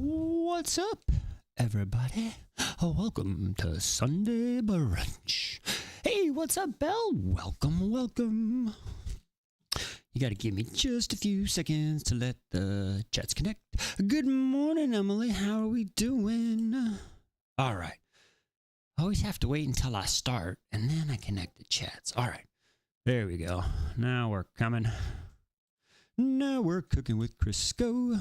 What's up, everybody? Welcome to Sunday Brunch. Hey, what's up, Belle? Welcome. You gotta give me just a few seconds to let the chats connect. Good morning, Emily. How are we doing? All right. I always have to wait until I start, and then I connect the chats. All right. There we go. Now we're coming. Now we're cooking with Crisco.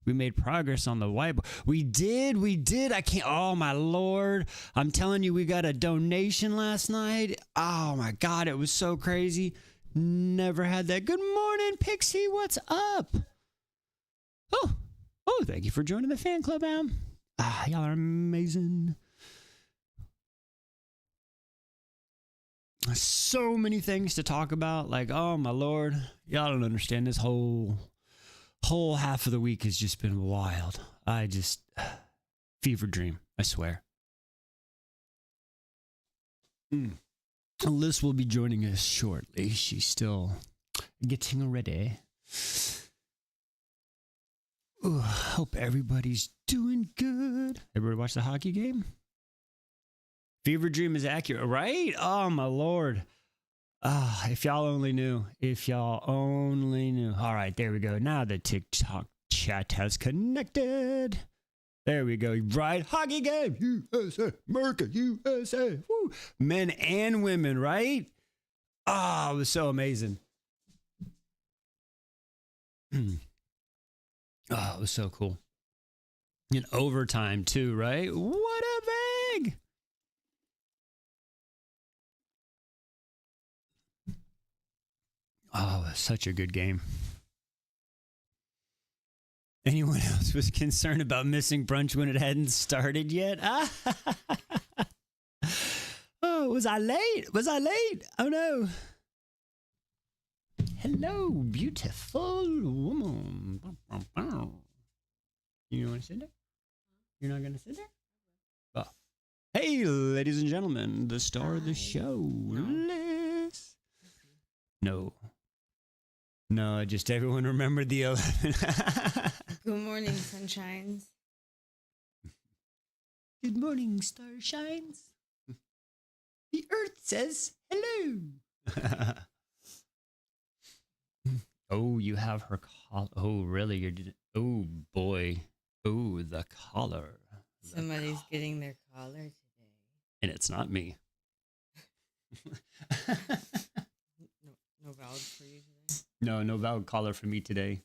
We made progress on the whiteboard. We did. I can't. Oh, my Lord. I'm telling you, we got a donation last night. Oh, my God. It was so crazy. Never had that. Good morning, Pixie. What's up? Oh, thank you for joining the fan club, Am. Y'all are amazing. So many things to talk about. Like, oh, my Lord. Y'all don't understand. This whole half of the week has just been wild. Fever dream, I swear. Liss will be joining us shortly. She's still getting ready. Hope everybody's doing good. Everybody watch the hockey game? Fever dream is accurate, right? Oh, my Lord. If y'all only knew. All right, there we go. Now the TikTok chat has connected. There we go. Right? Hockey game. USA. America. USA. Woo. Men and women, right? It was so amazing. It was so cool. In overtime, too, right? What a bag. Oh, it was such a good game. Anyone else was concerned about missing brunch when it hadn't started yet? Oh, was I late? Oh, no. Hello, beautiful woman. You want to sit there? You're not going to sit there? Oh. Hey, ladies and gentlemen, the star of the show, Liss. No, just everyone remembered the 11. Good morning, sunshines. Good morning, starshines. The earth says hello. Oh, you have her collar. Oh, really? Oh, boy. Oh, the collar. Somebody's getting their collar today. And it's not me. No valid for you today? No valid collar for me today.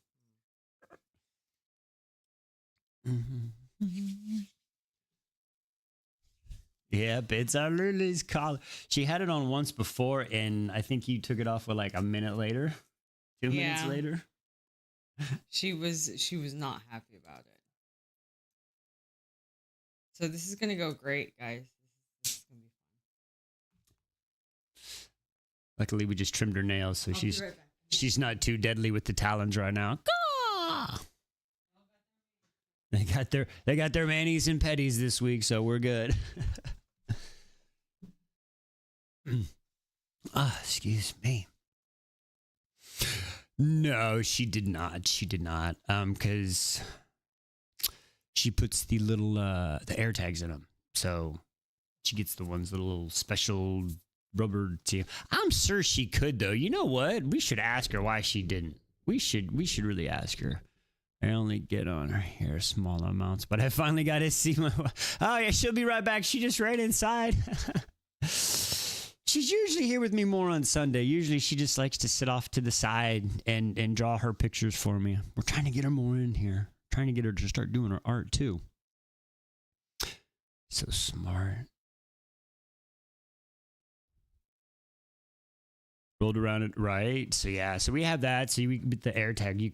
Yep, it's our Lily's collar. She had it on once before, and I think you took it off with like a minute later, 2 minutes later. She was not happy about it. So this is gonna go great, guys. This is gonna be fun. Luckily, we just trimmed her nails, so she's not too deadly with the talons right now. Caw! They got their manis and petties this week, so we're good. Excuse me. No, she did not. Because she puts the little the air tags in them, so she gets the ones, the little special rubber too. I'm sure she could, though. You know what? We should ask her why she didn't. We should really ask her. I only get on her hair small amounts, but I finally got to see my. Oh yeah, she'll be right back. She just right inside. She's usually here with me more on Sunday. Usually she just likes to sit off to the side and draw her pictures for me. We're trying to get her more in here. Trying to get her to start doing her art too. So smart. Rolled around it, right? So yeah, so we have that. So with the air tag, we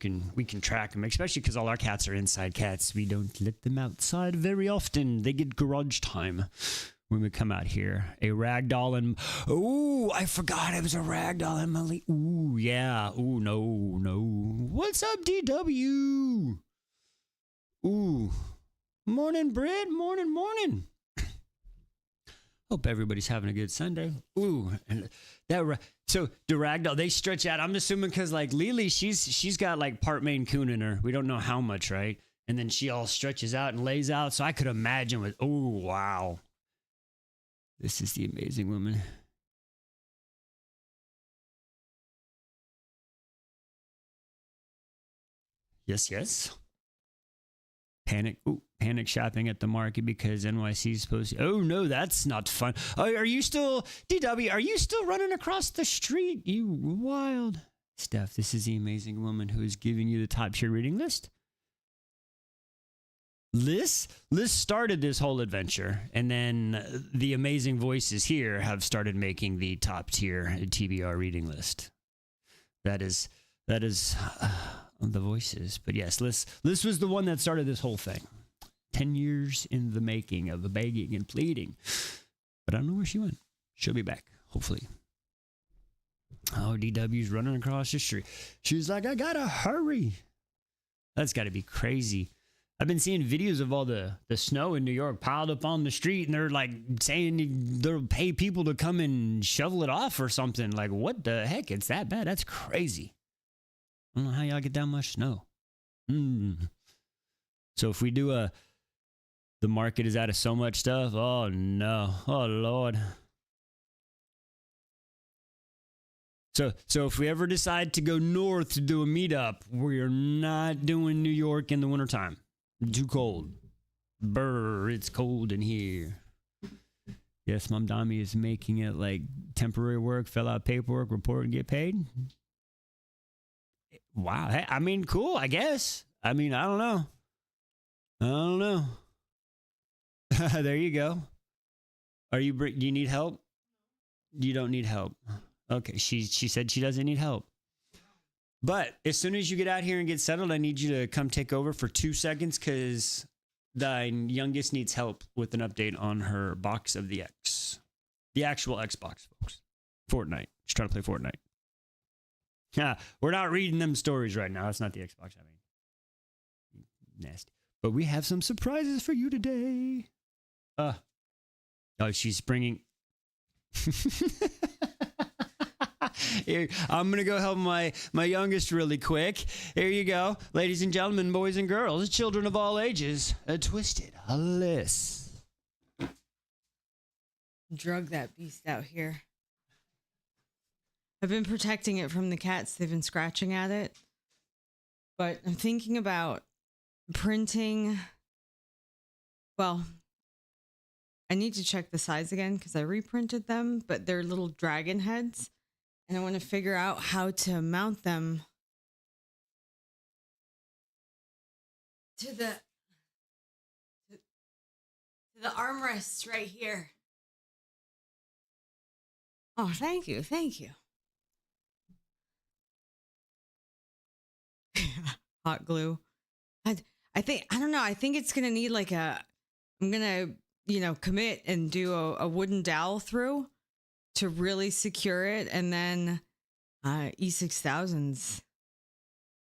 can track them, especially because all our cats are inside cats. We don't let them outside very often. They get garage time when we come out here. A ragdoll and I forgot it was a ragdoll and Malik. Ooh, yeah. Ooh, no. What's up, DW? Ooh, morning, Britt. Morning. Hope everybody's having a good Sunday. Ooh, and so the ragdoll, they stretch out. I'm assuming because like Lily, she's got like part Maine Coon in her. We don't know how much, right? And then she all stretches out and lays out. So I could imagine with, oh, wow. This is the amazing woman. Yes, yes. Panic shopping at the market because NYC is supposed to. Oh, no, that's not fun. Oh, are you still, DW, are you still running across the street? You wild. Steph, this is the amazing woman who is giving you the top tier reading list. Liss started this whole adventure, and then the amazing voices here have started making the top tier TBR reading list. That is the voices. But yes, Liss was the one that started this whole thing. 10 years in the making of the begging and pleading. But I don't know where she went. She'll be back, hopefully. Oh, DW's running across the street. She's like, I gotta hurry. That's got to be crazy. I've been seeing videos of all the snow in New York piled up on the street, and they're like saying they'll pay people to come and shovel it off or something. Like, what the heck? It's that bad? That's crazy. I don't know how y'all get that much snow. So if we do the market is out of so much stuff. Oh no. Oh Lord. So if we ever decide to go north to do a meetup, we're not doing New York in the wintertime. Too cold. Brr, it's cold in here. Yes, Mom Dami is making it like temporary work, fill out paperwork, report, and get paid. Wow. Hey, I mean, cool, I guess. I mean, I don't know. There you go. Do you need help? You don't need help. Okay, she said she doesn't need help. But as soon as you get out here and get settled, I need you to come take over for 2 seconds because the youngest needs help with an update on her box of the X. The actual Xbox, folks. Fortnite. She's trying to play Fortnite. Yeah, we're not reading them stories right now. That's not the Xbox. I mean, nasty. But we have some surprises for you today. Oh, she's bringing... Here, I'm gonna go help my youngest really quick. Here you go, ladies and gentlemen, boys and girls, children of all ages. A twisted Liss. Drug that beast out here. I've been protecting it from the cats. They've been scratching at it. But I'm thinking about printing. Well, I need to check the size again because I reprinted them, but they're little dragon heads. And I want to figure out how to mount them to the armrests right here. Oh, thank you. Hot glue. I don't know. I think it's going to need like I'm going to, commit and do a wooden dowel through to really secure it. And then E6000's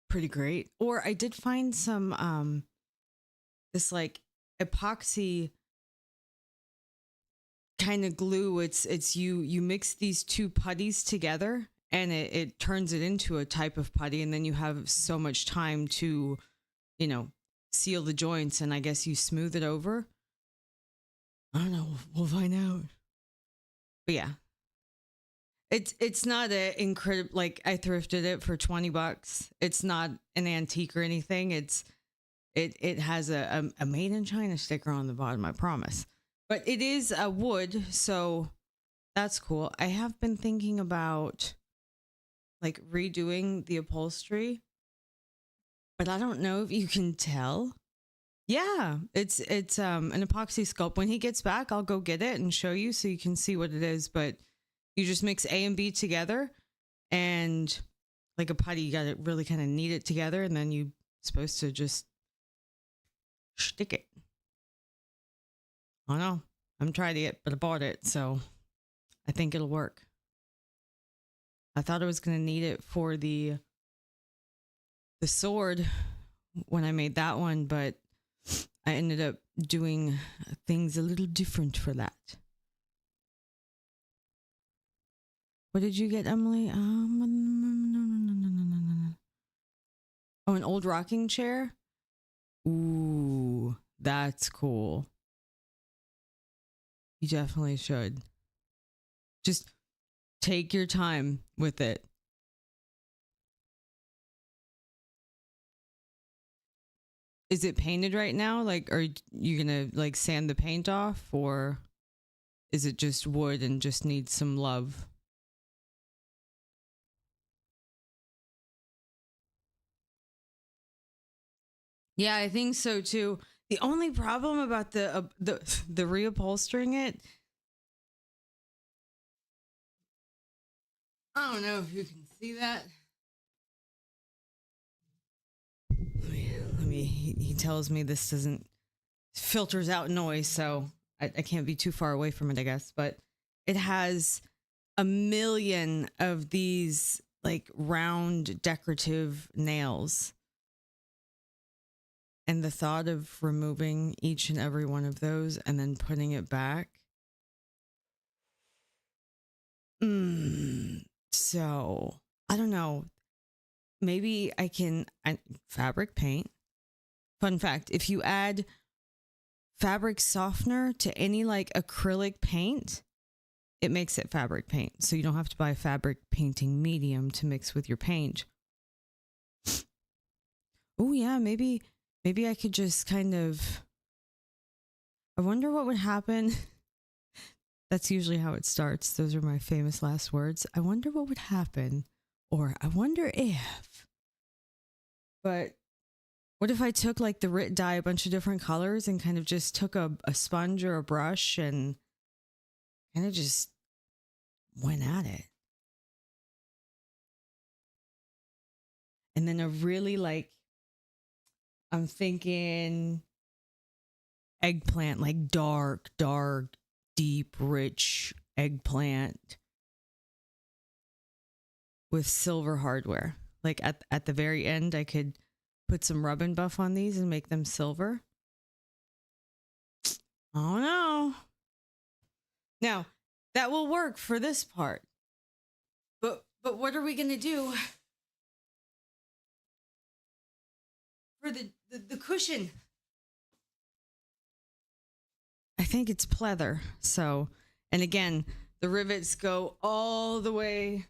pretty great. Or I did find some this like epoxy kind of glue. It's you mix these two putties together and it turns it into a type of putty, and then you have so much time to seal the joints, and I guess you smooth it over. I don't know, we'll find out. But yeah, it's not a incredible, like I thrifted it for $20. It's not an antique or anything. It has a made in China sticker on the bottom, I promise. But it is a wood, so that's cool. I have been thinking about like redoing the upholstery, but I don't know if you can tell. Yeah, it's an epoxy sculpt. When he gets back, I'll go get it and show you so you can see what it is. But you just mix A and B together, and like a putty, you got to really kind of knead it together, and then you're supposed to just stick it. I don't know. I haven't tried it, but I bought it, so I think it'll work. I thought I was going to need it for the sword when I made that one, but I ended up doing things a little different for that. What did you get, Emily? Oh, an old rocking chair. Ooh, that's cool. You definitely should. Just take your time with it. Is it painted right now? Like, are you gonna like sand the paint off, or is it just wood and just needs some love? Yeah, I think so too. The only problem about the reupholstering it, I don't know if you can see that. He tells me this doesn't filters out noise, so I can't be too far away from it, I guess. But it has a million of these like round decorative nails. And the thought of removing each and every one of those and then putting it back. So I don't know. Maybe fabric paint. Fun fact, if you add fabric softener to any like acrylic paint, it makes it fabric paint. So you don't have to buy fabric painting medium to mix with your paint. Oh yeah, maybe I could just kind of, I wonder what would happen. That's usually how it starts. Those are my famous last words. I wonder what would happen, or I wonder if. But what if I took like the Rit dye, a bunch of different colors, and kind of just took a sponge or a brush and kind of just went at it? And then a really like, I'm thinking eggplant, like dark, deep, rich eggplant with silver hardware. Like at the very end, I could put some rub and buff on these and make them silver. Oh no. Now, that will work for this part. But what are we going to do for the cushion? I think it's pleather. So, and again, the rivets go all the way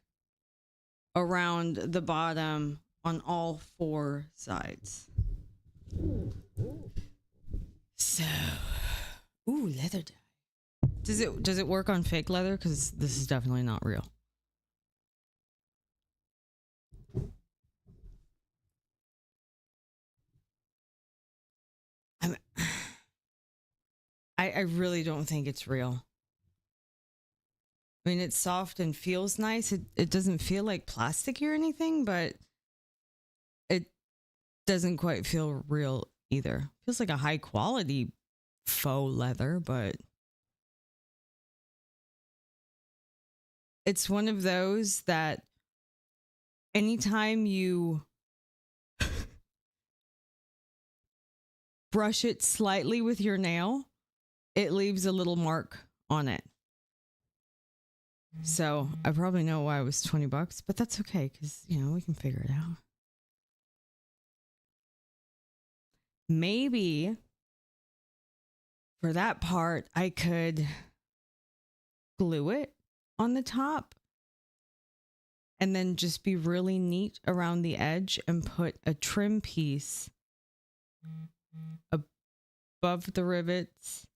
around the bottom on all four sides. So, ooh, leather dye. Does it work on fake leather? Because this is definitely not real. I'm, I really don't think it's real. I mean, it's soft and feels nice. It doesn't feel like plastic or anything, but it doesn't quite feel real either. Feels like a high quality faux leather, but it's one of those that anytime you brush it slightly with your nail, it leaves a little mark on it. So I probably know why it was $20, but that's okay because, you know, we can figure it out. Maybe for that part, I could glue it on the top and then just be really neat around the edge and put a trim piece above the rivets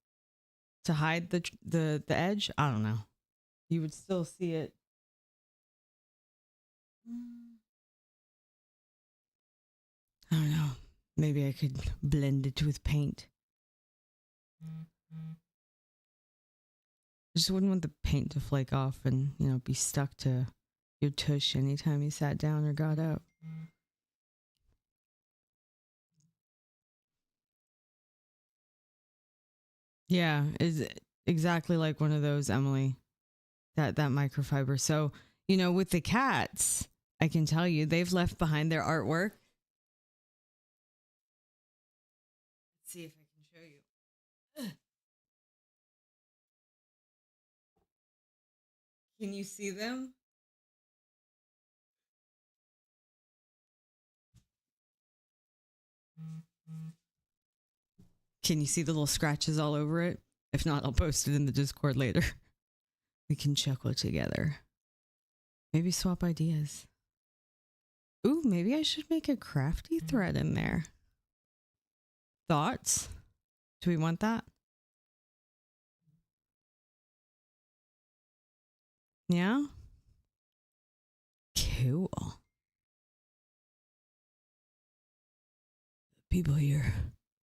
to hide the edge. I don't know. You would still see it. I don't know. Maybe I could blend it with paint. I just wouldn't want the paint to flake off and, you know, be stuck to your tush anytime you sat down or got up. Yeah, is exactly like one of those, Emily. That microfiber. So, you know, with the cats, I can tell you they've left behind their artwork. Let's see if I can show you. Can you see them? Can you see the little scratches all over it? If not, I'll post it in the Discord later. We can chuckle together. Maybe swap ideas. Ooh, maybe I should make a crafty thread in there. Thoughts? Do we want that? Yeah? Cool. People here.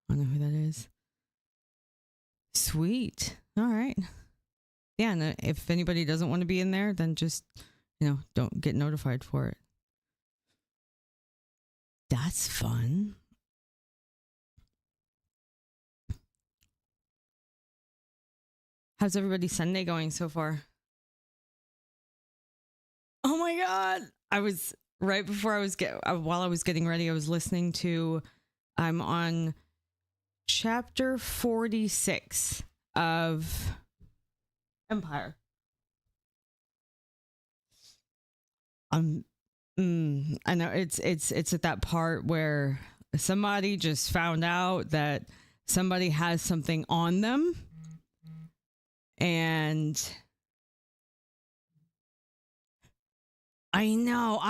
I don't know who that is. Sweet. All right. Yeah, and if anybody doesn't want to be in there, then just, don't get notified for it. That's fun. How's everybody's Sunday going so far? Oh my God. I was right before while I was getting ready, I was listening to, I'm on chapter 46 of Empire. I know it's at that part where somebody just found out that somebody has something on them, and I know.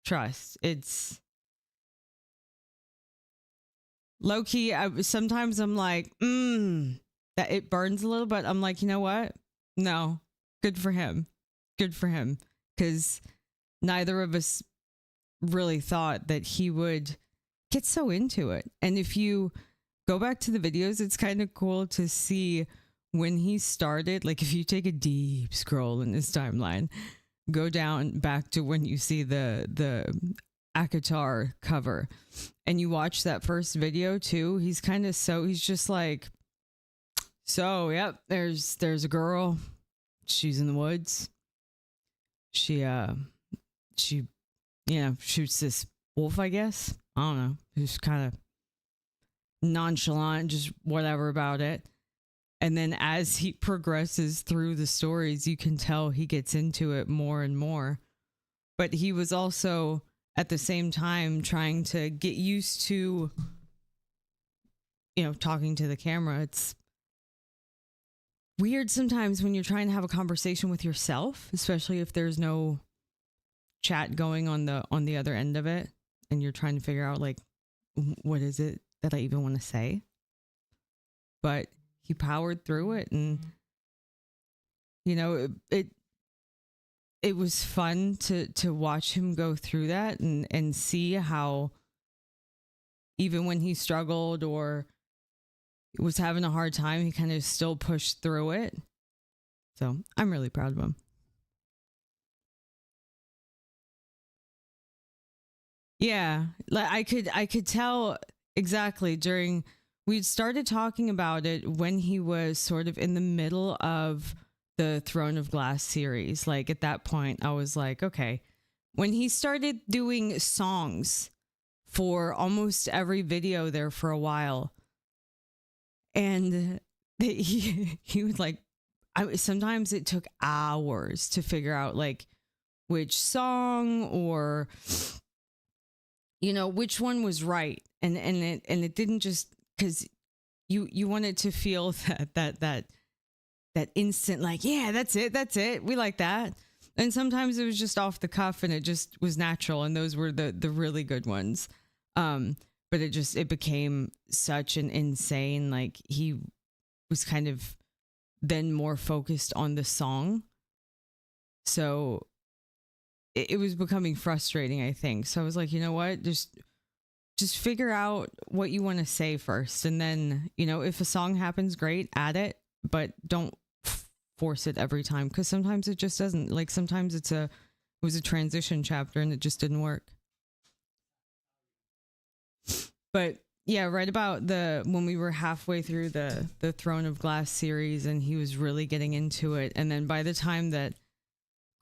Trust, it's low key. Sometimes I'm like, that it burns a little, but I'm like, you know what? No, good for him. Good for him. Because neither of us really thought that he would get so into it. And if you go back to the videos, it's kind of cool to see when he started. Like if you take a deep scroll in his timeline, go down back to when you see the Akatar cover and you watch that first video too, he's just like, so yep, there's a girl, she's in the woods, she shoots this wolf, I guess, I don't know, who's kind of nonchalant, just whatever about it. And then as he progresses through the stories, you can tell he gets into it more and more. But he was also at the same time trying to get used to, talking to the camera. It's weird sometimes when you're trying to have a conversation with yourself, especially if there's no chat going on the other end of it, and you're trying to figure out like, what is it that I even want to say? But he powered through it, and it was fun to watch him go through that and see how even when he struggled or was having a hard time, he kind of still pushed through it. So I'm really proud of him. Yeah, like I could tell exactly we'd started talking about it when he was sort of in the middle of the Throne of Glass series. Like at that point, I was like, okay, when he started doing songs for almost every video there for a while, and he was like, sometimes it took hours to figure out like which song or which one was right, and it didn't just because you wanted to feel that instant like, yeah, that's it, we like that. And sometimes it was just off the cuff and it just was natural, and those were the really good ones. But it became such an insane, like he was kind of then more focused on the song, so it was becoming frustrating, I think. So I was like, you know what, just figure out what you want to say first, and then if a song happens, great, add it, but don't force it every time, because sometimes it just doesn't. Like sometimes it was a transition chapter and it just didn't work. But yeah, right about when we were halfway through the Throne of Glass series and he was really getting into it, and then by the time that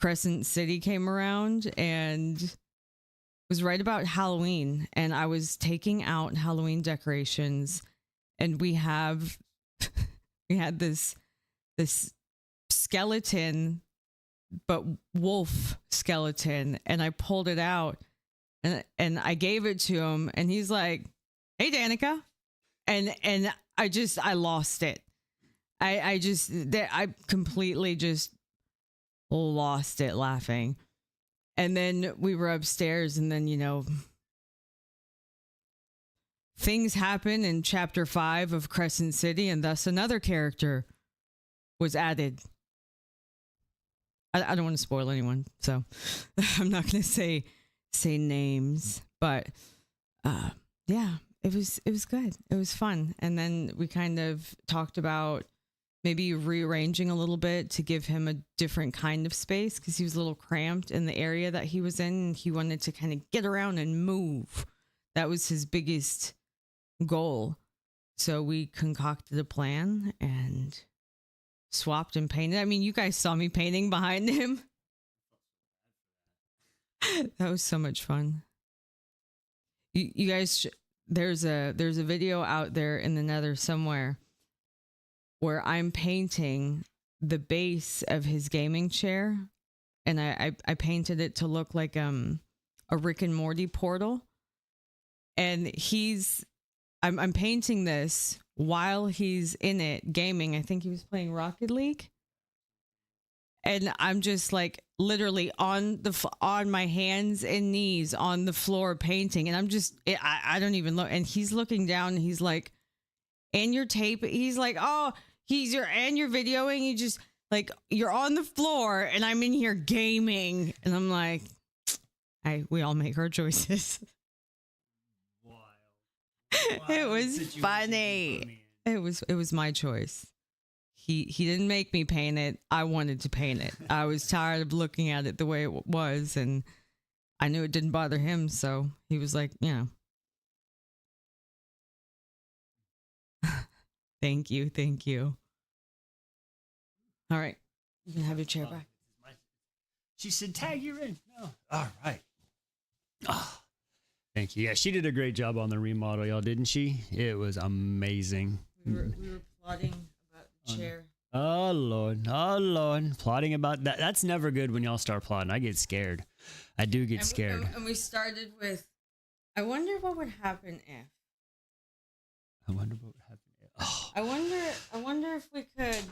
Crescent City came around, and was right about Halloween, and I was taking out Halloween decorations, and we had this skeleton, but wolf skeleton, and I pulled it out and I gave it to him, and he's like, hey, Danica. And I lost it. I completely just lost it laughing. And then we were upstairs, and then, things happen in chapter 5 of Crescent City, and thus another character was added. I don't want to spoil anyone, so I'm not going to say names, but yeah, it was good. It was fun. And then we kind of talked about maybe rearranging a little bit to give him a different kind of space, because he was a little cramped in the area that he was in, and he wanted to kind of get around and move. That was his biggest goal. So we concocted a plan and swapped and painted. I mean, you guys saw me painting behind him. That was so much fun. You guys, there's a video out there in the nether somewhere where I'm painting the base of his gaming chair, and I painted it to look like a Rick and Morty portal. And I'm painting this while he's in it gaming. I think he was playing Rocket League. And I'm just like literally on my hands and knees on the floor painting. And I'm just, I don't even look. And he's looking down and he's like, and your tape. He's like, oh, you're videoing. You just like, you're on the floor and I'm in here gaming. And I'm like, we all make our choices. It was funny. It was my choice. He didn't make me paint it. I wanted to paint it. I was tired of looking at it the way it was, and I knew it didn't bother him, so he was like, Thank you. All right. You can have your chair back. She said, tag, you're in. No. All right. Oh. Thank you. Yeah, she did a great job on the remodel, y'all, didn't she? It was amazing. We were plotting about the chair. Oh, Lord. Plotting about that. That's never good when y'all start plotting. I get scared. I do get scared. And we started with, I wonder what would happen if. Oh. I wonder if we could.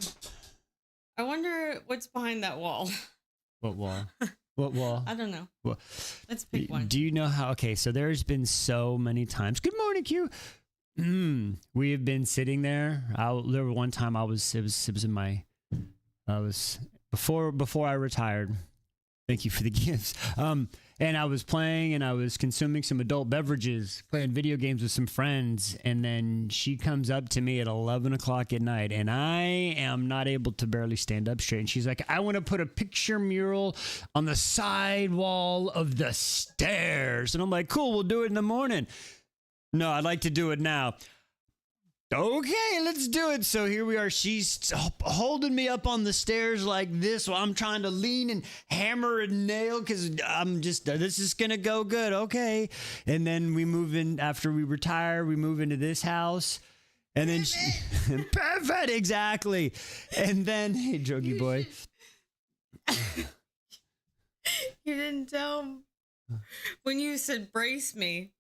I wonder what's behind that wall. What wall? What wall? I don't know. Well, let's pick one. Do you know how? Okay, so there's been so many times. Good morning, Q. We have been sitting there. There was one time it was before I retired. Thank you for the gifts. And I was playing and I was consuming some adult beverages, playing video games with some friends. And then she comes up to me at 11 o'clock at night and I am not able to barely stand up straight. And she's like, I want to put a picture mural on the side wall of the stairs. And I'm like, cool, we'll do it in the morning. No, I'd like to do it now. Okay, let's do it. So here we are. She's holding me up on the stairs like this while I'm trying to lean and hammer a nail because I'm just, this is going to go good. Okay. And then we move in after we retire, we move into this house. And then perfect, exactly. And then, hey, Jogi boy. You didn't tell when you said brace me.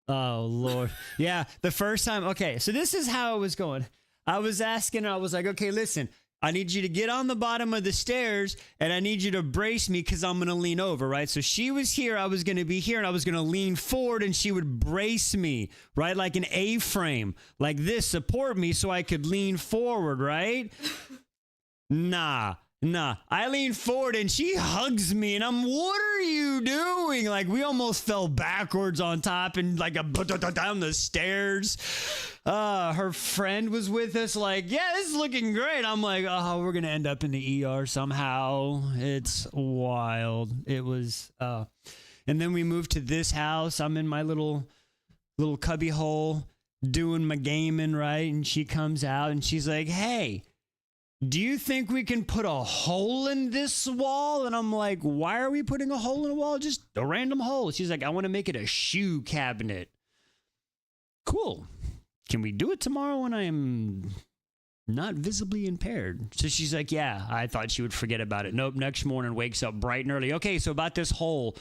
Oh, Lord. Yeah, the first time. Okay, so this is how it was going. I was asking her, I was like, okay, listen, I need you to get on the bottom of the stairs and I need you to brace me because I'm going to lean over, right? So she was here, I was going to be here, and I was going to lean forward and she would brace me, right? Like an A-frame, like this, support me so I could lean forward, right? Nah. I lean forward and she hugs me and what are you doing? Like we almost fell backwards on top and like down the stairs. Her friend was with us like, yeah, this is looking great. I'm like, oh, we're going to end up in the ER somehow. It's wild. It was, and then we moved to this house. I'm in my little cubby hole doing my gaming, right? And she comes out and she's like, hey, do you think we can put a hole in this wall? And I'm like, why are we putting a hole in a wall? Just a random hole. She's like, I want to make it a shoe cabinet. Cool. Can we do it tomorrow when I am not visibly impaired? So she's like, yeah, I thought she would forget about it. Nope. Next morning, wakes up bright and early. Okay, so about this hole,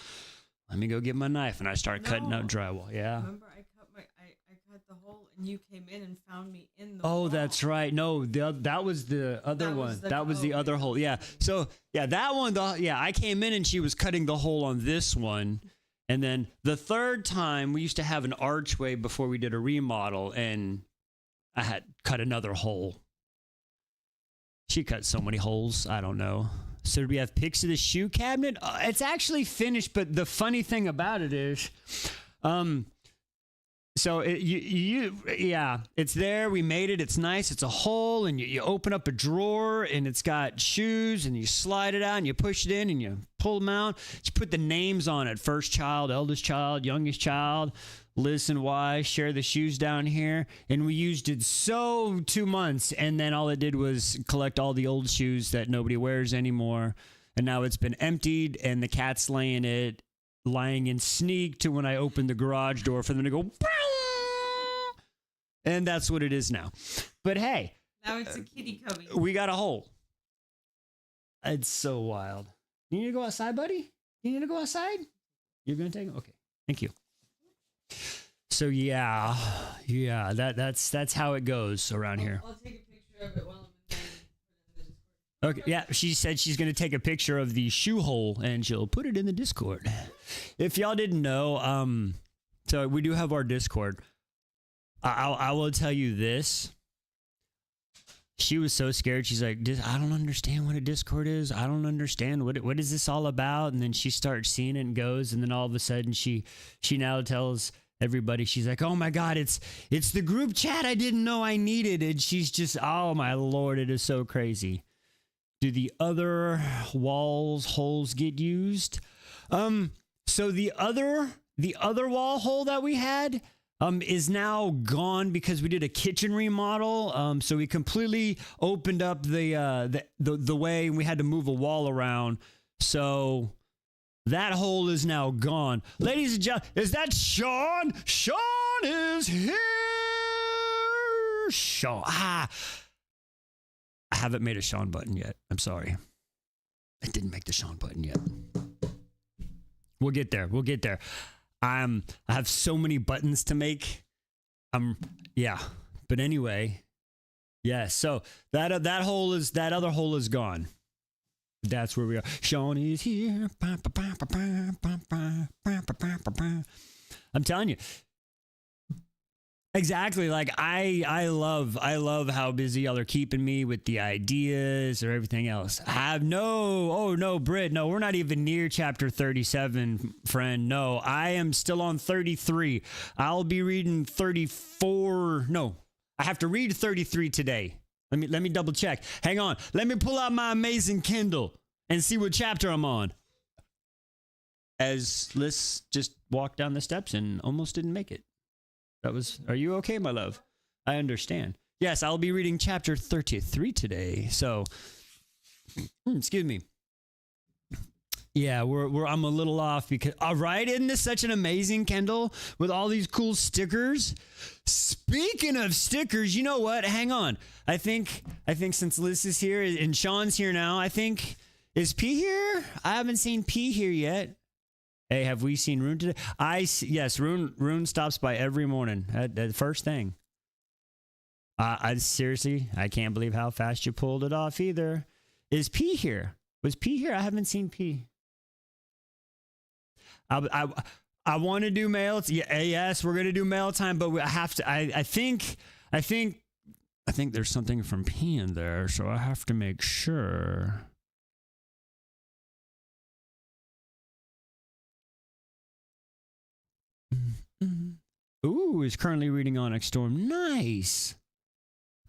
let me go get my knife. And I start cutting out drywall. Yeah. Remember, I cut the hole, and you came in and found me in the Oh, wall. that's right. No, that was the other That one. was the- That was the oh, other okay. hole. Yeah. So yeah, that one. I came in and she was cutting the hole on this one, and then the third time we used to have an archway before we did a remodel, and I had cut another hole. She cut so many holes. I don't know. So do we have pics of the shoe cabinet? It's actually finished, but the funny thing about it is, so it's there. We made it. It's nice. It's a hole, and you open up a drawer, and it's got shoes, and you slide it out, and you push it in, and you pull them out. You put the names on it: first child, eldest child, youngest child. Liss and Y share the shoes down here, and we used it 2 months, and then all it did was collect all the old shoes that nobody wears anymore, and now it's been emptied, and the cat's lying in sneak to when I open the garage door for them to go, and that's what it is now. But hey, Now it's a kitty cubby. we got a hole. It's so wild. You need to go outside, buddy? You need to go outside? You're gonna take him? Okay, thank you. So yeah, that's how it goes around here. I'll take a picture of it while I'm in there. Okay, yeah, she said she's going to take a picture of the shoe hole and she'll put it in the Discord. If y'all didn't know, so we do have our Discord. I will tell you this. She was so scared. She's like, I don't understand what a Discord is. I don't understand what is this all about? And then she starts seeing it and goes, and then all of a sudden she now tells everybody, she's like, oh my God, it's the group chat I didn't know I needed. And she's just, oh my Lord, it is so crazy. Do the other holes get used? So the other wall hole that we had is now gone because we did a kitchen remodel. So we completely opened up the way, and we had to move a wall around. So that hole is now gone. Ladies and gentlemen, is that Sean? Sean is here. Sean. I haven't made a Sean button yet. I'm sorry. I didn't make the Sean button yet. We'll get there. I have so many buttons to make. But anyway, yeah. So that other hole is gone. That's where we are. Sean is here. I'm telling you. Exactly. Like I love how busy y'all are keeping me with the ideas or everything else. Britt, no, we're not even near chapter 37, friend. No, I am still on 33. I'll be reading 34. No, I have to read 33 today. Let me double check. Hang on. Let me pull out my amazing Kindle and see what chapter I'm on. As Liss just walked down the steps and almost didn't make it. Are you okay, my love? I understand. Yes, I'll be reading chapter 33 today. So, excuse me. Yeah, I'm a little off because, all right, isn't this such an amazing Kindle with all these cool stickers? Speaking of stickers, you know what? Hang on. I think since Liss is here and Sean's here now, is P here? I haven't seen P here yet. Hey, have we seen Rune today? Yes, Rune stops by every morning. The first thing. I seriously, I can't believe how fast you pulled it off either. Is P here? Was P here? I haven't seen P. I want to do mail. Yes, we're gonna do mail time, but I have to. I think there's something from P in there, so I have to make sure. Ooh, is currently reading Onyx Storm. Nice.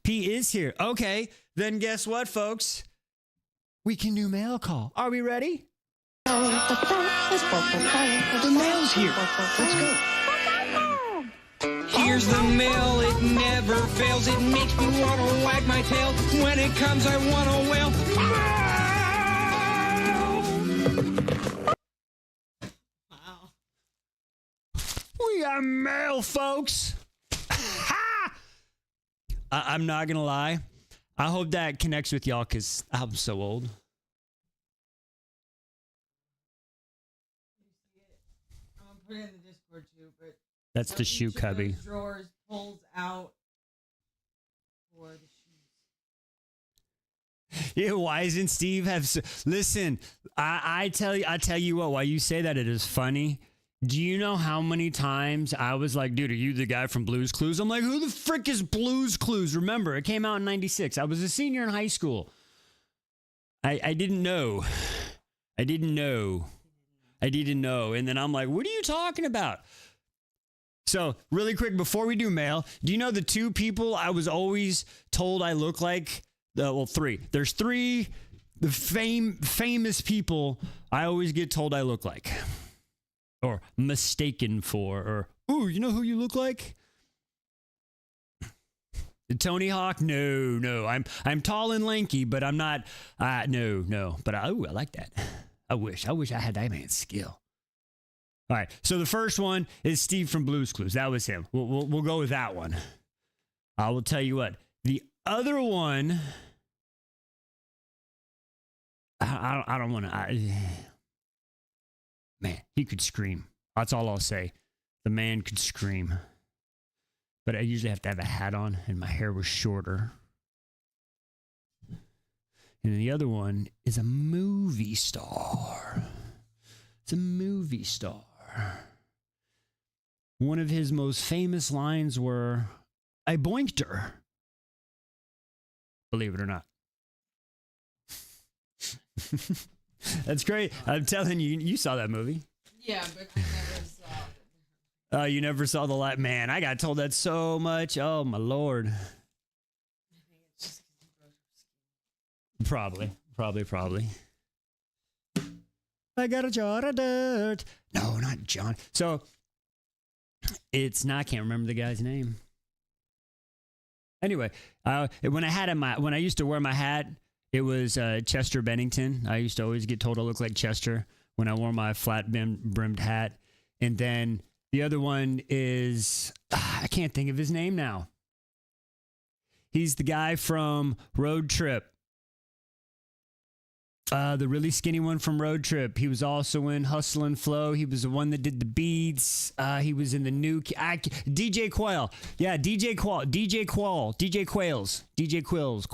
P is here. Okay, then guess what, folks? We can do mail call. Are we ready? The mail's here. Let's go. Here's the mail, it never fails. It makes me want to wag my tail. When it comes, I want to wail. Wow. We got mail, folks. Ha! I'm not going to lie. I hope that connects with y'all because I'm so old. I'm gonna put it in the Discord too, but That's So the shoe each of cubby. those drawers pulls out for the shoes. Yeah, why isn't Steve listen, I tell you what, why you say that it is funny. Do you know how many times I was like, dude, are you the guy from Blue's Clues? I'm like, who the frick is Blue's Clues? Remember, it came out in 96. I was a senior in high school. I didn't know. I didn't know. And then I'm like, what are you talking about? So really quick, before we do mail, do you know the two people I was always told I look like? Well, three. There's three famous people I always get told I look like. Or mistaken for. Or, ooh, you know who you look like? Tony Hawk? No. I'm tall and lanky, but I'm not. No. But I like that. I wish I had that man's skill. All right. So the first one is Steve from Blue's Clues. That was him. We'll go with that one. I will tell you what. The other one, I don't want to. Man, he could scream. That's all I'll say. The man could scream. But I usually have to have a hat on, and my hair was shorter. And the other one is a movie star. It's a movie star. One of his most famous lines were, I boinked her. Believe it or not. That's great. I'm telling you, you saw that movie. Yeah, but I never saw it. Oh, you never saw the light? Man, I got told that so much. Oh, my Lord. I think it's just because you both are skinny. Probably. I got a jar of dirt. No, not John. So, it's not, I can't remember the guy's name. Anyway, when I used to wear my hat, it was Chester Bennington. I used to always get told I look like Chester when I wore my flat brimmed hat. And then the other one is, I can't think of his name now. He's the guy from Road Trip. The really skinny one from Road Trip. He was also in Hustle and Flow. He was the one that did the beats. He was in the new DJ Quail. Yeah, DJ Quails. DJ Qualls.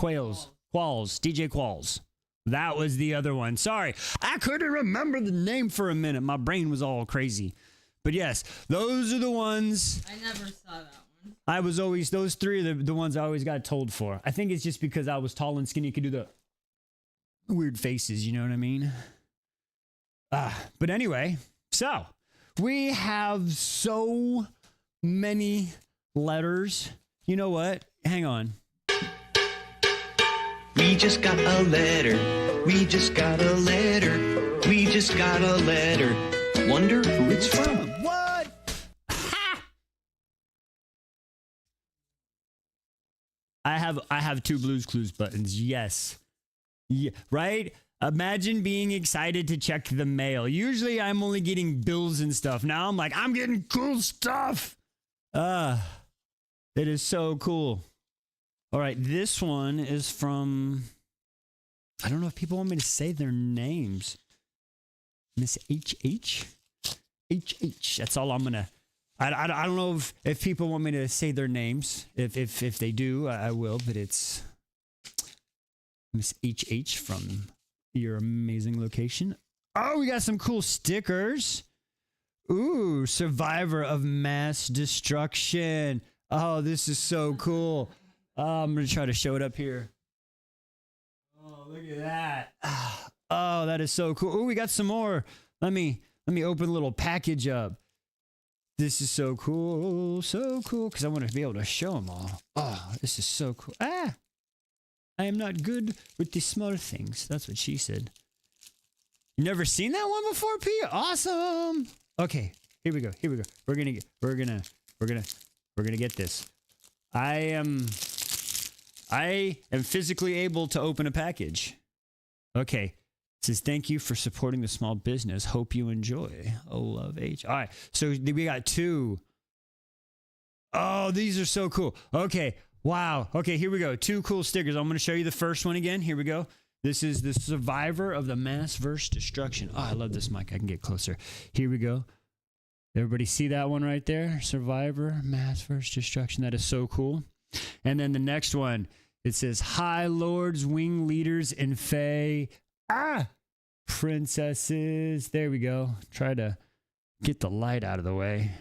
That was the other one. Sorry, I couldn't remember the name for a minute. My brain was all crazy. But yes, those are the ones. I never saw that one. I was always, those three are the ones I always got told for. I think it's just because I was tall and skinny, could do the weird faces, you know what I mean? But anyway, so we have so many letters. You know what? Hang on. We just got a letter. We just got a letter. We just got a letter. Wonder who it's from. What? Ha! I have two Blue's Clues buttons. Yes. Yeah, right? Imagine being excited to check the mail. Usually I'm only getting bills and stuff. Now I'm like, I'm getting cool stuff. It is so cool. All right, this one is from, I don't know if people want me to say their names. Miss HH? HH. That's all I'm going to, I don't know if people want me to say their names. If they do, I will, but it's Miss HH from your amazing location. Oh, we got some cool stickers. Ooh, survivor of mass destruction. Oh, this is so cool. I'm going to try to show it up here. Oh, look at that. Oh, that is so cool. Oh, we got some more. Let me open a little package up. This is so cool. So cool. Because I want to be able to show them all. Oh, this is so cool. I am not good with the small things. That's what she said. You never seen that one before, P? Awesome. Okay, here we go. We're gonna get this. I am physically able to open a package. Okay. It says, thank you for supporting the small business. Hope you enjoy. Oh, love H. All right. So we got two. Oh, these are so cool. Okay. Wow. Okay, here we go. Two cool stickers. I'm going to show you the first one again. Here we go. This is the survivor of the mass verse destruction. Oh, I love this mic. I can get closer. Here we go. Everybody see that one right there? Survivor, mass first destruction. That is so cool. And then the next one, it says High Lords, Wing Leaders, and Fae. Princesses. There we go. Try to get the light out of the way.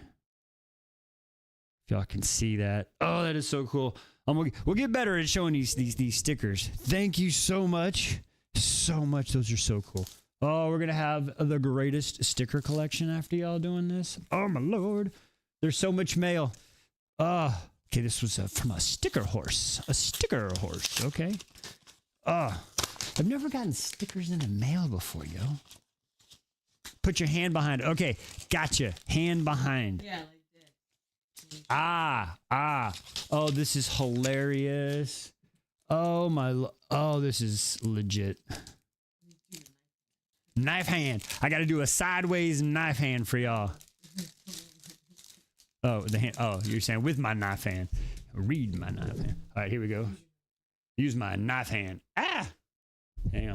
If y'all can see that. Oh, that is so cool. We'll get better at showing these stickers. Thank you so much. So much. Those are so cool. Oh, we're going to have the greatest sticker collection after y'all doing this. Oh, my Lord. There's so much mail. Okay, this was from a sticker horse. A sticker horse, okay. I've never gotten stickers in the mail before, yo. Put your hand behind it. Okay, gotcha. Hand behind. Yeah, like this. Oh, this is hilarious. Oh, this is legit. Knife hand. I got to do a sideways knife hand for y'all. Oh, the hand. Oh, you're saying with my knife hand. Read my knife hand. All right, here we go. Use my knife hand. Hang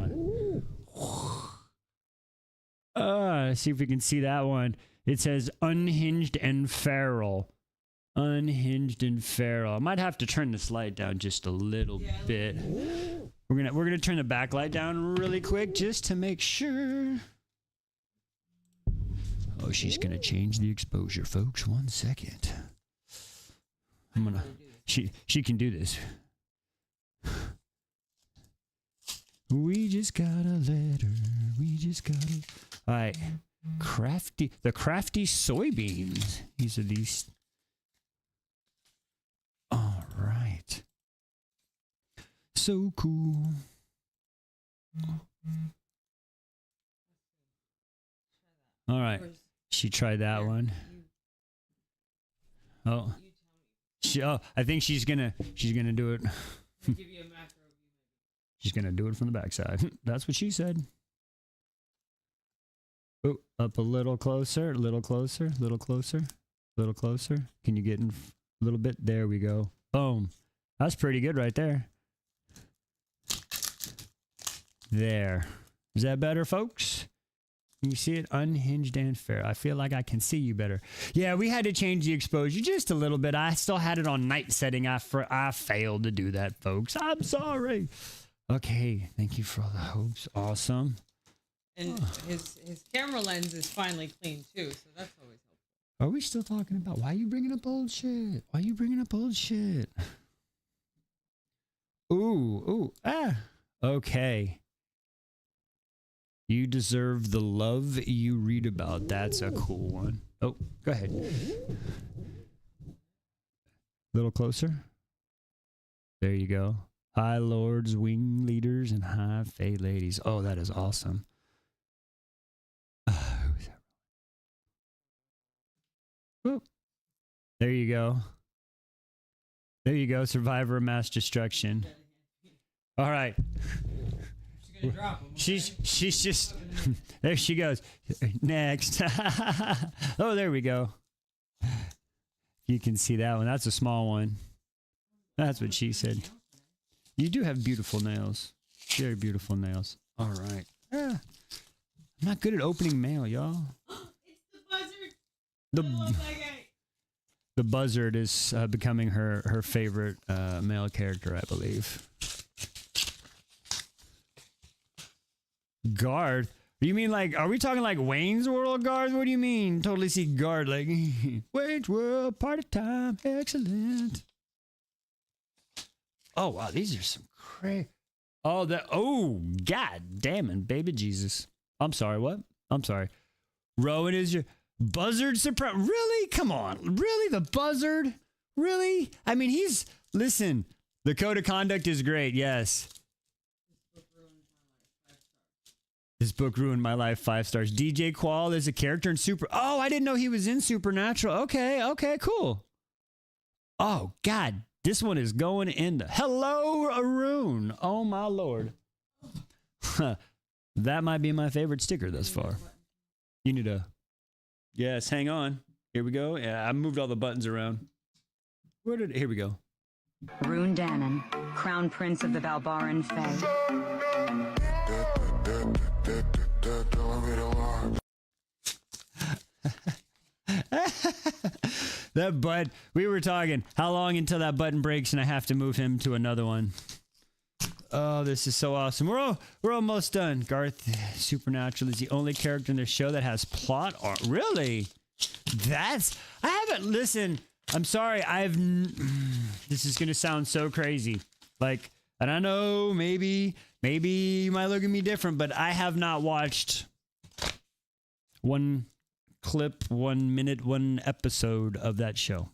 on. See if we can see that one. It says unhinged and feral. Unhinged and feral. I might have to turn this light down just a little bit. We're gonna turn the backlight down really quick just to make sure. Oh, she's gonna change the exposure, folks. 1 second. She can do this. We just got a letter. All right. The crafty soybeans. These are these. All right. So cool. All right. She tried that one. Oh. I think she's gonna do it. She's gonna do it from the backside. That's what she said. Oh, up a little closer, a little closer, a little closer, a little closer. Can you get in a little bit? There we go. Boom. That's pretty good right there. There. Is that better, folks? Can you see it? Unhinged and fair. I feel like I can see you better. Yeah, we had to change the exposure just a little bit. I still had it on night setting. I failed to do that, folks. I'm sorry. Okay, thank you for all the hopes. Awesome. And his camera lens is finally clean too, so that's always helpful. Are we still talking about why you bringing up old shit? Why you bringing up old shit? Okay. You deserve the love you read about. That's a cool one. Oh, go ahead. A little closer. There you go. High Lords, Wing Leaders, and High Fae Ladies. Oh, that is awesome. Oh, there you go. There you go. Survivor of mass destruction. All right. She's just there she goes. Next. Oh, there we go. You can see that one. That's a small one. That's what she said. You do have beautiful nails. Very beautiful nails. All right. I'm not good at opening mail, y'all. It's the buzzard. I love that guy. The buzzard is becoming her favorite male character, I believe. Garth? You mean like, are we talking like Wayne's World Garth? What do you mean? Totally see Garth like, Wayne's World, party time, excellent. Oh, wow, these are some crazy. Oh, God damn it, baby Jesus. I'm sorry, what? I'm sorry. Rowan is your buzzard surprise. Really? Come on. Really? The buzzard? Really? I mean, listen, the code of conduct is great, yes. This book ruined my life, 5 stars. DJ Qual is a character in Super. Oh, I didn't know he was in Supernatural. Okay, cool. Oh, God. This one is going in the... Hello, Arun. Oh, my Lord. That might be my favorite sticker thus far. You need a... Yes, hang on. Here we go. Yeah, I moved all the buttons around. Here we go. Rune Dannon, Crown Prince of the Valbaran Fae. That bud. We were talking how long until that button breaks and I have to move him to another one. Oh, this is so awesome. We're almost done. Garth Supernatural is the only character in the show that has plot arc. Really? I haven't listened. I'm sorry. This is going to sound so crazy. Like, and I know maybe you might look at me different, but I have not watched one clip, 1 minute, one episode of that show.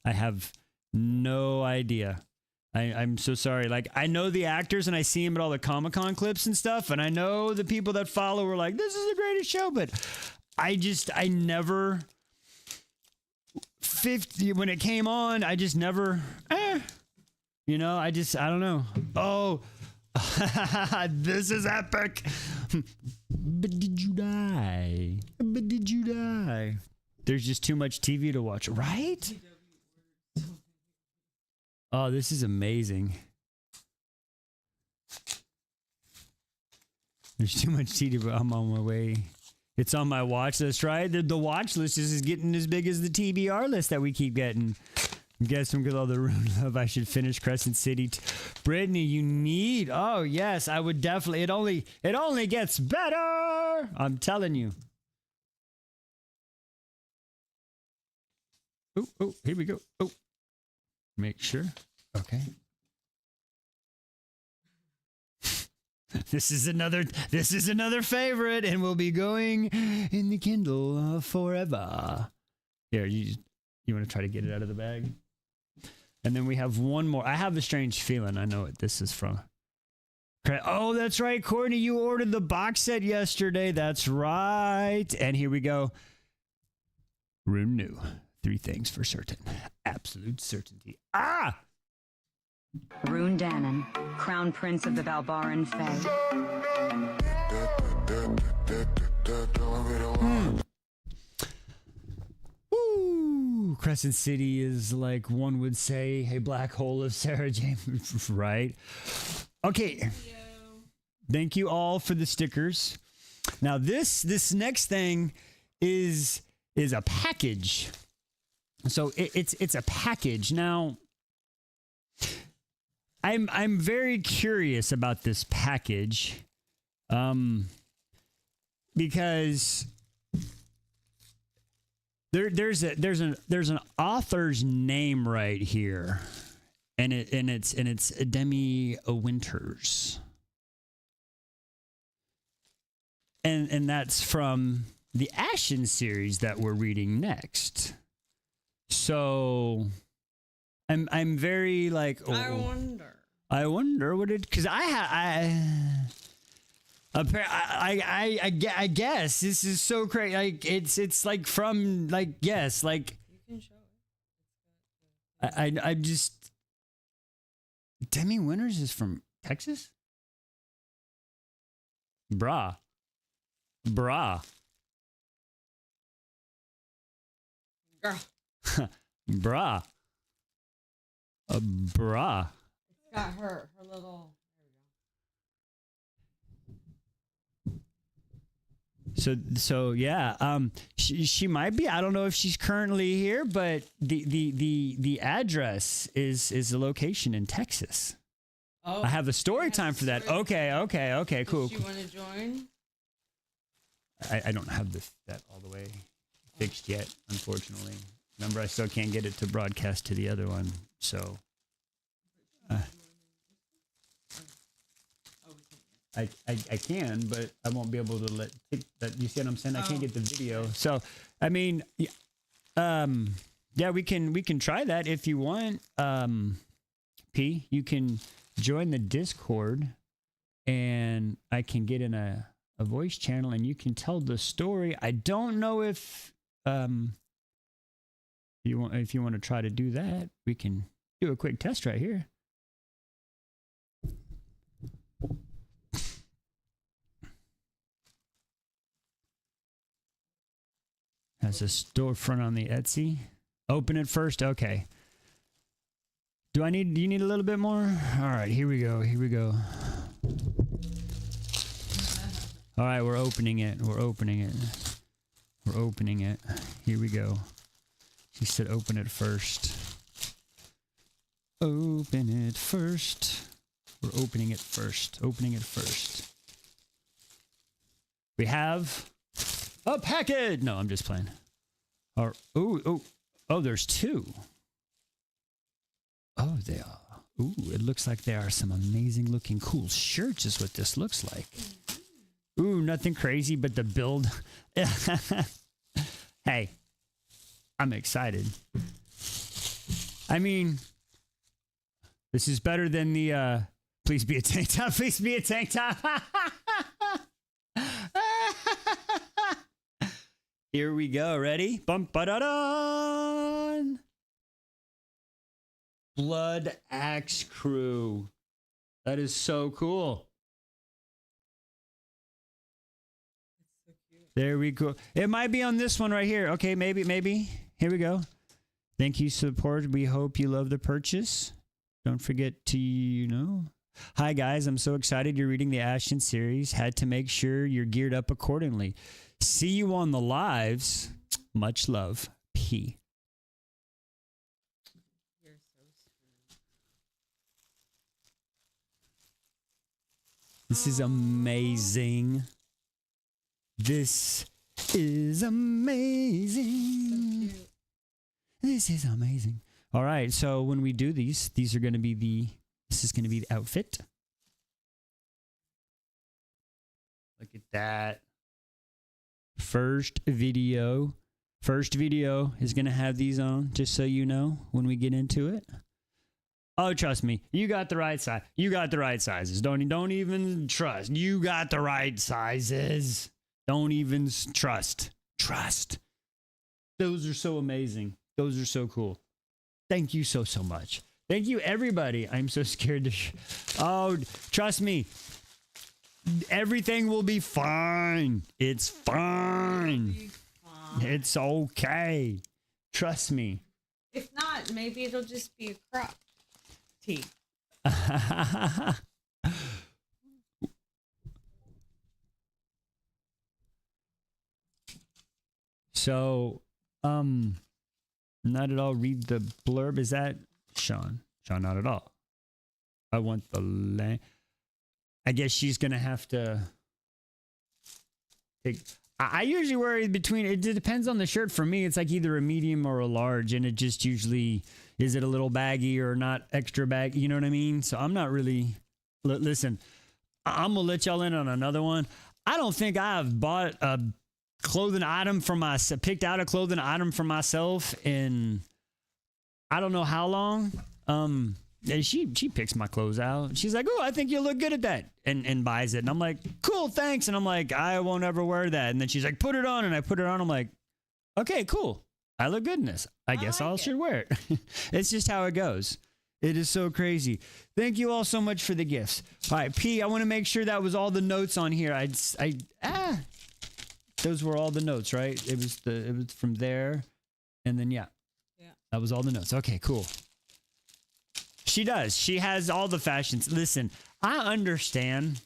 I have no idea. I'm so sorry. Like, I know the actors and I see them at all the Comic-Con clips and stuff, and I know the people that follow were like, this is the greatest show, but I never... 50 when it came on, I just never... You know, I don't know. Oh, this is epic. But did you die? But did you die? There's just too much TV to watch, right? Oh, this is amazing. There's too much TV, but I'm on my way. It's on my watch list, right? The watch list is getting as big as the TBR list that we keep getting. I'm guessing because all the Rune love, I should finish Crescent City. Brittany, you need... Oh, yes, I would definitely... It only gets better! I'm telling you. Oh, here we go. Oh. Make sure. Okay. This is another favorite, and will be going in the Kindle forever. Here, you want to try to get it out of the bag? And then we have one more. I have a strange feeling. I know what this is from. Oh, that's right, Courtney. You ordered the box set yesterday. That's right. And here we go. Rune new. 3 things for certain. Absolute certainty. Ah! Rune Dannon, Crown Prince of the Valbaran Fae. Woo! Crescent City is, like one would say, a black hole of Sarah James, right? Okay. Thank you all for the stickers. Now this next thing is a package. So it's a package. Now I'm very curious about this package, because there's an author's name right here, and it's Demi Winters, and that's from the Ashen series that we're reading next. So I'm very like, oh, I wonder what it, because I guess this is so crazy. Like it's like from like, yes, like you can show it. I just, Demi Winters is from Texas? Bruh. Girl. Bruh. Bruh. It's got her little. So yeah. She might be. I don't know if she's currently here, but the address is a location in Texas. Oh, I have a story time for that. Okay, cool. Do you want to join? I don't have that all the way fixed yet, unfortunately. Remember, I still can't get it to broadcast to the other one, so I can, but I won't be able to let that. You see what I'm saying? I can't get the video. So, I mean, yeah, we can try that if you want. P, you can join the Discord, and I can get in a voice channel, and you can tell the story. I don't know if you want to try to do that, we can do a quick test right here. Has a storefront on the Etsy. Open it first. Okay. Do you need a little bit more? All right, here we go. All right, we're opening it. Here we go. He said open it first. Open it first. We're opening it first. Opening it first. We have a package. No, I'm just playing. Or oh, there's two. Oh, they are. Ooh, it looks like there are some amazing looking cool shirts is what this looks like. Ooh, nothing crazy, but the build. Hey, I'm excited. I mean, this is better than the please be a tank top, please be a tank top. Here we go. Ready? Bum ba da dun. Blood Axe Crew. That is so cool. There we go. It might be on this one right here. Okay, maybe. Here we go. Thank you, support. We hope you love the purchase. Don't forget to, Hi, guys. I'm so excited you're reading the Ashton series. Had to make sure you're geared up accordingly. See you on the lives. Much love. P. You're so sweet. This is amazing. This is amazing. So cute. This is amazing. All right, so when we do these are going to be this is going to be the outfit. Look at that. First video is going to have these on, just so you know, when we get into it. Oh, trust me, you got the right size. You got the right sizes. Don't even trust. You got the right sizes. Don't even trust. Trust. Those are so amazing. Those are so cool. Thank you so much. Thank you, everybody. I'm so scared to... Oh, trust me. Everything will be fine. It's fine. It's okay. Trust me. If not, maybe it'll just be a crop tee. So, not at all read the blurb. Is that Sean? Sean, not at all. I want the I guess she's going to have to take... I usually wear it between... It depends on the shirt. For me, it's like either a medium or a large, and it just usually... Is it a little baggy or not extra baggy? You know what I mean? So I'm not really... Listen, I'm going to let y'all in on another one. I don't think I've bought a clothing item for myself, picked out a clothing item for myself in I don't know how long. And she picks my clothes out. She's like, "Oh, I think you look good at that," and buys it. And I'm like, "Cool, thanks." And I'm like, "I won't ever wear that." And then she's like, "Put it on," and I put it on. I'm like, "Okay, cool. I look good in this. I guess I should wear it." It's just how it goes. It is so crazy. Thank you all so much for the gifts. All right, P, I want to make sure that was all the notes on here. Those were all the notes, right? It was from there, and then yeah, that was all the notes. Okay, cool. She does. She has all the fashions. Listen, I understand.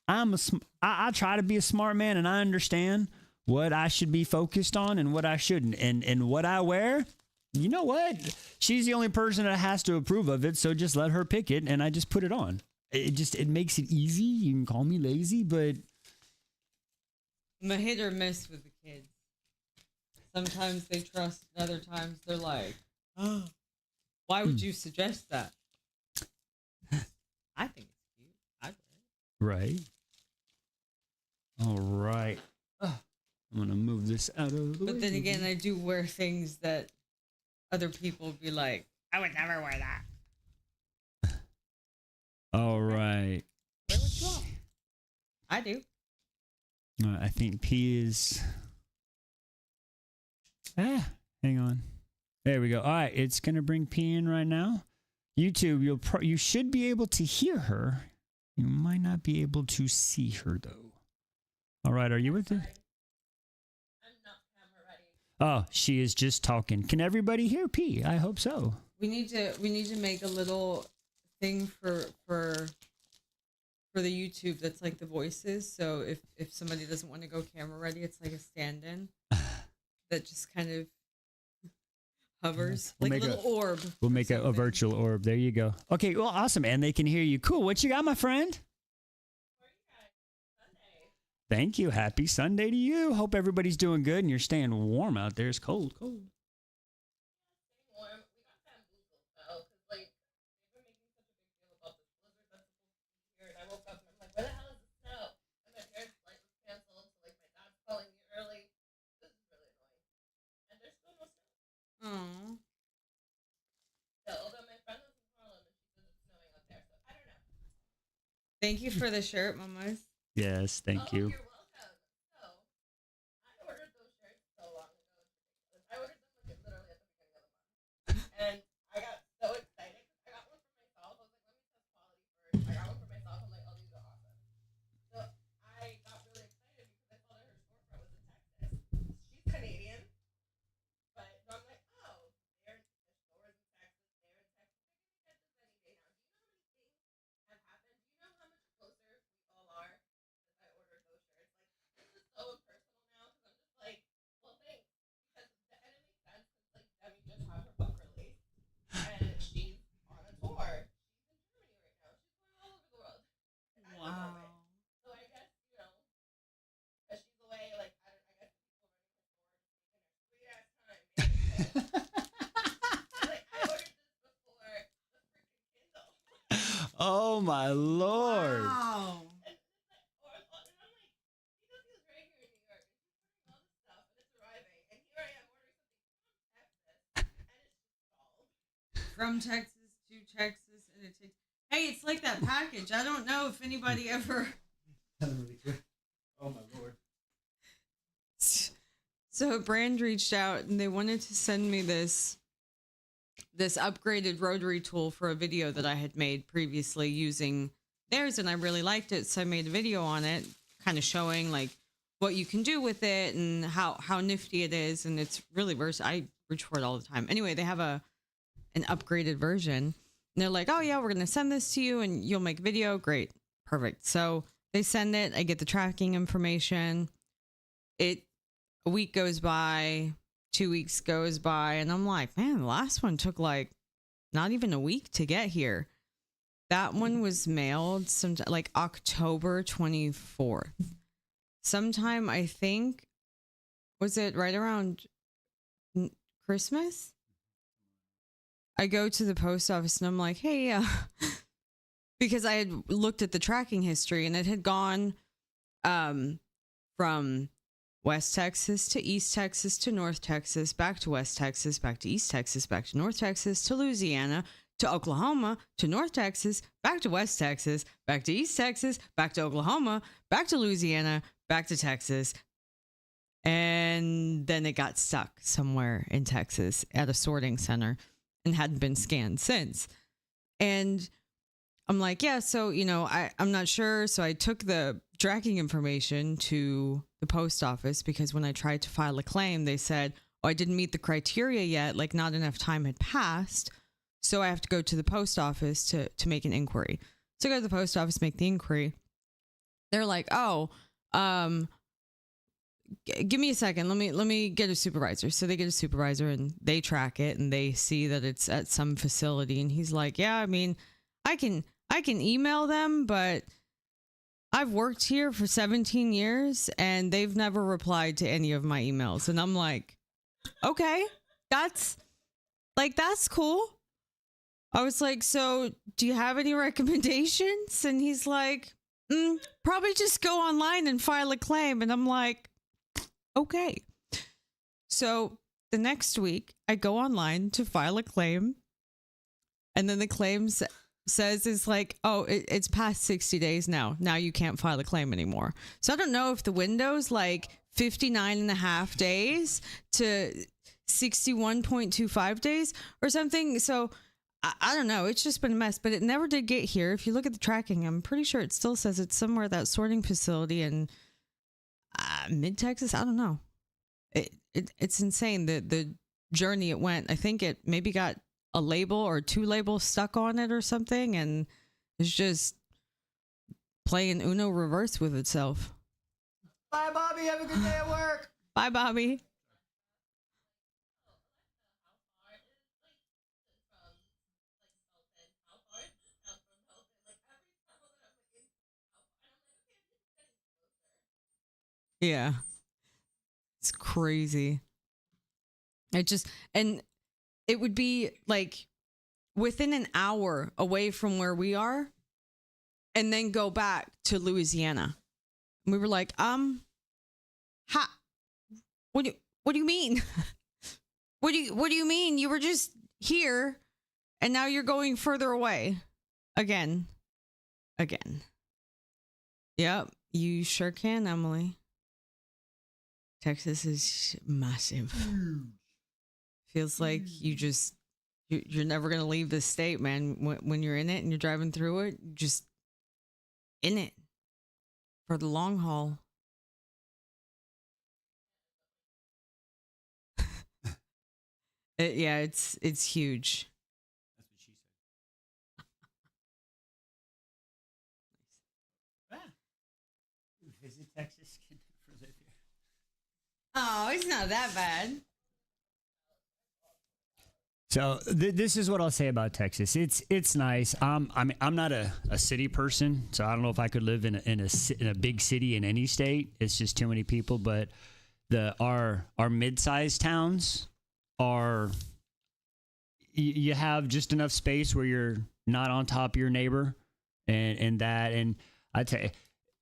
I try to be a smart man, and I understand what I should be focused on and what I shouldn't, and what I wear. You know what? She's the only person that has to approve of it, so just let her pick it, and I just put it on. It makes it easy. You can call me lazy, but I'm a hit or miss with the kids. Sometimes they trust, and other times they're like, "Oh, why would you suggest that?" I think it's cute. I wear it. right. All right. I'm gonna move this out of the way. But then again, I do wear things that other people would be like, "I would never wear that." All right. Wear what you want. I do. I think P is... hang on. There we go. All right, it's going to bring P in right now. YouTube, you should be able to hear her. You might not be able to see her, though. All right, are you with it? I'm not camera ready. Oh, she is just talking. Can everybody hear P? I hope so. We need to make a little thing for the YouTube that's like the voices. So if somebody doesn't want to go camera ready, it's like a stand-in that just kind of hovers We'll like make a little orb. We'll make a virtual orb. There you go. Okay, well, awesome. And they can hear you. Cool. What you got, my friend? Thank you. Happy Sunday to you. Hope everybody's doing good and you're staying warm out there. It's cold. Oh. Thank you for the shirt, mamas. Yes, thank you. You're welcome. So, I ordered those shirts so long ago. I ordered them like literally at the beginning of the month. And I got so excited. I got one for myself. I was like, let me test quality first. I got one for myself. I'm like, oh, these are awesome. So, I got really excited because I saw that her storefront was in Texas. She's Canadian. But so I'm like, oh, their store is in Texas. They're in Texas. I can get this any day now. Do you know how many things have happened? Do you know how much closer we all are since I ordered those shirts? Like, this is so impersonal now because I'm just like, well, thanks. Because, and it makes sense because, like, Demi just had her book released and she's on a tour. She's in Germany right now. She's going all over the world. Wow. So I guess, you know, because she's away, like, I guess people running her store just taking their sweet ass time. Like, I ordered this before the freaking Kindle. Oh, my Lord. Wow. And I'm like, because he was right here in New York, and she's putting all this stuff, and it's arriving, and here I am ordering something from Texas, and it's just stalled. From Texas to Texas, and it takes. Hey, it's like that package. I don't know if anybody ever. Oh, my Lord. So a brand reached out and they wanted to send me this upgraded rotary tool for a video that I had made previously using theirs, and I really liked it, so I made a video on it, kind of showing like what you can do with it and how nifty it is, and it's really versatile. I reach for it all the time. Anyway, they have an upgraded version. And they're like, oh yeah, we're gonna send this to you and you'll make a video. Great, perfect. So they send it. I get the tracking information. A week goes by, 2 weeks goes by, and I'm like, man, the last one took like not even a week to get here. That one was mailed sometime like October 24th. Sometime, I think, was it right around Christmas? I go to the post office and I'm like, hey, because I had looked at the tracking history and it had gone from West Texas to East Texas to North Texas, back to West Texas, back to East Texas, back to North Texas, to Louisiana, to Oklahoma, to North Texas, back to West Texas, back to East Texas, back to Oklahoma, back to Louisiana, back to Texas. And then it got stuck somewhere in Texas at a sorting center and hadn't been scanned since. And I'm like, yeah, so, you know, I'm not sure. So I took the tracking information to the post office because when I tried to file a claim, they said, oh, I didn't meet the criteria yet. Like not enough time had passed. So I have to go to the post office to make an inquiry. So I go to the post office, make the inquiry. They're like, oh, give me a second. Let me get a supervisor. So they get a supervisor and they track it and they see that it's at some facility. And he's like, yeah, I mean, I can email them, but I've worked here for 17 years and they've never replied to any of my emails. And I'm like, okay, that's cool. I was like, so do you have any recommendations? And he's like, probably just go online and file a claim. And I'm like, okay. So the next week I go online to file a claim. And then the claim says it's like, oh, it's past 60 days now. Now you can't file a claim anymore. So I don't know if the window's like 59 and a half days to 61.25 days or something. So I don't know. It's just been a mess, but it never did get here. If you look at the tracking, I'm pretty sure it still says it's somewhere at that sorting facility in mid Texas. I don't know. It's insane the journey it went. I think it maybe got a label or two labels stuck on it or something, and it's just playing Uno reverse with itself. Bye, Bobby. Have a good day at work. Bye, Bobby. Yeah. It's crazy. And it would be like within an hour away from where we are and then go back to Louisiana. And we were like, what do you mean? What do you mean? You were just here and now you're going further away again. Yep, you sure can, Emily. Texas is massive. Feels like you're never going to leave this state, man. When you're in it and you're driving through it, just in it for the long haul. It's huge. That's what she said. Visit Texas. Live here. Oh, it's not that bad. So this is what I'll say about Texas. It's nice. I mean, I'm not a city person, so I don't know if I could live in a big city in any state. It's just too many people. But our mid-sized towns are you have just enough space where you're not on top of your neighbor, and I tell you,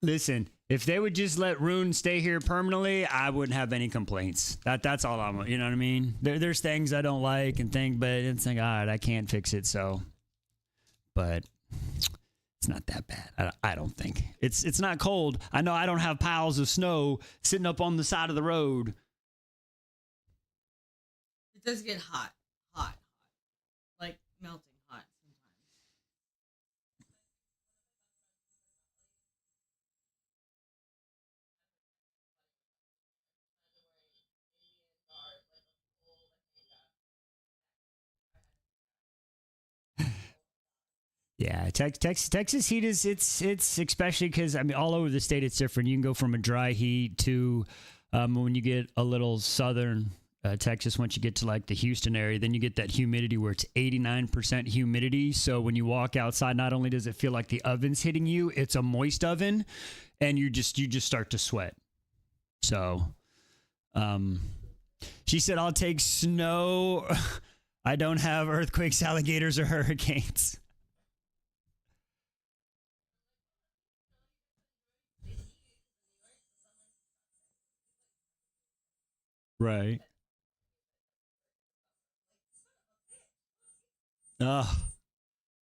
listen. If they would just let Rune stay here permanently, I wouldn't have any complaints. That's all you know what I mean? There's things I don't like but it's like, all right, I can't fix it. So, but it's not that bad. I don't think it's not cold. I know I don't have piles of snow sitting up on the side of the road. It does get hot, like melting hot sometimes. Yeah, Texas heat is it's especially because I mean all over the state it's different. You can go from a dry heat to when you get a little southern Texas. Once you get to like the Houston area, then you get that humidity where it's 89% humidity. So when you walk outside, not only does it feel like the oven's hitting you, it's a moist oven, and you just start to sweat. So, she said, "I'll take snow. I don't have earthquakes, alligators, or hurricanes." Right. Oh,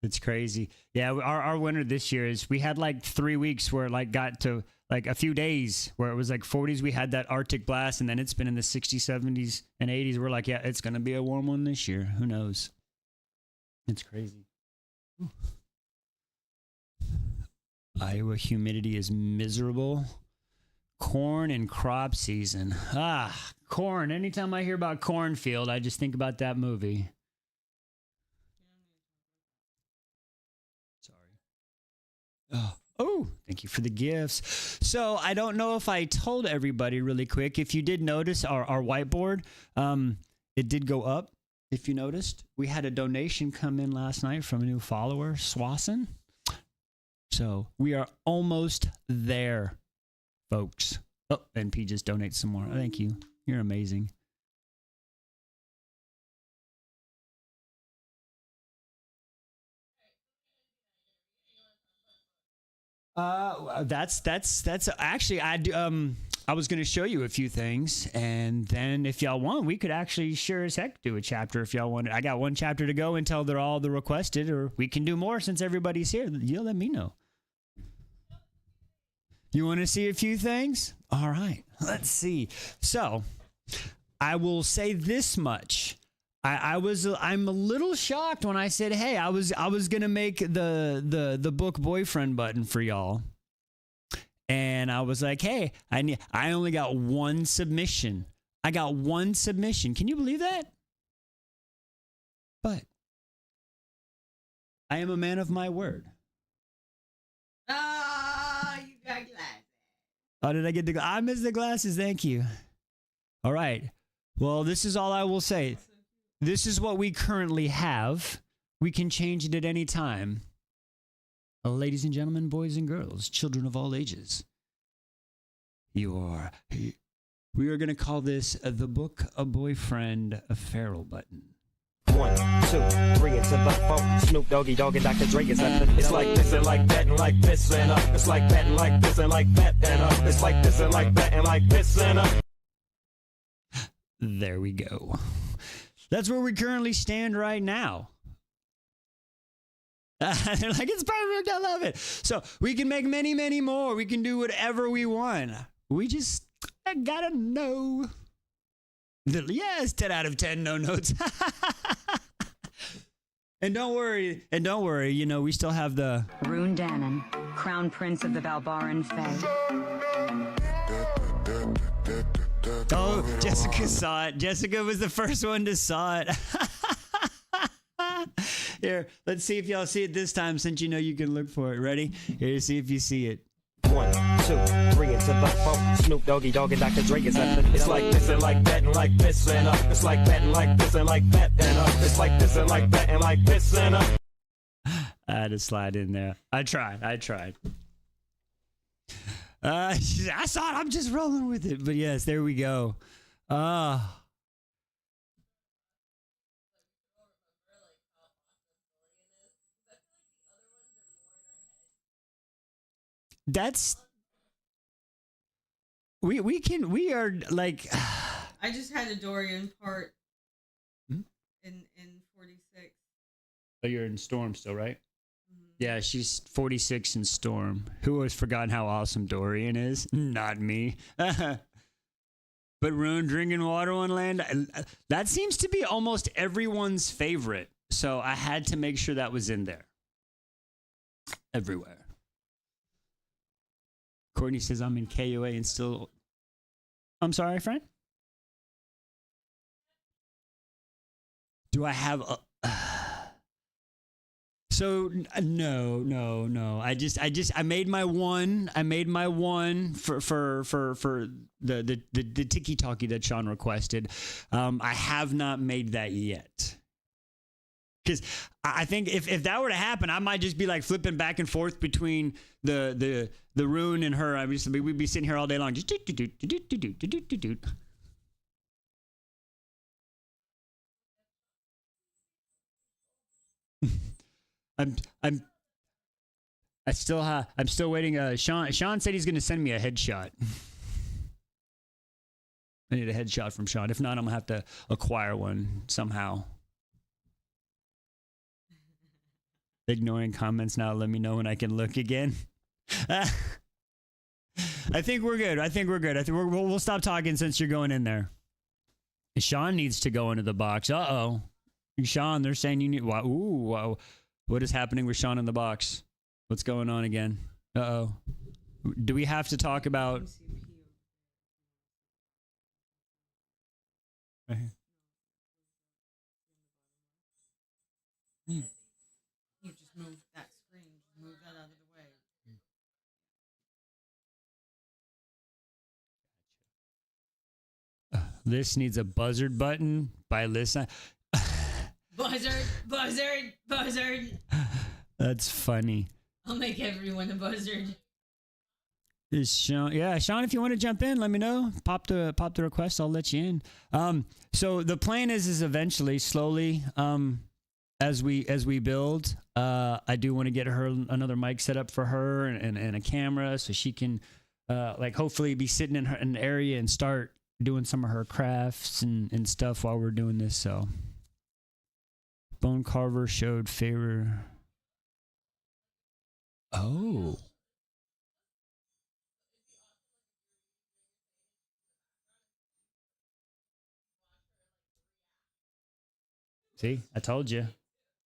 it's crazy. Yeah, our winter this year is we had like 3 weeks where it like got to like a few days where it was like 40s. We had that Arctic blast, and then it's been in the 60s, 70s, and 80s. We're like, yeah, it's going to be a warm one this year. Who knows? It's crazy. Ooh. Iowa humidity is miserable. Corn and crop season. Corn. Anytime I hear about cornfield, I just think about that movie. Sorry. Oh, thank you for the gifts. So I don't know if I told everybody really quick. If you did notice our whiteboard, it did go up. If you noticed, we had a donation come in last night from a new follower, Swanson. So we are almost there, folks. Oh, and P just donates some more. Thank you. You're amazing. That's actually I do. I was going to show you a few things, and then if y'all want, we could actually sure as heck do a chapter if y'all want. I got one chapter to go until they're all the requested, or we can do more since everybody's here. You let me know. You want to see a few things? All right, let's see. So, I will say this much. I'm a little shocked when I said, "Hey, I was gonna make the book boyfriend button for y'all," and I was like, "Hey, I only got one submission. I got one submission. Can you believe that?" But I am a man of my word. You got glasses. Oh, did I get the? I missed the glasses. Thank you. All right. Well, this is all I will say. This is what we currently have. We can change it at any time. Ladies and gentlemen, boys and girls, children of all ages. your. We are going to call this the book a boyfriend a feral button. 1, 2, 3 into the 4. Snoop Doggy Dogg and Dr. Dre is at the. It's like this and like that and like this and It's like that and like this and like that and It's like this and like that and like this and There we go. That's where we currently stand right now. They're like, it's perfect. I love it. So we can make many, many more. We can do whatever we want. We just gotta know. Yes, 10 out of 10, no notes. And don't worry, you know, we still have the Rune Dannon, Crown Prince of the Valbaran Fae. Oh, Jessica saw it. Jessica was the first one to saw it. Here, let's see if y'all see it this time since you know you can look for it. Ready? Here, see if you see it. 1, 2, 3 into the 4. Snoop Doggy Dogg and Dr. Dre is at the. It's like this and like that and like this and It's like that and like this and like that and It's like this and like that and like this and I had to slide in there. I tried. I saw it. I'm just rolling with it. But yes, there we go. That's we are like I just had a Dorian part in 46. Oh, you're in Storm still, right? Yeah, she's 46 in Storm. Who has forgotten how awesome Dorian is? Not me. But Rune drinking water on land, that seems to be almost everyone's favorite. So I had to make sure that was in there. Everywhere. Courtney says I'm in KOA and still. I'm sorry, friend. Do I have a? So no. I made my one. I made my one for the tiki talkie that Sean requested. I have not made that yet. Because I think if that were to happen, I might just be like flipping back and forth between the Rune and her. We'd be sitting here all day long, just do. I'm still waiting. Sean said he's going to send me a headshot. I need a headshot from Sean. If not, I'm going to have to acquire one somehow. Ignoring comments now. Let me know when I can look again. I think we're good. I think we'll stop talking since you're going in there. Sean needs to go into the box. Uh-oh. Sean, they're saying you need... Wow. Ooh, wow. What is happening with Sean in the box? What's going on again? Uh-oh. Do we have to talk about... Right here. You just move that screen. Move that out of the way. Liss needs a buzzard button by Liss. Buzzard. That's funny. I'll make everyone a buzzard. Is Sean? Yeah, Sean. If you want to jump in, let me know. Pop the request. I'll let you in. So the plan is eventually, slowly, as we build. I do want to get her another mic set up for her and a camera so she can, hopefully be sitting in an area and start doing some of her crafts and stuff while we're doing this. So, Bone Carver showed favor. Oh. See, I told you.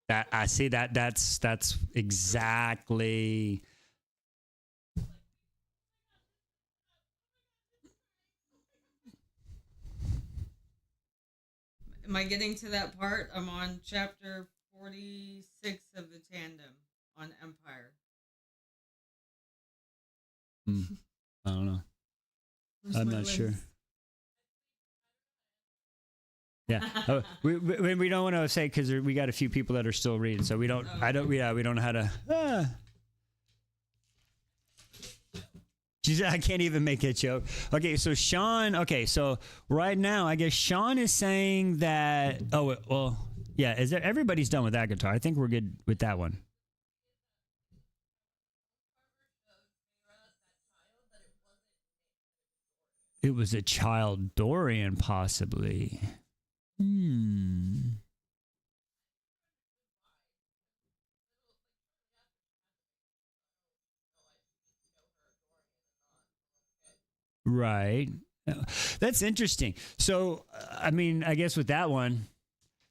That I see that that's exactly. Am I getting to that part? I'm on chapter 46 of the tandem on Empire. I don't know. Where's I'm my not list? sure. Yeah, we don't want to say because we got a few people that are still reading, so we don't. Oh. We don't know how to. She said, I can't even make a joke. Okay, so Sean, so right now, I guess Sean is saying that, yeah, everybody's done with that guitar. I think we're good with that one. It was a child Dorian, possibly. Right. That's interesting. So, I mean, I guess with that one,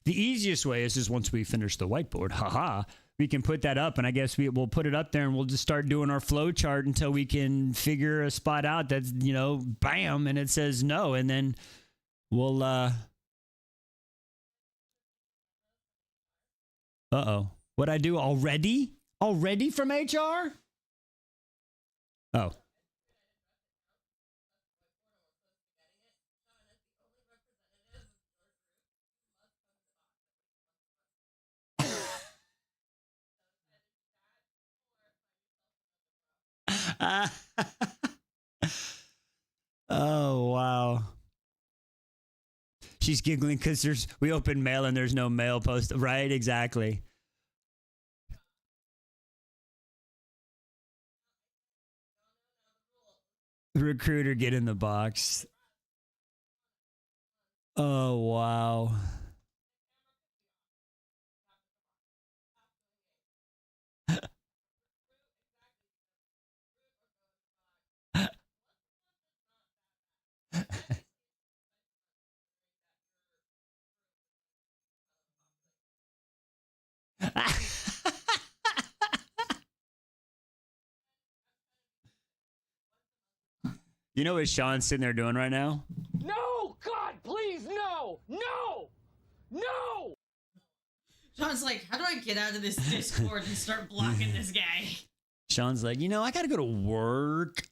the easiest way is once we finish the whiteboard, we can put that up, and I guess we'll put it up there, and we'll just start doing our flow chart until we can figure a spot out that's, bam, and it says no, and then we'll, What'd I do already? Already from HR? Oh. Oh, wow. She's giggling because we open mail and there's no mail post. Right, exactly. Recruiter, get in the box. Oh, wow. You know what Sean's sitting there doing right now? No, God, please, no, no, no. Sean's like, how do I get out of this Discord and start blocking this guy? Sean's like, I got to go to work.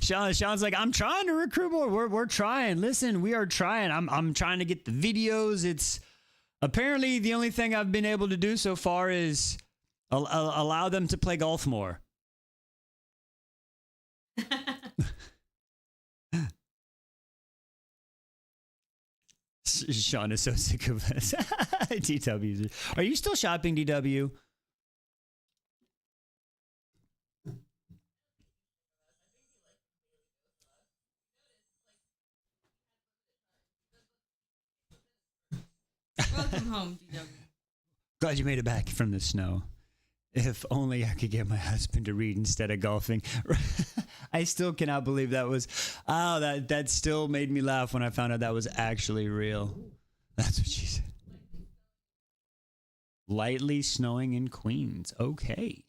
Sean's like, I'm trying to recruit more. We're trying. Listen, we are trying. I'm trying to get the videos. It's apparently the only thing I've been able to do so far is allow them to play golf more. Sean is so sick of us. DW. Are you still shopping, DW? Welcome home, DW. Glad you made it back from the snow. If only I could get my husband to read instead of golfing. I still cannot believe that was... Oh, that still made me laugh when I found out that was actually real. That's what she said. Lightly snowing in Queens. Okay.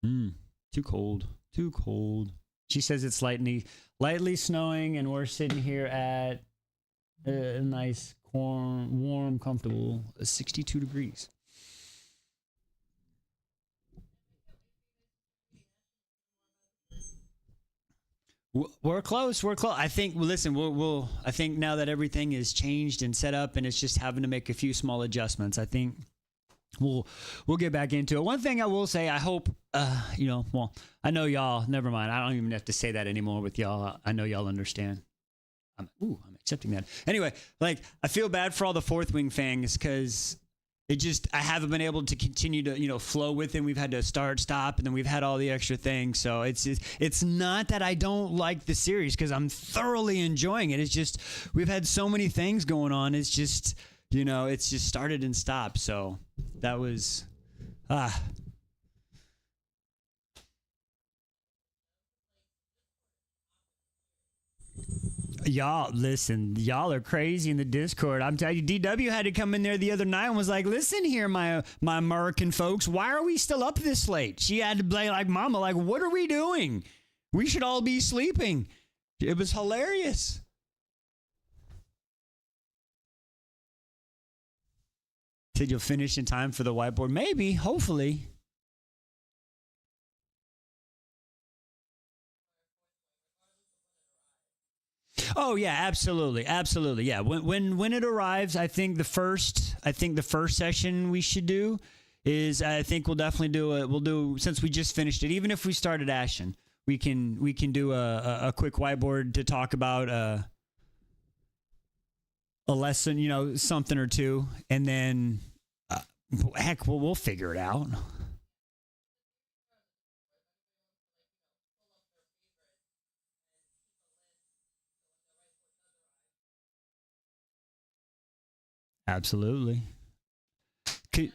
Too cold. Too cold. She says it's lightly snowing, and we're sitting here at a nice, warm, comfortable 62 degrees. We're close. I think. Listen, I think now that everything is changed and set up, and it's just having to make a few small adjustments, I think we'll get back into it. One thing I will say, I hope, I know y'all. Never mind. I don't even have to say that anymore with y'all. I know y'all understand. I'm accepting that. Anyway, I feel bad for all the Fourth Wing fans because I haven't been able to continue to, flow with it. We've had to stop, and then we've had all the extra things. So it's not that I don't like the series because I'm thoroughly enjoying it. It's just, we've had so many things going on. It's just, it's just started and stopped. So that was, Y'all, listen, y'all are crazy in the Discord. I'm telling you, DW had to come in there the other night and was like, listen here, my American folks, why are we still up this late? She had to play like mama, like, what are we doing? We should all be sleeping. It was hilarious. Said you'll finish in time for the whiteboard. Maybe, hopefully. Oh yeah, absolutely, absolutely. Yeah, when it arrives, I think the first session we should do is I think we'll definitely do since we just finished it. Even if we started Ashen, we can do a quick whiteboard to talk about a lesson, something or two, and then heck, we'll figure it out. Absolutely. Could,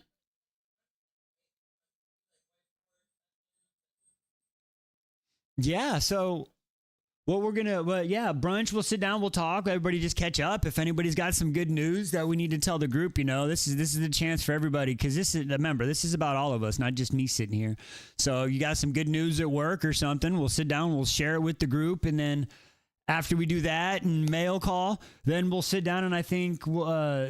yeah. So what we're gonna, brunch. We'll sit down. We'll talk. Everybody just catch up. If anybody's got some good news that we need to tell the group, this is the chance for everybody because remember this is about all of us, not just me sitting here. So you got some good news at work or something? We'll sit down. We'll share it with the group, and then after we do that and mail call, then we'll sit down and I think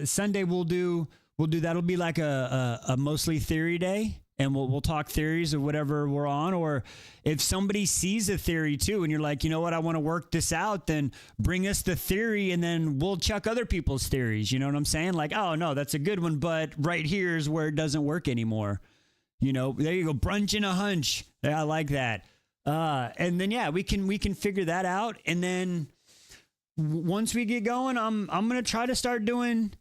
Sunday we'll do that'll be like a mostly theory day. And we'll talk theories of whatever we're on. Or if somebody sees a theory too, and you're like, you know what, I want to work this out, then bring us the theory and then we'll chuck other people's theories. You know what I'm saying? Like, oh no, that's a good one, but right here is where it doesn't work anymore. There you go. Brunch and a hunch. Yeah, I like that. And then we can figure that out. And then once we get going, I'm gonna try to start doing.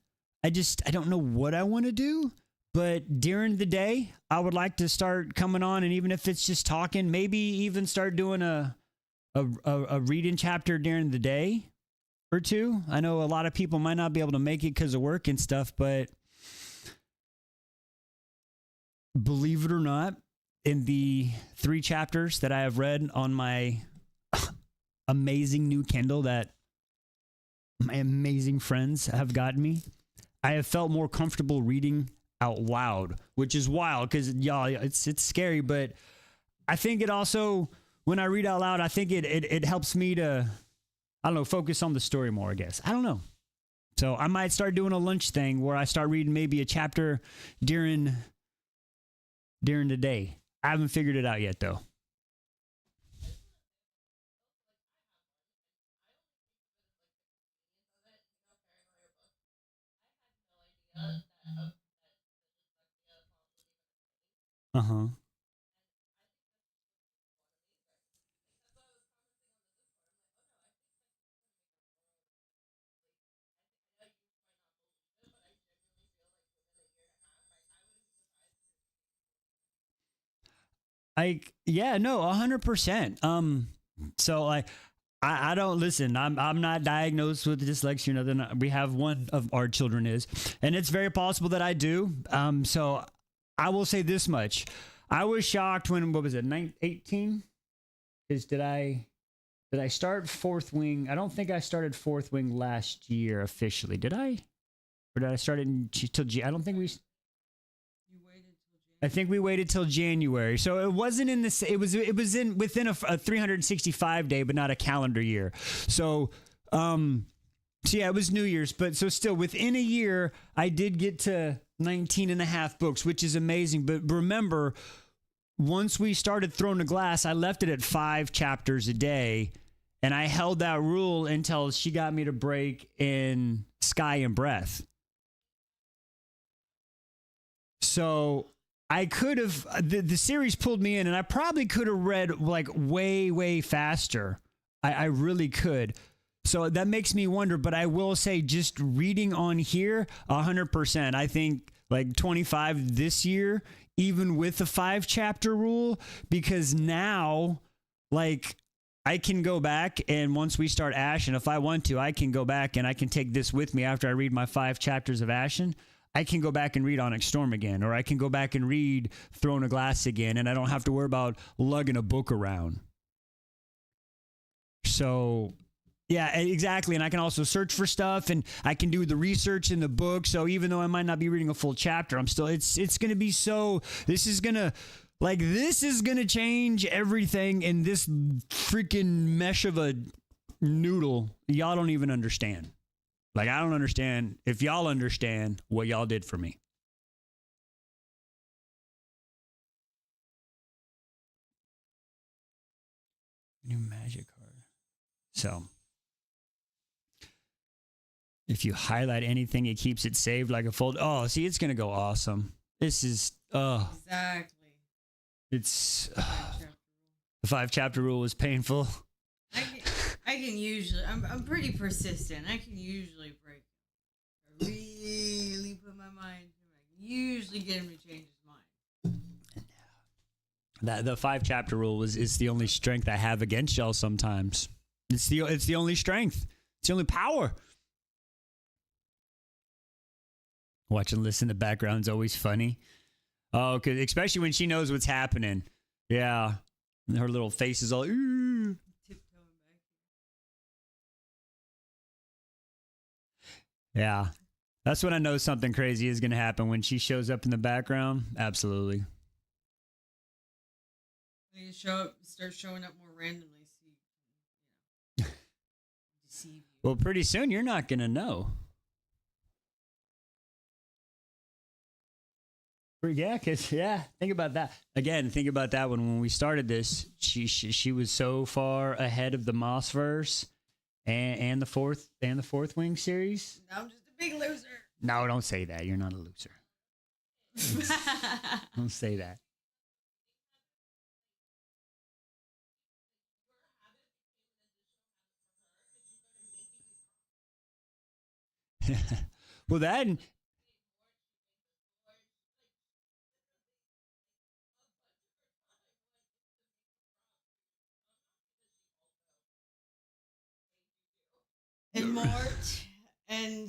I don't know what I want to do. But during the day, I would like to start coming on, and even if it's just talking, maybe even start doing a reading chapter during the day or two. I know a lot of people might not be able to make it because of work and stuff, but believe it or not, in the 3 chapters that I have read on my amazing new Kindle that my amazing friends have gotten me, I have felt more comfortable reading out loud, which is wild because y'all, it's scary, but I think it also, when I read out loud, I think it helps me to, I don't know, focus on the story more, I guess. I don't know. So I might start doing a lunch thing where I start reading maybe a chapter during the day. I haven't figured it out yet though. Uh-huh. Yeah, no, 100%. So like, I don't listen. I'm not diagnosed with dyslexia. Nothing. We have one of our children is, and it's very possible that I do. So I will say this much: I was shocked when what was it, 18? Did I start Fourth Wing? I don't think I started Fourth Wing last year officially. Did I? Or did I start it till I don't think we. I think we waited till January, so it wasn't in this. It was in within a 365 day, but not a calendar year. So, so yeah, it was New Year's, but so still within a year, I did get to 19 and a half books, which is amazing. But remember, once we started Throne of Glass, I left it at 5 chapters a day, and I held that rule until she got me to break in Sky and Breath. So I could have, the series pulled me in, and I probably could have read like way, way faster. I really could. So that makes me wonder, but I will say just reading on here, 100%. I think like 25 this year, even with the 5 chapter rule, because now like I can go back, and once we start Ashen, if I want to, I can go back and I can take this with me after I read my 5 chapters of Ashen. I can go back and read Onyx Storm again, or I can go back and read Throne of Glass again, and I don't have to worry about lugging a book around. So, yeah, exactly. And I can also search for stuff, and I can do the research in the book. So even though I might not be reading a full chapter, I'm still, it's going to be so, this is going to change everything in this freaking mesh of a noodle. Y'all don't even understand. Like, I don't understand if y'all understand what y'all did for me. New magic card. So, If you highlight anything, it keeps it saved like a fold. Oh, see, it's gonna go awesome. This is Exactly. it's the 5-chapter rule was painful. I can usually. I'm pretty persistent. I can usually break. I really put my mind to it. I can usually get him to change his mind. That the 5-chapter rule is the only strength I have against y'all sometimes. It's the only strength. It's the only power. Watching Liss in the background is always funny. Oh, cause especially when she knows what's happening. Yeah. And her little face is all "Ooh." Tiptoeing back. Yeah. That's when I know something crazy is gonna happen when she shows up in the background. Absolutely. You start showing up more randomly, so you can, deceive you. Well, pretty soon you're not gonna know. Yeah, think about that. Again, think about that when we started this, she was so far ahead of the Mossverse and the fourth Wing series. Now I'm just a big loser. No, don't say that. You're not a loser. Don't say that. Well, that And Mort and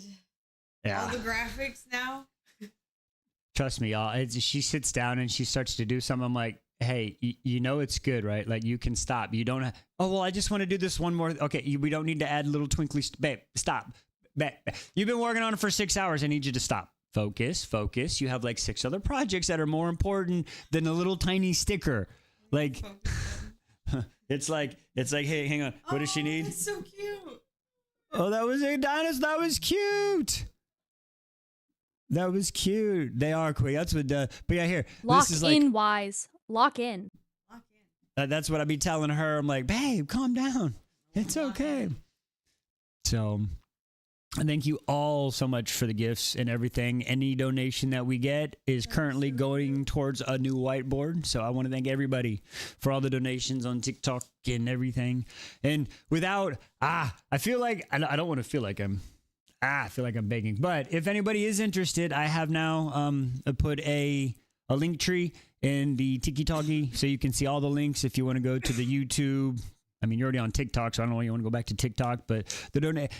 all the graphics now. Trust me, y'all. She sits down and she starts to do something. I'm like, hey, you know it's good, right? Like you can stop. You don't. Oh well, I just want to do this one more. Okay, we don't need to add little twinkly. Babe, stop. Babe, you've been working on it for 6 hours. I need you to stop. Focus. You have like 6 other projects that are more important than a little tiny sticker. Like, it's like, hey, hang on. What does she need? That's so cute. Oh, that was a dinosaur. That was cute. That was cute. They are quick. That's what. But yeah, here. Lock this is in, Wise. Lock in. That's what I be telling her. I'm like, babe, calm down. It's okay. So, thank you all so much for the gifts and everything. Any donation that we get is currently going towards a new whiteboard. So I want to thank everybody for all the donations on TikTok and everything. And without, I feel like, I don't want to feel like I feel like I'm begging. But if anybody is interested, I have now put a link tree in the Tiki-Talkie so you can see all the links if you want to go to the YouTube. I mean, you're already on TikTok, so I don't know why you want to go back to TikTok, but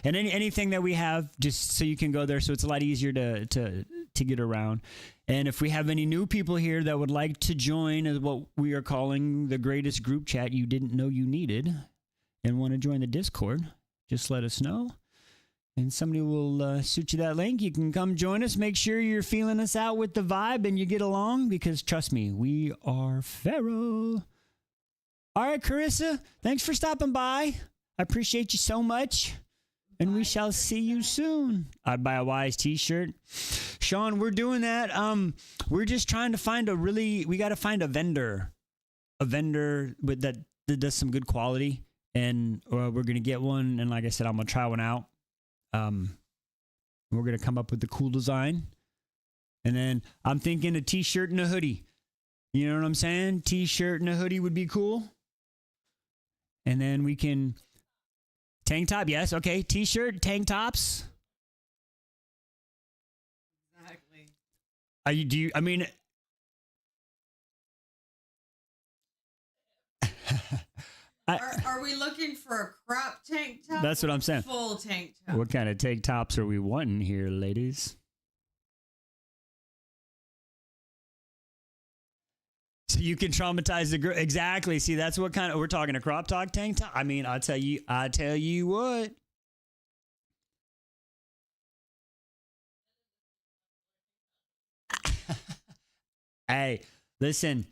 anything that we have, just so you can go there, so it's a lot easier to get around. And if we have any new people here that would like to join as what we are calling the greatest group chat you didn't know you needed and want to join the Discord, just let us know. And somebody will shoot you that link. You can come join us. Make sure you're feeling us out with the vibe and you get along because, trust me, we are feral. All right, Carissa, thanks for stopping by. I appreciate you so much. And we shall see you soon. I'd buy a Wise t-shirt. Sean, we're doing that. We're just trying to find we got to find a vendor that does some good quality. And we're going to get one. And like I said, I'm going to try one out. We're going to come up with the cool design. And then I'm thinking a t-shirt and a hoodie. You know what I'm saying? T-shirt and a hoodie would be cool. And then we can tank top. Yes. Okay. T-shirt, tank tops. Exactly. Are we looking for a crop tank top? That's what I'm saying. Full tank top. What kind of tank tops are we wanting here, ladies? So you can traumatize the girl. Exactly. See, that's what kind of, we're talking a crop top tank top. I mean, I tell you what. Hey, listen.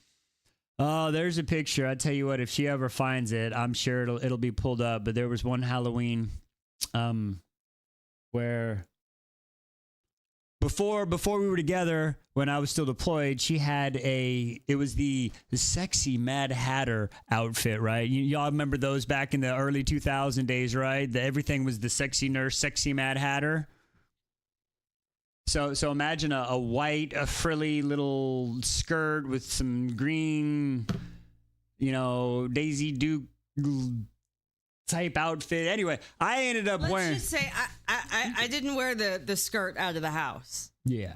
Oh, there's a picture. I tell you what, if she ever finds it, I'm sure it'll be pulled up. But there was one Halloween, where before we were together, when I was still deployed, she had it was the sexy Mad Hatter outfit, right? Y'all remember those back in the early 2000 days, right? Everything was the sexy nurse, sexy Mad Hatter. So imagine a white, a frilly little skirt with some green, Daisy Duke type outfit. Anyway, I ended up Let's wearing. just say I didn't wear the skirt out of the house. Yeah.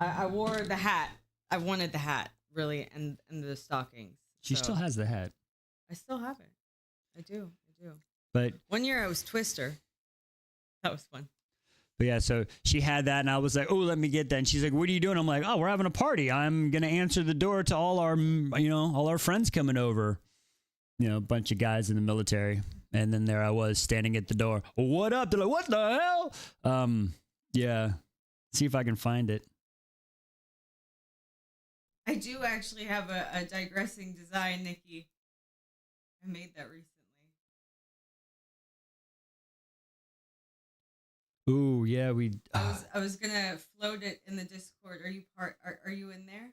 I wore the hat. I wanted the hat, really, and the stockings. She So, still has the hat. I still have it. I do. But One year I was Twister. That was fun. yeah, so she had that, and I was like, "Oh, let me get that." And she's like, "What are you doing?" I'm like, "Oh, we're having a party. I'm gonna answer the door to all our friends coming over. A bunch of guys in the military." And then there I was standing at the door. "What up?" They're like, "What the hell?" Yeah. See if I can find it. I do actually have a digressing design, Nikki. I made that recently. Ooh, yeah, I was gonna float it in the Discord. Are you are you in there?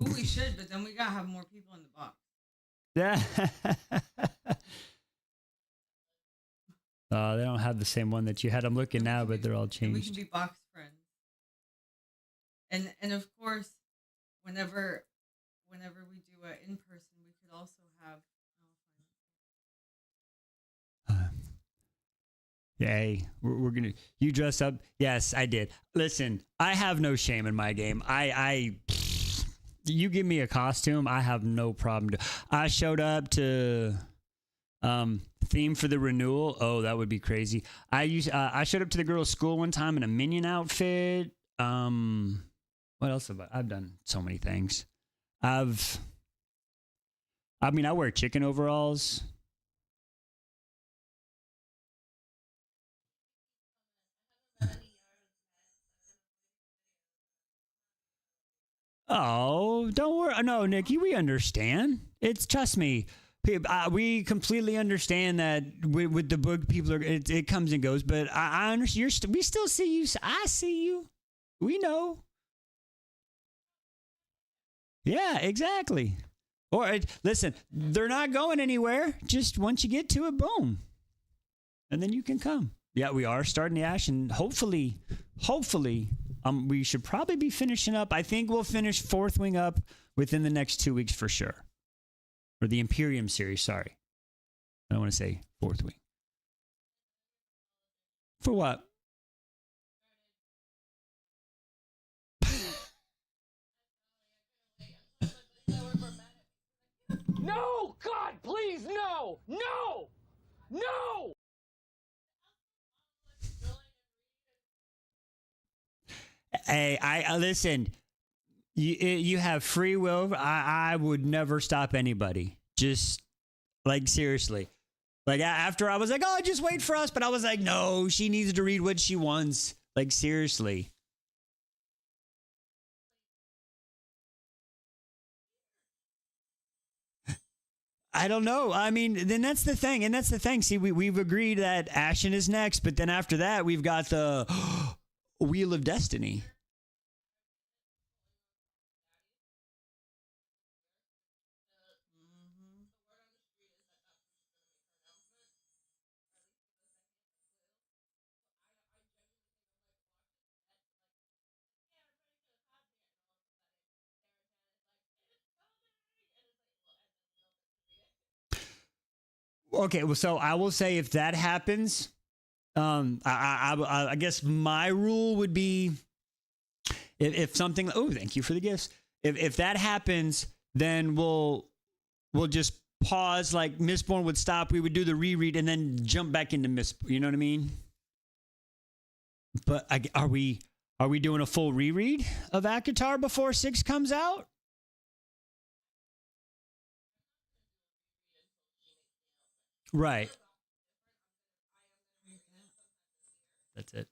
Ooh, we should, but then we gotta have more people in the box. Yeah. They don't have the same one that you had. I'm looking now, but they're all We changed. can be box friends. And of course, whenever we do it in person, we could also have. Hey, we're gonna. You dress up? Yes, I did. Listen, I have no shame in my game. You give me a costume, I have no problem. I showed up to theme for the renewal. Oh, that would be crazy. I showed up to the girls' school one time in a Minion outfit. What else have I've done so many things. I wear chicken overalls. Oh, don't worry. No, Nikki, we understand. Trust me. We completely understand that with the book, people it comes and goes. But I understand. We still see you. I see you. We know. Yeah, exactly. Or listen, they're not going anywhere. Just once you get to it, boom, and then you can come. Yeah, we are starting the ash, and hopefully, we should probably be finishing up. I think we'll finish Fourth Wing up within the next 2 weeks for sure. Or the Imperium series, sorry. I don't want to say Fourth Wing. For what? No, God, please, no, no, no. Hey, I listen. You have free will. I would never stop anybody. Just like seriously. Like after I was like, oh, just wait for us. But I was like, no, she needs to read what she wants. Like seriously. I don't know. I mean, then that's the thing. And that's the thing. See, we've agreed that Ashen is next. But then after that, we've got the Wheel of Destiny. Okay, well, so I will say if that happens, I guess my rule would be if something. Oh, thank you for the gifts. If that happens, then we'll just pause. Like Mistborn would stop. We would do the reread and then jump back into Miss. You know what I mean? But are we doing a full reread of Akatar before 6 comes out? Right. That's it.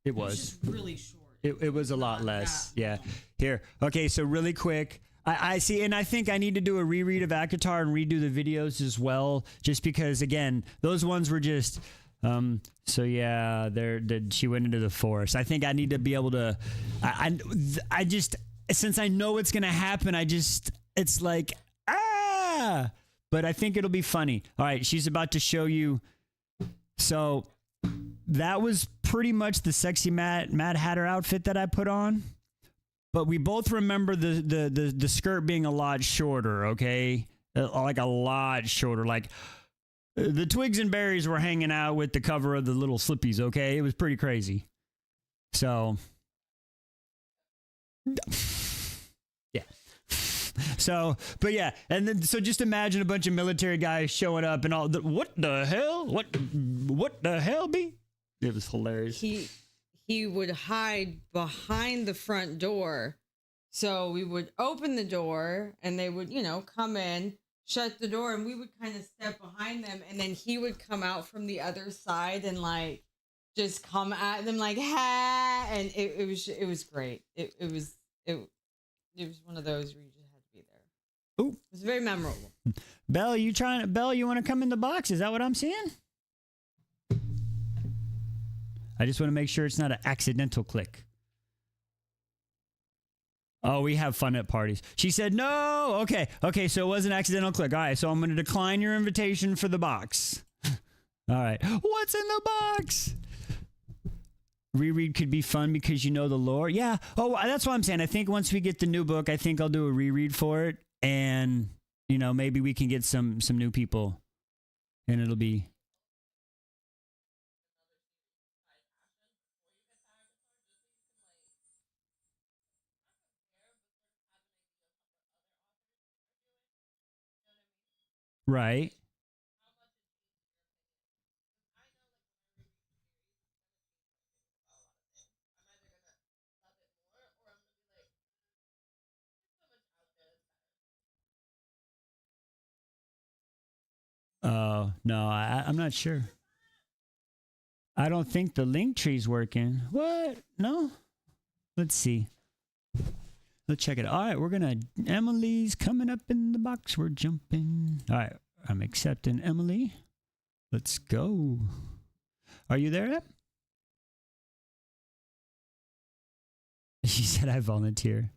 It was. Just really short. It was a lot less. Yeah. Here. Okay. So really quick. I see, and I think I need to do a reread of Akatar and redo the videos as well, just because again, those ones were just. So yeah, she went into the forest. I think I need to be able to. since I know it's gonna happen, it's like ah. But I think it'll be funny. All right, she's about to show you. So that was pretty much the sexy Mad Hatter outfit that I put on. But we both remember the skirt being a lot shorter, okay? Like a lot shorter. Like the twigs and berries were hanging out with the cover of the little slippies, okay? It was pretty crazy. So, yeah. So, but yeah, and then so just imagine a bunch of military guys showing up and all. What the hell? What the hell, B? It was hilarious. He would hide behind the front door, so we would open the door and they would, come in, shut the door, and we would kind of step behind them, and then he would come out from the other side and like just come at them like ha, and it was great. It was one of those where you just had to be there. Ooh. It was very memorable. Belle, you want to come in the box? Is that what I'm seeing? I just want to make sure it's not an accidental click. Oh, we have fun at parties. She said, no. Okay. So it was an accidental click. All right. So I'm going to decline your invitation for the box. All right. What's in the box? Reread could be fun because you know the lore. Yeah. Oh, that's what I'm saying. I think once we get the new book, I think I'll do a reread for it. And, maybe we can get some new people and it'll be. Right. Oh, no, I'm not sure. I don't think the link tree's working. What? No? Let's see. Let's check it out. All right, we're going to... Emily's coming up in the box. We're jumping. All right, I'm accepting Emily. Let's go. Are you there, Em? She said I volunteer.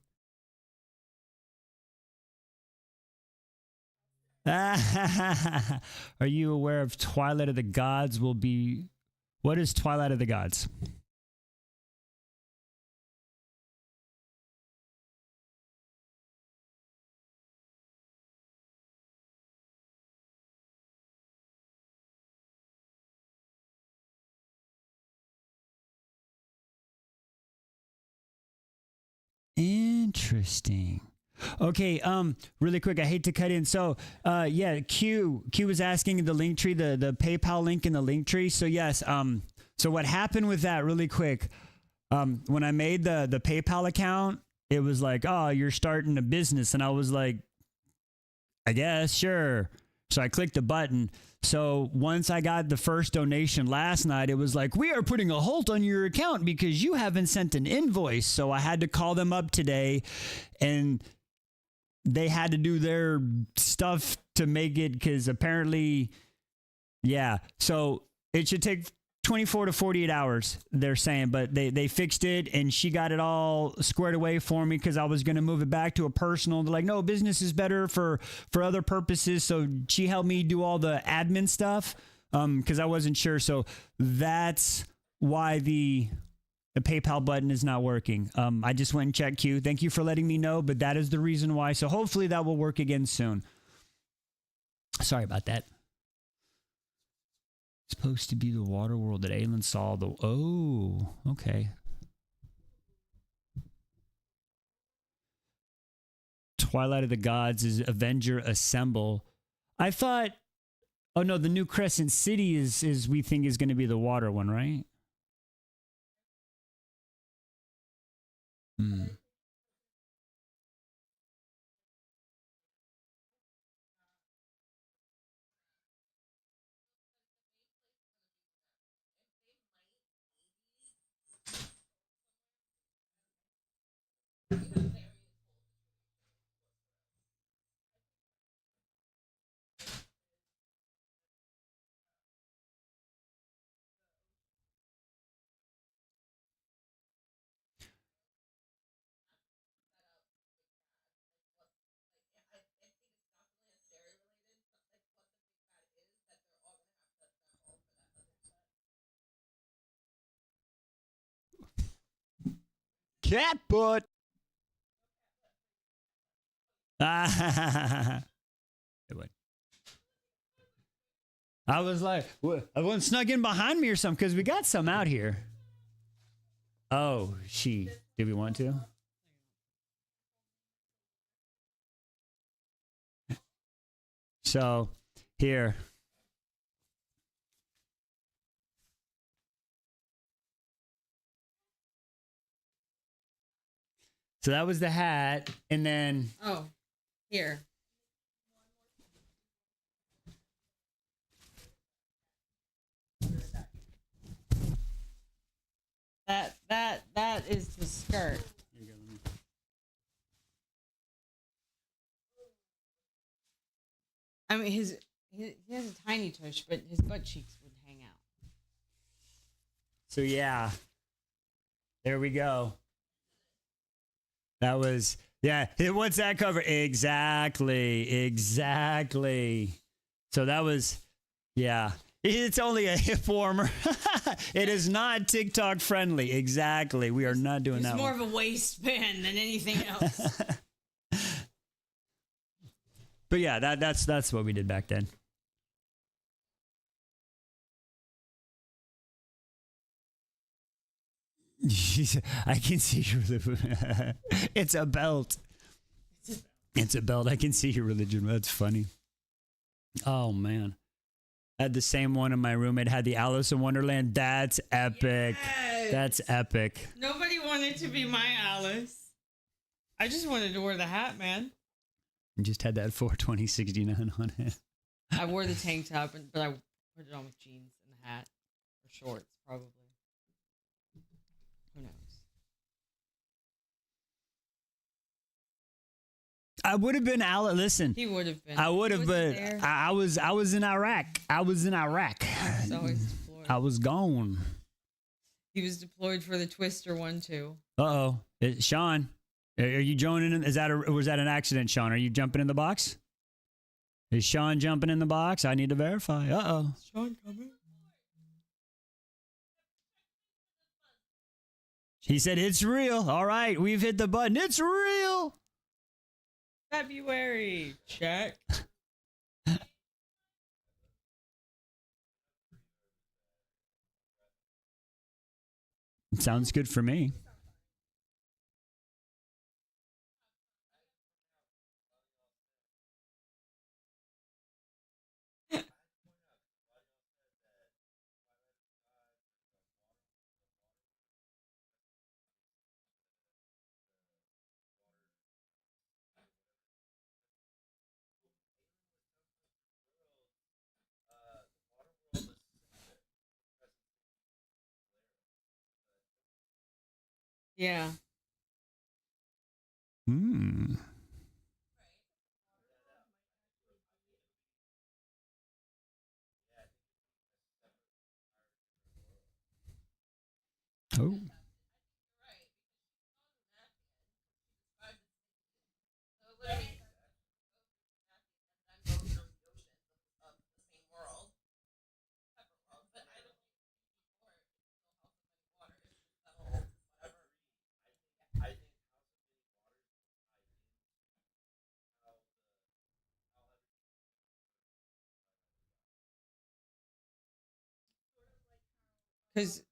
Are you aware of Twilight of the Gods will be... What is Twilight of the Gods? Interesting. Okay, really quick, I hate to cut in. So, yeah, Q was asking the link tree, the PayPal link in the link tree. So yes, so what happened with that really quick, when I made the PayPal account, it was like, oh, you're starting a business. And I was like, I guess, sure. So I clicked the button. So once I got the first donation last night, it was like, we are putting a halt on your account because you haven't sent an invoice. So I had to call them up today and they had to do their stuff to make it because apparently, yeah. So it should take 24 to 48 hours, they're saying, but they fixed it and she got it all squared away for me because I was going to move it back to a personal. They're like, no, business is better for other purposes. So she helped me do all the admin stuff because I wasn't sure. So that's why the PayPal button is not working. I just went and checked Q. Thank you for letting me know, but that is the reason why. So hopefully that will work again soon. Sorry about that. Supposed to be the water world that Aelin saw. Oh, okay. Twilight of the Gods is Avenger Assemble. I thought, oh no, the new Crescent City is we think is going to be the water one, right? Hmm. cat butt. Ah, I was like, everyone snuck in behind me or something because we got some out here. Oh, did we want to? So, here. So that was the hat, and then Oh, here. That is the skirt. I mean, he has a tiny tush, but his butt cheeks would hang out. so yeah. There we go. That was what's that cover? Exactly. So that was It's only a hip warmer. It is not TikTok friendly. Exactly. We are not doing that. It's more of a waistband than anything else. But yeah, that's what we did back then. I can see it's a belt. It's a belt. I can see your religion. That's funny. Oh man. I had the same one in my room. It had the Alice in Wonderland. That's epic. Yes. That's epic. Nobody wanted to be my Alice. I just wanted to wear the hat, man. You just had that 42069 on it. I wore the tank top, but I put it on with jeans and the hat. Or shorts, probably. Who knows? I would have been Alice. Listen. He would have been. I would have, but I was in Iraq. I was always deployed. I was gone. He was deployed for the Twister one too. Uh-oh. Sean, are you joining in? Was that an accident, Sean? Are you jumping in the box? Is Sean jumping in the box? I need to verify. Uh-oh. Is Sean coming? He said, it's real. All right, we've hit the button. It's real. February. Check. Sounds good for me. Yeah. Hmm. Oh. Because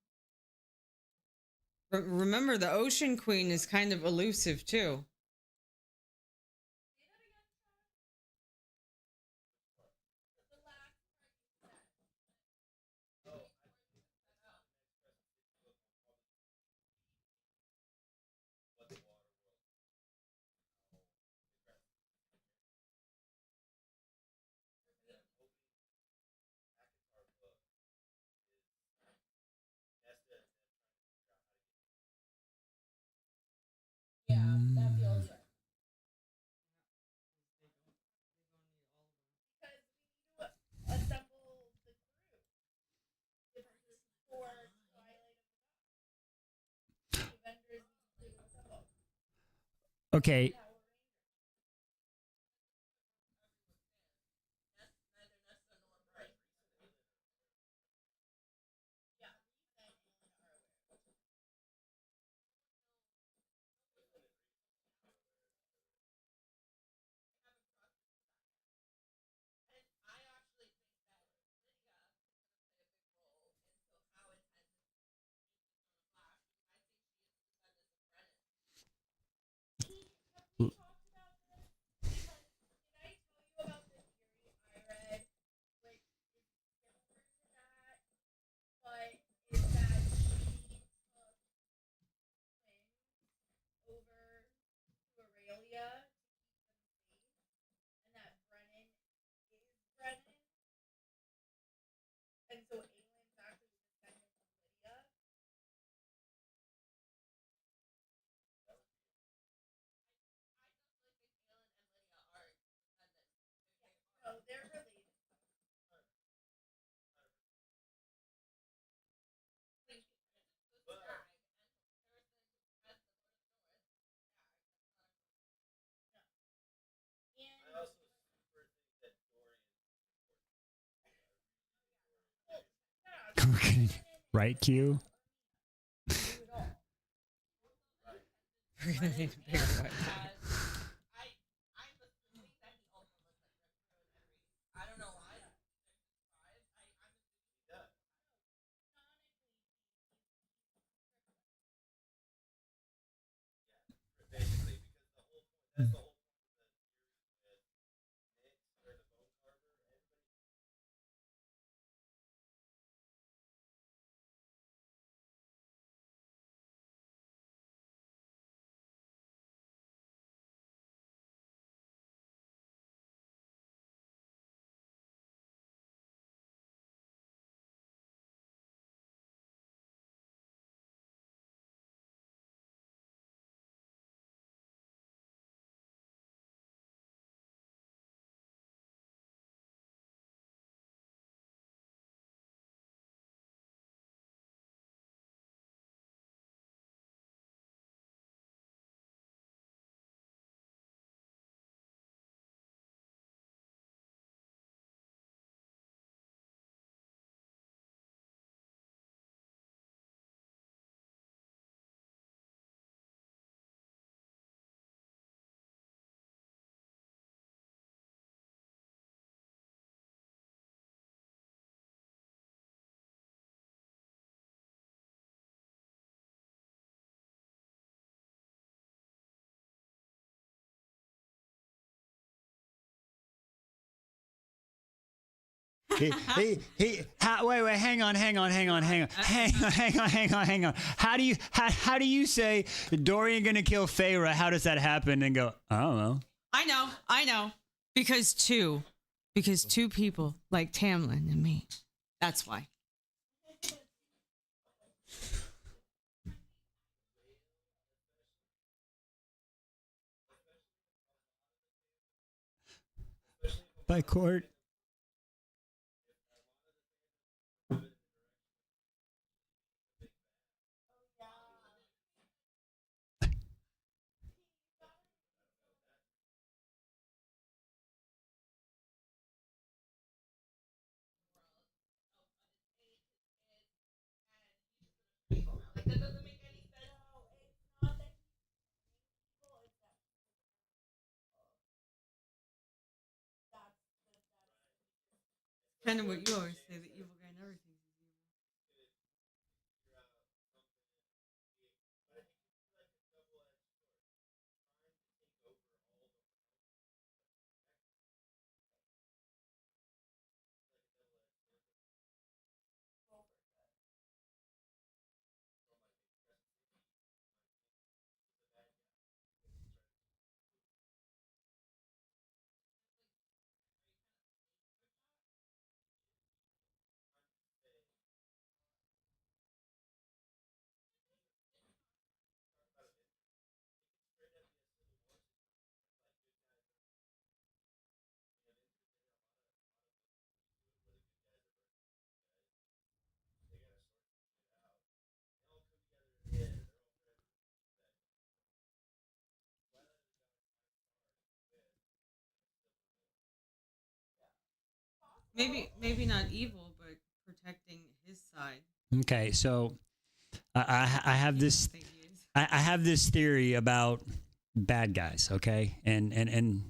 remember, the Ocean Queen is kind of elusive too. Yeah, that feels right. Because we need to assemble the crew. For Twilight of the Avengers need to assemble. Okay. Okay. Right, Q? We're gonna need a bigger one. Wait, hang on. How do you say Dorian gonna kill Feyre? How does that happen? And go, I don't know. I know. Because two people like Tamlin and me. That's why. By court. Kind of what you always say, the evil guy never thinks he's evil. Maybe not evil, but protecting his side. Okay, so I have this I think he is. I have this theory about bad guys, okay? And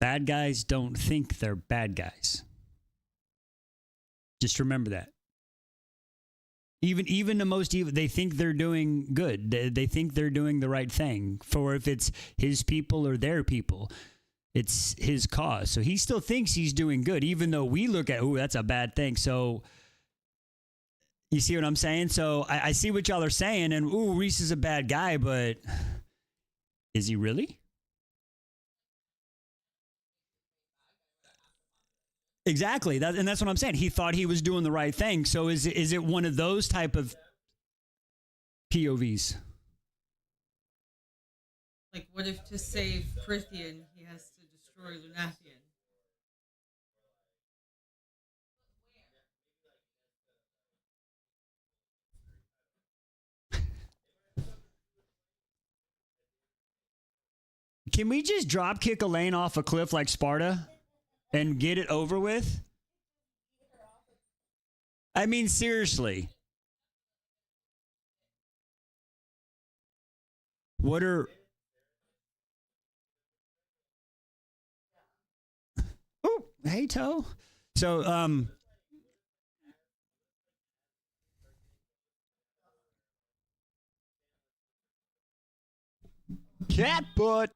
bad guys don't think they're bad guys. Just remember that. Even the most evil, they think they're doing good. They think they're doing the right thing. For if it's his people or their people, it's his cause. So he still thinks he's doing good, even though we look at, that's a bad thing. So you see what I'm saying? So I see what y'all are saying, and Reese is a bad guy, but is he really? Exactly. And that's what I'm saying. He thought he was doing the right thing. So is it one of those type of POVs? Like, what if to save Prithian, he has to destroy Lunathian? Can we just drop kick Elaine off a cliff like Sparta and get it over with? I mean, seriously. What are. Oh, hey, Toe. So, cat butt.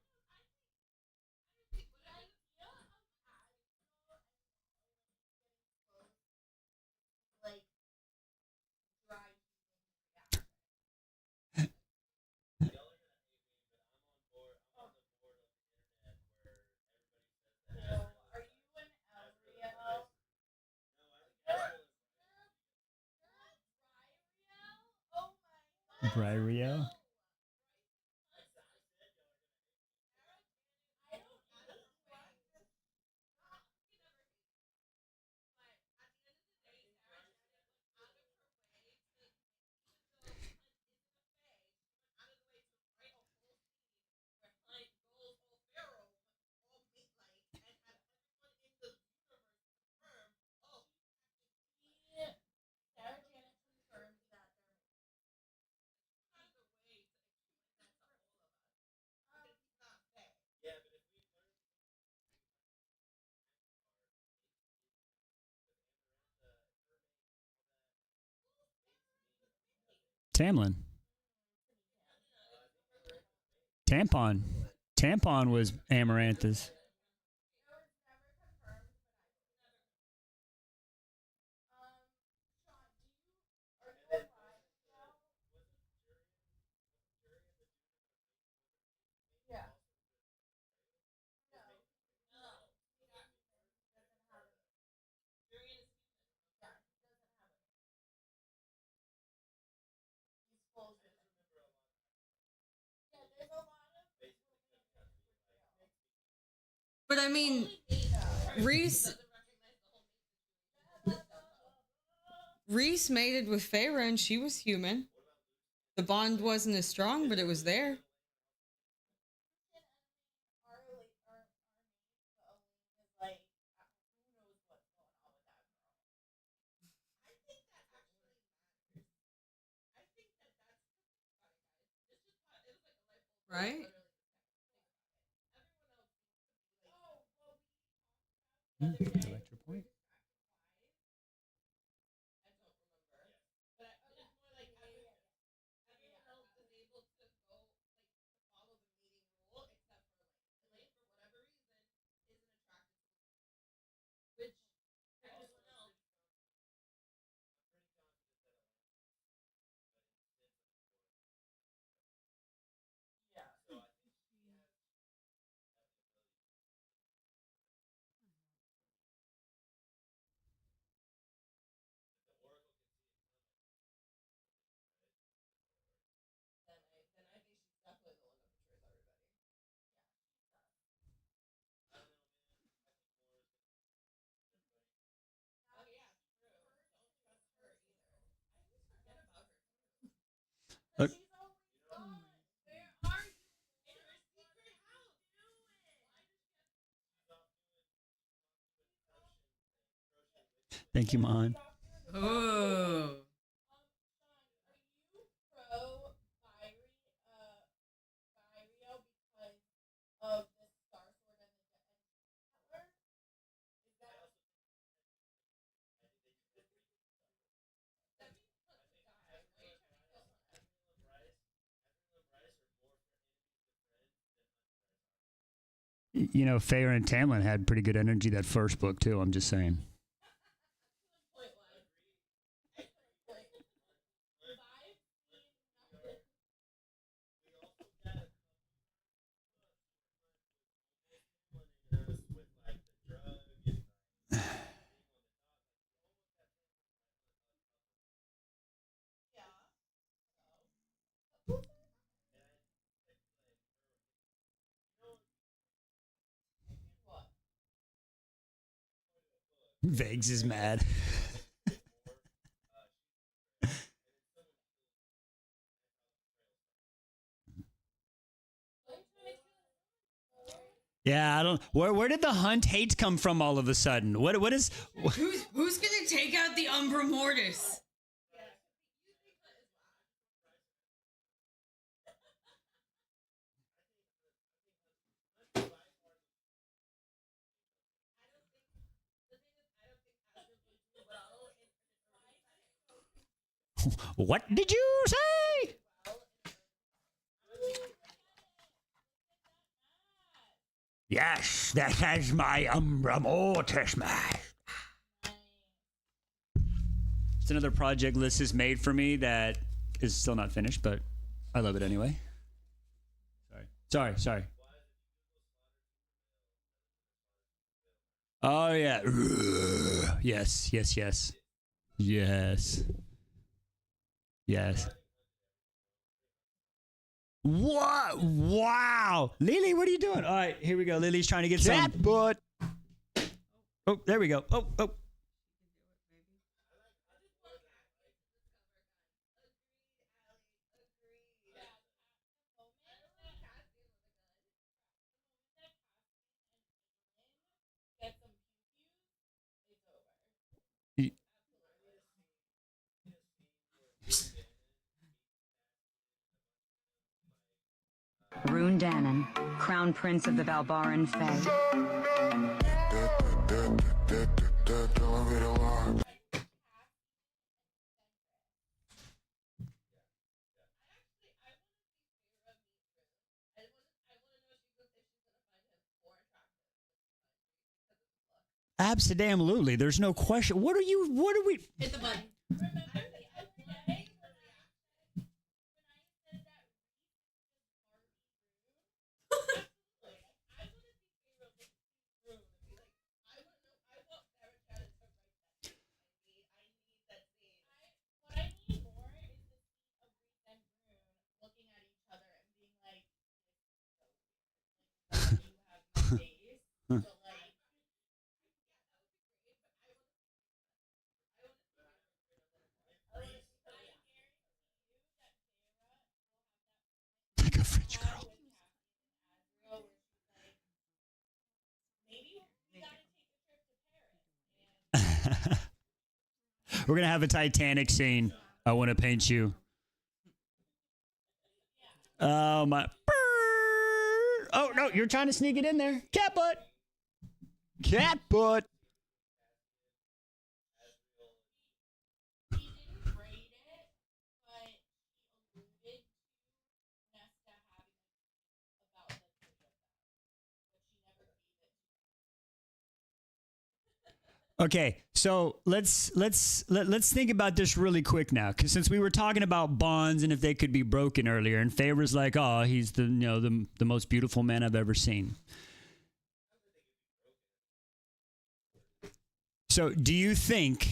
Bryrio. Tamlin. Tampon. Tampon was Amarantha's. But I mean, Reese Reese mated with Feyre and she was human. The bond wasn't as strong, but it was there. Right? Electro point. Look. Thank you, Mon. Oh. You know, Feyre and Tamlin had pretty good energy that first book too. I'm just saying. Vegs is mad. Yeah, I don't. Where did the hunt hate come from all of a sudden? What is? Who's gonna take out the Umbra Mortis? What did you say? Yes, that has my Umbra Mortis mask. It's another project Liss has made for me that is still not finished, but I love it anyway. Sorry. Oh yeah. Yes. What? Wow. Lily, what are you doing? All right, here we go. Lily's trying to get some. butt. Oh, there we go. Oh. Rune Dannon, Crown Prince of the Valbaran Fae. Absolutely. There's no question. What are we? Hit the button. Like a French girl. We're gonna have a Titanic scene. I want to paint you. Oh my! Oh no! You're trying to sneak it in there. Cat butt. Cat butt. Okay, so let's think about this really quick now, because since we were talking about bonds and if they could be broken earlier, and Favor's like, oh, he's the most beautiful man I've ever seen. So, do you think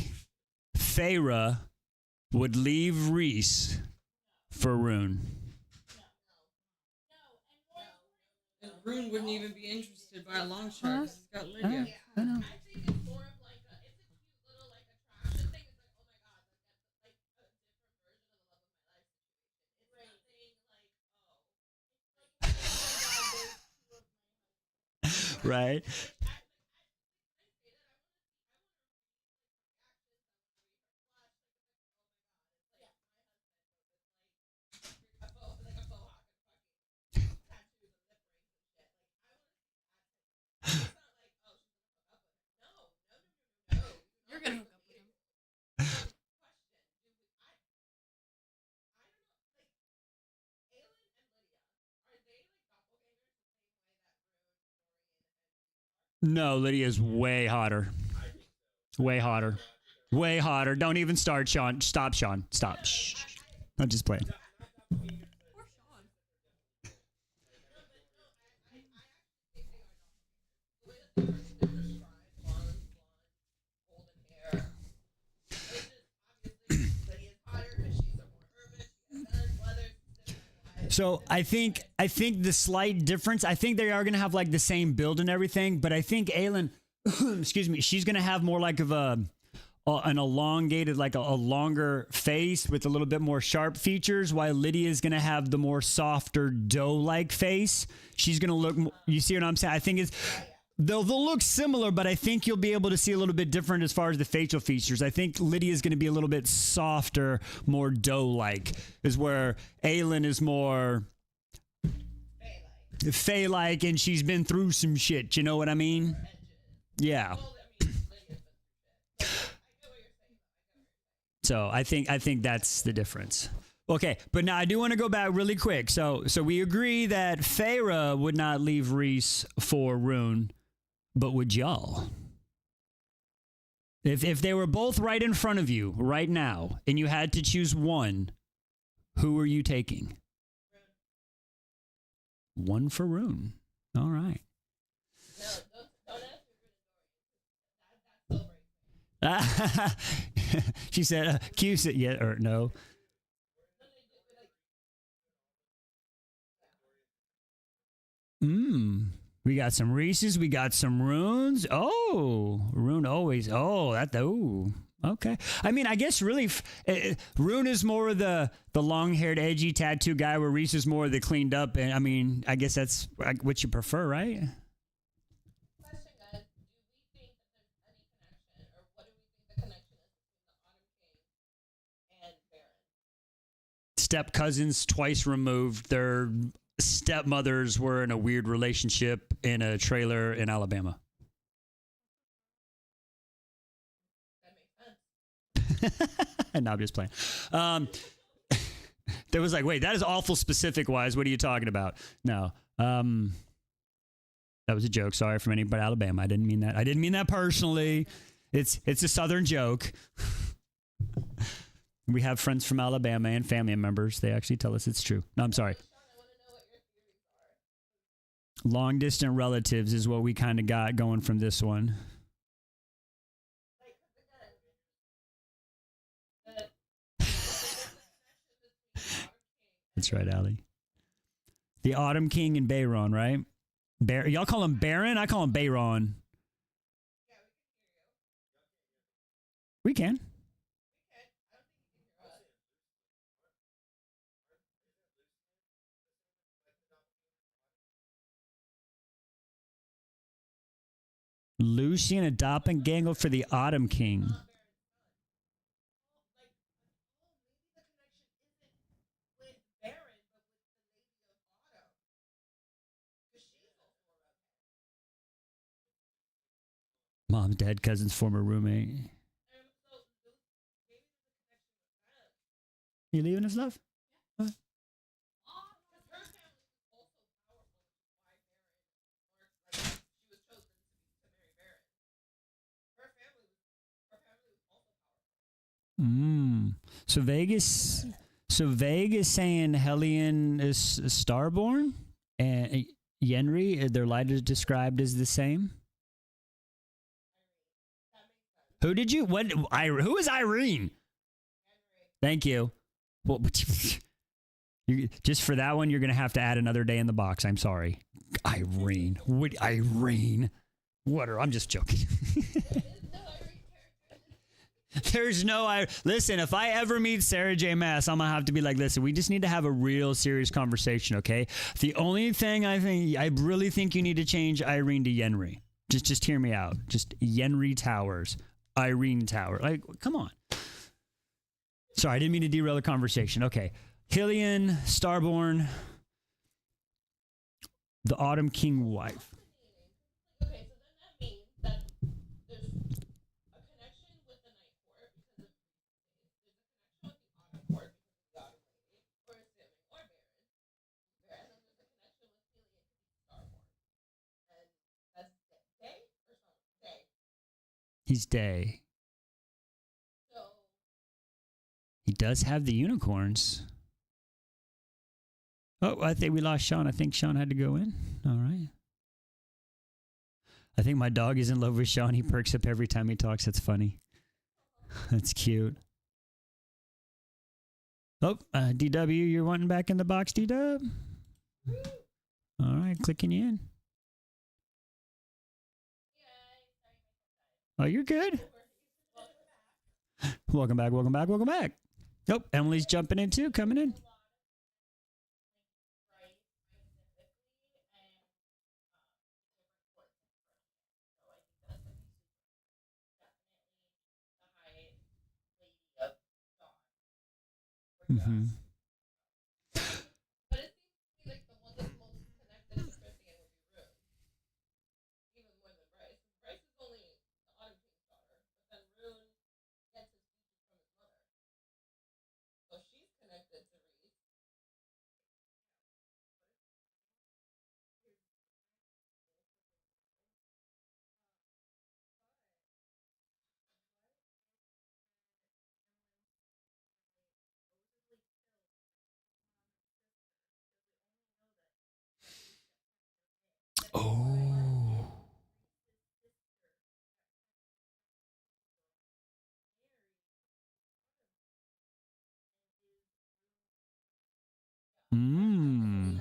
Feyre would leave Rhys for Rune? And Rune wouldn't even be interested by a long shot. He's got Lydia. I know. I think it's more of like a, it's a cute little like attraction thing. It's like, oh my god, like that's like a different version of the love of my life situation. It's nothing like, oh, Right. you're gonna hook up with him. No, Lydia's way hotter. Way hotter. Way hotter. Don't even start, Sean. Stop, Sean. Stop. Shh. I'm just playing. Poor Sean. So I think the slight difference, I think they are going to have like the same build and everything, but I think Aelin, excuse me, she's going to have more like of a an elongated, like a longer face with a little bit more sharp features, while Lydia is going to have the more softer dough-like face. She's going to look, you see what I'm saying? I think they'll look similar, but I think you'll be able to see a little bit different as far as the facial features. I think Lydia is going to be a little bit softer, more dough-like, is where Aylin is more Faye-like, and she's been through some shit. You know what I mean? Yeah. So I think that's the difference. Okay, but now I do want to go back really quick. So we agree that Feyre would not leave Rhys for Rune, but would y'all? If they were both right in front of you right now, and you had to choose one, who are you taking? One for Rune. All right. She said, Q said, yeah, or no. We got some Reese's. We got some Runes. Oh, Rune always. Oh, okay. I mean, I guess really, Rune is more of the long-haired, edgy tattoo guy, where Reese is more of the cleaned up. And I mean, I guess that's what you prefer, right? Question, guys. Do we think that there's any connection, or what do we think the connection is between the Autumn King and Baron? Step cousins, twice removed. Their stepmothers were in a weird relationship in a trailer in Alabama. No, I'm just playing. There was like, wait, that is awful specific wise. What are you talking about? No. That was a joke. Sorry from anybody Alabama. I didn't mean that. I didn't mean that personally. It's a Southern joke. We have friends from Alabama and family members. They actually tell us it's true. No, I'm sorry. Long distant relatives is what we kind of got going from this one. That's right, Allie. The Autumn King and Bayron, right? Y'all call him Baron? I call him Bayron. We can. Lucian, a doppelganger for the Autumn King. Mom's dad, cousin's former roommate. You leaving us, love? What? So Vegas saying Hellion is starborn, and Yenri, their light is described as the same. Who did you? What? Who is Irene? Thank you. Well, just for that one, you're gonna have to add another day in the box. I'm sorry, Irene. What Irene? What? I'm just joking. There's no listen, if I ever meet Sarah J. Maas, I'm gonna have to be like, listen, we just need to have a real serious conversation, okay? The only thing I really think you need to change Irene to Yenri. Just hear me out. Just Yenri Towers, Irene Tower. Like, come on. Sorry, I didn't mean to derail the conversation. Okay. Hillian, Starborn, the Autumn King wife. Okay, so then that means that there's a connection with the Night Court because of there's a connection with the Autumn Court because of the Autumn Lady, or Simming, or Baron. And then there's a connection with Helion to be Starborn. And that's Day or something? Day. He's Day. So He does have the unicorns. Oh, I think we lost Sean. I think Sean had to go in. All right. I think my dog is in love with Sean. He perks up every time he talks. That's funny. That's cute. Oh, DW, you're wanting back in the box, DW? All right, clicking you in. Oh, you're good. Welcome back, welcome back, welcome back. Oh, Emily's jumping in too, coming in. Mm-hmm. But it seems to me like the one that's most connected to Christian would be Rue, even more than Bryce. Bryce is only the Autumn King's daughter, but then Rune gets his features from his mother. So she's connected to Reese. Oh. Mm.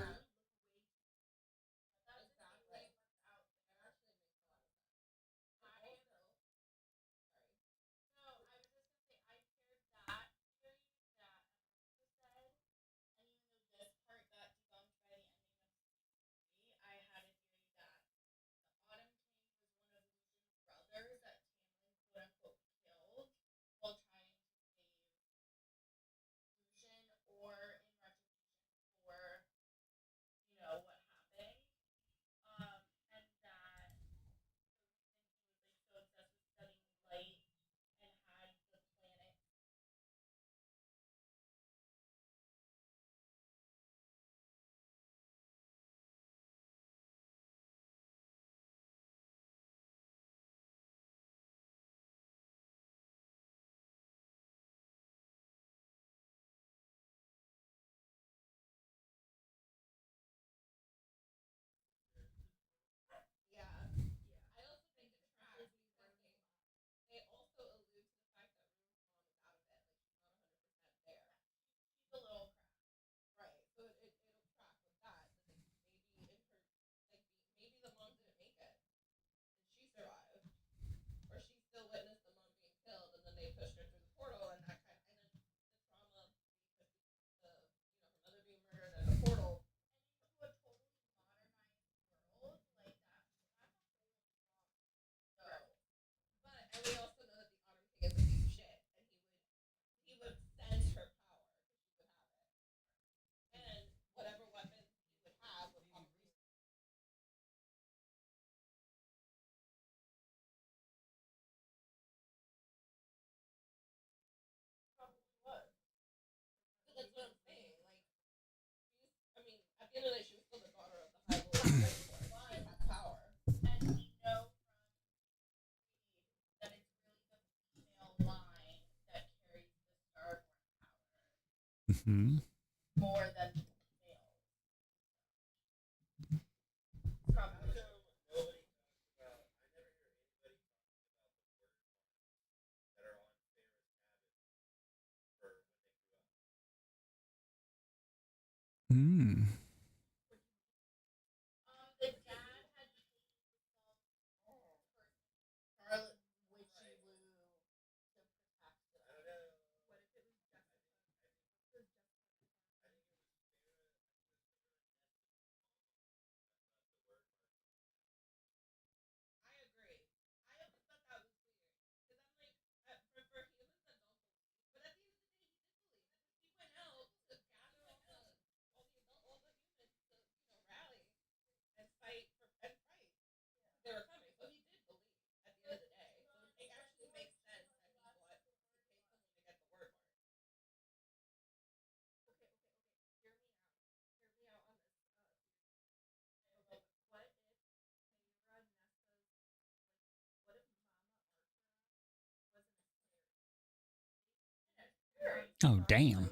Yeah. I also think it tracks because they also allude to the fact that Rune's mom is out of it. Like she's not 100% there. She's a little cracked. Right. So it'll track with that. That maybe in her like maybe the mom didn't make it and she survived, or she still witnessed the mom being killed, and then they pushed her through the portal, and that kind of, and then the trauma because the her mother being murdered and the portal. So, but and we also know that the Autumn King is a piece of shit, and he would sense her power because she would have it, and whatever weapons he would have would probably. Probably was. So that's what I'm saying. Like she's, I mean, at the end of the day, she was still the daughter of the High Lord. She had power. And we know that it's really the female line that carries the Starborn power Mm-hmm. more than males. Probably. Mm. The dad had changed himself for Charlotte Witchy Woo to protect them. What if it was Jessica? I agree. I always thought that was weird because I'm like, for humans that don't believe, but at the end of the day, he did believe because he went out to gather all the humans to rally and fight and fight. They were coming, so he did believe at the end of the day. So it actually makes sense that he fought to take someone to get the word mark. Okay, okay, okay. Hear me out. Hear me out on this. Okay, what if Feyre Nessa's what if Mama Arthur wasn't a Oh, damn.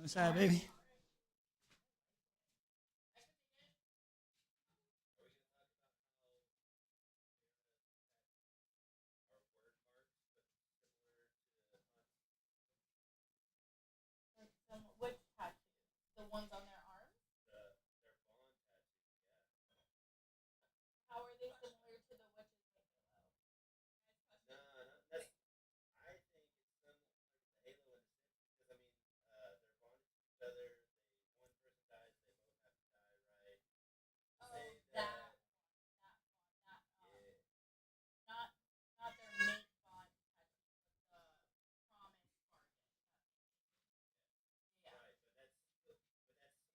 What's that, baby? Like which tattoos? The ones on their arms? How are they similar to the witches with Halo? Oh, that that not not their mate bond tattoos, but the promise bargain. Yeah.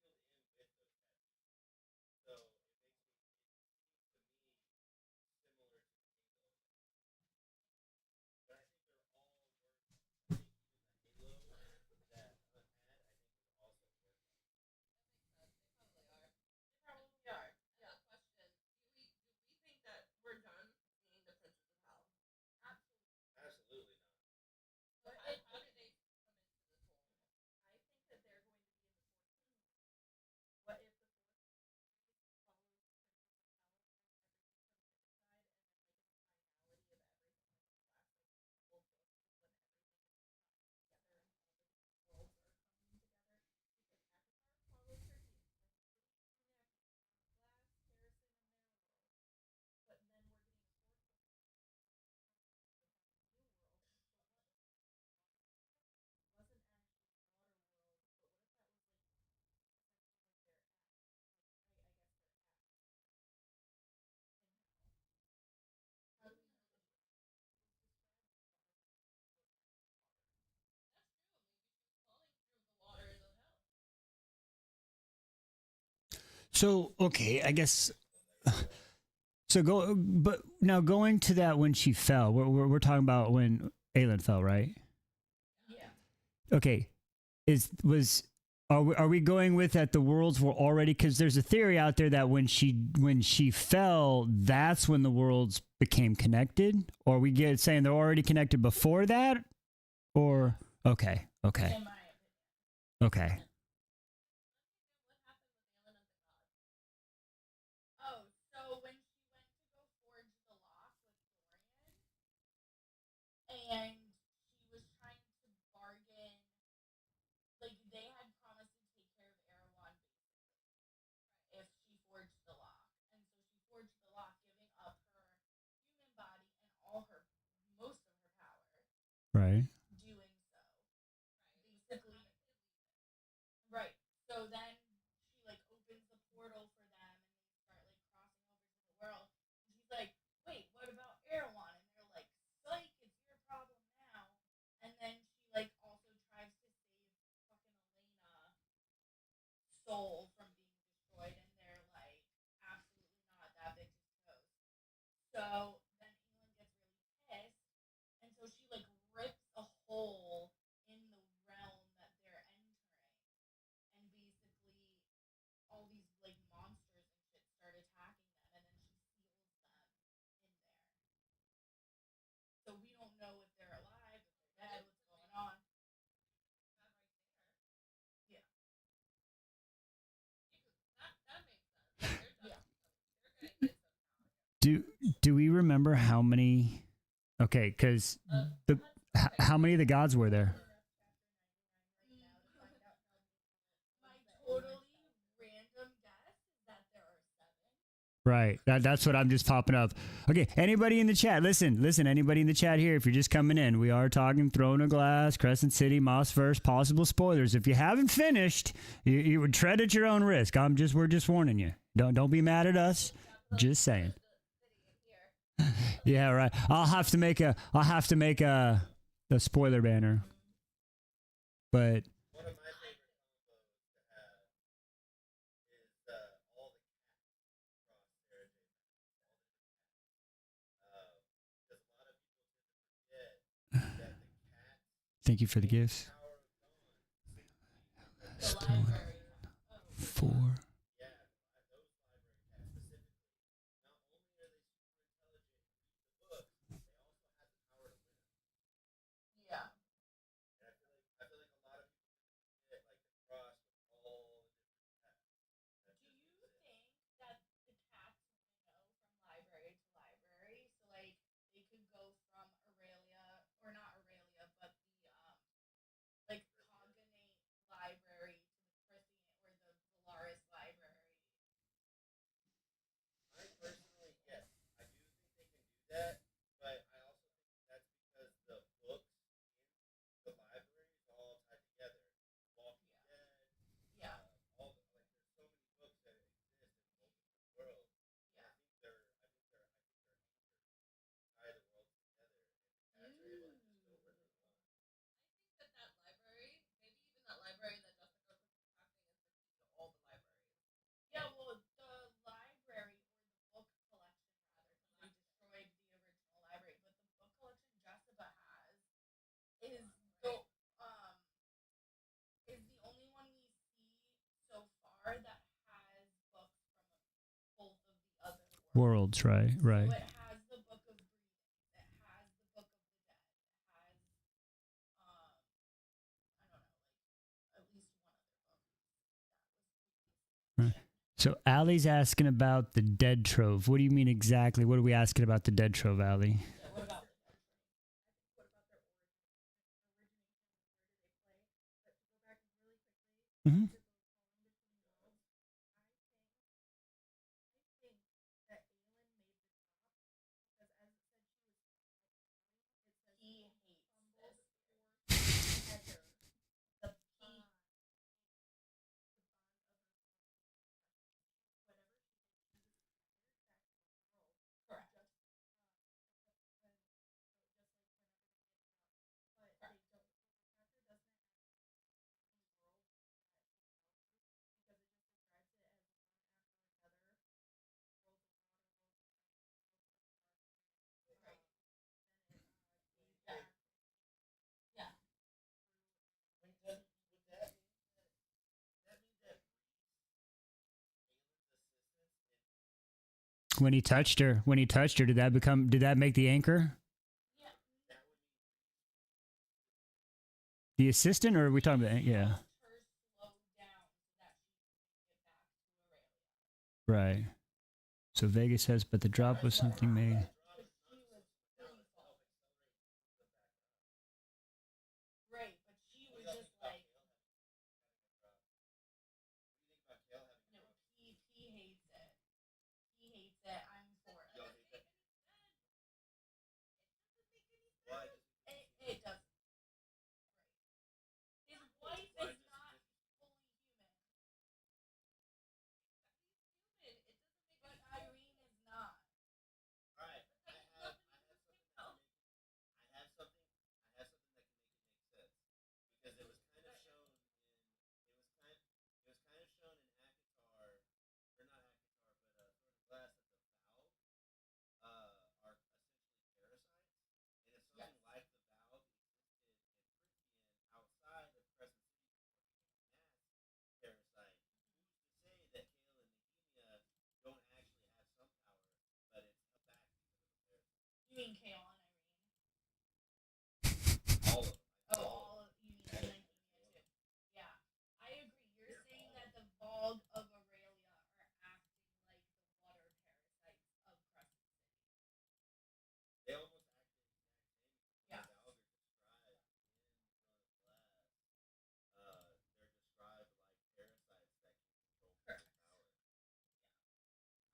They probably are. Yeah. Question: Do we think that we're done being the princes of hell? Absolutely. But how did they come into this whole? I think that they're going to be in the fourth movie. What if the fourth movie follows Princes of Hell and everything comes to their side, and then like in the finality of everything, like a flashback, like a couple books is when everything is together and all the different worlds are coming together? Because Avatar follows her team, and it's pretty connected. Glass, Harrison, and their world. But then we're getting a fourth book new world. So what if wasn't actually water world, but what if that was like potentially like their act? Like I guess their act in hell. How do we know that she was describing water? That's true. Maybe she was calling through the waters of hell. So okay, I guess. So go, but now going to that when she fell, we're talking about when Aelin fell, right? Yeah. Okay, are we going with that the worlds were already, because there's a theory out there that when she fell, that's when the worlds became connected, or we get saying they're already connected before that, or okay, In my opinion. okay. What happened with Aelin of the Gods? Oh, so when she went to go forge the lock with Dorian, and she was trying to bargain, like they had promised to take care of Erewhon basically, if she forged the lock, and so she forged the lock, giving up her human body and all her most of her power, Right. doing so. Basically, right. So then she like opens the portal for them, and they start like crossing over to the world. And she's like, "Wait, what about Erewhon?" And they're like, "Psych, it's your problem now." And then she like also tries to save fucking Elena soul from being destroyed, and they're like, absolutely not, that bitch is toast. So then England gets really pissed, and so she like rips a hole in the realm that they're entering, and basically all these like monsters and shit start attacking them, and then she seals them in there. So we don't know if they're alive, if they're dead, what's going on. Yeah. That makes sense. Yeah. Do we remember how many? Okay, because how many of the gods were there? My totally random guess is that there are 7. Right. That's what I'm just popping up. Okay. Anybody in the chat? Listen. Anybody in the chat here? If you're just coming in, we are talking Throne of Glass, Crescent City, Mossverse, possible spoilers. If you haven't finished, you would tread at your own risk. We're just warning you. Don't be mad at us. Just saying. Yeah. Right. I'll have to make a spoiler banner. But thank you for the gifts. The library. 4. Yeah. Worlds, right, right. So it has the book of breathing. It has the book of the dead. It has, I don't know, like at least one other book that was Right. So Allie's asking about the dead trove. What do you mean exactly? What are we asking about the dead trove, Allie? Yeah, what about the dead tree? What about their origination? Where do they play? But to go back really quickly Mm-hmm. to the falling between worlds, I think that Aelin made the drop because, as it said, she was falling. It says he hates this tether. The he whatever she uses tether. That's the world. Correct. Just like whenever they get dropped, but they don't. The chapter doesn't because it just describes it as one after another. Worlds of water, worlds of ice, worlds of dark, and then it yeah. When he touched her, did that make the anchor? The assistant, or are we talking about? Yeah. Her slow down so that she can get back to Aurelia. Right. So Vega says, but the drop was something made. Because she was free falling. Right, but she was just like no, he hates it. He hates it. I'm for it. It doesn't. Right. His wife is not fully human. He's human. It doesn't make. But Irene is not. You mean Kale and Irene? Oh, all of you mean Nehemia too? Yeah, I agree. You're saying that the Vogue of Aurelia are acting like the water parasites of Crescent City. Yeah. Correct.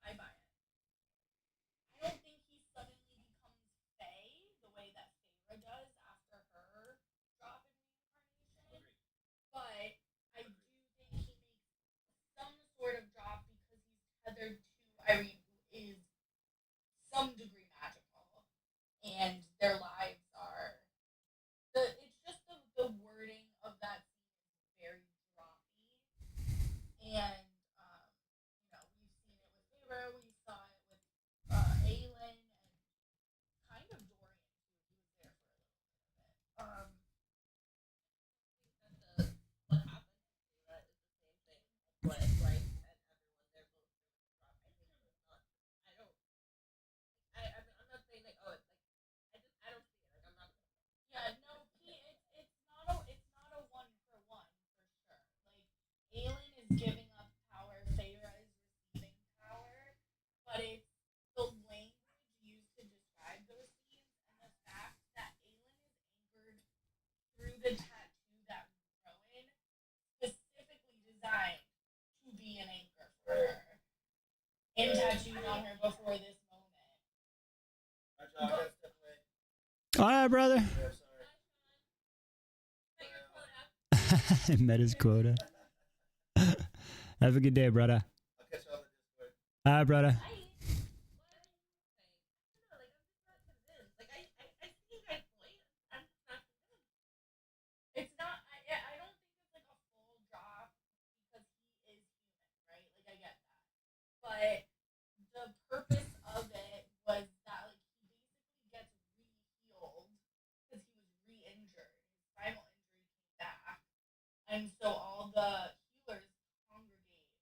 I buy it. I don't think he suddenly becomes Fae the way that Feyre does after her drop in reincarnation. But I do think he makes some sort of drop because he's tethered to Irene, who is some degree magical, and their lives are it's just the wording of that scene is very droppy, and we've seen it with Feyre, we saw it with Aelin, and kind of Dorian too. He was there for a little bit of it. What happened to Feyre is the same thing. What it's like, and everyone there goes through with the drop. I think it's not. I don't. I'm not saying like oh it's like I don't see it. Like I'm not. Yeah, no, it's not a one for one for sure. Like Aelin is giving up power, Feyre is receiving power, but it's the language used to describe those scenes and the fact that Aelin is anchored through the tattoo that Rowan specifically designed to be an anchor for her and tattooed on her before this moment. All right, brother. Met his quota. Have a good day, brother. All right, brother. It's not. I don't think it's like a full drop because he is human, right? Like I get that, but the purpose of it was that like he basically gets re-healed because he was re-injured. His primal injury came back, and so all the healers congregate to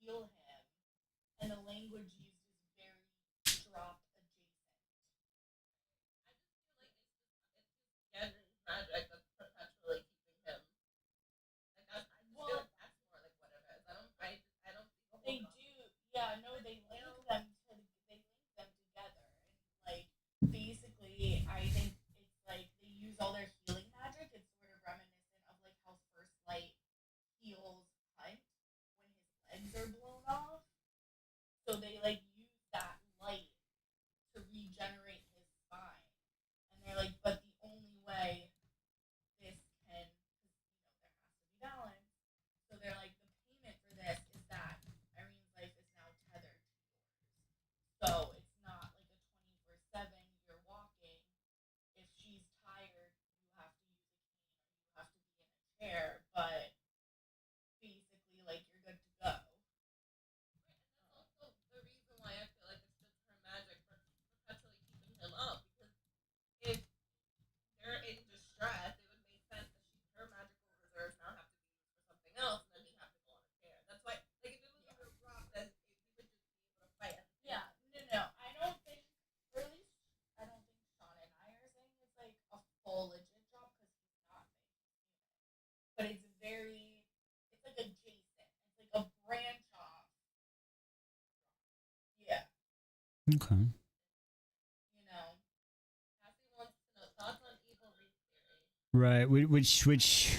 heal him, and the language Okay. You know, Cassie wants to know thoughts on evil Reese theory. Right. Which.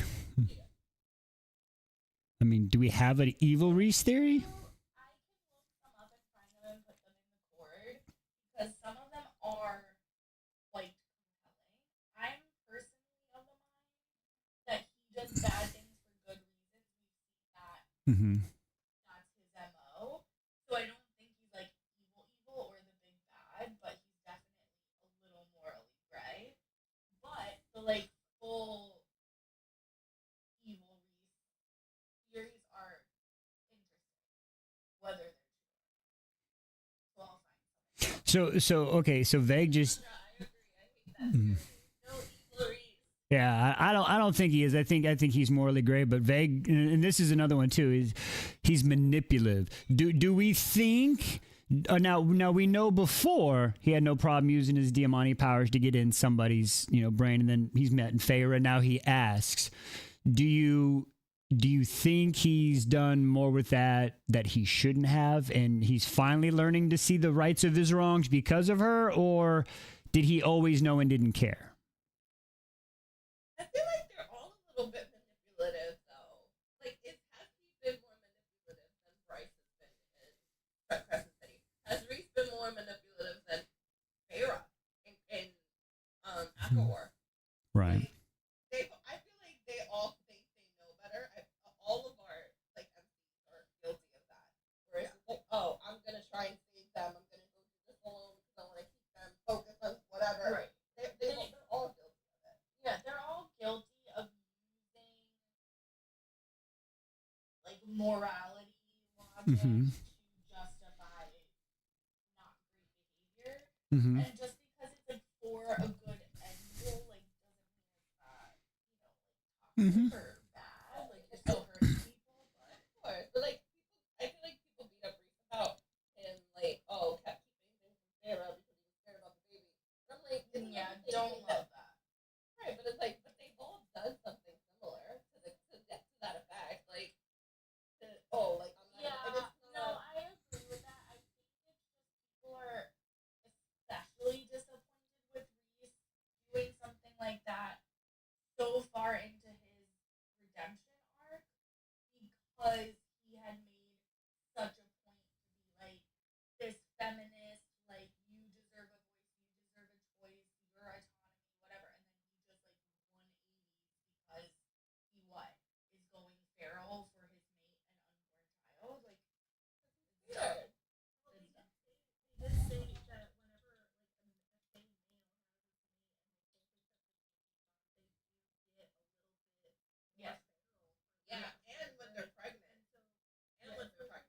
I mean, do we have an evil Reese theory? I can look some up and find them and put them in the cord because some of them are quite compelling. I'm personally of the mind that he does bad things for good reasons. We've seen that Mm-hmm. that's his MO. So I don't think he's like evil or the big bad, but he's definitely a little morally gray. But the like full evil Reese theories are interesting, whether they're true. So I'll find some. So okay. So Veg just. I agree. I hate that theory. No evil Reese. Yeah, I don't think he is. I think he's morally gray, but vague. And this is another one too. He's manipulative. Do we think? Now we know before he had no problem using his Diamante powers to get in somebody's brain, and then he's met in Feyre. Now he asks, do you think he's done more with that he shouldn't have, and he's finally learning to see the rights of his wrongs because of her, or did he always know and didn't care? I feel like they're all a little bit manipulative, though. Like, has he been more manipulative than Bryce has been in Crescent City? Has Reese been more manipulative than Feyre in Aquawar? Right. I feel like they all think they know better. All of our like MCs are guilty of that. Where it's like, oh, I'm gonna try and save them. I'm gonna go do this alone because I want to keep them focused on whatever. Right. They're all guilty of it. Yeah, they're all guilty of using like morality logic Mm-hmm. to justify not great behavior. Mm-hmm. And just because it's like for a good end goal, like doesn't mean it's not, like Mm-hmm. toxic or bad. Like you're still hurting people, but of course. But like people, I feel like people beat up Reese about him, like kept keeping things from Sarah because he was scared about the baby. And I'm like, yeah, don't love that. Right, but it's like, but they've all done something similar to get to that effect, like like I'm not. Yeah, no, I agree with that. I think it's just people are especially disappointed with Reese doing something like that so far into his redemption arc because he had made such a point to be like this feminist, like you deserve a voice, you deserve a choice, your autonomy, whatever, and then he just like 180 because he what is going feral for his mate and unborn child, like it's weird. Well, they did say that whenever like a same male has his mate and they both accept the child, they do get a little bit yeah, and when they're pregnant, and when they're pregnant.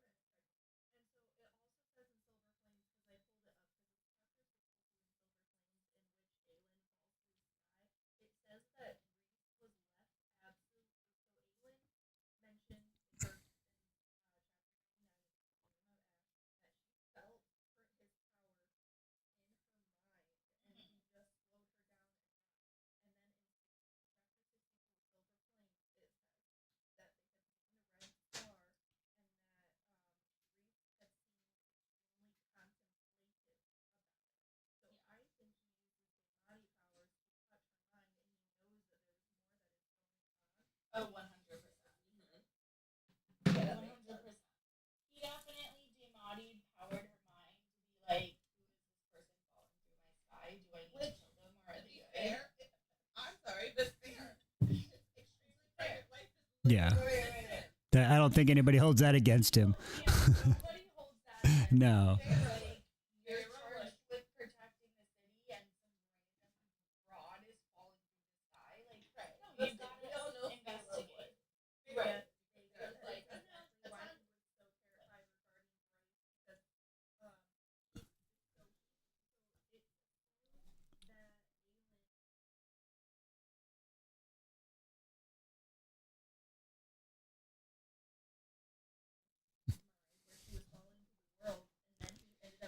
And so it also says in Silver Flames, because I pulled it up, because it's chapter 62 in Silver Flames in which Aelin falls to his sky. It says that Reese was left absolute. So Aelin mentioned in her chapter 59 that she felt his power in her mind, and he just slowed her down enough. And then in chapter 62 of Silver Flames, it says that they had seen a red star and that Reese had seemed extremely contemplative about it. So I think he used his Daimati powers to touch her mind, and he knows that there's more that is going on. Oh, 100%. Yeah, 100%. He definitely Daimati powered her mind to be like, who is this person falling through my sky? Do I need to kill them or are they fair? I'm sorry, but fair. Extremely fair. Life is Yeah. right. I don't think anybody holds that against him. Yeah, nobody holds that against him. No. Like, you're charged with protecting the city and some random fraud is falling through the sky. Like, right. No, you gotta investigate. Right. Because, like, that's not why he was so terrified regarding Bryce because it assumes that Aelin where she was falling to the world, and then he ended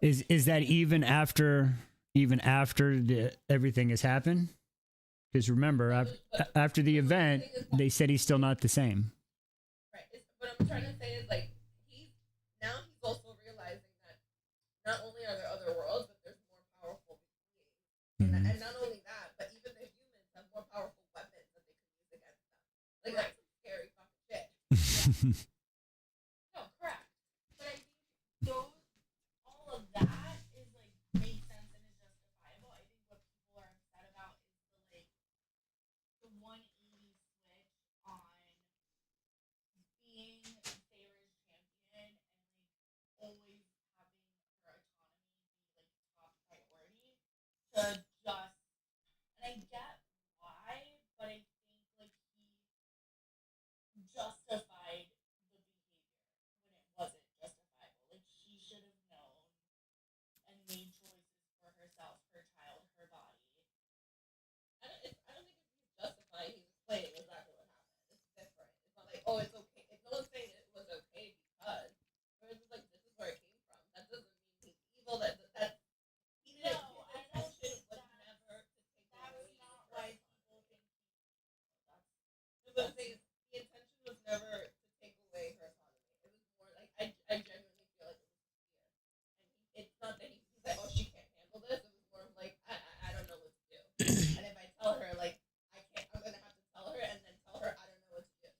Is that even after everything has happened? Because remember, after the event, they said he's still not the same. Right. What I'm trying to say is like he's also realizing that not only are there other worlds, but there's more powerful beings, Mhm. and not only that, but even the humans have more powerful weapons that they can use against them. Like that's some scary fucking shit. No, correct. But I think those all of that is like makes sense and is justifiable. I think what people are upset about is the 180 switch on being Sarah's champion and always having her autonomy be top priority to just and I get why, but I think he justified the behavior when it wasn't justifiable. She should have known and made choices for herself, her child, her body. I don't think he's justifying. He's explaining exactly what happened. It's different. It's not like, oh, it's okay. If no one's saying it was okay because, or it's just like this is where it came from. That doesn't mean he's evil. That he didn't. No, his intention was never to take that away. That was not why people think that's the intention was never to take away her autonomy. It was more like I genuinely feel like it was fear. And it's not that he's like, oh, she can't handle this. It was more of like, I don't know what to do. And if I tell her, like, I can't, I'm going to have to tell her and then tell her I don't know what to do.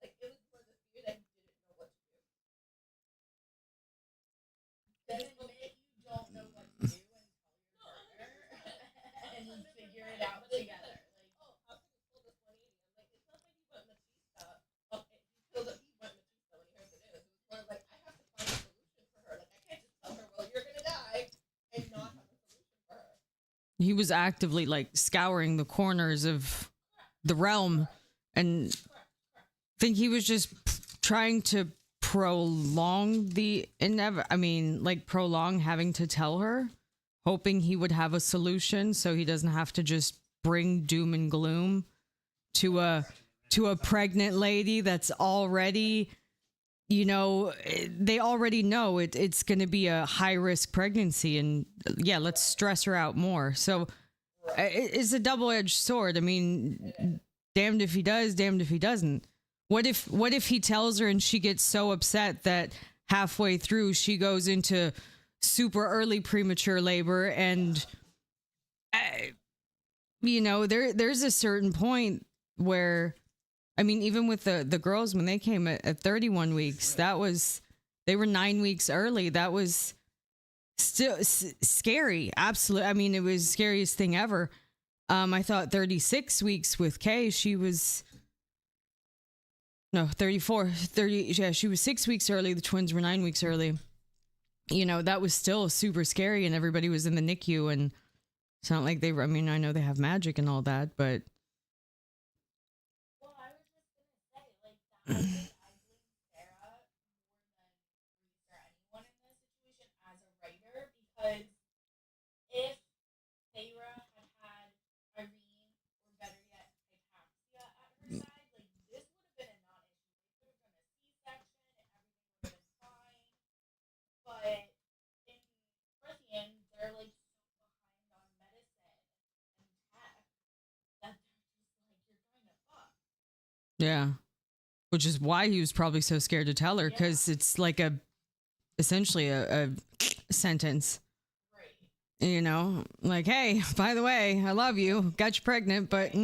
Like, it was more the fear that he didn't know what to do. Then admit you don't know what to do and tell your partner and figure it out together. Like, oh, how can you pull this 180? I'm like, it's not like he went Batista. He went Batista when he heard the news. It was more like, I have to find a solution for her. Like, I can't just tell her, well, you're going to die and not have a solution for her. He was actively scouring the corners of the realm, and I think he was just trying to prolong prolong having to tell her, hoping he would have a solution so he doesn't have to just bring doom and gloom to a pregnant lady that's already, they already know it's going to be a high risk pregnancy, and yeah, let's stress her out more. So it's a double-edged sword. I mean, damned if he does, damned if he doesn't. What if he tells her and she gets so upset that halfway through she goes into super early premature labor, and there's a certain point where, I mean, even with the girls when they came at 31 weeks, they were 9 weeks early. That was still scary. Absolutely. I mean, it was the scariest thing ever. I thought 36 weeks with Kay, she was 30. Yeah, she was 6 weeks early. The twins were 9 weeks early. That was still super scary, and everybody was in the NICU, and it's not like they were, I mean, I know they have magic and all that, but well, I was just gonna say, I blame Sarah more than Reese or anyone in this situation as a writer, because if Sarah had Irene, or better yet, Hypaxia at her side, this would have been a non-issue. They could have done a C-section and everything would have been fine. But in Prithian, they're so behind on medicine and tech that they're just you're kind of fucked. yeah. Which is why he was probably so scared to tell her, because it's essentially a sentence. Right. Hey, by the way, I love you, got you pregnant, but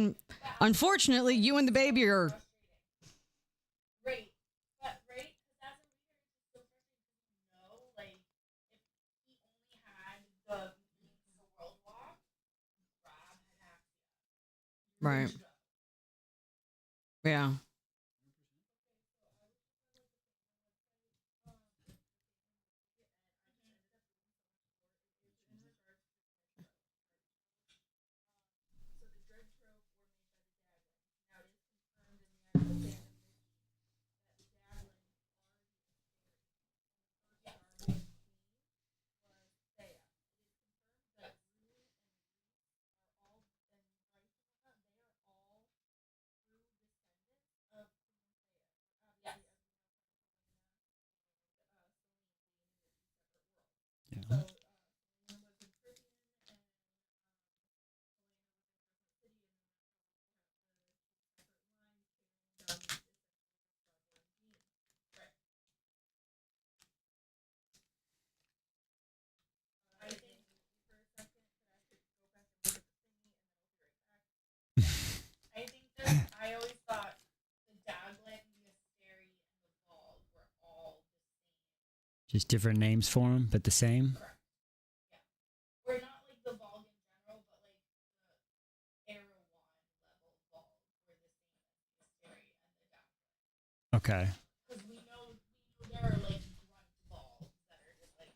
unfortunately, you and the baby are. Right. But, right? Because as a reader, it's so frustrating to know, if he only had the world walk, Rob had Axia. Right. Yeah. Just different names for them, but the same. Or not like the Volg in general, but like the Erewhon level Volg were the same as the Steri and the Downfire. Okay. Because we know there are like grunt Volgs that are just like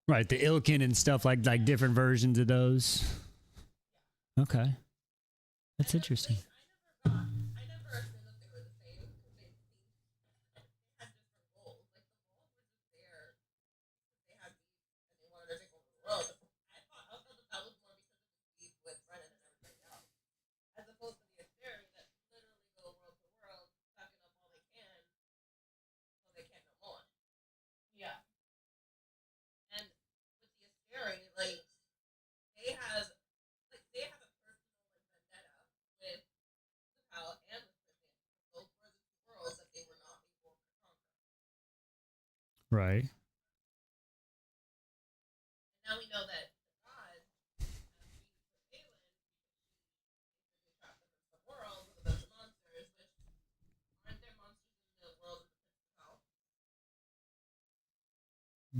Right, the Ilkin and stuff like different versions of those. Okay. That's interesting. I never assumed that they were the same because they had different goals. Like the Volg was just there. They had beef and they wanted to take over the world. I felt that was more because of the beef with Brennan and everybody else, as opposed to the Asteri that literally go world to world, sucking up all they can, so they can't no more. Yeah. And with the Asteri, like they have a personal like vendetta with the Pal and with Christian. Those were the two worlds that they were not able to conquer. Right. And now we know that the gods beat Aelin because she basically trapped them in some world with a bunch of monsters, which aren't there monsters in the world of the Prince of Hell?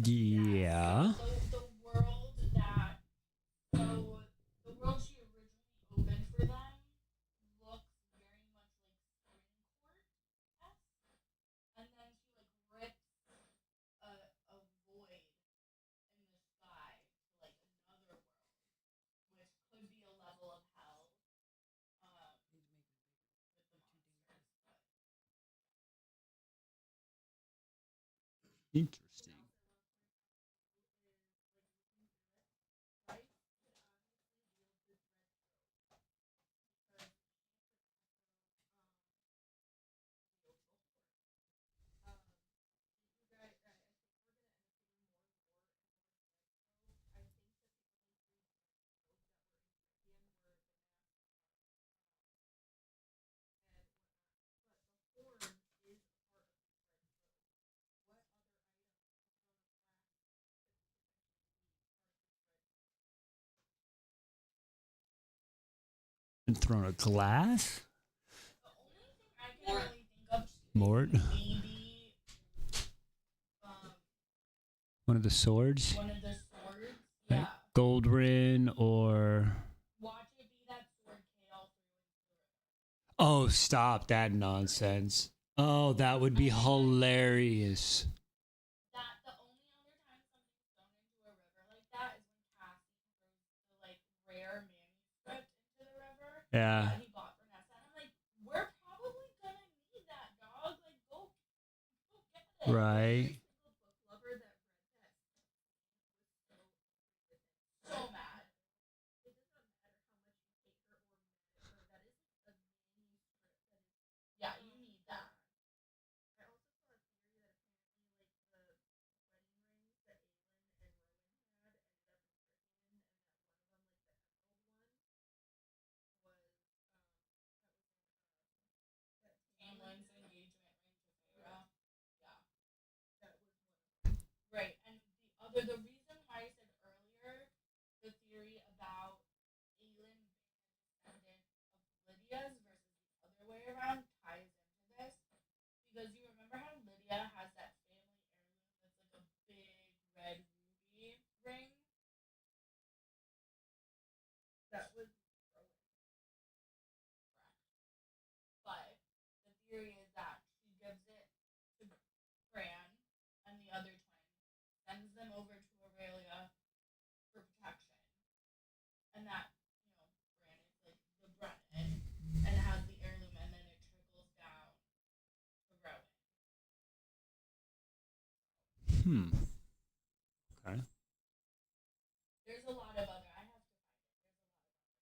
Yeah. So the world that the world she originally opened for them looks very much like Spring Court, and then she like rips a void in the sky to like another world, which could be a level of hell. With the monsters, but Interesting. Bryce could honestly wield this red stroke because you guys, I think we're gonna end up getting more lore and more red stroke. I think that the only three red stroke that were in Prithian were the masked and whatnot. But the horn is a part of this red stroke. What other items from the class could we potentially see part of this red stroke? And thrown a glass? The only thing I can really think of Mort? maybe One of the swords? one of the swords. Right. Yeah. Goldrin or... Watch it be that sword Kale threw into the river. Oh, stop that nonsense. Oh, that would be hilarious. That the only other time something's thrown into a river like that is when Cassie throws the like rare manuscript into the river Yeah. that he bought for Nessa. And I'm like, we're probably gonna need that, dog. Like, go get it. Right. Every single book lover that read that was so mad. It does not matter how much you hate her or mad at her. That is like a manuscript that is. Yeah, you need that. I also saw a theory that apparently like the wedding rings that Aelin and Rowan had ended up in Prithian, and that one of them, like the emerald one, was that Aelin's engagement ring to Feyre. Yeah, that was one of them. Right, and the reason why I said earlier the theory about Aelin being a descendant of Lydia's versus the other way around ties into this because you remember how Lydia has that family heirloom that's like a big red ruby ring? That was Rowan. Correct. But the theory is that she gives it to Bran and the other twin, sends them over to Aurelia for protection, and that Bran is like the Brennan and has the heirloom, and then it trickles down to Rowan. Okay. There's a lot of other. I have to find it.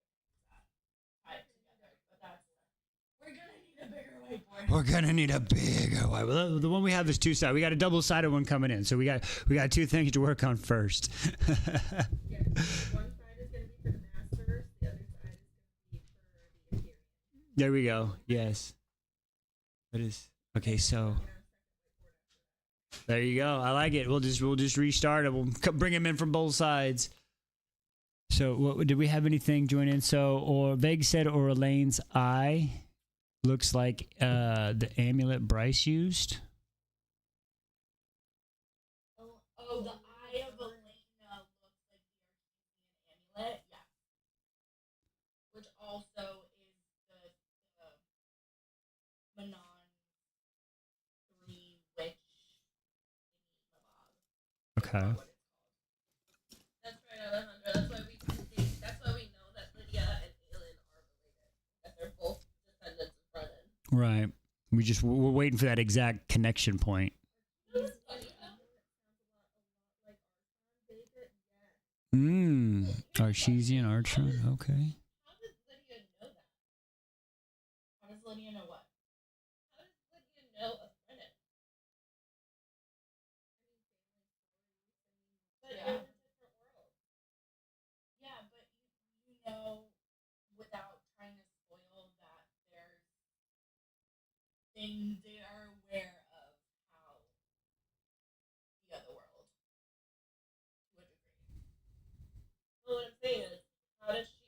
There's a lot of other things that tie it together, but that's. We're gonna need a bigger whiteboard. We're gonna need a bigger one. Well, the one we have is two-sided. We got a double-sided one coming in, so we got two things to work on first. Yeah, one side is gonna be for the masters. The other side is gonna be for the Imperium. There we go. Yes. That is okay. So there you go. I like it. We'll just restart it. We'll bring him in from both sides. So, what did we have anything join in? So, or Veg said, or Elaine's eye looks like the amulet Bryce used. also is the Manon 3 witch thingy mabob. Okay. What it's called. That's right, Alejandro. That's why we know that Lydia and Aelin are related. That they're both descendants of Brennan. Right. We're waiting for that exact connection point. Archesian, Archon. Okay. How does Lydia know that? How does Lydia know what? How does Lydia know of Brennan? But yeah. In a different world. Yeah, but you know, without trying to spoil that there's things they are aware of how the other world to a degree. Well, what I'm saying is, how is she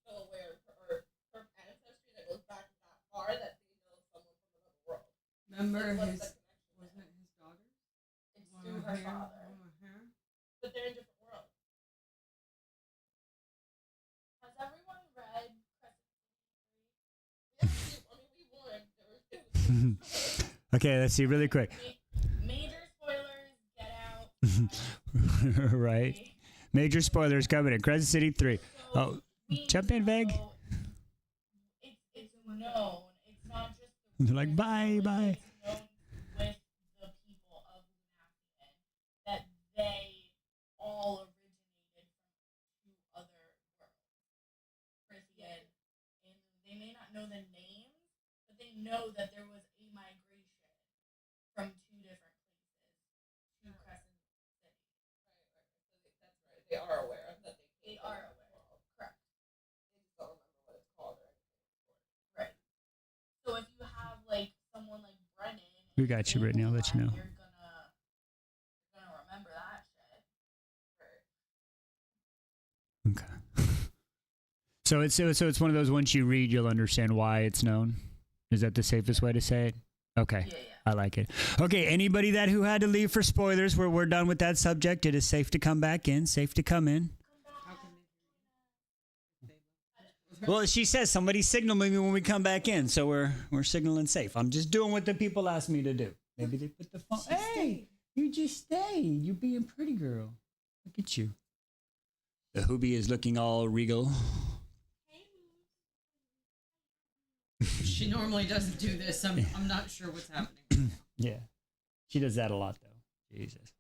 so aware of her ancestry that goes back that far that they know someone from another world? Remember Like, his, what's the connection wasn't it his daughters? It's through her father, but they're in different worlds. Has everyone read Crescent? I mean, we would. There were two. Okay, let's see really quick. Major spoilers. Get out. Right. Major spoilers coming in. Crescent City 3. Oh, jump in, Veg. It's known. It's not just They're like, bye, bye. It's known with the people of Lunapian that they all originated from two other worlds. Prithian, and they may not know the names, but they know that there was a migration from two different places to Crescent City. Right. So that's right. They are aware of that. They are aware. Correct. They just don't remember what it's called or anything. Right. So if you have like someone like Brennan, We got you, Brittany. I'll let you know. You're gonna remember that shit. Okay. So it's one of those, once you read, you'll understand why it's known. Is that the safest way to say it? Okay. Yeah. I like it. Okay, anybody who had to leave for spoilers, we're done with that subject. It is safe to come back in, safe to come in. Well, she says somebody signal me when we come back in, so we're signaling safe. I'm just doing what the people asked me to do. Maybe they put the phone. Hey, you just stay. You being pretty girl. Look at you. The hoobie is looking all regal. She normally doesn't do this. I'm not sure what's happening. Yeah, she does that a lot though. Jesus.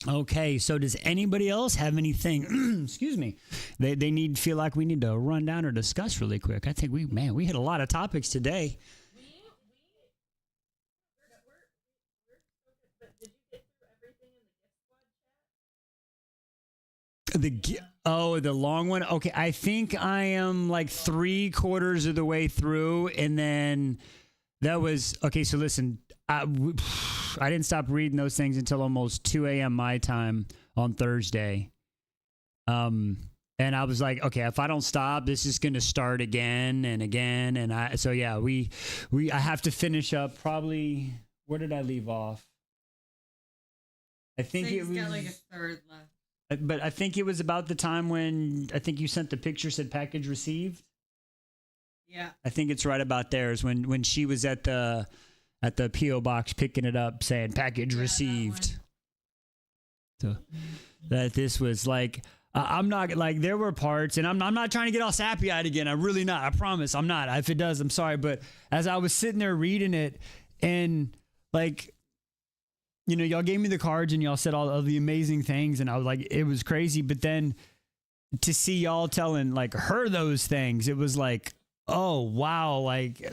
Okay, so does anybody else have anything? Excuse me. They feel like we need to run down or discuss really quick. I think we hit a lot of topics today. But did you get through everything in the gift squad chat? The long one. Okay, I think I am like 3/4 of the way through, and then that was okay. So listen, I didn't stop reading those things until almost 2 a.m. my time on Thursday. And I was like, okay, if I don't stop, this is going to start again and again. And I have to finish up probably. Where did I leave off? I think it was got like a third left. But I think it was about the time when I think you sent the picture, said package received. Yeah. I think it's right about there is when she was at the P.O. box picking it up saying package received. So that this was like, I'm not like, there were parts, and I'm not trying to get all sappy eyed again. I'm really not. I promise I'm not. If it does, I'm sorry. But as I was sitting there reading it, and like, you know, y'all gave me the cards and y'all said all of the amazing things, and I was like, it was crazy. But then to see y'all telling like her those things, it was like, oh wow, like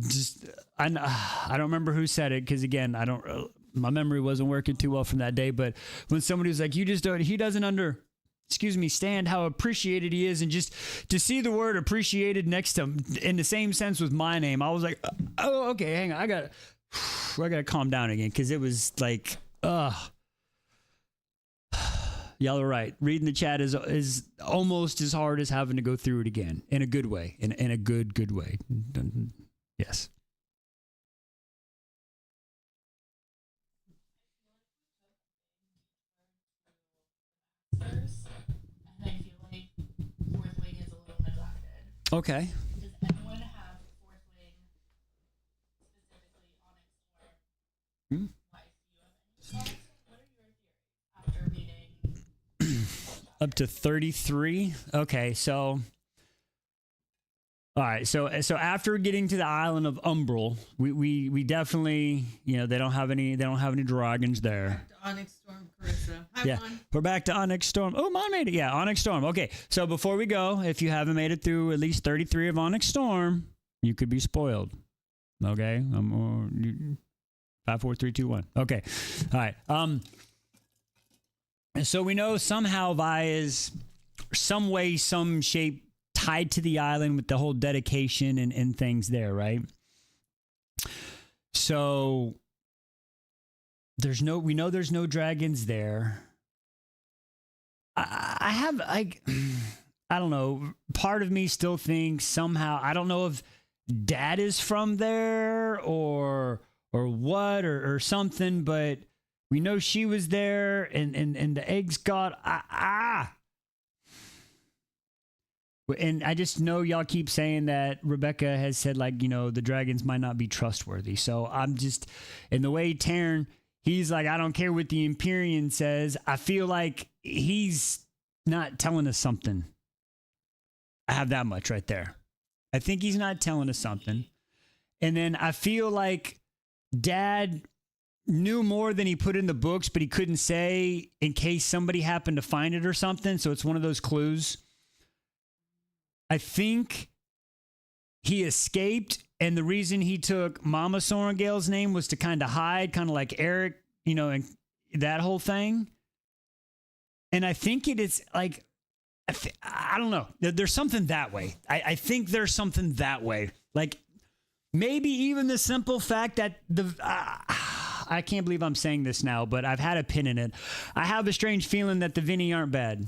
just I don't remember who said it, because again, my memory wasn't working too well from that day. But when somebody was like, he doesn't stand how appreciated he is, and just to see the word appreciated next to him in the same sense with my name, I was like, oh okay, hang on, I gotta calm down again, because it was like, y'all are right. Reading the chat is almost as hard as having to go through it again, in a good way, in a good way. Yes. And I feel like Okay. Does anyone have fourth wing, specifically Onyx Storm? Hmm? Why do you have any? What are your theories after reading? Up to 33. Okay, so all right, so after getting to the island of Umbral, we definitely, they don't have any dragons there. Back to Onyx Storm, Carissa. Hi, Yeah, Mon. we're back to Onyx Storm. Oh, Mon made it. Yeah, Onyx Storm. Okay, so before we go, if you haven't made it through at least 33 of Onyx Storm, you could be spoiled. Okay, 5, 4, 3, 2, 1. Okay, all right. So we know somehow Vi is some way, some shape tied to the island with the whole dedication and things there, right? So we know there's no dragons there. I have like, I don't know, part of me still thinks somehow, I don't know if Dad is from there or what or something, but we know she was there and the eggs got and I just know y'all keep saying that Rebecca has said, like, the dragons might not be trustworthy. So I'm just, in the way Taryn, he's like, I don't care what the Empyrean says. I feel like he's not telling us something. I have that much right there. I think he's not telling us something. And then I feel like Dad knew more than he put in the books, but he couldn't say in case somebody happened to find it or something. So it's one of those clues. I think he escaped, and the reason he took Mama Sorengale's name was to kind of hide, kind of like Eric, and that whole thing. And I think it is like, I don't know. There's something that way. I think there's something that way. Like maybe even the simple fact that I can't believe I'm saying this now, but I've had a pin in it. I have a strange feeling that the Vinny aren't bad.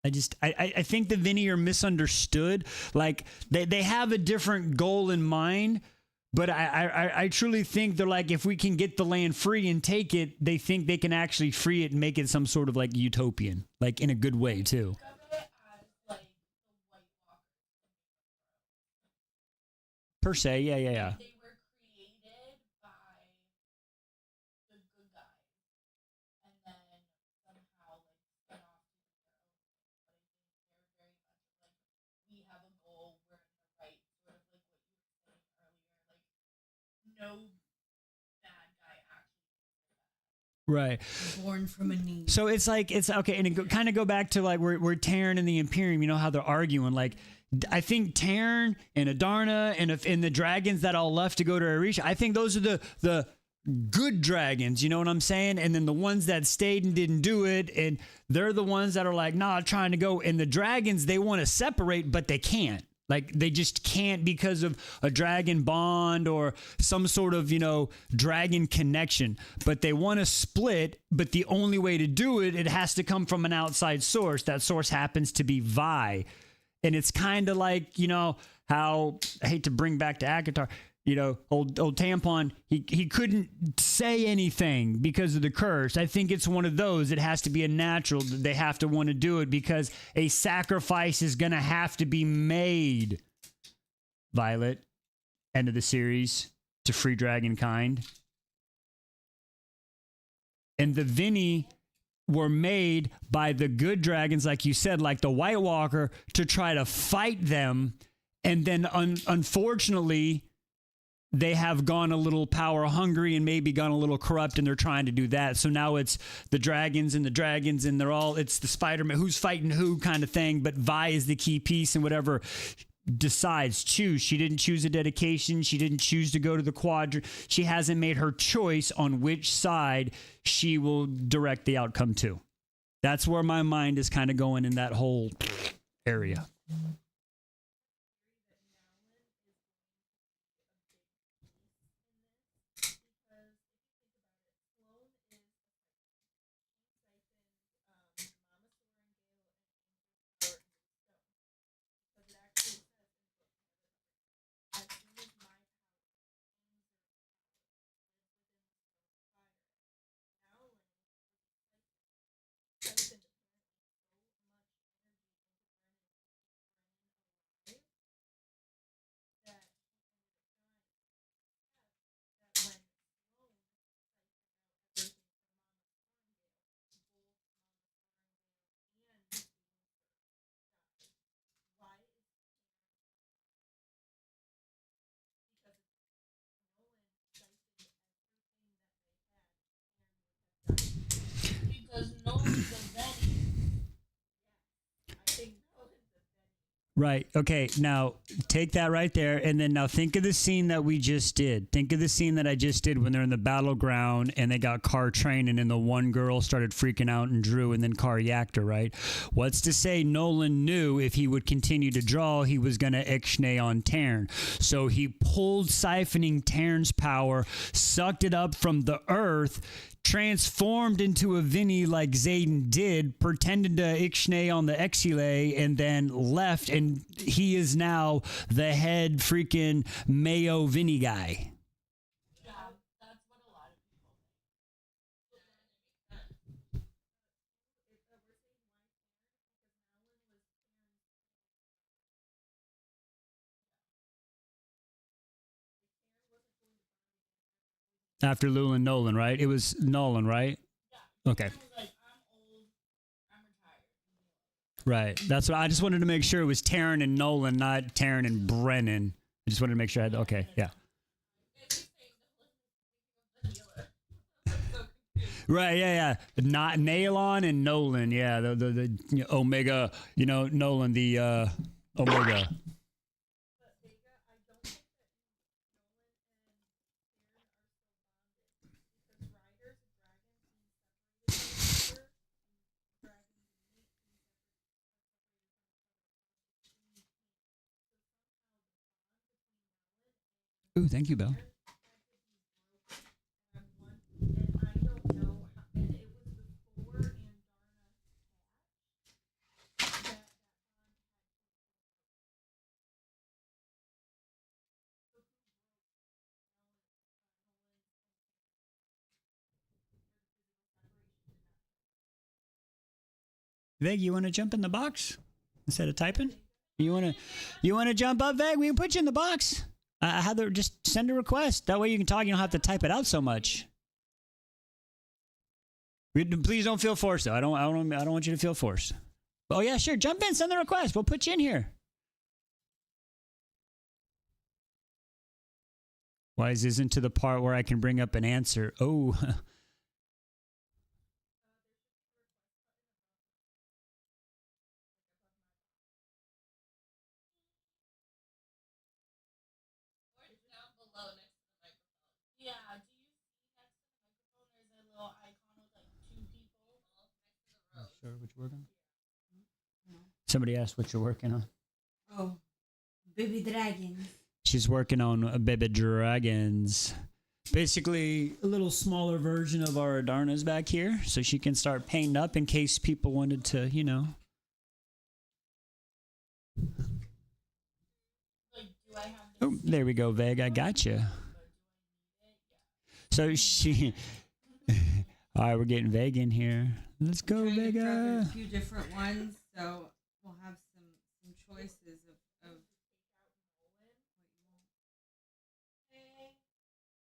I think the Vinny are misunderstood. Like they have a different goal in mind, but I truly think they're like, if we can get the land free and take it, they think they can actually free it and make it some sort of like utopian, like in a good way too. Think of it as like the White Walkers. Per se, yeah. They were created by the good guys, and then somehow like spun off to their own thing. But I think they're very much like, we have a goal, we're in the right, sort of like what you were saying earlier. Like no bad guy actually Right. Born from a knee. So it's okay, and it kind of go back to like where Taryn and the Imperium, how they're arguing. Like, I think Taryn and Adarna and the dragons that all left to go to Arisha, I think those are the good dragons, you know what I'm saying? And then the ones that stayed and didn't do it, and they're the ones that are like, nah, trying to go. And the dragons, they want to separate, but they can't. Like, they just can't because of a dragon bond or some sort of, dragon connection. But they want to split, but the only way to do it, it has to come from an outside source. That source happens to be Vi. And it's kind of like, how, I hate to bring back to Akatar, old Tampon, he couldn't say anything because of the curse. I think it's one of those. It has to be a natural. They have to want to do it because a sacrifice is going to have to be made. Violet, end of the series, to free Dragonkind. And the Vinny were made by the good dragons, like you said, like the White Walker, to try to fight them. And then unfortunately, they have gone a little power hungry and maybe gone a little corrupt, and they're trying to do that. So now it's the dragons and it's the Spider-Man, who's fighting who kind of thing. But Vi is the key piece, and whatever choose. She didn't choose a dedication. She didn't choose to go to the quadrant. She hasn't made her choice on which side she will direct the outcome to. That's where my mind is kind of going in that whole area. Right. Okay. Now take that right there, and then now think of the scene that we just did. Think of the scene that I just did when they're in the battleground and they got Carr training, and the one girl started freaking out and drew, and then Carr yacked her. Right. What's to say Nolan knew if he would continue to draw, he was going to ixnay on Taryn. So he pulled siphoning Taryn's power, sucked it up from the earth, transformed into a Vinny like Zayden did, pretended to ixnay on the Exile, and then left, and he is now the head freaking Mayo Vinny guy. After Llewellyn Nolan, right? It was Nolan, right? Okay. Right. That's what I just wanted to make sure it was Taryn and Nolan, not Taryn and Brennan. I just wanted to make sure I had, okay, yeah. Right, yeah. Not Nailon and Nolan, yeah. The Omega, Nolan, the Omega. Ooh, thank you, Belle. Veg, you want to jump in the box instead of typing? You want to jump up, Veg? We can put you in the box. I had to just send a request. That way you can talk. You don't have to type it out so much. Please don't feel forced, though. I don't want you to feel forced. Oh yeah, sure. Jump in. Send the request. We'll put you in here. Wise isn't to the part where I can bring up an answer. Oh. Sure, what you're working on? Somebody asked what you're working on. Oh, baby dragon. She's working on baby dragons. Basically, a little smaller version of our Adarna's back here, so she can start painting up in case people wanted to, Oh, there we go, Veg. I got you. So she. All right, we're getting Veg in here. Let's go, Vega. A few different ones, so we'll have some choices of.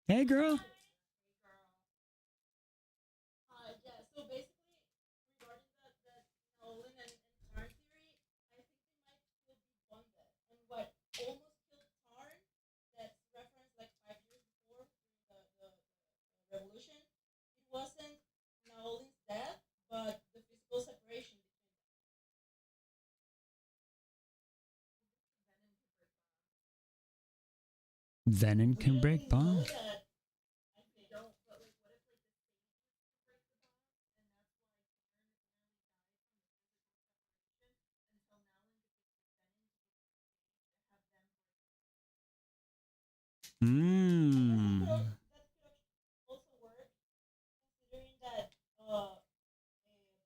Hey, girl. Yeah, so basically, regarding that Nolan and Tarn theory, I think they might still be bonded. And what almost killed Tarn, that's referenced like 5 years before during the revolution, it wasn't Nolan's death, but the physical separation between them. Venom can break bonds. Mmm. That could actually also work, considering that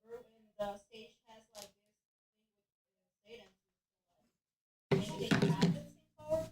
Brew in the stage has like this thing with Satan. Maybe they have the same power.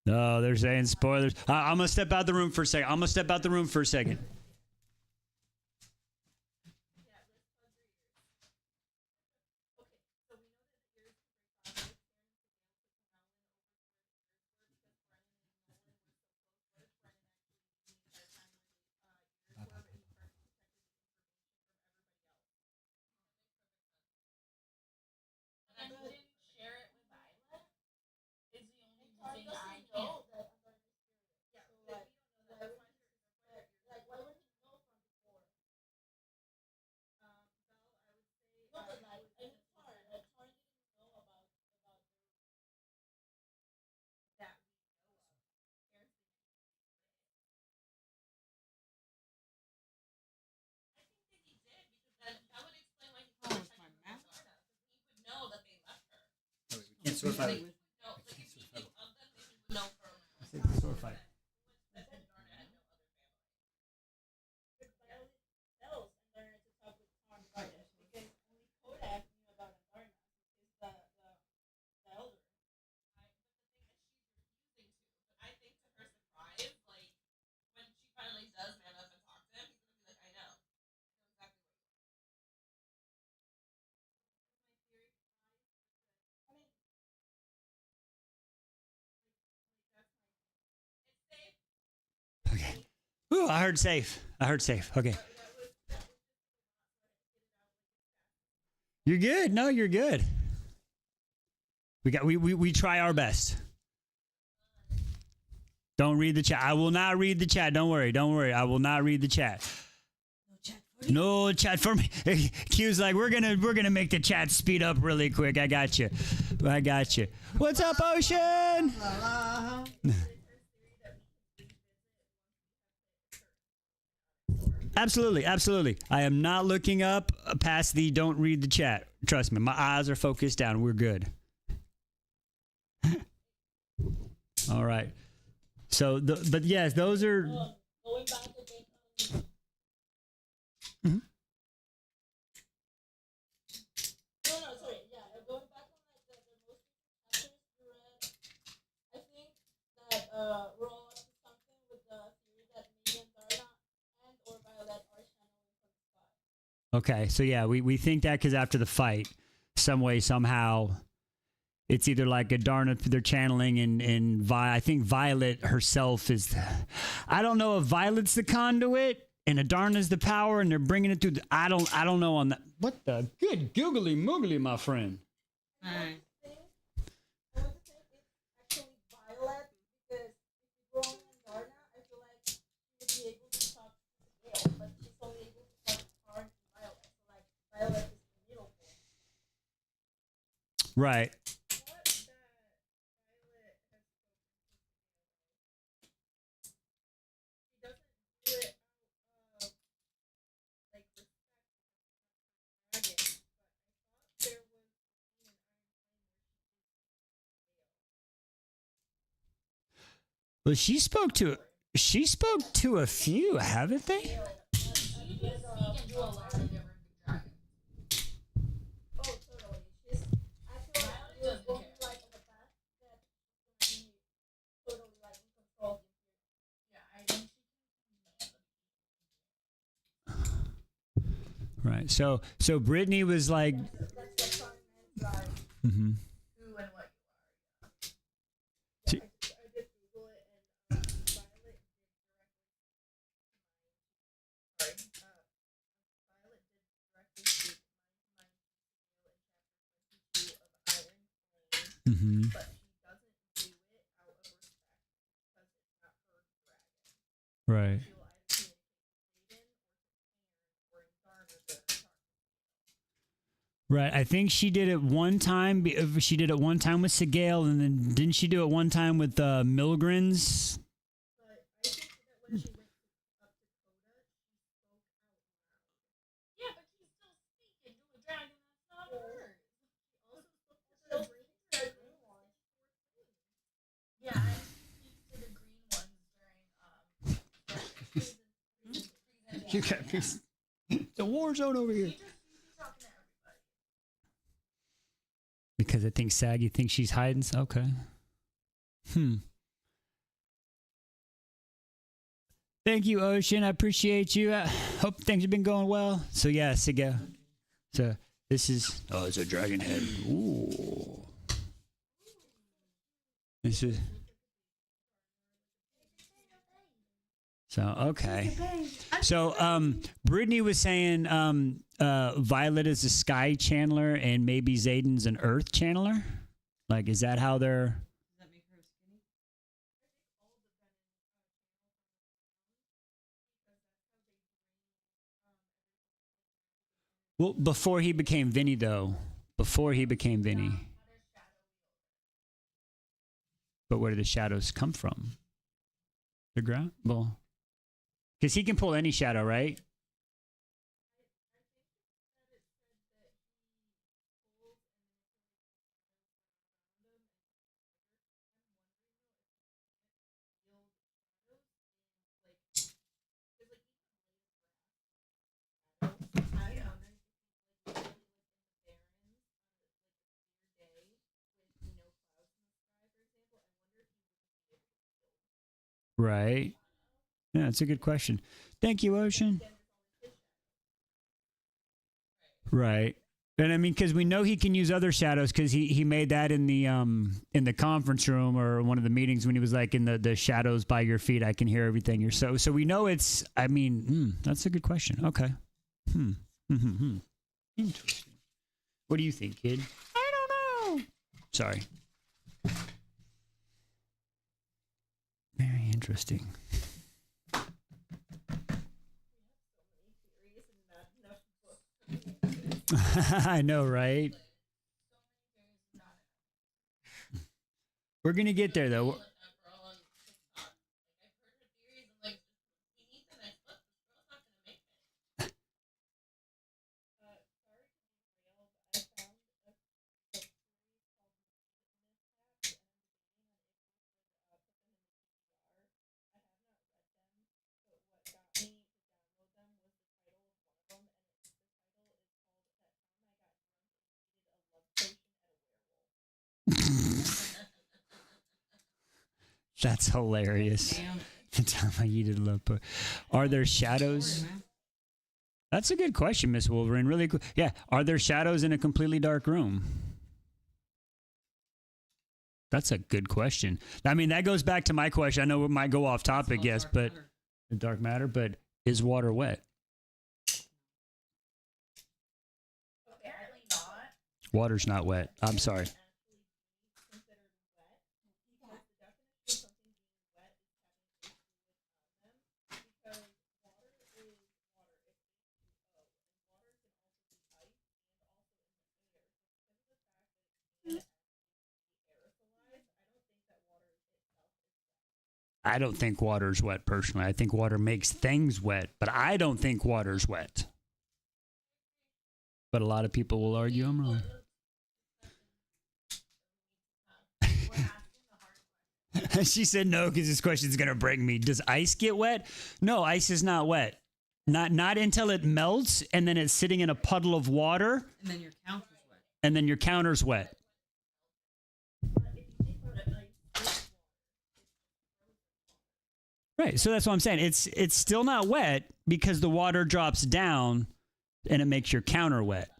No, they're saying spoilers. I'm gonna step out the room for a second. And I couldn't share it with Violet. Is the only thing I can't. Yeah, but we don't know that. That's why why would he know from before? Belle, I would say. No, but like, I mean, Tar didn't know about that we know of. Parents didn't. I think that he did because that would explain why he couldn't check with Darna, because he would know that they left her. Can't sort Like, he would know, like if he knew of them, then he would know from. Sword fight. That Darna had no other family. But Violet tells Darna to talk with Tar about it because only Kodak knew about Darna because the elder. But the thing is, she's refusing to. But I think to her surprise, like when she finally does man up and talk to him, he's gonna be like, I know exactly where you are. My theory flies. I mean, that's my. It's safe. Okay. Ooh, I heard safe. Okay. You're good. No, you're good. We try our best. Don't read the chat. I will not read the chat. Don't worry. I will not read the chat. No chat for me. Q's like, we're gonna make the chat speed up really quick. I got you. What's up, Ocean? Absolutely. I am not looking up past the don't read the chat. Trust me, my eyes are focused down. We're good. All right. So, but yes, those are. Going back to the Mhm. No, sorry. Yeah, going back on like the most chapters you read, I think that we're all up to something with the theory that maybe Darna and or Violet are channeling from the spot. Okay, so yeah, we think that because after the fight, some way, somehow, it's either like a Darna they're channeling, and I think Violet herself is. I don't know if Violet's the conduit and Adarna's the power, and they're bringing it through. I don't know on that. What the good googly moogly, my friend. All right. I want to think it's actually Violet because if you go on Darna, I feel like she would be able to talk to Gale, but she's only able to talk to Tar and Violet. So like Violet is the middle point. Right. What that Violet has spoken to she doesn't do it out of like respect for dragon, but I thought there was a scene in Iron Flame where Well, she spoke to a few, haven't they? she did do a lot of different dragons. Oh, totally. She's. I feel like it was going like in the past that she's gonna be totally like in control of the Imperium. Yeah, I think she can. Right. So Brittany was like. That's what Simon meant by Mm-hmm. who and what you are. She- I did Google it and Violet did directly speak mind to mind in chapter 22 of Iron Flame, Mm-hmm. but she doesn't do it out of respect because it's not her dragon. Right. She'll either communicate to Jaden or to Cairn or in Darna the Tarkin. Right. I think she did it one time. She did it one time with Sigale, and then didn't she do it one time with Milgrins? But I think that when she went up to Coda, she spoke out loud. Yeah, but she's still speaking to a dragon that's not hers. She also spoke to the green one. Yeah, and she speaks to the green ones during You got me. The war zone over here. She's talking to everybody. Because I think Saggy thinks she's hiding. Okay. Thank you, Ocean. I appreciate you. I hope things have been going well. So yeah, Siga. So this is it's a dragon head. Ooh. This is so okay. So Brittany was saying Violet is a sky channeler and maybe Zayden's an earth channeler. Like, is that how they're? Does that make her skinny? Well, before he became Vinny, though. Before he became Vinny. But where do the shadows come from? The ground? Well, because he can pull any shadow, right? Right. Yeah, that's a good question. Thank you, Ocean. Right. And I mean, because we know he can use other shadows, because he made that in the conference room or one of the meetings when he was like in the shadows by your feet. I can hear everything you're so we know it's. I mean, that's a good question. Okay. Interesting. What do you think, kid? I don't know. Sorry. Very interesting. I know, right? We're gonna get there, though. That's hilarious. The time I eated love, but are there shadows? That's a good question, Miss Wolverine. Really cool. Yeah. Are there shadows in a completely dark room? That's a good question. I mean, that goes back to my question. I know it might go off topic, yes, but the dark matter. But is water wet? Water's not wet. I'm sorry. I don't think water's wet personally. I think water makes things wet, but I don't think water's wet. But a lot of people will argue I'm wrong. She said no because this question's going to break me. Does ice get wet? No, ice is not wet. Not until it melts and then it's sitting in a puddle of water. And then your counter's wet. And then your counter's wet. Right, so that's what I'm saying. It's still not wet because the water drops down and it makes your counter wet.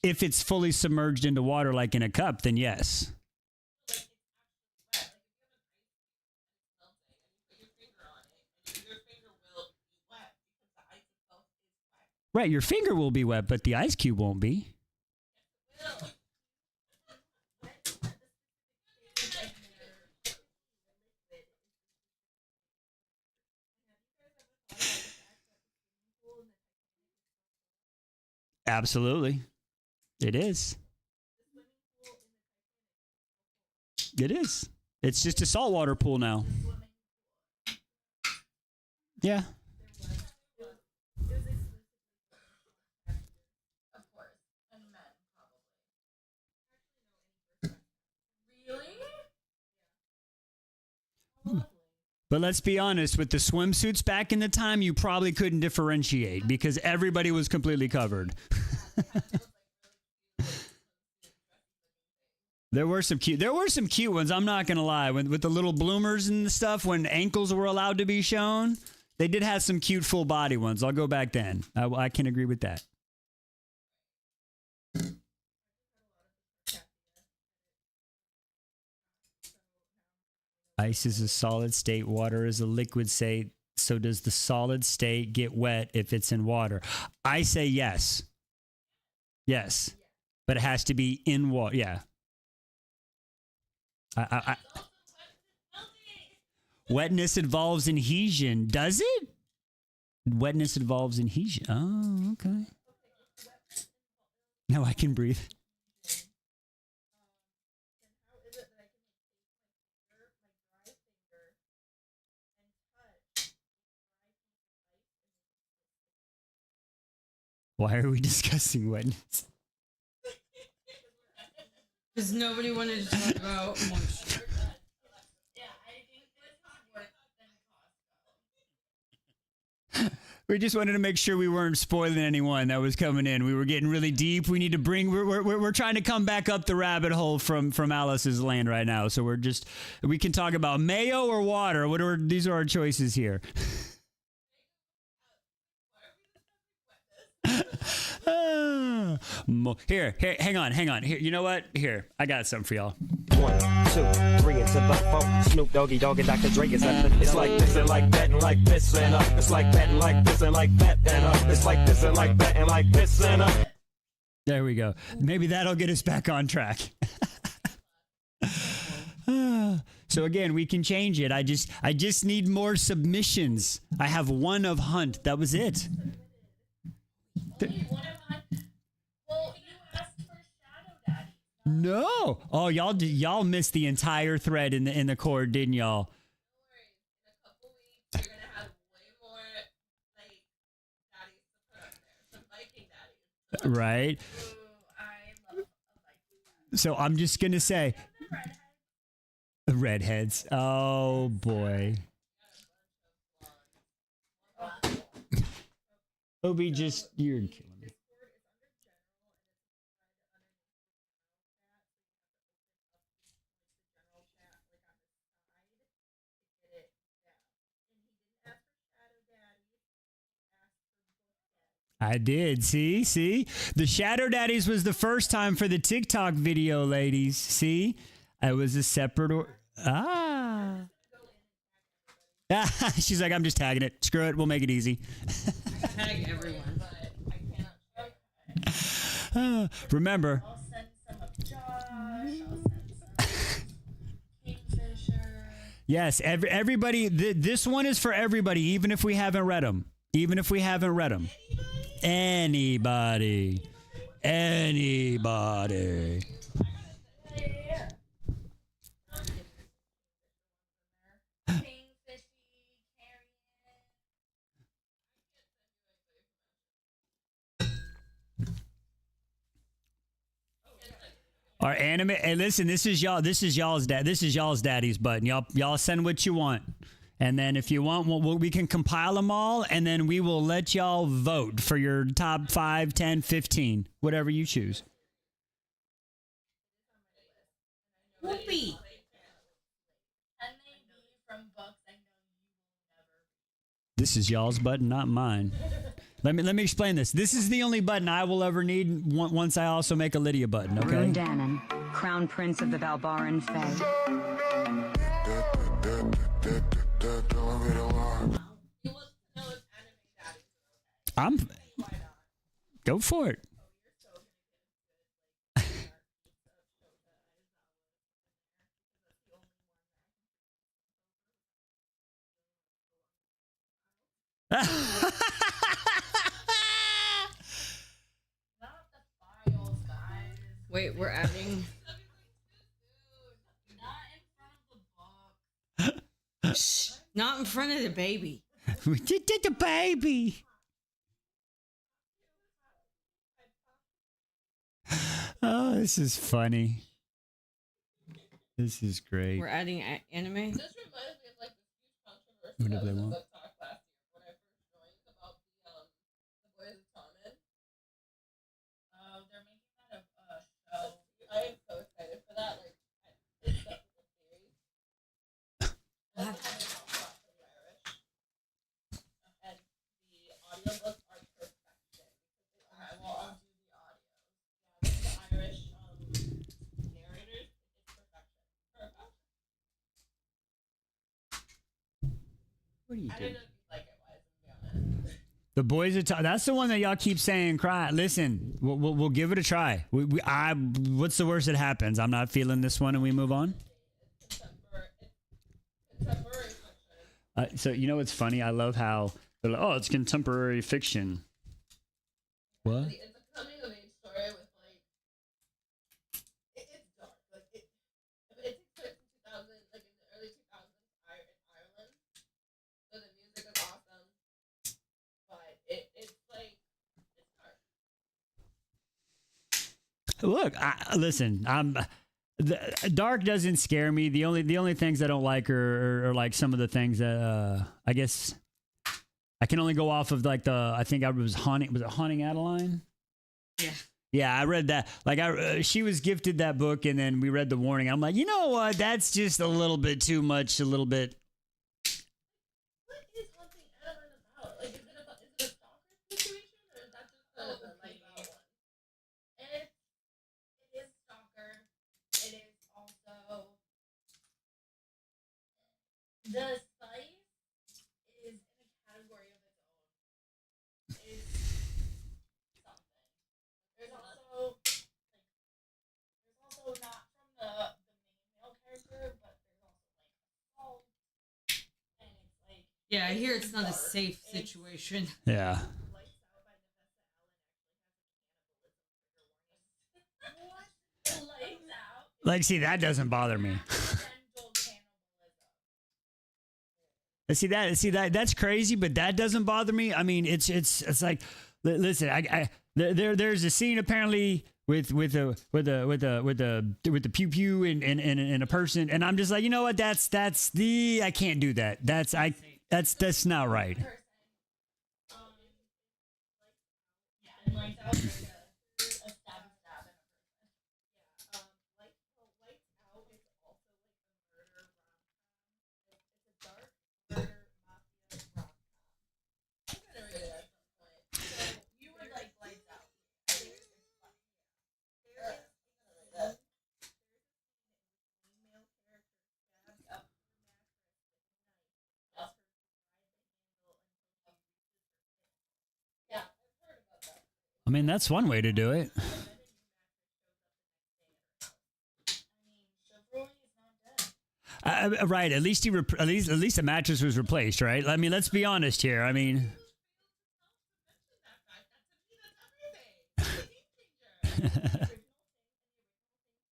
If it's fully submerged into water like in a cup, then yes. Right, your finger will be wet, but the ice cube won't be. Absolutely. It is. It is. It's just a saltwater pool now. Yeah. But let's be honest, with the swimsuits back in the time, you probably couldn't differentiate because everybody was completely covered. There were some cute ones. I'm not gonna lie. With the little bloomers and stuff, when ankles were allowed to be shown, they did have some cute full body ones. I'll go back then. I can agree with that. Ice is a solid state. Water is a liquid state. So does the solid state get wet if it's in water? I say yes. Yes. But it has to be in water. Yeah. Wetness involves adhesion. Does it? Wetness involves adhesion. Oh, okay. Now I can breathe. Why are we discussing wetness? Because nobody wanted to talk about moisture. We just wanted to make sure we weren't spoiling anyone that was coming in. We were getting really deep. We need to bring. We're trying to come back up the rabbit hole from Alice's land right now. So we can talk about mayo or water. These are our choices here. Here, hang on. Here, you know what? Here, I got something for y'all. 1, 2, 3, it's about 4. Snoop Doggy Dogg and Dr. Dre is up. It's like this and like that and like this and up. It's like that and like this and like that and up. It's like this and like that and like this and up. There we go. Maybe that'll get us back on track. So again, we can change it. I just need more submissions. I have one of Hunt. That was it. No. Oh, y'all missed the entire thread in the cord, didn't y'all? In a couple weeks, you're gonna have way more like daddies to put up there. Some Viking daddies. Right. Ooh, I love a Viking daddy. So I'm just gonna say, redheads. Oh boy. Obi, you're killing me. I did. See? The Shadow Daddies was the first time for the TikTok video, ladies. See? I was a separate She's like, I'm just tagging it. Screw it. We'll make it easy. Tag everyone. Remember. I'll send some of Josh. I'll send some Kingfisher. Yes, everybody. This one is for everybody, even if we haven't read them. Anybody. Our anime. Hey, listen, this is y'all's daddy's button. Y'all send what you want. And then if you want, we can compile them all, and then we will let y'all vote for your top 5, 10, 15, whatever you choose. Whoopee. This is y'all's button, not mine. Let me explain this. This is the only button I will ever need once I also make a Lydia button, okay? Dannon, Crown Prince of the Valbaran Fae. Go for it. Wait, we're adding. Shh, not in front of the baby. We did the baby. Oh, this is funny. This is great. We're adding anime. This reminds me of like the huge punch whatever they was a want. book talk last year when I first joined about the boys of Tommen. They're making that a show. I am so excited for that. Like, it's such a good series. I also have a talk about for the Irish, and the audiobooks are perfection. I will I'll do the audios. Yeah, the Irish narrators, it's perfection. Perfection. What are you I doing? didn't know if you'd like it, Wise, to be honest. The boys are. That's the one that y'all keep saying. Cry. Listen, we'll give it a try. What's the worst that happens? I'm not feeling this one, and we move on. It's contemporary fiction. So you know what's funny? I love how they're like, oh, it's contemporary fiction. What? It's a coming of age story with like it's dark. Like it takes place in 2000, like in the early 2000s, in Ireland. So the music is awesome, but it's like it's dark. Look, listen. Dark doesn't scare me. The only things I don't like are like some of the things that I guess I can only go off of like I think I was haunting. Was it Haunting Adeline? Yeah. Yeah, I read that. Like she was gifted that book, and then we read the warning. I'm like, you know what? That's just a little bit too much. A little bit. What is Haunting Adeline about? Like, is it a stalker situation, or is that just the lights out one? It is stalker. It is also the spice is in a category of its own. It's something. There's also not from the main male character, but there's also like assault, and it's like Yeah, I hear it's not a dark. safe It's situation. Yeah. Lights Out by Nefessa Allen actually has a cannibalism trigger warning. What? Lights Out? Like, see, that doesn't bother me. Accidental cannibalism. See that that's crazy, but that doesn't bother me. I mean, it's like, listen, there's a scene apparently with the pew pew and a person, and I'm just like, you know what? That's I can't do that. That's not right. Person. Yeah, and Lights Out is like a stab and a person. Yeah. Lights Out is also like a murder rom-com. It's a dark murder mafia rom-com. I'm gonna read it at some point. So you would like Lights Out. I think it's funny. There is a scene. Female character stabs up her mattress with a knife. Yeah, I've heard about that. I mean, that's one way to do it. And then a new mattress shows up the next day at her house. I mean, chivalry is not dead. Right. At least at least the mattress was replaced, right? I mean, let's be honest here. I mean,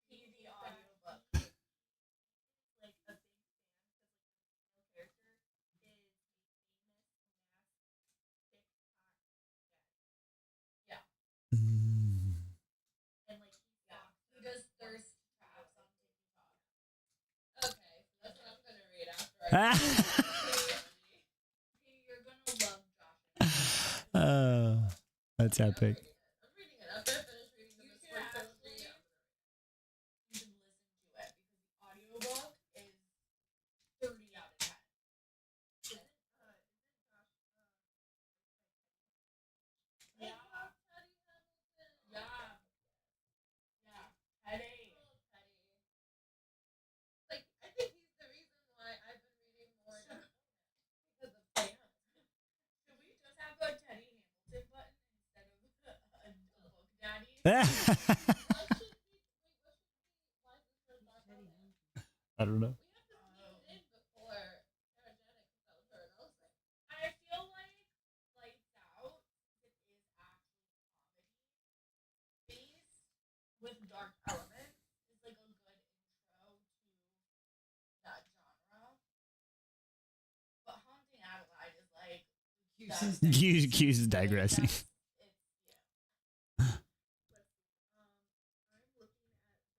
TV audiobook. Like a big fan because like the character is a famous mass TikTok dad. Yeah. And like he does thirst traps on TikTok. Okay, so that's what I'm gonna read after I You're gonna love Josh. oh, that's epic. I'm reading it. After I finish reading the Miss Fortune, you should listen to it because the audiobook is 30 out of 10. Isn't Josh yeah. Teddy Hamilton. Yeah. Yeah. Teddy. Like, I think he's the reason why I've been reading more because of fans. Should we just have a Teddy Hamilton button instead of a book daddy? I don't know. We have to see it in before Sarah Janet comes out with her announcement. I feel like Lights Out, it is actually comedy based with dark elements, is like a good intro to that genre. But Haunting Adelaide is like Q's is digressing. It's yeah. Let's see. I'm looking at the page right now for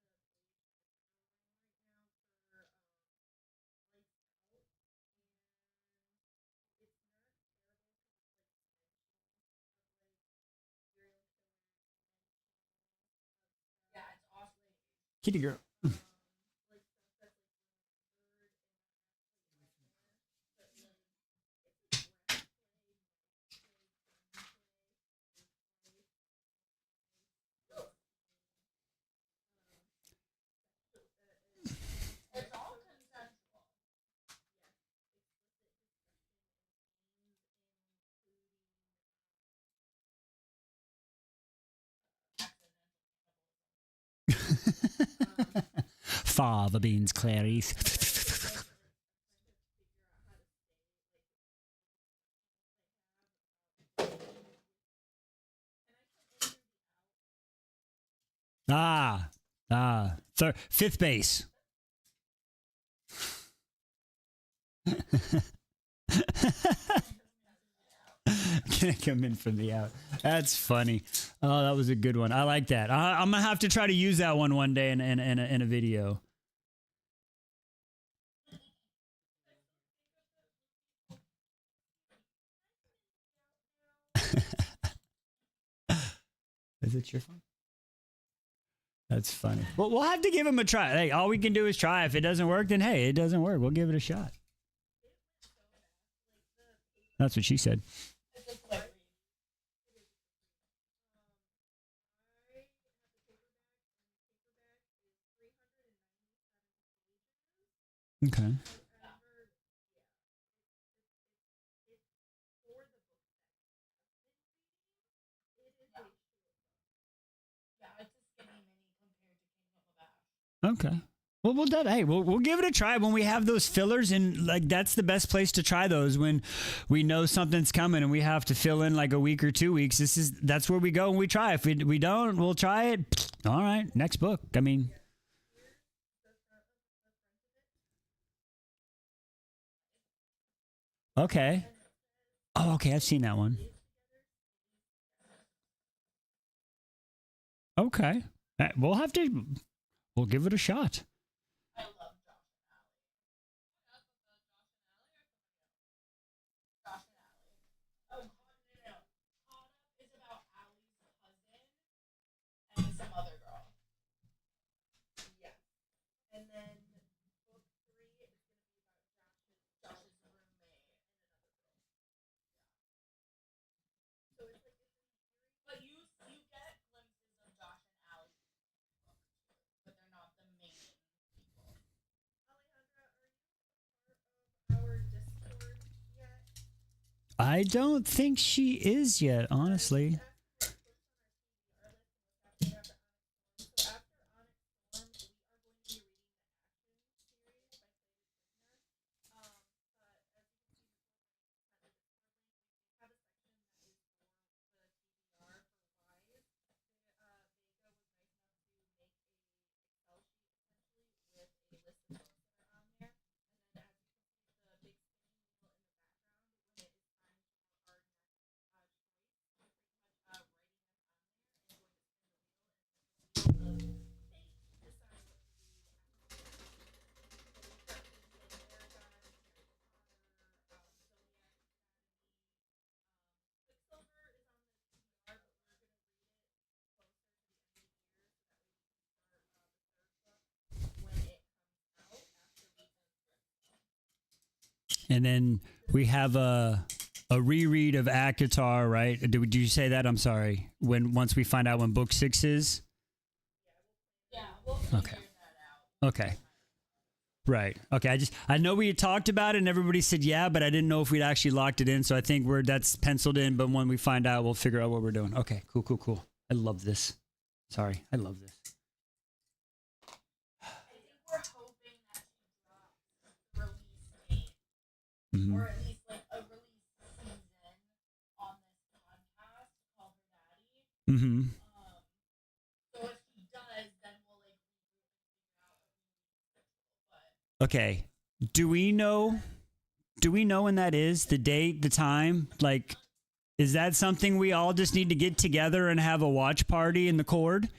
Lights Out, Kitty girl. Fava beans, Clarice. Fifth base. Can I come in from the out? That's funny. Oh, that was a good one. I like that. I'm gonna have to try to use that one day in a video. Is it your phone? That's funny. Well, we'll have to give him a try. Hey, all we can do is try. If it doesn't work, then hey, it doesn't work. We'll give it a shot. That's what she said. Okay. Okay. Well, we'll give it a try when we have those fillers, and like that's the best place to try those when we know something's coming and we have to fill in like a week or 2 weeks. That's where we go and we try. If we don't, we'll try it. All right, next book. I mean, okay. Oh, okay. I've seen that one. Okay. We'll give it a shot. I don't think she is yet, honestly. And then we have a reread of Akatar, right? Did you say that? I'm sorry. Once we find out when book 6 is? Okay. Okay. Right. Okay. I know we had talked about it and everybody said yeah, but I didn't know if we'd actually locked it in. So I think that's penciled in. But when we find out, we'll figure out what we're doing. Okay. Cool. I love this. Sorry. I love this. Mm-hmm. Or at least like a release season on this podcast called Her Daddy. Mm-hmm. So if he does, then we'll like figure out. Okay. Do we know when that is? The date, the time? Like, is that something we all just need to get together and have a watch party in the Cord?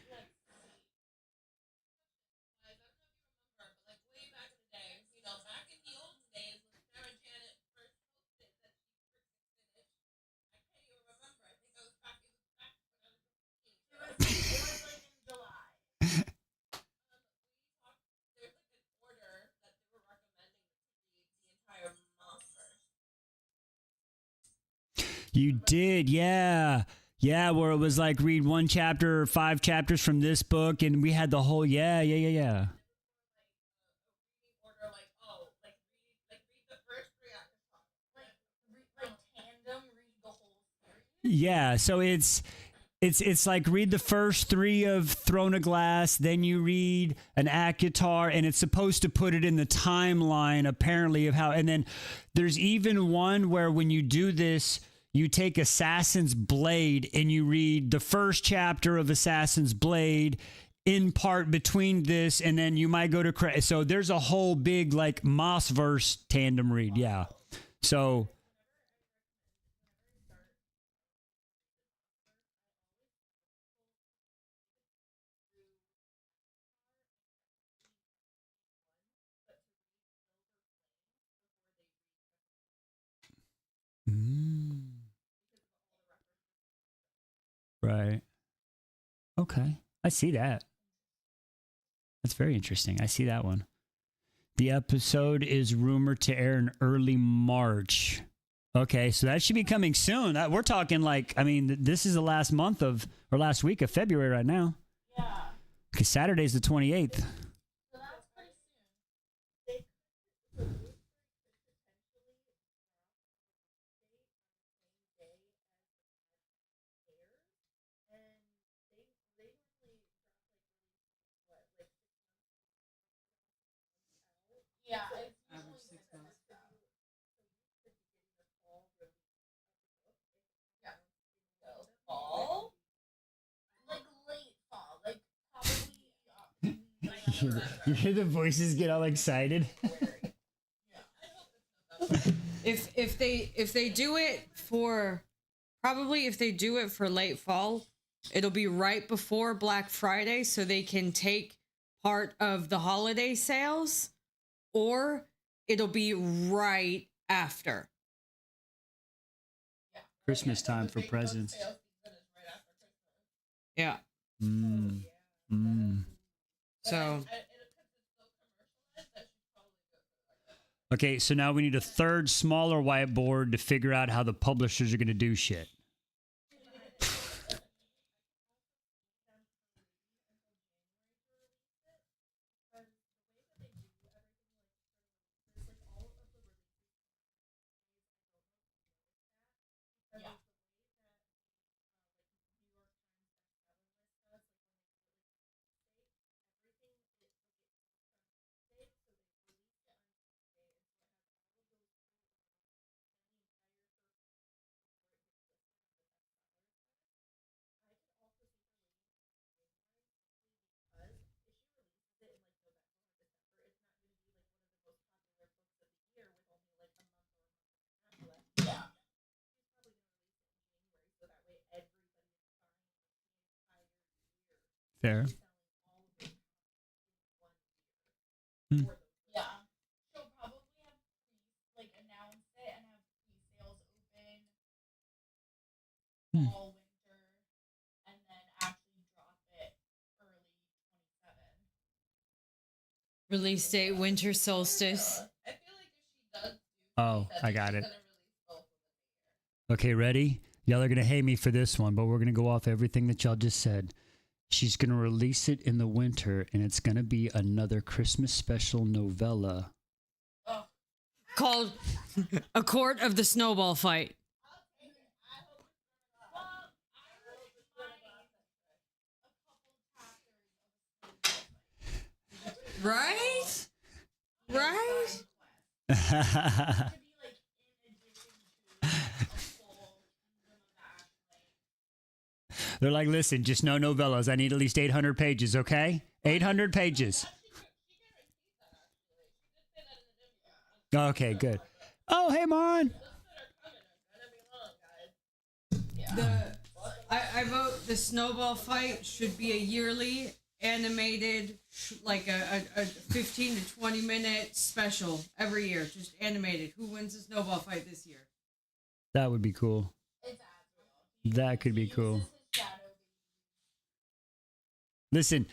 You did, yeah. Yeah, where it was like read one chapter or 5 chapters from this book, and we had the whole, yeah. Order like, oh, read the first 3 episodes. Like tandem read the whole series. Yeah, so it's like read the first 3 of Throne of Glass, then you read an Akatar, and it's supposed to put it in the timeline, apparently, of how, and then there's even one where when you do this, you take Assassin's Blade and you read the first chapter of Assassin's Blade in part between this, and then you might go to, so there's a whole big like Mossverse tandem read, yeah. So right. Okay. I see that. That's very interesting. I see that one. The episode is rumored to air in early March. Okay, so that should be coming soon. We're talking like, I mean, this is the last week of February right now. Yeah. Because Saturday's the 28th. So that's pretty soon. Yeah, it's Average 6 months. fall, like late fall, like probably. You hear the voices get all excited? If they do it for late fall, it'll be right before Black Friday, so they can take part of the holiday sales, or it'll be right after. Christmas time for presents. Yeah. So Okay, so now we need a third smaller whiteboard to figure out how the publishers are going to do shit. Fair. Yeah. She'll probably have announce it and have pre-sales open all winter, and then actually drop it early 27. release date winter solstice. I feel like if she does Oh, I got she's it. gonna release both of them. Okay, ready? Y'all are going to hate me for this one, but we're going to go off everything that y'all just said. She's going to release it in the winter, and it's going to be another Christmas special novella. Called A Court of the Snowball Fight. Right? Right? They're like, listen, just no novellas. I need at least 800 pages, okay? 800 pages. Okay, good. Oh, hey, Mon. I vote the Snowball Fight should be a yearly animated, like a 15 to 20 minute special every year, just animated. Who wins the Snowball Fight this year? That would be cool. That could be cool. Listen,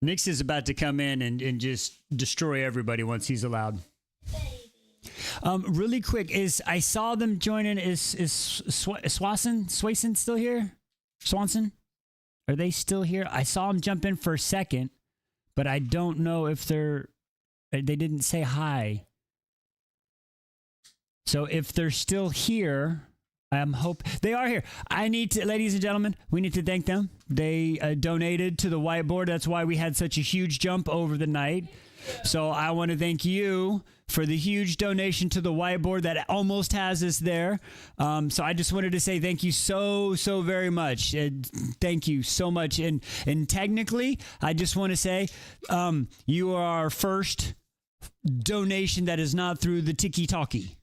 Nix is about to come in and just destroy everybody once he's allowed. Really quick, I saw them joining. Is Swanson still here? Swanson? Are they still here? I saw them jump in for a second, but I don't know if they didn't say hi. So if they're still here, they are here. Ladies and gentlemen, we need to thank them. They donated to the whiteboard. That's why we had such a huge jump over the night. So I want to thank you for the huge donation to the whiteboard that almost has us there. So I just wanted to say thank you so very much. Thank you so much. And technically, I just want to say you are our first donation that is not through the Tiki Talkie.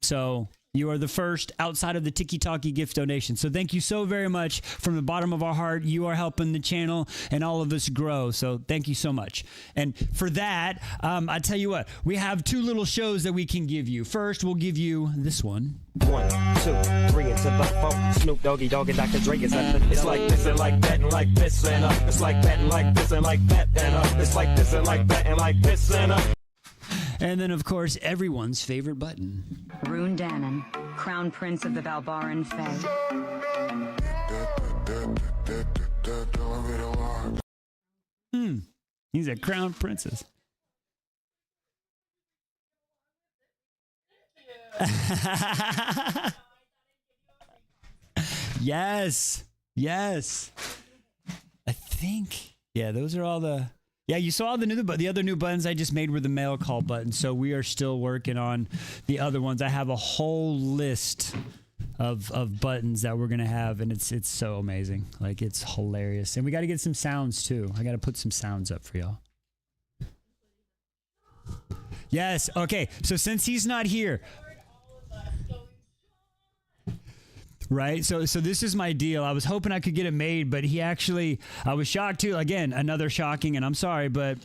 So you are the first outside of the Tiki Talkie gift donation. So thank you so very much from the bottom of our heart. You are helping the channel and all of us grow. So thank you so much. And for that, I tell you what, we have 2 little shows that we can give you. First, we'll give you this one. 1, 2, 3, it's about 4. Snoop Doggy Dogg and Dr. Dre. It's like this and like that and like this and it's like that and like this and like that and it's like this and like that and like this and And then, of course, everyone's favorite button. Rune Dannon, Crown Prince of the Balbaran Fae. He's a crown princess. Yes. I think. Yeah, those are all the. Yeah, you saw the other new buttons I just made were the mail call buttons. So we are still working on the other ones. I have a whole list of buttons that we're gonna have, and it's so amazing. Like, it's hilarious. And we got to get some sounds too. I got to put some sounds up for y'all. Yes. Okay. So since he's not here. Right. So this is my deal. I was hoping I could get it made, but I was shocked too. Again, another shocking, and I'm sorry, but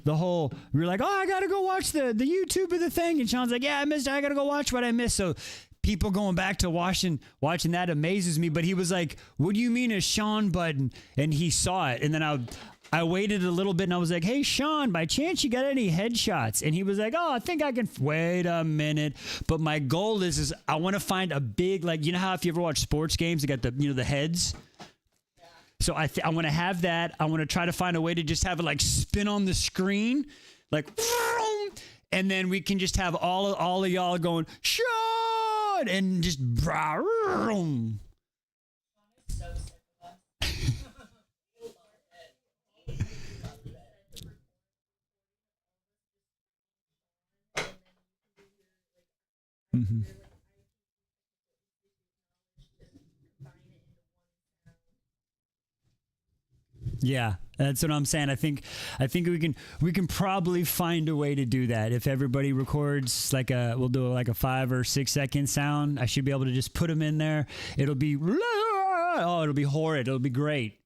we were like, I got to go watch the YouTube of the thing. And Sean's like, yeah, I missed it. I got to go watch what I missed. So people going back to watching that amazes me. But he was like, what do you mean a Sean button? And he saw it. And then I waited a little bit and I was like, hey, Sean, by chance you got any headshots? And he was like, I think I can. Wait a minute. But my goal is I want to find a big, like, you know how if you ever watch sports games, they got the heads. Yeah. So I want to have that. I want to try to find a way to just have it like spin on the screen, like, and then we can just have all of y'all going, Sean, and just, Mm-hmm. Yeah, that's what I'm saying. I think we can probably find a way to do that. If everybody records we'll do like a 5 or 6 second sound. I should be able to just put them in there. It'll be horrid. It'll be great.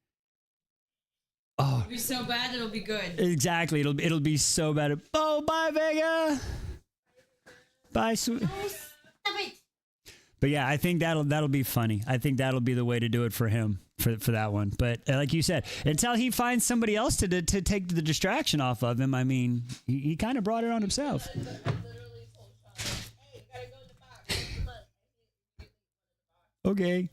Oh, It'll be so bad it'll be good. Exactly. It'll be so bad. Oh, bye Vega. Bye, sweet. But yeah, I think that'll be funny. I think that'll be the way to do it for him for that one. But like you said, until he finds somebody else to take the distraction off of him, I mean, he kind of brought it on himself. Okay.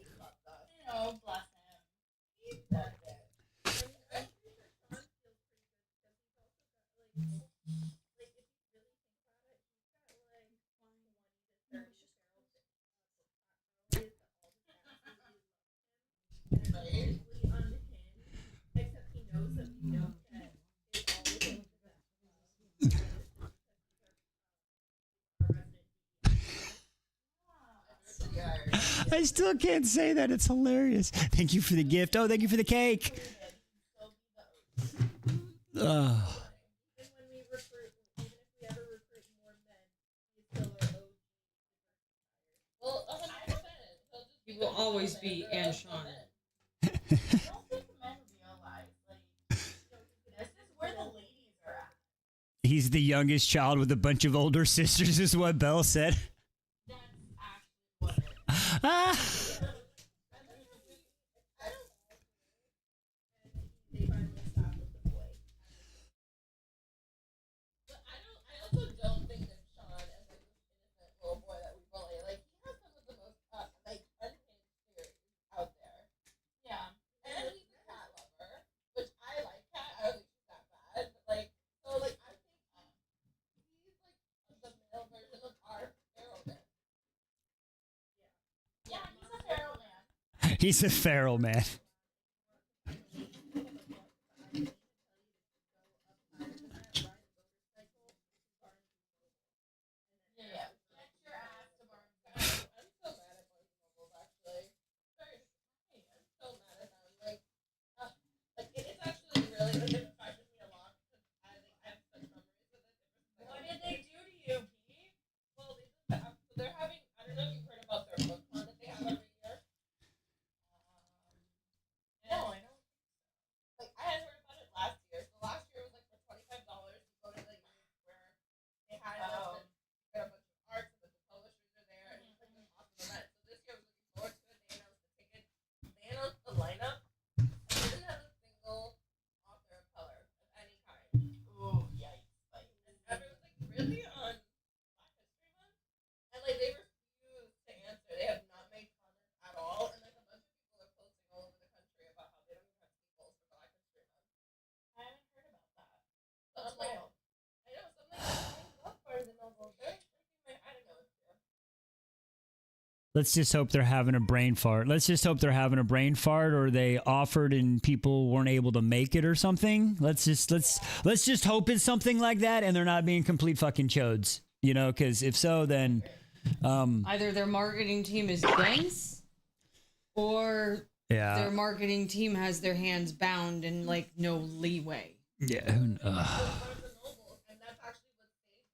I still can't say that. It's hilarious. Thank you for the gift. Oh, thank you for the cake. He will always be Anne Sean. He's the youngest child with a bunch of older sisters, is what Belle said. Ah. He's a feral man. What did they do to you, Pete? Well, they're having, I don't know if you've heard about their book con that they have every year. No, I don't. Like, I had heard about it last year. So last year it was like for $25. You go to the unit where they had this, you get a bunch of arts, and the publishers are there, and it's like an awesome event. So this year I was looking forward to it. They announced the tickets, they announced the lineup. I didn't have a single author of color of any kind. Ooh, yikes. Like, and everyone's like, really? On Black History Month? And like, they refuse to answer. They have not made comments at all. And like, a bunch of people are posting all over the country about how they don't even have sequels for Black History Month. I haven't heard about that. So I'm like, I know, so I'm like, I love Barnes and Noble. They're freaking I don't know what to do. Let's just hope they're having a brain fart. Let's just hope they're having a brain fart, or they offered and people weren't able to make it or something. Let's just hope it's something like that, and they're not being complete fucking chodes. You know, because if so, then Either their marketing team is dense, or their marketing team has their hands bound and like no leeway. Yeah. Barnes and Noble, and that's actually what saved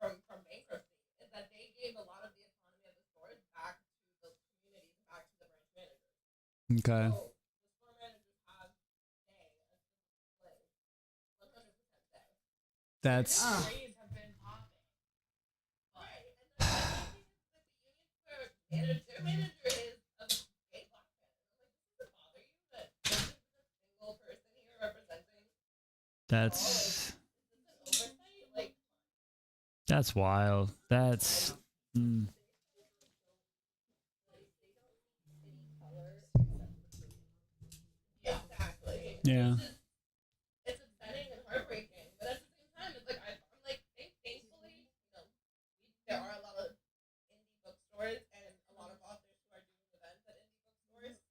them from bankruptcy, is that they gave a lot of the autonomy of the stores back to the communities, back to the branch managers. Okay. So the store managers have say a split, 100% say. That's Raise have been popping. Right, and then the union square their manager is a gay black man. I'm like, does it bother you that this is a single person here representing? that's Oversight? Like, that's wild. That's yeah, exactly. yeah. It's upsetting and heartbreaking, but at the same time, it's like I'm like, thankfully, there are a lot of indie bookstores and a lot of authors who are doing events at indie bookstores,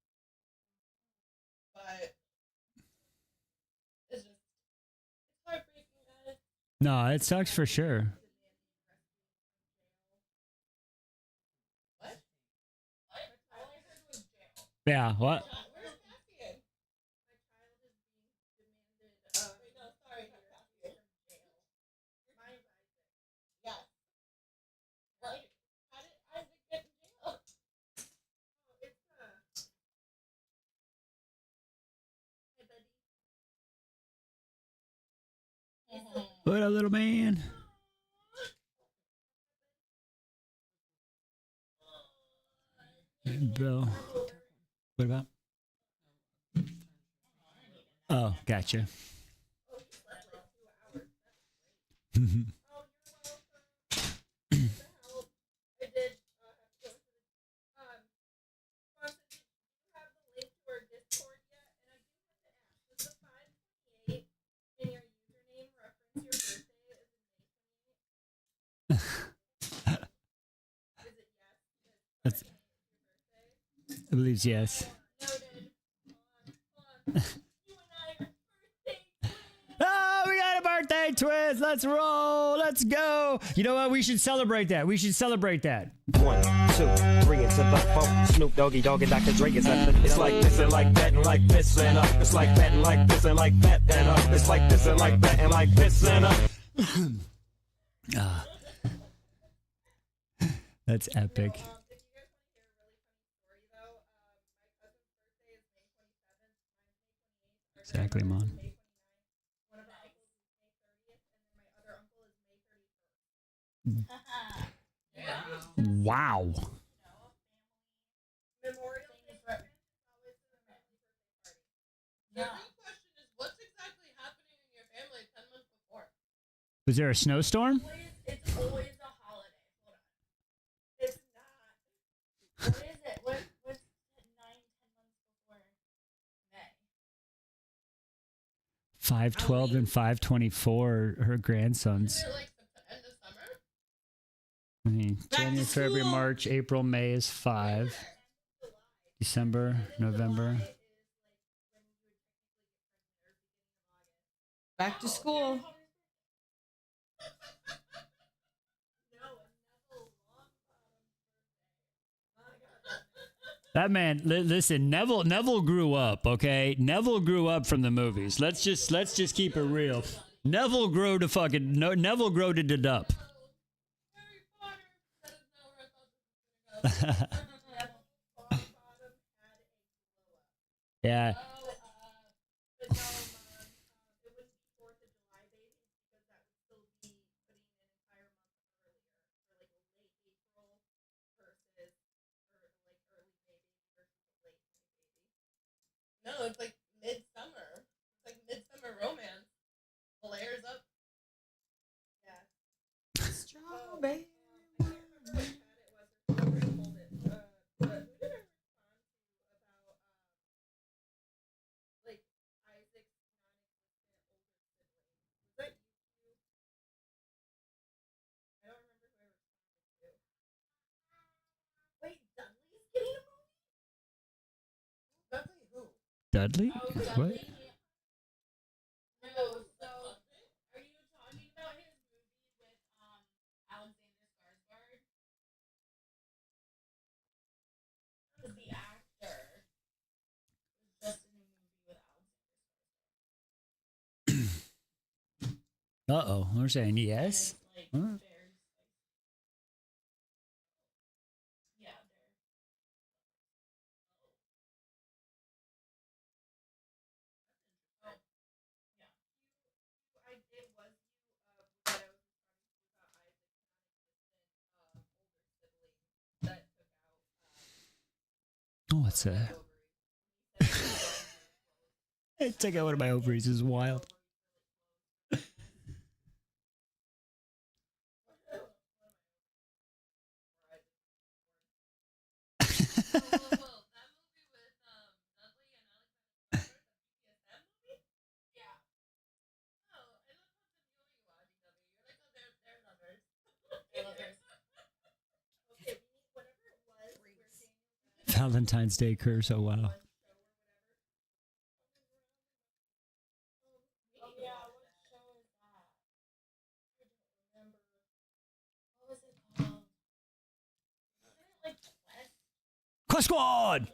but it's heartbreaking, guys. No, it sucks for sure. What? All I heard was jail. Yeah. What? Where's Cassian? My child is being demanded. Wait, no, sorry, not Cassian. Jail. My Isaac. Yes. What? How did Isaac get in jail? Oh, it's Hey, buddy. What up, little man? Bill. What about? Oh, gotcha. Oh, you slept like 2 hours. That's great. Oh, you're welcome. The help. I did have to go to the Swanson, did you have the link to our Discord yet? And I do have to ask, does the 528 in your username reference your birthday as in May 28th? Is it yes? That's- 528 is your birthday? I believe yes. Noted. Hold on. You and I are birthday twins. Oh, we got a birthday twist. Let's roll. Let's go. You know what? We should celebrate that. We should celebrate that. 1, 2, 3 into the 4. Snoop Doggy Dogg and Dr. Dre is up. It's like this and like that and like this and up. It's like that and like this and like that and up. It's like this and like that and like this and up. That's epic. If you guys want to hear a really funny story, though, my cousin's birthday is May 27th. Mine's May 28th. Our Exactly, grandmother's Mom. May 29th. One of our uncles is May 30th, and then my other uncle is May 31st. Wow. Memorial Day Christmas is always a family birthday party. The real question is, what's exactly happening in your family 10 months before? Was there a snowstorm? It's always a holiday. Hold on. It's not. What is it? What's 9, 10 months before May? 512 and 524, her grandsons. Is it like end of summer? I mean, January, February, March, April, May is 5. December, November. Back to school. That man, listen, Neville grew up, okay? Neville grew up from the movies. Let's just keep it real. Neville grew to Neville grew to dedup. Yeah. No, it's like midsummer. It's like midsummer romance. Flares up. Yeah. Strawberry. I can't remember what cat it was or somebody told it. But who did I respond to about like Isaac's non-existent older sibling? Was that you? I don't remember who I responded to. Wait, Dudley's getting a movie? Dudley who? Dudley? Oh, What? Dudley. No, so are you talking about his movie with Alexander Skarsgård? Who's the actor? It's just a new movie with Alexander Skarsgård. Uh-oh. We're saying yes. Like Huh? very spicy. Yeah, they're. Oh, yeah. It was you that I was responding to about Isaac's non-existent older sibling that took out Oh, what's that? ovaries. Take out one of my ovaries is wild. That movie with Dudley and Alexander Skarsgård, the PPSM movie? Yeah. Oh, I love how the you watching W. You're like, oh, they're lovers. They're lovers. Okay, we need whatever it was where Daniel Valentine's Day curse. Oh, wow. one show or whatever. Oh yeah, what show is that? I don't remember. What was it called? Wasn't it like Quest? Quest Squad!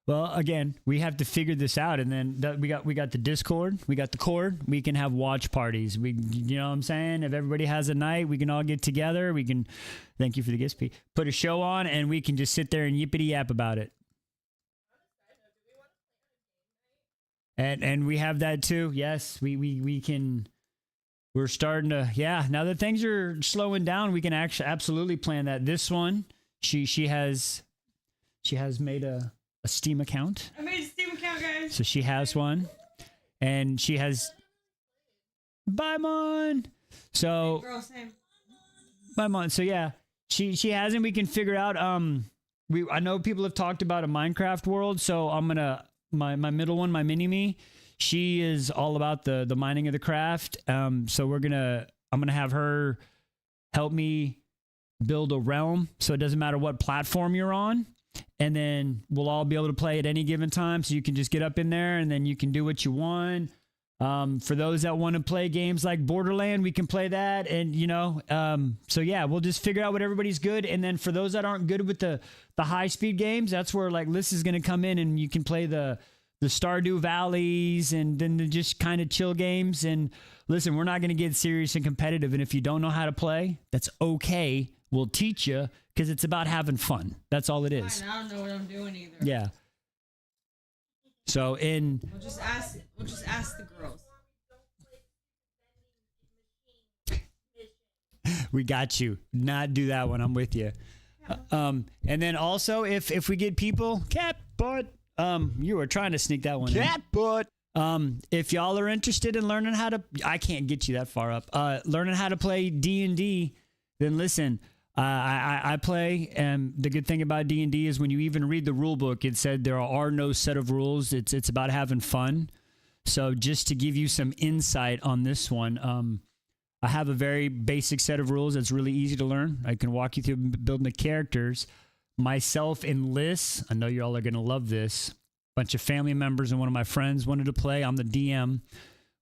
Well, again, we have to figure this out, and then we got the Discord, we got the Cord. We can have watch parties. You know what I'm saying? If everybody has a night, we can all get together. We can, thank you for the gifts, Pete. Put a show on, and we can just sit there and yippity yap about it. And we have that too. Yes, we can. We're starting to, yeah. Now that things are slowing down, we can actually absolutely plan that. This one, she has made a Steam account. I made a Steam account, guys. So she has one, and she has Bye Mon. So Girl, same. Bye Mon. So yeah, she has, and we can figure out. I know people have talked about a Minecraft world, so I'm gonna my middle one, my mini me. She is all about the mining of the craft. So I'm gonna have her help me build a realm, so it doesn't matter what platform you're on. And then we'll all be able to play at any given time. So you can just get up in there and then you can do what you want. For those that want to play games like Borderland, we can play that. And, so yeah, we'll just figure out what everybody's good. And then for those that aren't good with the high speed games, that's where like Liss is going to come in, and you can play the Stardew Valleys and then the just kind of chill games. And listen, we're not going to get serious and competitive. And if you don't know how to play, that's okay. We'll teach you, because it's about having fun. That's all it is. Fine, I don't know what I'm doing either. Yeah. So We'll just ask the girls. we got you. Not do that one. I'm with you. And then also if we get people, cat butt. You were trying to sneak that one in. Cat butt. If y'all are interested in learning how to, I can't get you that far up. Learning how to play D&D, then listen. I play, and the good thing about D&D is when you even read the rule book, it said there are no set of rules. It's about having fun. So just to give you some insight on this one, I have a very basic set of rules that's really easy to learn. I can walk you through building the characters. Myself and Liss, I know you all are going to love this. Bunch of family members and one of my friends wanted to play. I'm the DM.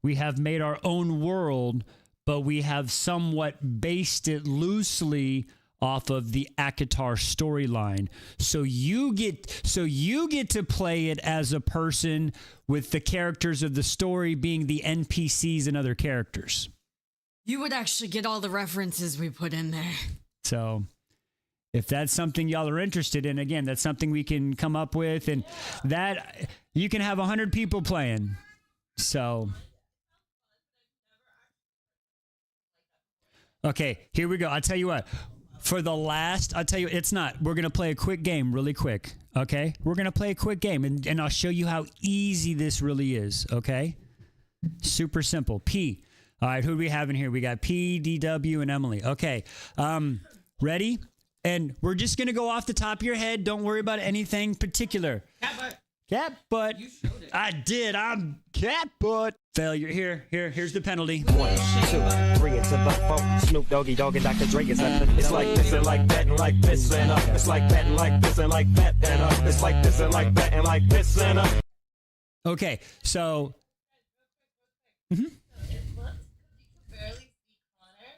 We have made our own world, but we have somewhat based it loosely off of the ACOTAR storyline. So you get to play it as a person with the characters of the story being the NPCs and other characters. You would actually get all the references we put in there. So if that's something y'all are interested in, again, that's something we can come up with, and that you can have 100 people playing. So, okay, here we go. I'll tell you what. It's not. We're going to play a quick game really quick, okay? We're going to play a quick game, and I'll show you how easy this really is, okay? Super simple. P. All right, who do we have in here? We got P, DW, and Emily. Okay, ready? And we're just going to go off the top of your head. Don't worry about anything particular. Cat butt. You showed it. I did. I'm cat butt. Failure. Here's the penalty. 1, 2, 3, it's about 4. Snoop Doggy Dogg and Dr. Dre is up. It's like this and like that and like this and up. It's like that and like this and like that and up. It's like this and like that and like this and up. Okay, so. Mm-hmm. It looks, you can barely see Connor.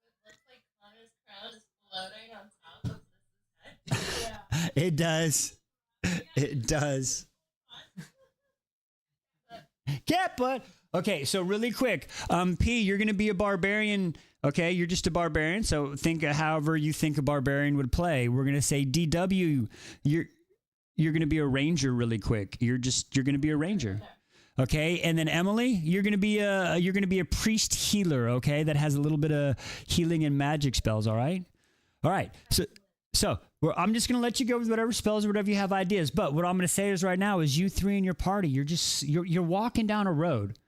It looks like Connor's crown is floating on top of Liss's head. Yeah. It does. It does. Cat butt. Okay, so really quick, P, you're going to be a barbarian. Okay, you're just a barbarian. So think however you think a barbarian would play. We're going to say DW. You're going to be a ranger really quick. You're going to be a ranger. Okay, and then Emily, you're going to be a priest healer. Okay, that has a little bit of healing and magic spells. All right. So I'm just going to let you go with whatever spells or whatever you have ideas. But what I'm going to say is right now is you three in your party, you're walking down a road.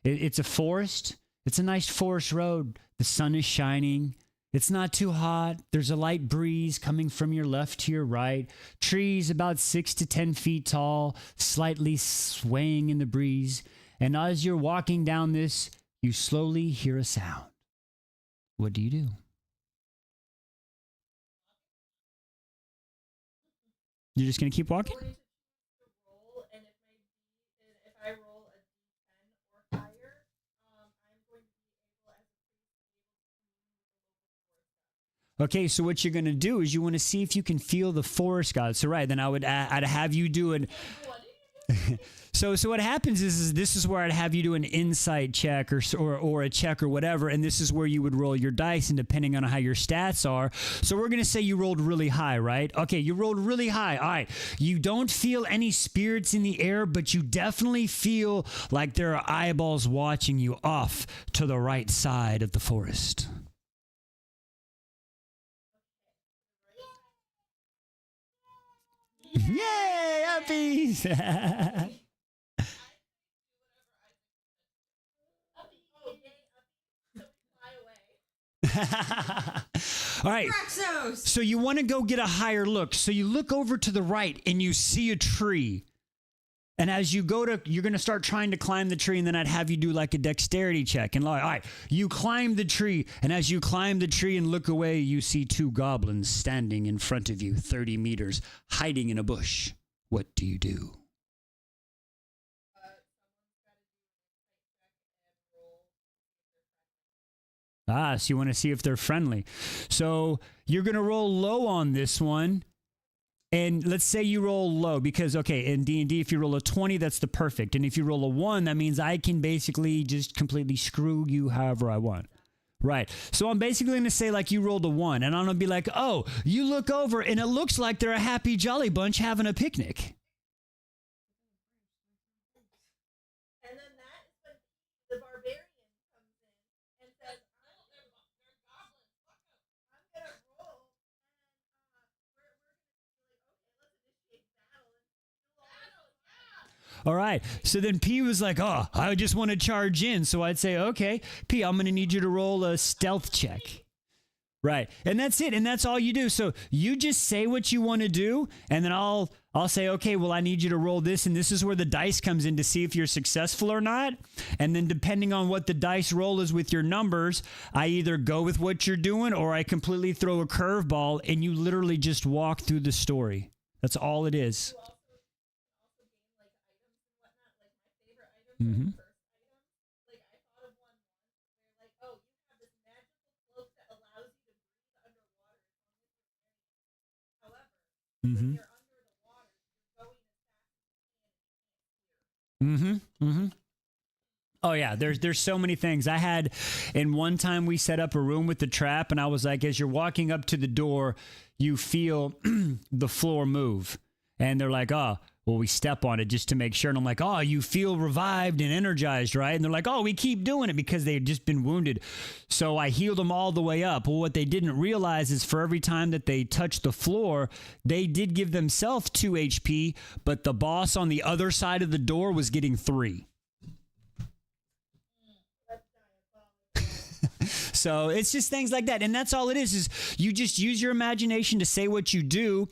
It's a forest. It's a nice forest road. The sun is shining. It's not too hot. There's a light breeze coming from your left to your right. Trees about 6 to 10 feet tall, slightly swaying in the breeze. And as you're walking down this, you slowly hear a sound. What do you do? You're just going to keep walking? I'm going to roll, and if I roll a D10 or higher, I'm going to be able, as a priest, Okay, so what you're going to do is you want to see if you can feel the forest god. So right, then I'd have you do an... So what happens is this is where I'd have you do an insight check or a check or whatever, and this is where you would roll your dice, and depending on how your stats are. So we're going to say you rolled really high, right? Okay, you rolled really high. All right, you don't feel any spirits in the air, but you definitely feel like there are eyeballs watching you off to the right side of the forest. Yay, uppies! All right. So you want to go get a higher look. So you look over to the right and you see a tree. And as you go you're going to start trying to climb the tree, and then I'd have you do like a dexterity check. And all right, you climb the tree, and as you climb the tree and look away, you see 2 goblins standing in front of you, 30 meters, hiding in a bush. What do you do? So you want to see if they're friendly. So you're going to roll low on this one. And let's say you roll low because, okay, in D&D, if you roll a 20, that's the perfect. And if you roll a 1, that means I can basically just completely screw you however I want. Right. So I'm basically going to say like you rolled a 1. And I'm going to be like, oh, you look over and it looks like they're a happy, jolly bunch having a picnic. and then that is when the barbarian comes in and says, they're goblins, fuck them. I'm going to roll, and we're going to be like, okay, let's initiate battle. Yeah. All right. So then P was like, oh, I just want to charge in. So I'd say, okay, P, I'm going to need you to roll a stealth check. Right. And that's it. And that's all you do. So you just say what you want to do, and then I'll I'll say, okay, well, I need you to roll this, and this is where the dice comes in to see if you're successful or not. And then depending on what the dice roll is with your numbers, I either go with what you're doing or I completely throw a curveball, and you literally just walk through the story. That's all it is. Mm-hmm. Mm-hmm. Mm-hmm. Mm-hmm. Oh yeah, there's so many things. I had, in one time we set up a room with the trap, and I was like, as you're walking up to the door, you feel the floor move, and they're like, oh, well, we step on it just to make sure, and I'm like, oh, you feel revived and energized, right? And they're like, oh, we keep doing it because they had just been wounded. So I healed them all the way up. Well, what they didn't realize is for every time that they touched the floor, they did give themselves 2 HP, but the boss on the other side of the door was getting 3. So it's just things like that. And that's all it is you just use your imagination to say what you do.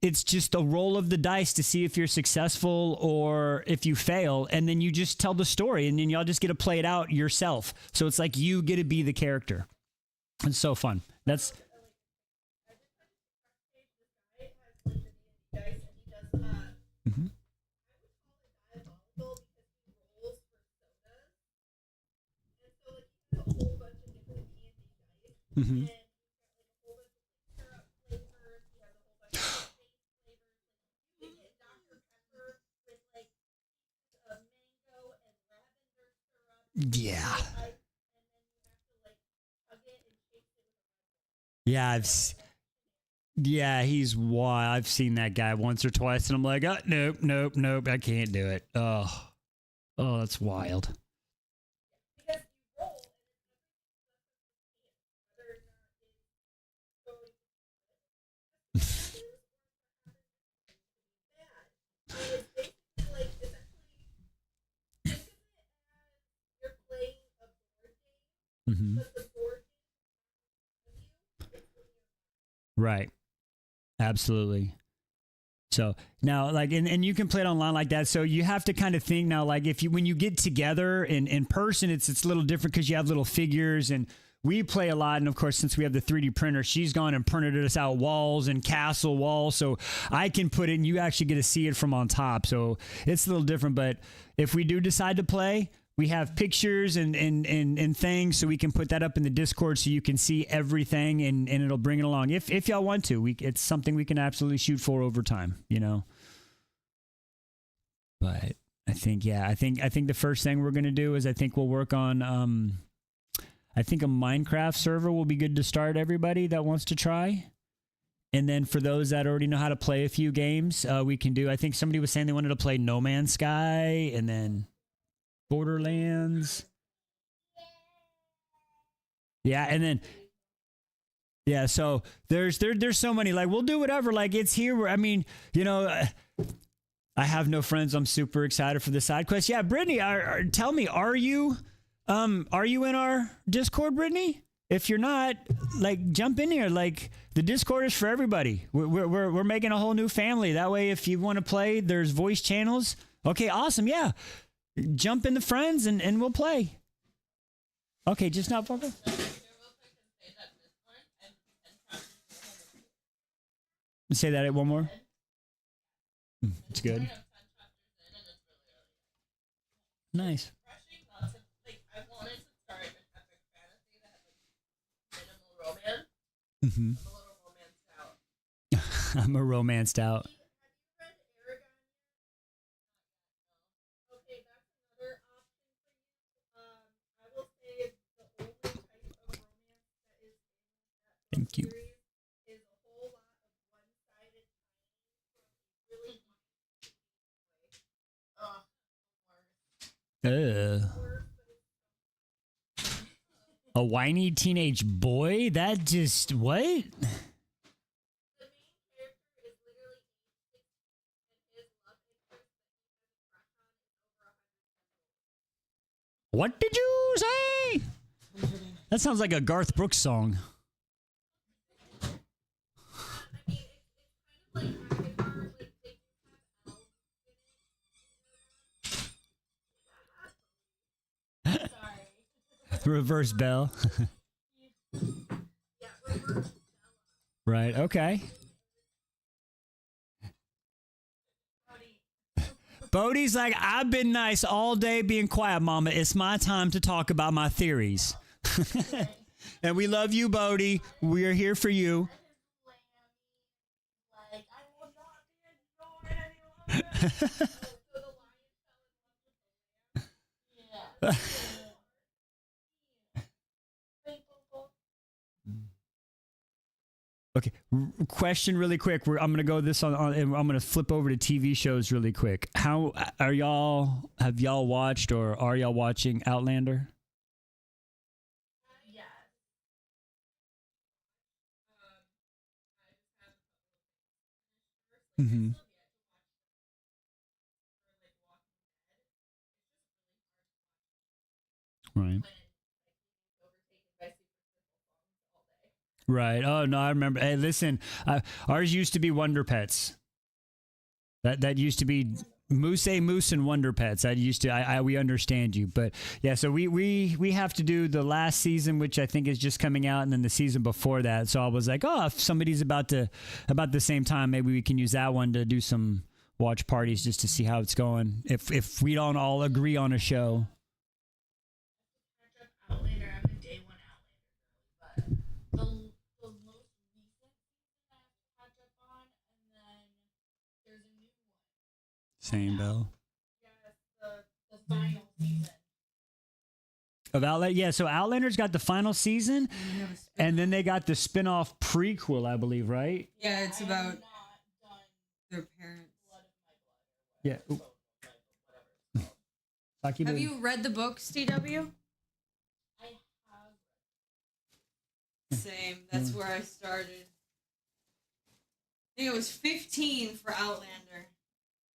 It's just a roll of the dice to see if you're successful or if you fail. And then you just tell the story, and then y'all just get to play it out yourself. So it's like you get to be the character. It's so fun. That's... Mm-hmm. Mm-hmm. Yeah. Yeah, yeah, he's wild. I've seen that guy once or twice, and I'm like, oh, nope, I can't do it. Oh, that's wild. Mm-hmm. Right. Absolutely. So now, like, and you can play it online like that. So you have to kind of think now, like, when you get together in person, it's a little different because you have little figures, and we play a lot. And of course, since we have the 3D printer, she's gone and printed us out walls and castle walls. So I can put it, and you actually get to see it from on top. So it's a little different. But if we do decide to play, we have pictures and things, so we can put that up in the Discord so you can see everything, and it'll bring it along. If y'all want to, it's something we can absolutely shoot for over time, you know. But I think the first thing we're gonna do is I think we'll work on I think a Minecraft server will be good to start everybody that wants to try. And then for those that already know how to play a few games, we can do. I think somebody was saying they wanted to play No Man's Sky and then Borderlands. Yeah, and then yeah, so there's so many. Like, we'll do whatever. Like, it's here. I mean, you know, I have no friends. I'm super excited for the side quest. Yeah, Brittany, tell me, are you in our Discord, Brittany? If you're not, like, jump in here. Like, the Discord is for everybody. We're making a whole new family. That way, if you want to play, there's voice channels. Okay, awesome. Yeah. Jump in the friends and we'll play. Okay, just not fucker. Say that one more. It's good. Nice. Mm-hmm. I'm a romanced out. Thank you. A whiny teenage boy? That just, what? What did you say? That sounds like a Garth Brooks song. Reverse Bell. Right. Okay. Bodie's like, I've been nice all day being quiet, Mama. It's my time to talk about my theories. And we love you, Bodie. We are here for you. Like, I will not be ignored any longer. So the lion fell in love with the lamb. Yeah. Okay, question really quick. I'm gonna go this on, and I'm gonna flip over to TV shows really quick. How are y'all? Have y'all watched or are y'all watching Outlander? Yes. Mm-hmm. Right. Right. Oh no, I remember. Hey, listen, ours used to be Wonder Pets. That used to be Moose and Wonder Pets. That used to. We understand you, but yeah. So we have to do the last season, which I think is just coming out, and then the season before that. So I was like, oh, if somebody's about the same time, maybe we can use that one to do some watch parties just to see how it's going. If we don't all agree on a show. Outlander, I'm a day one Outlander girly, but the most recent season I have to catch up on, and then there's a new one. Same Bell. Yes, the final season. Of Outlander, yeah. So Outlander's got the final season, and then they got the spin-off prequel, I believe, right? Yeah, it's I about have not done their parents. Blood of my blood or Yeah. whatever. Have you read the books, DW? I have. Same. That's where I started. I think it was 15 for Outlander.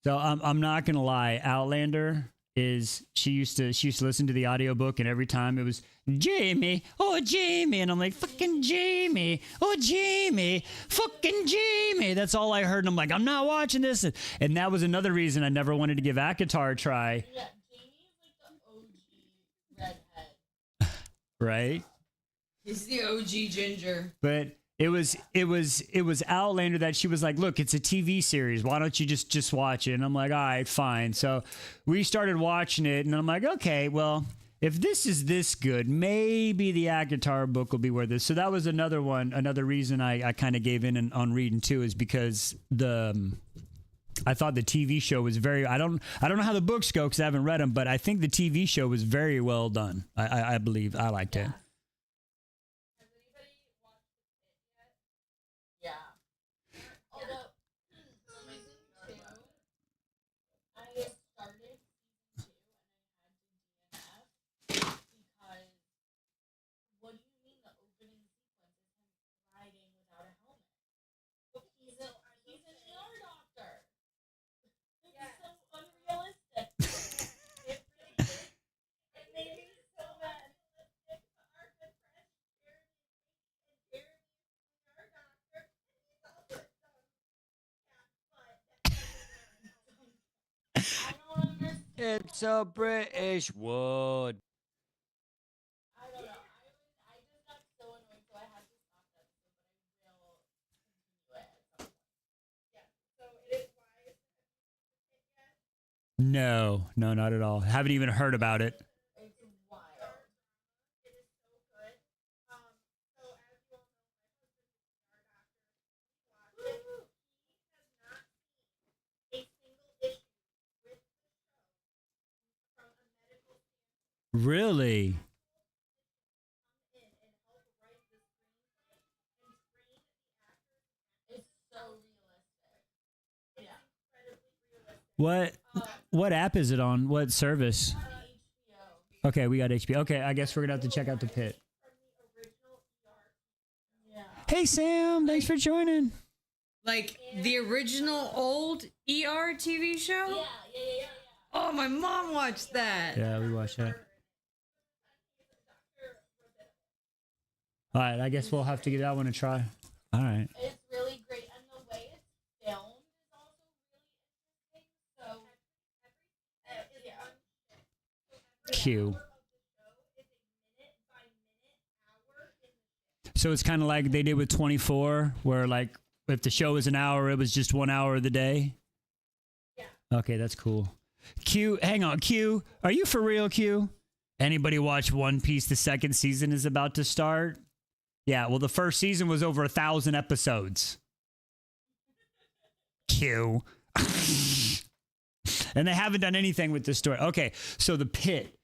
So I'm not gonna lie, Outlander is she used to listen to the audiobook, and every time it was Jamie, oh Jamie, and I'm like, fucking Jamie, oh Jamie, fucking Jamie. That's all I heard, and I'm like, I'm not watching this, and that was another reason I never wanted to give Akatar a try. Yeah, Jamie is like the OG redhead. Right? He's the OG ginger. But it was Outlander that she was like, look, it's a TV series. Why don't you just watch it? And I'm like, all right, fine. So we started watching it, and I'm like, okay, well, if this is this good, maybe the Akatar book will be worth it. So that was another reason I kind of gave in on reading too, is because I thought the TV show was very. I don't know how the books go because I haven't read them, but I think the TV show was very well done. I believe I liked it. Has anybody watched it yet? Yeah. Although, season 2, I started season 2 and I had to DNF because what do you mean the opening sequence is him riding without a helmet? He's an ER doctor. This is so unrealistic. It really is. It made me so mad. I don't understand. It's a British wood. I don't know. I just got so annoyed, so I had to stop that. But I will continue it at some point. Yeah. So it is wise. No, not at all. Haven't even heard about it. It's wild. It is so good. So as you all know, my husband is an ER doctor. He has not seen a single issue with the show from a medical standpoint. Really? Come in and help write the screenplay and train the actors. It's so realistic. It's incredibly realistic. What app is it on? What service? HBO. Okay, we got HBO. Okay, I guess we're gonna have to check out the pit. From the original ER. Yeah. Hey Sam, thanks for joining. Like the original old ER TV show? Yeah. Oh, my mom watched that. Yeah, we watched that. All right, I guess we'll have to give that one a try. All right. It's really great, and the way it's filmed is also really interesting. So, yeah. Q. Of the show is a minute So it's kind of like they did with 24, where like if the show was an hour, it was just 1 hour of the day. Yeah. Okay, that's cool. Q, hang on, Q, are you for real, Q? Anybody watch One Piece? The second season is about to start. Yeah, well, the first season was over 1,000 episodes. Q. And they haven't done anything with this story. Okay, so the pit.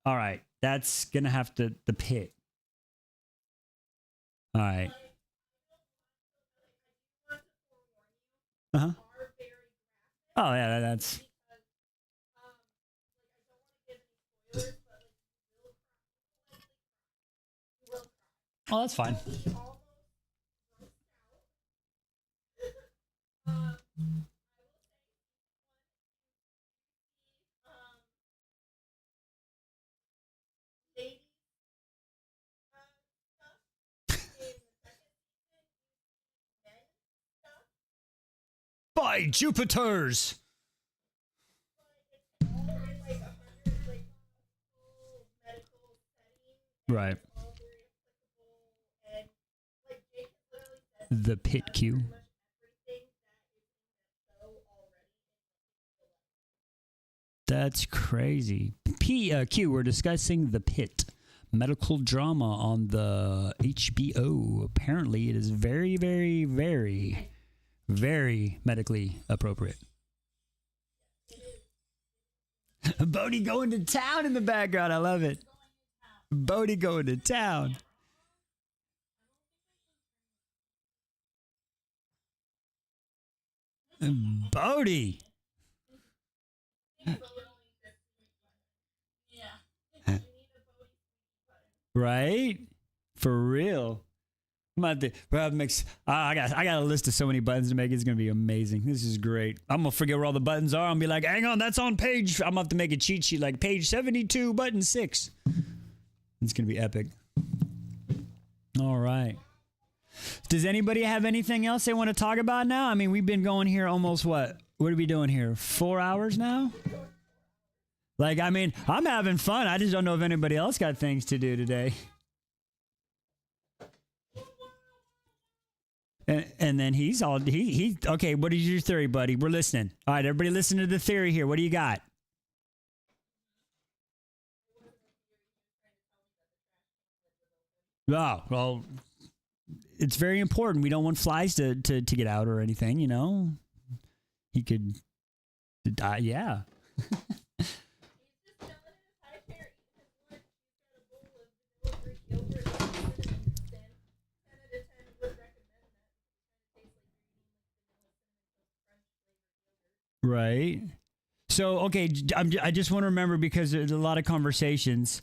All right, that's gonna have to the pit. All right. Uh-huh. Oh yeah, that's. Oh, that's fine. By Jupiters. Right. The pit Q. That's crazy. Q, we're discussing The Pit, medical drama on the HBO. Apparently, it is very, very, very, very medically appropriate. Bodie going to town in the background. I love it. Bodie going to town. Bodie. Right? For real. I'm about to mix. I got a list of so many buttons to make. It's gonna be amazing. This is great. I'm gonna forget where all the buttons are. I'm gonna be like, hang on, that's on page. I'm gonna have to make a cheat sheet like page 72, button 6. It's gonna be epic. All right. Does anybody have anything else they want to talk about now? I mean, we've been going here almost what? What are we doing here? 4 hours now? Like, I mean, I'm having fun. I just don't know if anybody else got things to do today. And then he's all, okay, what is your theory, buddy? We're listening. All right, everybody listen to the theory here. What do you got? Oh, well, it's very important. We don't want flies to get out or anything, you know? He could die, yeah. Right. So, okay, I just want to remember because there's a lot of conversations.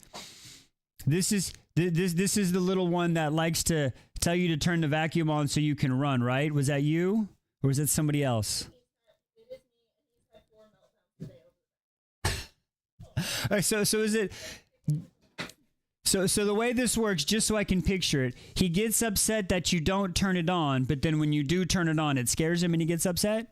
This is the little one that likes to tell you to turn the vacuum on so you can run, right? Was that you or was that somebody else? So is it so the way this works, just so I can picture it, he gets upset that you don't turn it on, but then when you do turn it on, it scares him and he gets upset?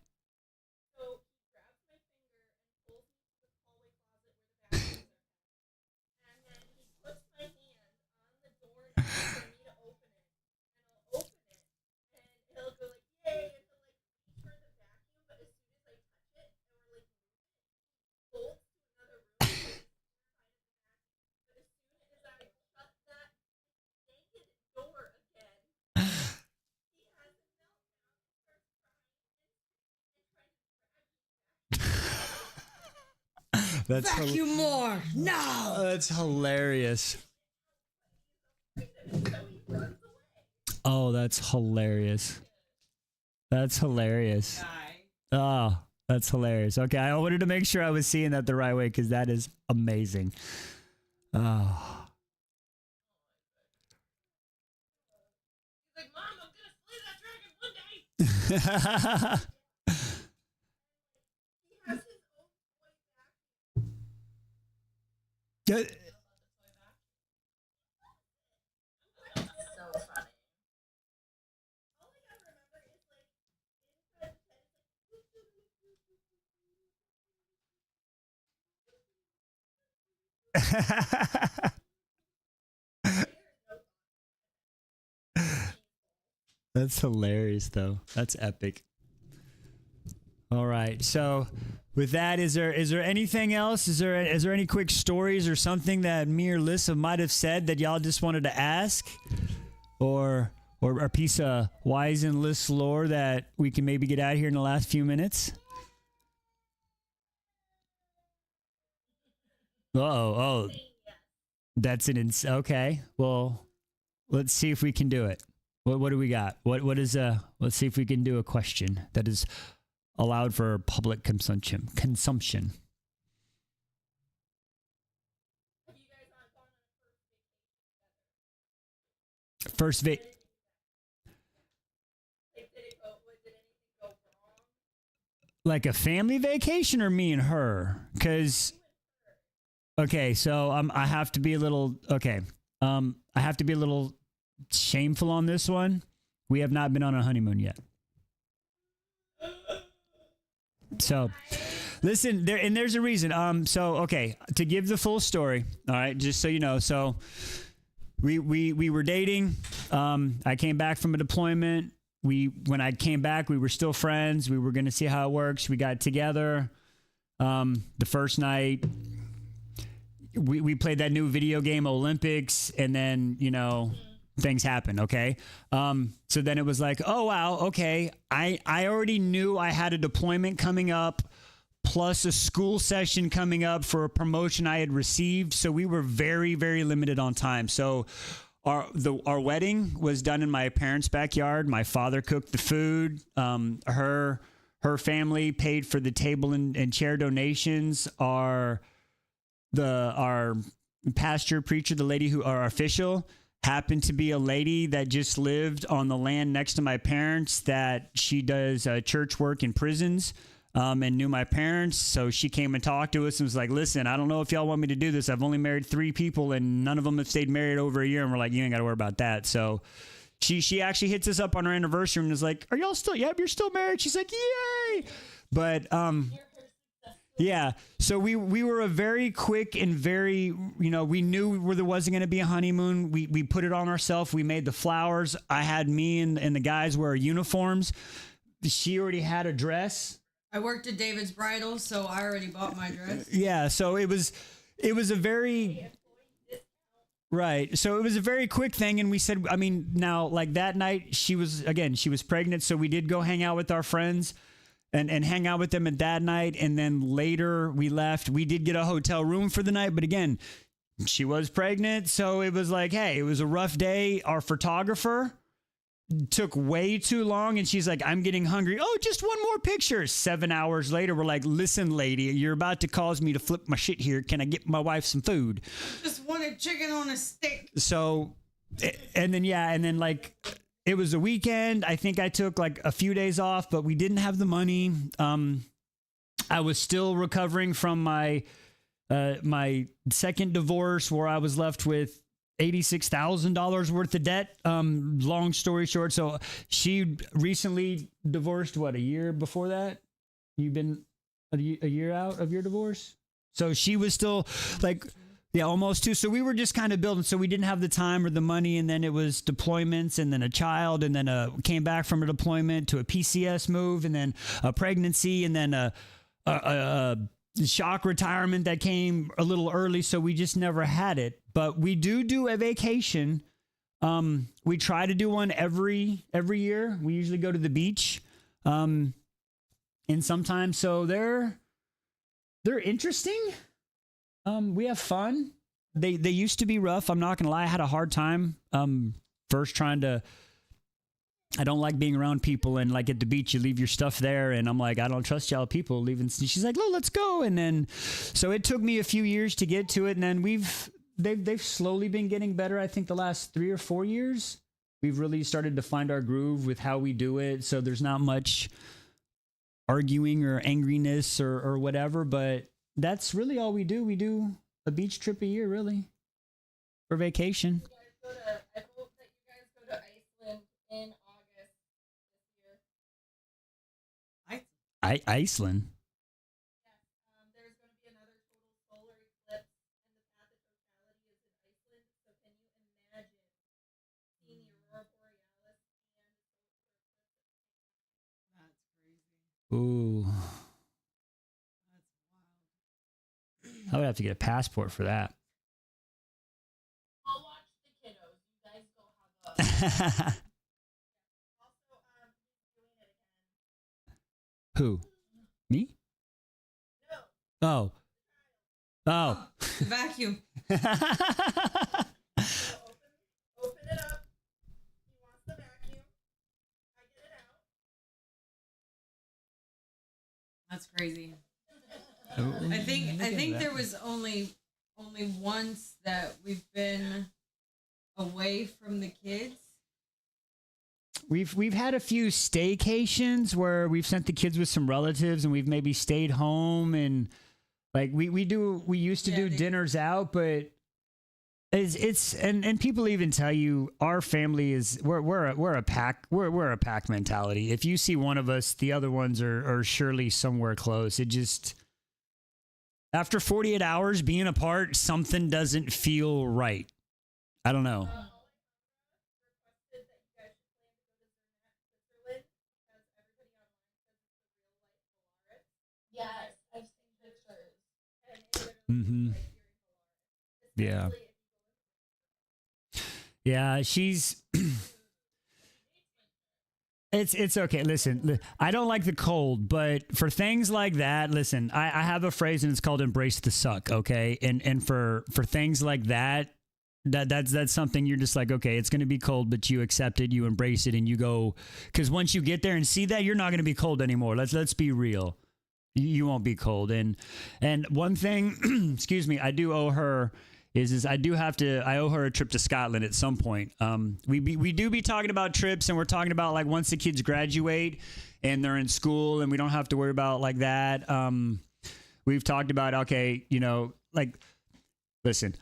That's Vacuum more. No. That's hilarious. Oh, that's hilarious. That's hilarious. Oh, that's hilarious. Okay, I wanted to make sure I was seeing that the right way because that is amazing. Oh. He's like, Mom, I'm gonna slay that dragon one day. That's hilarious, though. That's epic. All right. So, with that, is there anything else? Is there any quick stories or something that me or Lissa might have said that y'all just wanted to ask, or a piece of wise and Liss lore that we can maybe get out here in the last few minutes? Oh, that's okay. Well, let's see if we can do it. What do we got? What is let's see if we can do a question that is allowed for public consumption. First va- like a family vacation or me and her? Cuz okay, so I have to be a little I have to be a little shameful on this one. We have not been on a honeymoon yet. So, listen, there's a reason. So okay, to give the full story, all right, just so you know. So, we were dating. I came back from a deployment. When I came back, we were still friends. We were going to see how it works. We got together. The first night, we played that new video game Olympics, and then things happen. Okay. So then it was like, oh wow, okay. I already knew I had a deployment coming up, plus a school session coming up for a promotion I had received. So we were very, very limited on time. So our wedding was done in my parents' backyard. My father cooked the food. Her family paid for the table and chair donations. Our pastor preacher, the lady our official, happened to be a lady that just lived on the land next to my parents, that she does church work in prisons, and knew my parents. So she came and talked to us and was like, listen, I don't know if y'all want me to do this. I've only married 3 people and none of them have stayed married over a year. And we're like, you ain't got to worry about that. So she actually hits us up on our anniversary and is like, are y'all still, yep, you're still married? She's like, yay. But, yeah. So we were a very quick and very, we knew there wasn't going to be a honeymoon. We put it on ourselves. We made the flowers. I had me and the guys wear uniforms. She already had a dress. I worked at David's Bridal, so I already bought my dress. Yeah. So it was a very, right. So it was a very quick thing. And we said, now like that night she was pregnant. So we did go hang out with our friends. And hang out with them at that night. And then later we left. We did get a hotel room for the night. But again, she was pregnant. So it was like, hey, it was a rough day. Our photographer took way too long. And she's like, I'm getting hungry. Oh, just one more picture. 7 hours later, we're like, listen, lady, you're about to cause me to flip my shit here. Can I get my wife some food? Just wanted chicken on a stick. So, and then like... It was a weekend. I think I took like a few days off, but we didn't have the money. I was still recovering from my second divorce, where I was left with $86,000 worth of debt. Long story short, so she recently divorced. What, a year before that? You've been a year out of your divorce, so she was still like. Yeah, almost 2. So we were just kind of building. So we didn't have the time or the money. And then it was deployments, and then a child, and then came back from a deployment to a PCS move, and then a pregnancy, and then a shock retirement that came a little early. So we just never had it. But we do a vacation. We try to do one every year. We usually go to the beach. And sometimes, so they're interesting. We have fun. They used to be rough. I'm not going to lie. I had a hard time first trying to, I don't like being around people, and like at the beach, you leave your stuff there. And I'm like, I don't trust y'all people leaving. She's like, oh, let's go. And then, so it took me a few years to get to it. And then they've slowly been getting better. I think the last 3 or 4 years, we've really started to find our groove with how we do it. So there's not much arguing or angriness or whatever, but that's really all we do. We do a beach trip a year, really, for vacation. I hope that you guys go to Iceland in August this year. Iceland? Yes, there's going to be another total solar eclipse, and the path of totality is in Iceland. So can you imagine seeing the aurora borealis and the Ooh. I would have to get a passport for that. I'll watch the kiddos. You guys go have a. Also, he's doing it again. Who? Me? No. Oh. Oh. The vacuum. So open it up. He wants the vacuum. I get it out. That's crazy. Oh, I think look at that. there was only once that we've been away from the kids. We've had a few staycations where we've sent the kids with some relatives and we've maybe stayed home and like we used to do dinners out, but it's and people even tell you our family is we're a pack mentality. If you see one of us, the other ones are surely somewhere close. It just after 48 hours being apart, something doesn't feel right. I don't know. Requested that you guys should plan to go to Switzerland because everybody online says it's the real life Polaris. Yes, I've seen pictures. And it literally Mm-hmm. is right here in Polaris. Yeah. Especially if you go Yeah, she's. It's okay. Listen, I don't like the cold, but for things like that, listen, I have a phrase and it's called embrace the suck. Okay, and for things like that, that's something you're just like, okay, it's going to be cold, but you accept it, you embrace it, and you go. Because once you get there and see that, you're not going to be cold anymore. Let's be real. You won't be cold. And one thing, excuse me, I do owe her. Is I owe her a trip to Scotland at some point. We do be talking about trips, and we're talking about like once the kids graduate and they're in school and we don't have to worry about like that. We've talked about, okay, like, listen,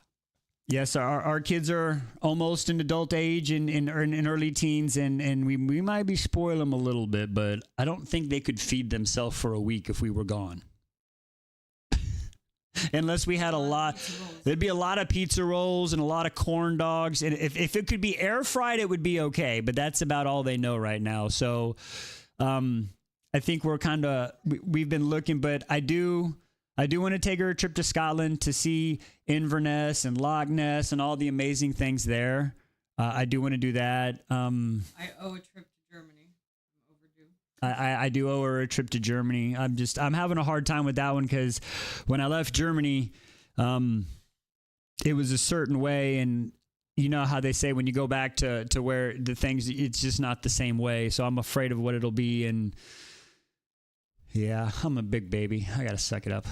yes, our kids are almost in adult age and in early teens, and we might be spoiling them a little bit, but I don't think they could feed themselves for a week if we were gone. Unless we had a lot, there'd be a lot of pizza rolls and a lot of corn dogs. And if it could be air fried, it would be okay. But that's about all they know right now. So I think we've been looking, but I do want to take her a trip to Scotland to see Inverness and Loch Ness and all the amazing things there. I do want to do that. I owe a trip to Germany. I'm overdue. I do owe her a trip to Germany. I'm having a hard time with that one because when I left Germany, it was a certain way, and you know how they say when you go back to where the things, it's just not the same way. So I'm afraid of what it'll be, and yeah, I'm a big baby. I gotta suck it up.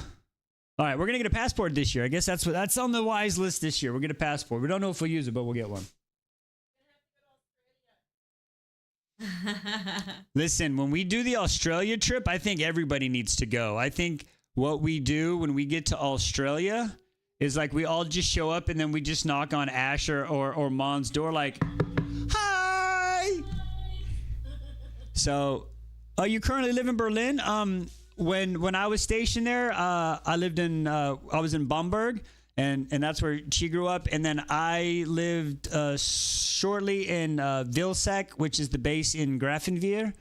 All right, we're gonna get a passport this year. I guess that's on the wise list this year. We'll get a passport. We don't know if we'll use it, but we'll get one. Listen, when we do the Australia trip, I think everybody needs to go. I think what we do when we get to Australia is like we all just show up and then we just knock on Asher or Mon's door like, hi. So, you currently live in Berlin? When I was stationed there, I was in Bamberg. And that's where she grew up. And then I lived shortly in Vilseck, which is the base in Grafenwehr.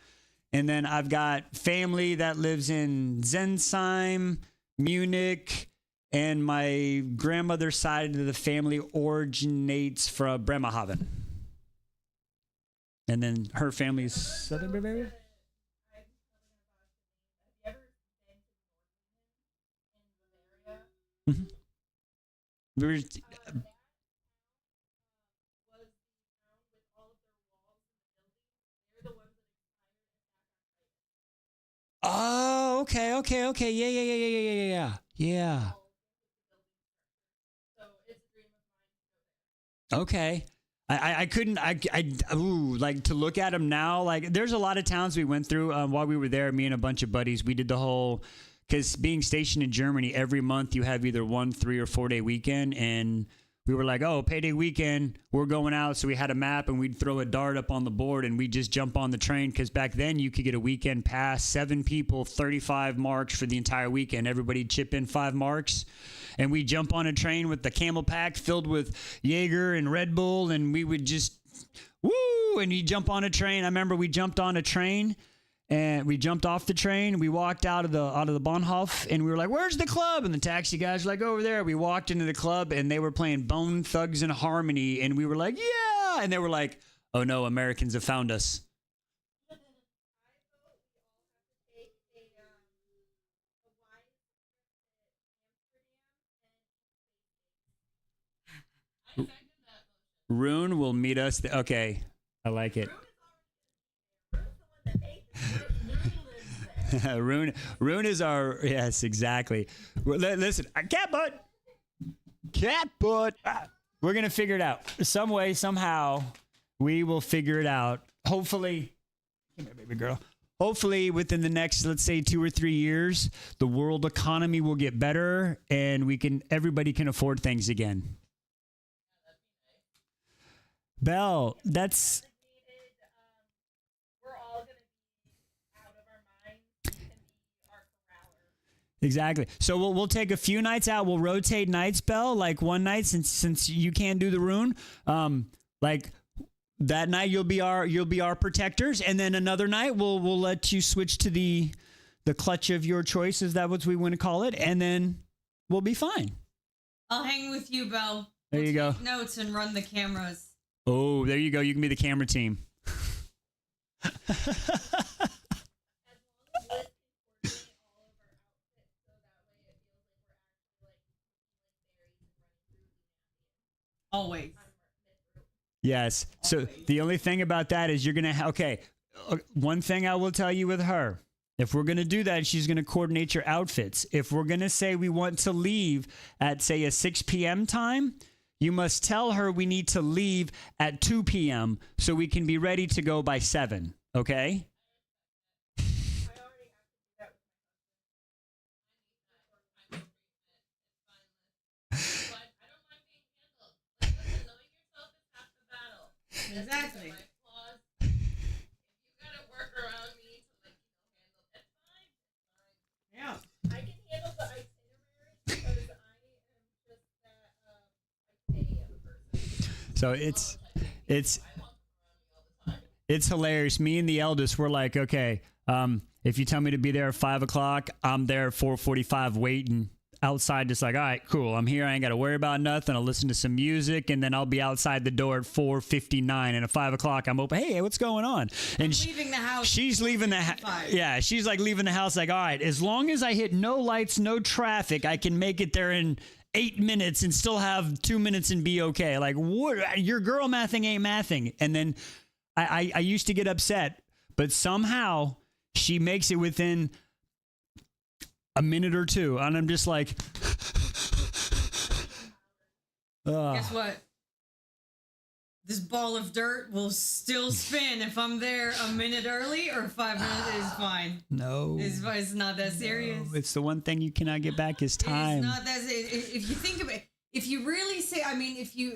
And then I've got family that lives in Zensheim, Munich, and my grandmother's side of the family originates from Bremerhaven. And then her family is Southern Bavaria? Mm-hmm. Oh, okay. Yeah. Okay. I couldn't, like to look at them now. Like there's a lot of towns we went through while we were there, me and a bunch of buddies, we did the whole, because being stationed in Germany, every month you have either 1, 3, or 4 day weekend. And we were like, oh, payday weekend, we're going out. So we had a map and we'd throw a dart up on the board and we'd just jump on the train. Because back then you could get a weekend pass, 7 people, 35 marks for the entire weekend. Everybody'd chip in 5 marks. And we'd jump on a train with the camel pack filled with Jaeger and Red Bull. And we would just, woo, and you jump on a train. I remember we jumped on a train. And we jumped off the train. We walked out of the Bahnhof, and we were like, "Where's the club?" And the taxi guys were like, "Over there." We walked into the club, and they were playing Bone Thugs and Harmony, and we were like, "Yeah!" And they were like, "Oh no, Americans have found us." Rune will meet us. Okay, I like it. Rune is our, yes, exactly. Listen, cat butt. We're gonna figure it out some way, somehow. We will figure it out. Hopefully, come here, baby girl. Hopefully, within the next, let's say, 2 or 3 years, the world economy will get better, and everybody can afford things again. Belle, that's. We're all gonna be out of our minds and be our corraller. Exactly. So we'll take a few nights out. We'll rotate nights, Belle. Like one night, since you can't do the rune, like that night you'll be our protectors, and then another night we'll let you switch to the clutch of your choice. Is that what we want to call it? And then we'll be fine. I'll hang with you, Belle. There you go. Take notes and run the cameras. Oh, there you go. You can be the camera team. Always. Yes. So the only thing about that is you're going to okay. One thing I will tell you with her, if we're going to do that, she's going to coordinate your outfits. If we're going to say we want to leave at, say, a 6 p.m. time, you must tell her we need to leave at 2 p.m. so we can be ready to go by 7. Okay? Exactly. If you gotta work around me to handle it, that's fine. Yeah. I can handle the itinerary because I am just that itinerary of a person. So it's hilarious. Me and the eldest, we're like, okay, if you tell me to be there at 5 o'clock, I'm there at 4:45 waiting outside, just like, all right, cool. I'm here. I ain't got to worry about nothing. I'll listen to some music, and then I'll be outside the door at 4:59. And at 5 o'clock, I'm open. Hey, what's going on? And Leaving the house. she's leaving the house. Yeah, she's like leaving the house. Like, all right, as long as I hit no lights, no traffic, I can make it there in 8 minutes and still have 2 minutes and be okay. Like, what? Your girl mathing ain't mathing. And then I used to get upset, but somehow she makes it within a minute or two, and I'm just like, Guess what? This ball of dirt will still spin if I'm there a minute early, or 5 minutes is fine. no. It's not that serious. No, it's the one thing you cannot get back is time. It's not that. If you think of it, if you really say, I mean, if you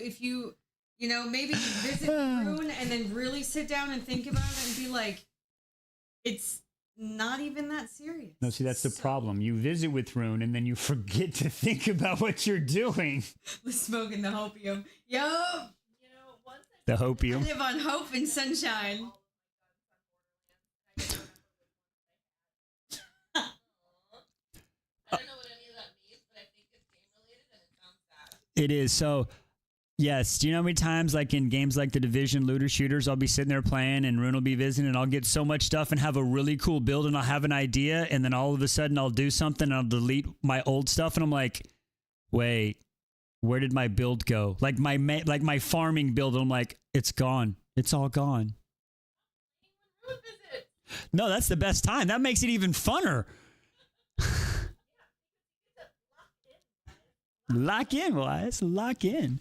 maybe visit Rune and then really sit down and think about it and be like, it's not even that serious. No, see, that's the problem. You visit with Rune and then you forget to think about what you're doing. Smoking the hopium. Yo, Once The I hopium. live on hope and sunshine. I don't know what any of that means, but I think it's game related and it sounds sad. It is. So, yes. Do you know how many times, like in games like the Division Looter Shooters, I'll be sitting there playing and Rune will be visiting and I'll get so much stuff and have a really cool build and I'll have an idea and then all of a sudden I'll do something and I'll delete my old stuff and I'm like, wait, where did my build go? Like my farming build. And I'm like, it's gone. It's all gone. Rune visit. No, that's the best time. That makes it even funner. Lock in, boys. Lock in.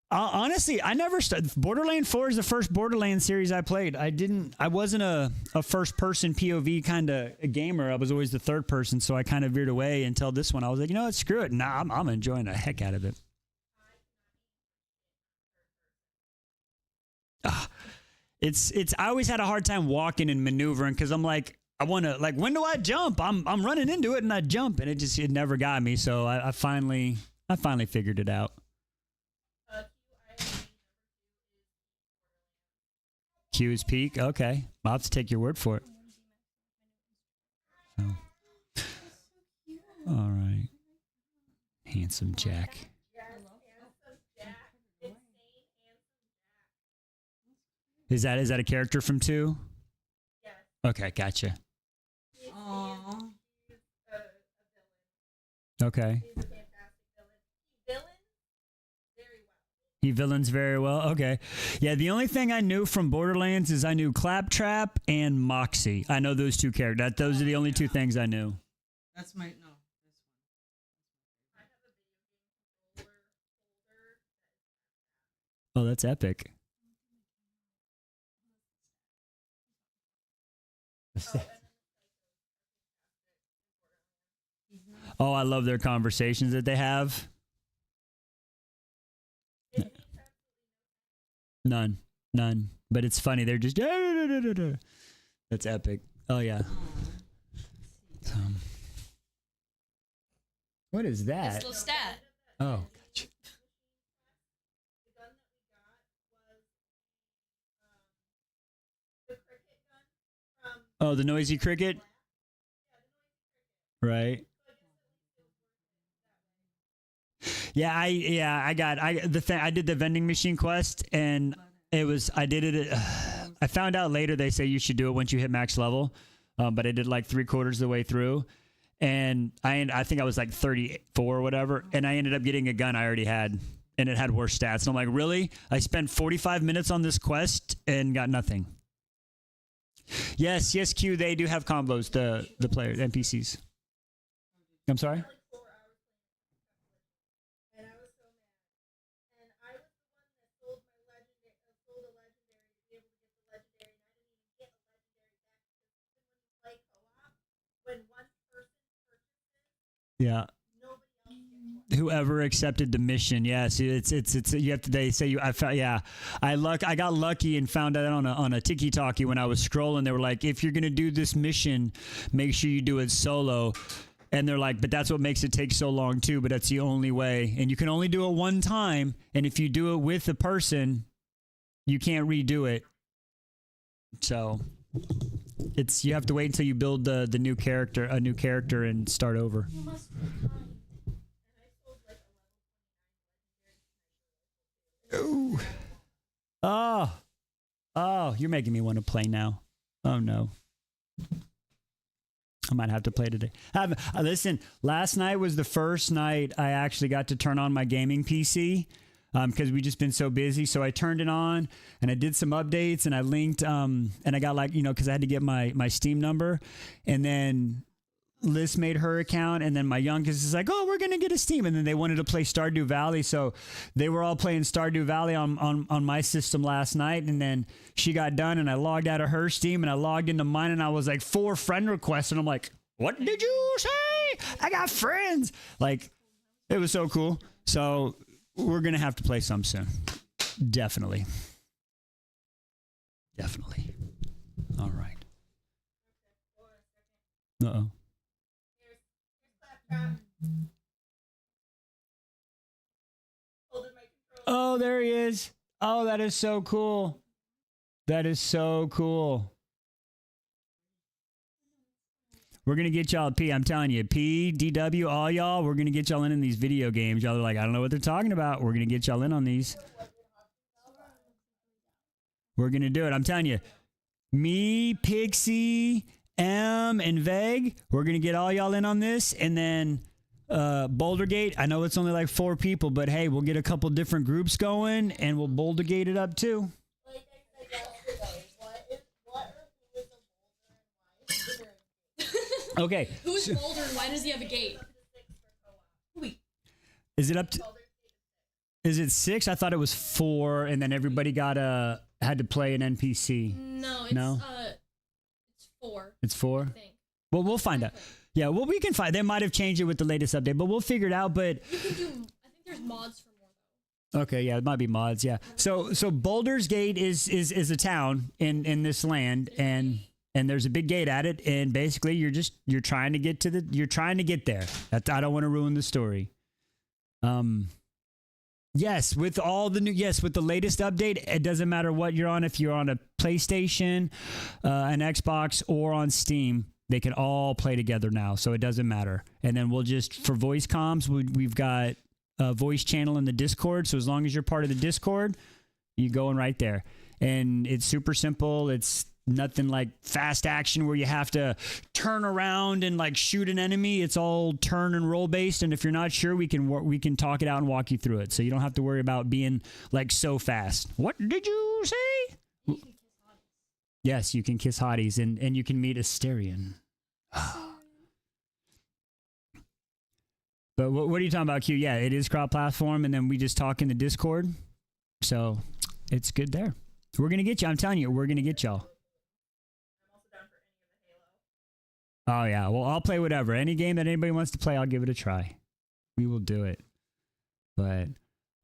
Honestly, I never started. Borderlands 4 is the first Borderlands series I played. I wasn't a first person POV kind of gamer. I was always the third person, so I kind of veered away until this one. I was like, you know what, screw it. Nah, I'm enjoying the heck out of it. I always had a hard time walking and maneuvering because I'm like, I want to, like, when do I jump? I'm running into it and I jump and it never got me. So I finally figured it out. Q is peak. Okay. I'll have to take your word for it. All right. Handsome Jack. Is that a character from 2? Yes. Okay, gotcha. Aww. Okay. He villains very well. Okay. Yeah, the only thing I knew from Borderlands is I knew Claptrap and Moxie. I know those 2 characters. Those are the only 2 things I knew. That's my no. Oh, that's epic. Oh, I love their conversations that they have. None. But it's funny. They're just. That's epic. Oh, yeah. What is that? It's Lestat. Oh, gotcha. Oh, the noisy cricket? Right. Yeah, I did the vending machine quest, and I did it. I found out later they say you should do it once you hit max level, but I did like 3/4 of the way through, and I think I was like 34 or whatever, and I ended up getting a gun I already had, and it had worse stats. And I'm like, really? I spent 45 minutes on this quest and got nothing. Yes, Q. They do have combos. The players, NPCs. I'm sorry. Yeah. Whoever accepted the mission, yes, it's you have to. They say you. I got lucky and found out on a Tiki Talkie when I was scrolling. They were like, if you're gonna do this mission, make sure you do it solo. And they're like, but that's what makes it take so long too. But that's the only way, and you can only do it one time. And if you do it with a person, you can't redo it. So you have to wait until you build a new character, and start over. Ooh. Oh, you're making me want to play now. Oh no. I might have to play today. Listen, last night was the first night I actually got to turn on my gaming PC because we've just been so busy. So I turned it on and I did some updates and I linked and I got because I had to get my Steam number, and then Liss made her account, and then my youngest is like, oh, we're gonna get a Steam, and then they wanted to play Stardew Valley, so they were all playing Stardew Valley on my system last night, and then she got done and I logged out of her Steam and I logged into mine, and I was like 4 friend requests, and I'm like, what did you say? I got friends. Like, it was so cool. So we're gonna have to play some soon. Definitely. All right. Uh-oh. Oh, there he is. Oh, that is so cool. That is so cool. We're going to get y'all P. I'm telling you, P, DW, all y'all, we're going to get y'all in these video games. Y'all are like, I don't know what they're talking about. We're going to get y'all in on these. We're going to do it. I'm telling you, me, Pixie, M, and Veg, we're going to get all y'all in on this. And then Bouldergate, I know it's only like 4 people, but hey, we'll get a couple different groups going and we'll Bouldergate it up too. Like I said yesterday, what are who is a boulder and why? Okay. Who's Boulder and why does he have a gate? Is it up to? Is it 6? I thought it was 4, and then everybody had to play an NPC. No, it's 4. It's 4. I think. Well, we'll find out. Yeah, well, we can find. They might have changed it with the latest update, but we'll figure it out. But you can do. I think there's mods for more though. Okay, yeah, it might be mods. Yeah. So Boulder's Gate is a town in this land, and there's a big gate at it, and basically you're trying to get there. I don't want to ruin the story. Yes, with the latest update, it doesn't matter what you're on. If you're on a PlayStation, an Xbox, or on Steam, They can all play together now, so it doesn't matter. And then we'll just, for voice comms, we've got a voice channel in the Discord. So as long as you're part of the Discord, you go in right there. And it's super simple. It's nothing like fast action where you have to turn around and like shoot an enemy. It's all turn and roll based. And if you're not sure, we can talk it out and walk you through it. So you don't have to worry about being like so fast. What did you say? Yes, you can kiss hotties and you can meet Asterion. But what are you talking about, Q? Yeah, it is cross-platform, and then we just talk in the Discord. So it's good there. We're going to get you. I'm telling you, we're going to get y'all. Oh, yeah. Well, I'll play whatever. Any game that anybody wants to play, I'll give it a try. We will do it. But,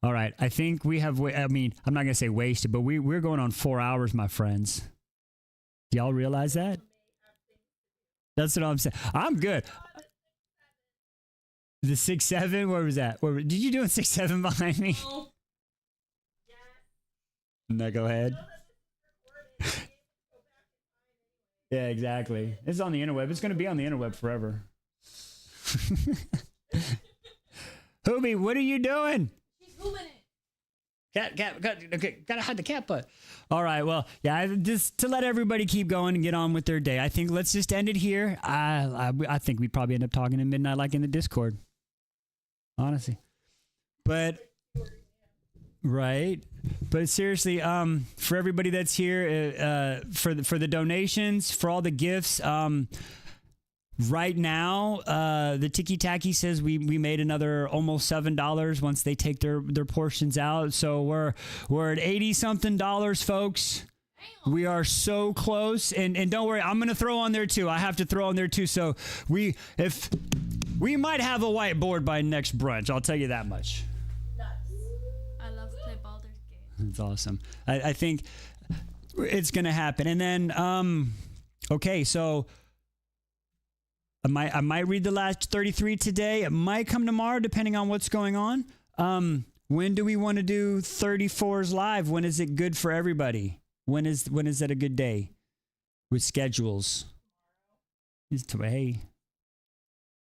all right. I think we have, I mean, I'm not going to say wasted, but we're going on 4 hours, my friends. Do y'all realize that? That's what I'm saying. I'm good. The 6-7, where was that? Did you do a 6-7 behind me? No, go ahead. Yeah, exactly. It's on the interweb. It's going to be on the interweb forever. Hoobie, what are you doing? She's hoobing it. Okay, gotta hide the cat butt. All right, well, yeah, just to let everybody keep going and get on with their day. I think let's just end it here. I think we'd probably end up talking at midnight like in the Discord. Honestly. But right. But seriously, for everybody that's here, for the donations, for all the gifts, right now, the Tiki Taki says we made another almost $7 once they take their portions out. So we're at $80-something, folks. We are so close, and don't worry, I'm gonna throw on there too. I have to throw on there too. So we might have a whiteboard by next brunch. I'll tell you that much. I love to play Baldur's Gate. That's awesome. I think it's gonna happen, and then okay, so. I might read the last 33 today. It might come tomorrow, depending on what's going on. When do we want to do 34s live? When is it good for everybody? When is that a good day with schedules? Is today?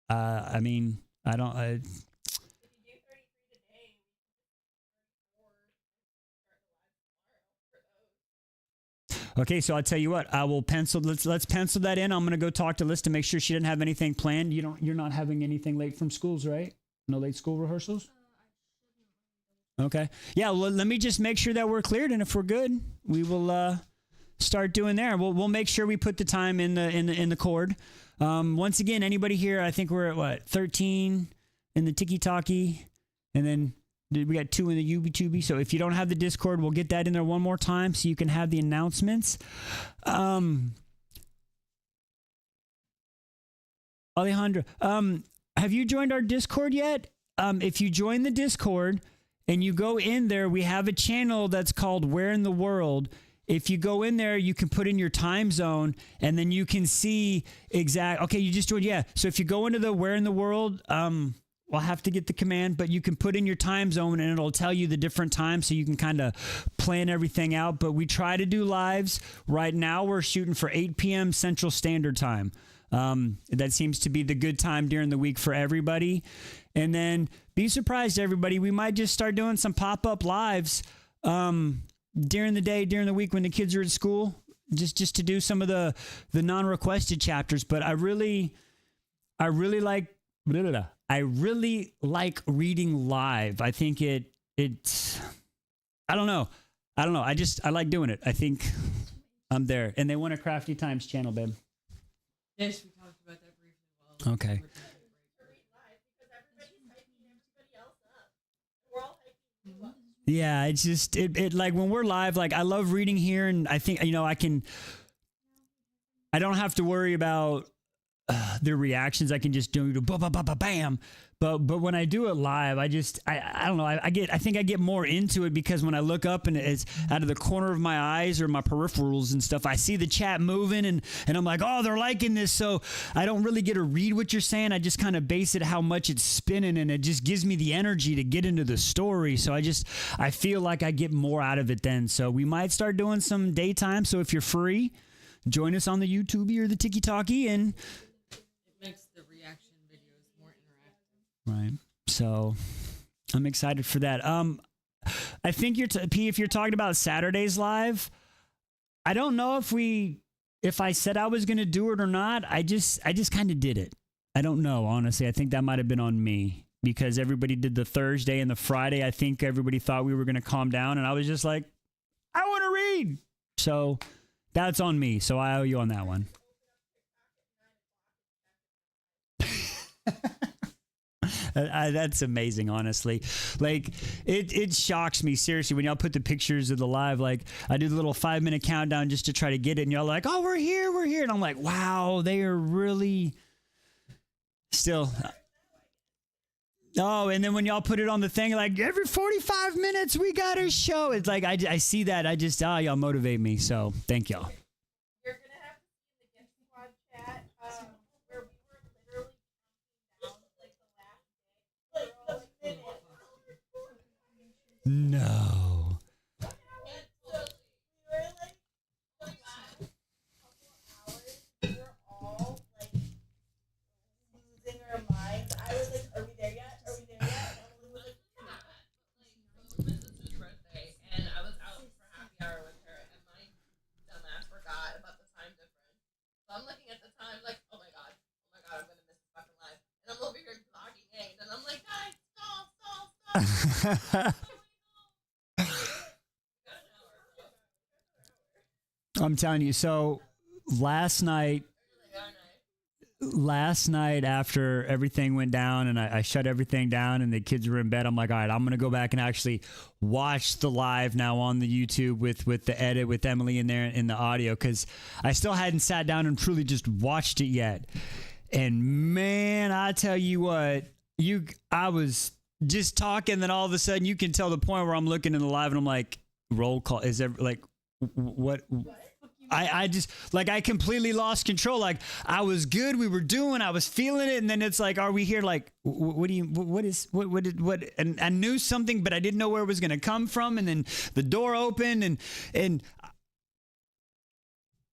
I mean, I don't. If you do 33 today, Okay, so I'll tell you what. I will pencil. Let's pencil that in. I'm gonna go talk to Liss to make sure she didn't have anything planned. You're not having anything late from schools, right? No late school rehearsals. Okay. Yeah. Well, let me just make sure that we're cleared, and if we're good, we will start doing there. We'll make sure we put the time in the cord. Once again, anybody here? I think we're at what 13 in the Tiki Taki, and then. We got 2 in the UB2B. So if you don't have the Discord, we'll get that in there one more time so you can have the announcements. Alejandra, have you joined our Discord yet? If you join the Discord and you go in there, we have a channel that's called Where in the World. If you go in there, you can put in your time zone and then you can see okay, you just joined. Yeah. So if you go into the Where in the World, I'll have to get the command, but you can put in your time zone and it'll tell you the different times so you can kind of plan everything out. But we try to do lives. Right now, we're shooting for 8 p.m. Central Standard Time. That seems to be the good time during the week for everybody. And then be surprised, everybody. We might just start doing some pop-up lives during the day, during the week when the kids are at school, just to do some of the non-requested chapters. But I really like... I really like reading live. I think it's I don't know. I like doing it. I think I'm there. And they want a Crafty Times channel, babe. Yes, we talked about that briefly. Well, okay. Yeah, it's just it like when we're live, like I love reading here, and I think I don't have to worry about their reactions. I can just do bam. But when I do it live, I don't know. I think I get more into it because when I look up and it's out of the corner of my eyes or my peripherals and stuff, I see the chat moving and I'm like, oh, they're liking this. So I don't really get to read what you're saying. I just kind of base it how much it's spinning, and it just gives me the energy to get into the story. So I feel like I get more out of it then. So we might start doing some daytime. So if you're free, join us on the YouTube or the TikTok and It makes the reaction videos more interactive. right. So I'm excited for that. I think P, if you're talking about Saturday's live, I don't know if I said I was going to do it or not. I just kind of did it. I don't know, honestly. I think that might have been on me because everybody did the Thursday and the Friday. I think everybody thought we were going to calm down, and I was just like, I want to read. So that's on me. So I owe you on that one. That's amazing, honestly. Like, it shocks me, seriously, when y'all put the pictures of the live. Like, I did a little 5-minute countdown just to try to get it, and y'all like, oh, we're here. And I'm like, wow, they are really still. Oh, and then when y'all put it on the thing, like, every 45 minutes we got a show. It's like, I see that. Y'all motivate me. So thank y'all. You're gonna have to see the Gift Squad chat where we were literally counting down like the last day, like the minute. No. And so we were like the last couple hours, we were all like losing our minds. I was like, "Are we there yet? Are we there yet?" And Emily was like, "We're not." So it was Lizz's birthday, and I was out for happy hour with her, and my dumbass forgot about the time difference. So I'm looking at the time, like, oh my god, I'm gonna miss this fucking live. And I'm over here vlogging Aid, and I'm like, guys, stall. I'm telling you. So last night after everything went down and I shut everything down and the kids were in bed, I'm like, all right, I'm going to go back and actually watch the live now on the YouTube with the edit with Emily in there in the audio, because I still hadn't sat down and truly just watched it yet. And man, I tell you what, I was just talking, then all of a sudden you can tell the point where I'm looking in the live and I'm like, roll call. Is there like, what? I just, like, I completely lost control. Like, I was good. We were doing, I was feeling it. And then it's like, are we here? Like, what? And I knew something, but I didn't know where it was going to come from. And then the door opened and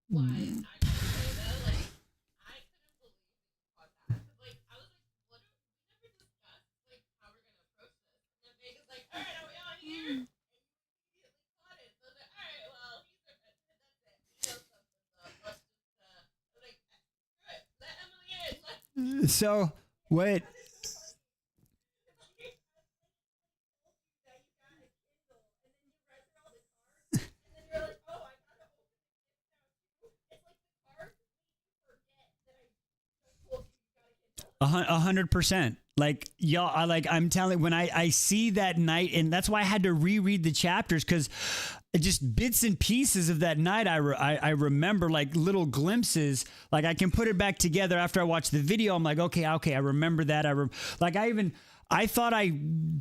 Why? I couldn't say that. Like, I couldn't believe it caught that. Like, I was like, what? We never discussed like how we're gonna approach this. And then Vegas like, all right, are we on here? And you immediately caught it. So I was like, all right, well, he's that's it. He knows something's up. Let's just like, screw it. Let Emily in. Let's. so what? It's like 100%. Like, y'all, I'm telling, when I see that night, and that's why I had to reread the chapters, because just bits and pieces of that night, I remember, like, little glimpses. Like, I can put it back together after I watch the video. I'm like, okay, I remember that. I thought I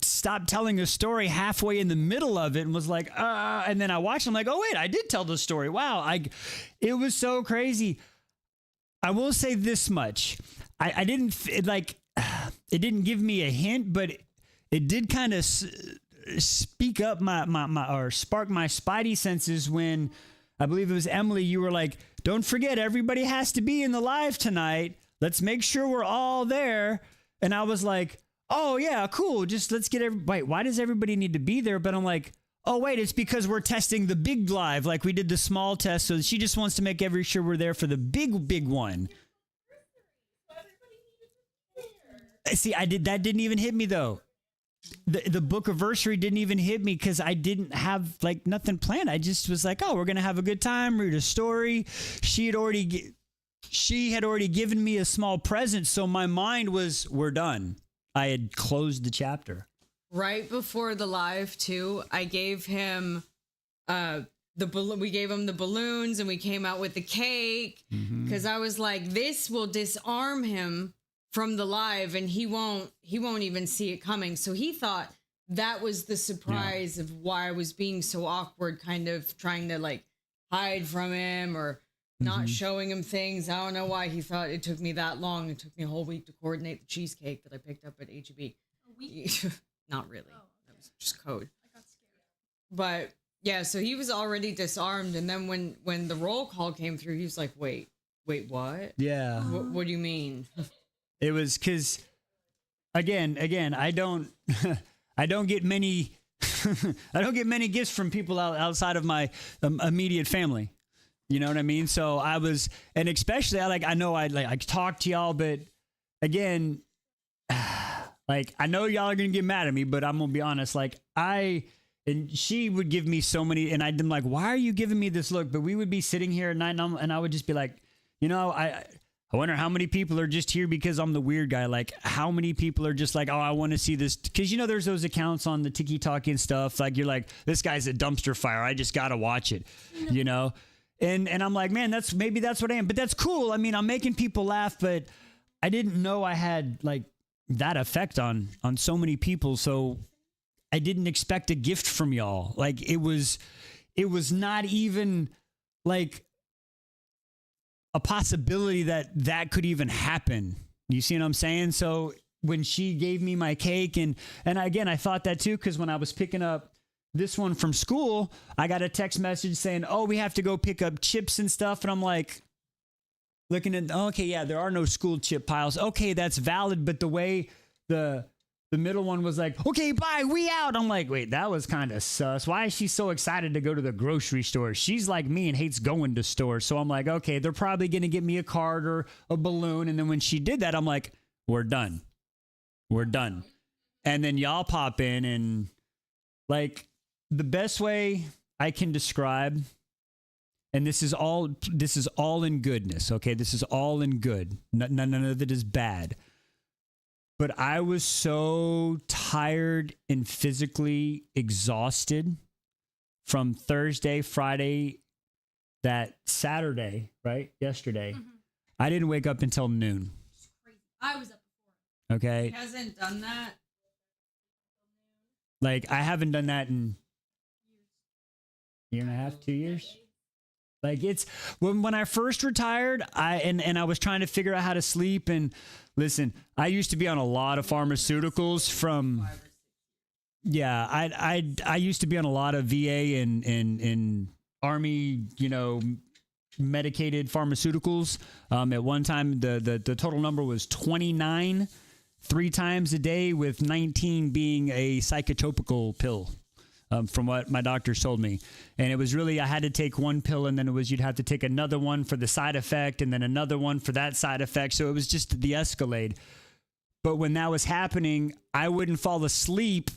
stopped telling a story halfway in the middle of it and was like, and then I watched. I'm like, oh wait, I did tell the story. Wow, it was so crazy. I will say this much: I didn't it didn't give me a hint, but it did kind of speak up or spark my spidey senses when I believe it was Emily. You were like, "Don't forget, everybody has to be in the live tonight. Let's make sure we're all there." And I was like, "Oh yeah, cool. Just let's get everybody. Why does everybody need to be there?" But I'm like, "Oh wait, it's because we're testing the big live. Like, we did the small test, so she just wants to make sure we're there for the big one." See, that didn't even hit me though. The book anniversary didn't even hit me because I didn't have like nothing planned. I just was like, oh, we're gonna have a good time, read a story. She had already given me a small present, so my mind was, we're done. I had closed the chapter. Right before the live too, I gave him we gave him the balloons and we came out with the cake because I was like, this will disarm him from the live and he won't even see it coming. So he thought that was the surprise of why I was being so awkward, kind of trying to like hide from him or not showing him things. I don't know why he thought it took me that long. It took me a whole week to coordinate the cheesecake that I picked up at HEB. Not really. That was just code. I got scared. But Yeah, so he was already disarmed, and then when the roll call came through, he was like, "Wait, what? Yeah. What do you mean?" It was because, again, I don't, I don't get many, I don't get many gifts from people outside of my immediate family. You know what I mean? So I was, and especially I know I talk to y'all, but again, like I know y'all are gonna get mad at me, but I'm gonna be honest. Like and she would give me so many, and I'd been like, "Why are you giving me this look?" But we would be sitting here at night, and I would just be like, you know, I wonder how many people are just here because I'm the weird guy. Like, how many people are just like, oh, I want to see this. Because, you know, there's those accounts on the TikTok and stuff. Like, you're like, this guy's a dumpster fire. I just got to watch it, you know? And I'm like, man, maybe that's what I am. But that's cool. I mean, I'm making people laugh, but I didn't know I had, like, that effect on so many people. So I didn't expect a gift from y'all. Like, it was not even, like, a possibility that could even happen. You see what I'm saying? So when she gave me my cake, and again, I thought that too, because when I was picking up this one from school, I got a text message saying, oh, we have to go pick up chips and stuff. And I'm like, looking at, okay, yeah, there are no school chip piles. Okay, that's valid. But the way the middle one was like, okay, bye, we out. I'm like, wait, that was kind of sus. Why is she so excited to go to the grocery store? She's like me and hates going to stores. So I'm like, okay, they're probably going to get me a card or a balloon. And then when she did that, I'm like, we're done. We're done. And then y'all pop in, and like the best way I can describe, and this is all in goodness. Okay. This is all in good. None of it is bad. But I was so tired and physically exhausted from Thursday, Friday, that Saturday, right? Yesterday. Mm-hmm. I didn't wake up until noon. Crazy. I was up before. Okay. He hasn't done that. Like, I haven't done that in a year and a half, 2 years. Like, it's when I first retired, I was trying to figure out how to sleep. And listen, I used to be on a lot of pharmaceuticals from, yeah, I used to be on a lot of VA and Army, you know, medicated pharmaceuticals. At one time, the total number was 29, 3 times a day, with 19 being a psychotropical pill. From what my doctors told me. And it was really, I had to take one pill, and then it was, you'd have to take another one for the side effect, and then another one for that side effect. So it was just the Escalade. But when that was happening, I wouldn't fall asleep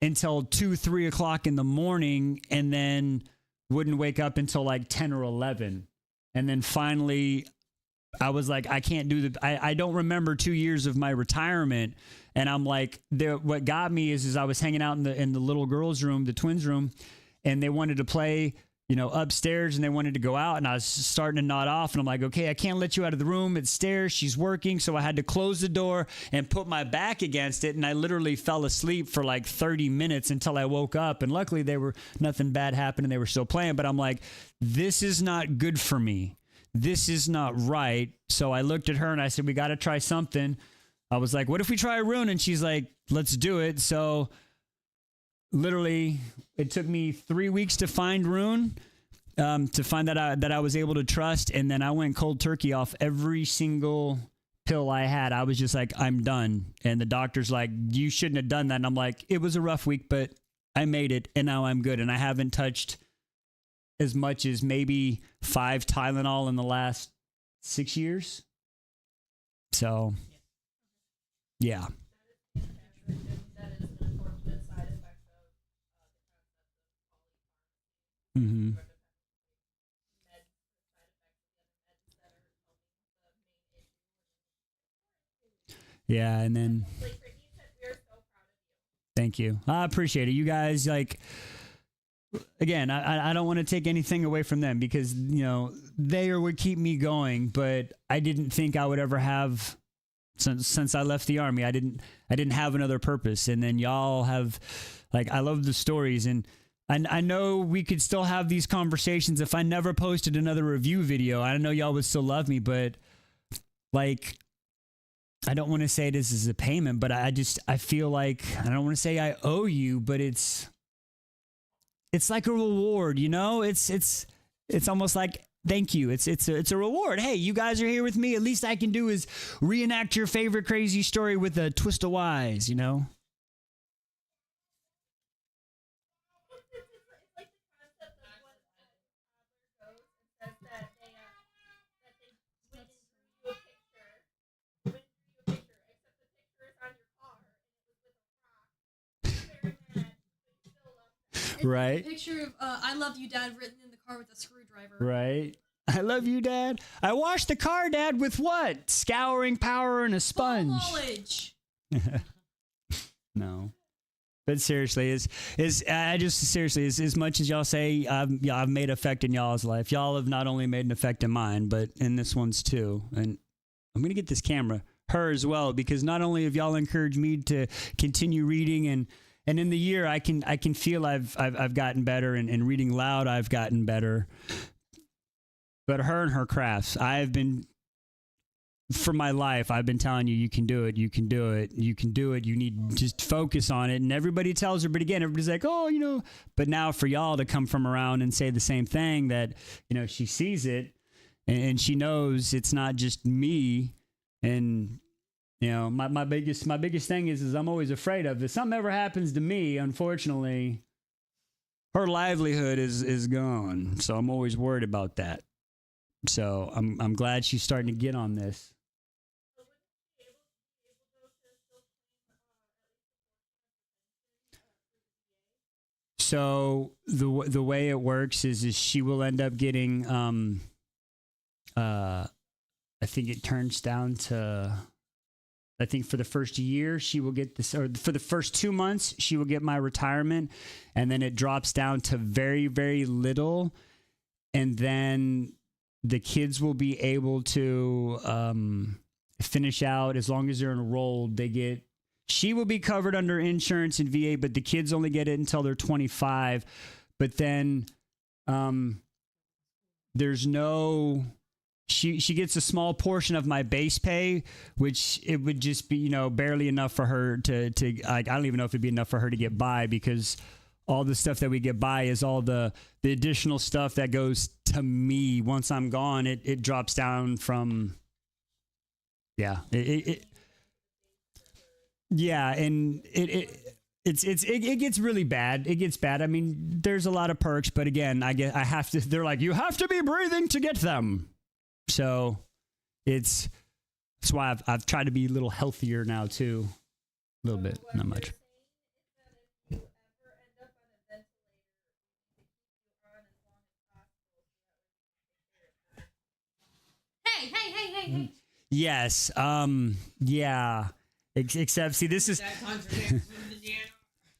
until 2, 3 o'clock in the morning, and then wouldn't wake up until like 10 or 11. And then finally, I was like, I can't do I don't remember 2 years of my retirement. And I'm like, what got me is I was hanging out in the little girls' room, the twins' room, and they wanted to play, you know, upstairs, and they wanted to go out, and I was starting to nod off, and I'm like, okay, I can't let you out of the room. It's stairs. She's working. So I had to close the door and put my back against it, and I literally fell asleep for like 30 minutes until I woke up. And luckily, nothing bad happened, and they were still playing. But I'm like, this is not good for me. This is not right. So I looked at her and I said, we got to try something. I was like, what if we try a rune? And she's like, let's do it. So literally, it took me 3 weeks to find rune, to find that I was able to trust. And then I went cold turkey off every single pill I had. I was just like, I'm done. And the doctor's like, you shouldn't have done that. And I'm like, it was a rough week, but I made it, and now I'm good. And I haven't touched as much as maybe 5 Tylenol in the last 6 years. So, yeah. That is an unfortunate side effect of Mm-hmm. Yeah, and then thank you. I appreciate it. You guys, like, again, I don't want to take anything away from them, because, you know, they are what keep me going, but I didn't think I would ever have, since I left the Army, I didn't have another purpose. And then y'all have, like, I love the stories, and I know we could still have these conversations if I never posted another review video. I know y'all would still love me, but like, I don't want to say this is a payment, but I feel like, I don't want to say I owe you, but it's it's like a reward, you know? It's almost like thank you. It's a reward. Hey, you guys are here with me. At least I can do is reenact your favorite crazy story with a twist of wise, you know? Right. Picture of I love you, Dad, written in the car with a screwdriver. Right. I love you, Dad. I washed the car, Dad, with what? Scouring power and a sponge. Knowledge. No. But seriously, as much as y'all say I've made effect in y'all's life, y'all have not only made an effect in mine, but in this one's too. And I'm gonna get this camera, her as well, because not only have y'all encouraged me to continue reading and in the year I can feel I've gotten better and reading loud I've gotten better. But her and her crafts, I've been for my life, I've been telling you, you can do it, you can do it, you can do it. You need to just focus on it. And everybody tells her, but again, everybody's like, oh, you know, but now for y'all to come from around and say the same thing that, you know, she sees it and she knows it's not just me. And, you know, my biggest thing is I'm always afraid of if something ever happens to me, unfortunately, her livelihood is gone. So I'm always worried about that. So I'm glad she's starting to get on this. So the way it works is she will end up getting I think it turns down to I think for the first year she will get this, or for the first 2 months she will get my retirement, and then it drops down to very, very little, and then the kids will be able to finish out as long as they're enrolled. She will be covered under insurance and VA, but the kids only get it until they're 25. But then there's no. She gets a small portion of my base pay, which it would just be, you know, barely enough for her to I don't even know if it'd be enough for her to get by, because all the stuff that we get by is all the additional stuff that goes to me. Once I'm gone, it drops down from, yeah, it yeah, and it gets really bad. It gets bad. I mean, there's a lot of perks, but again, I have to. They're like, you have to be breathing to get them. So that's why I've tried to be a little healthier now too, a little bit, not much. Hey. Yes. Yeah. Except, see, this is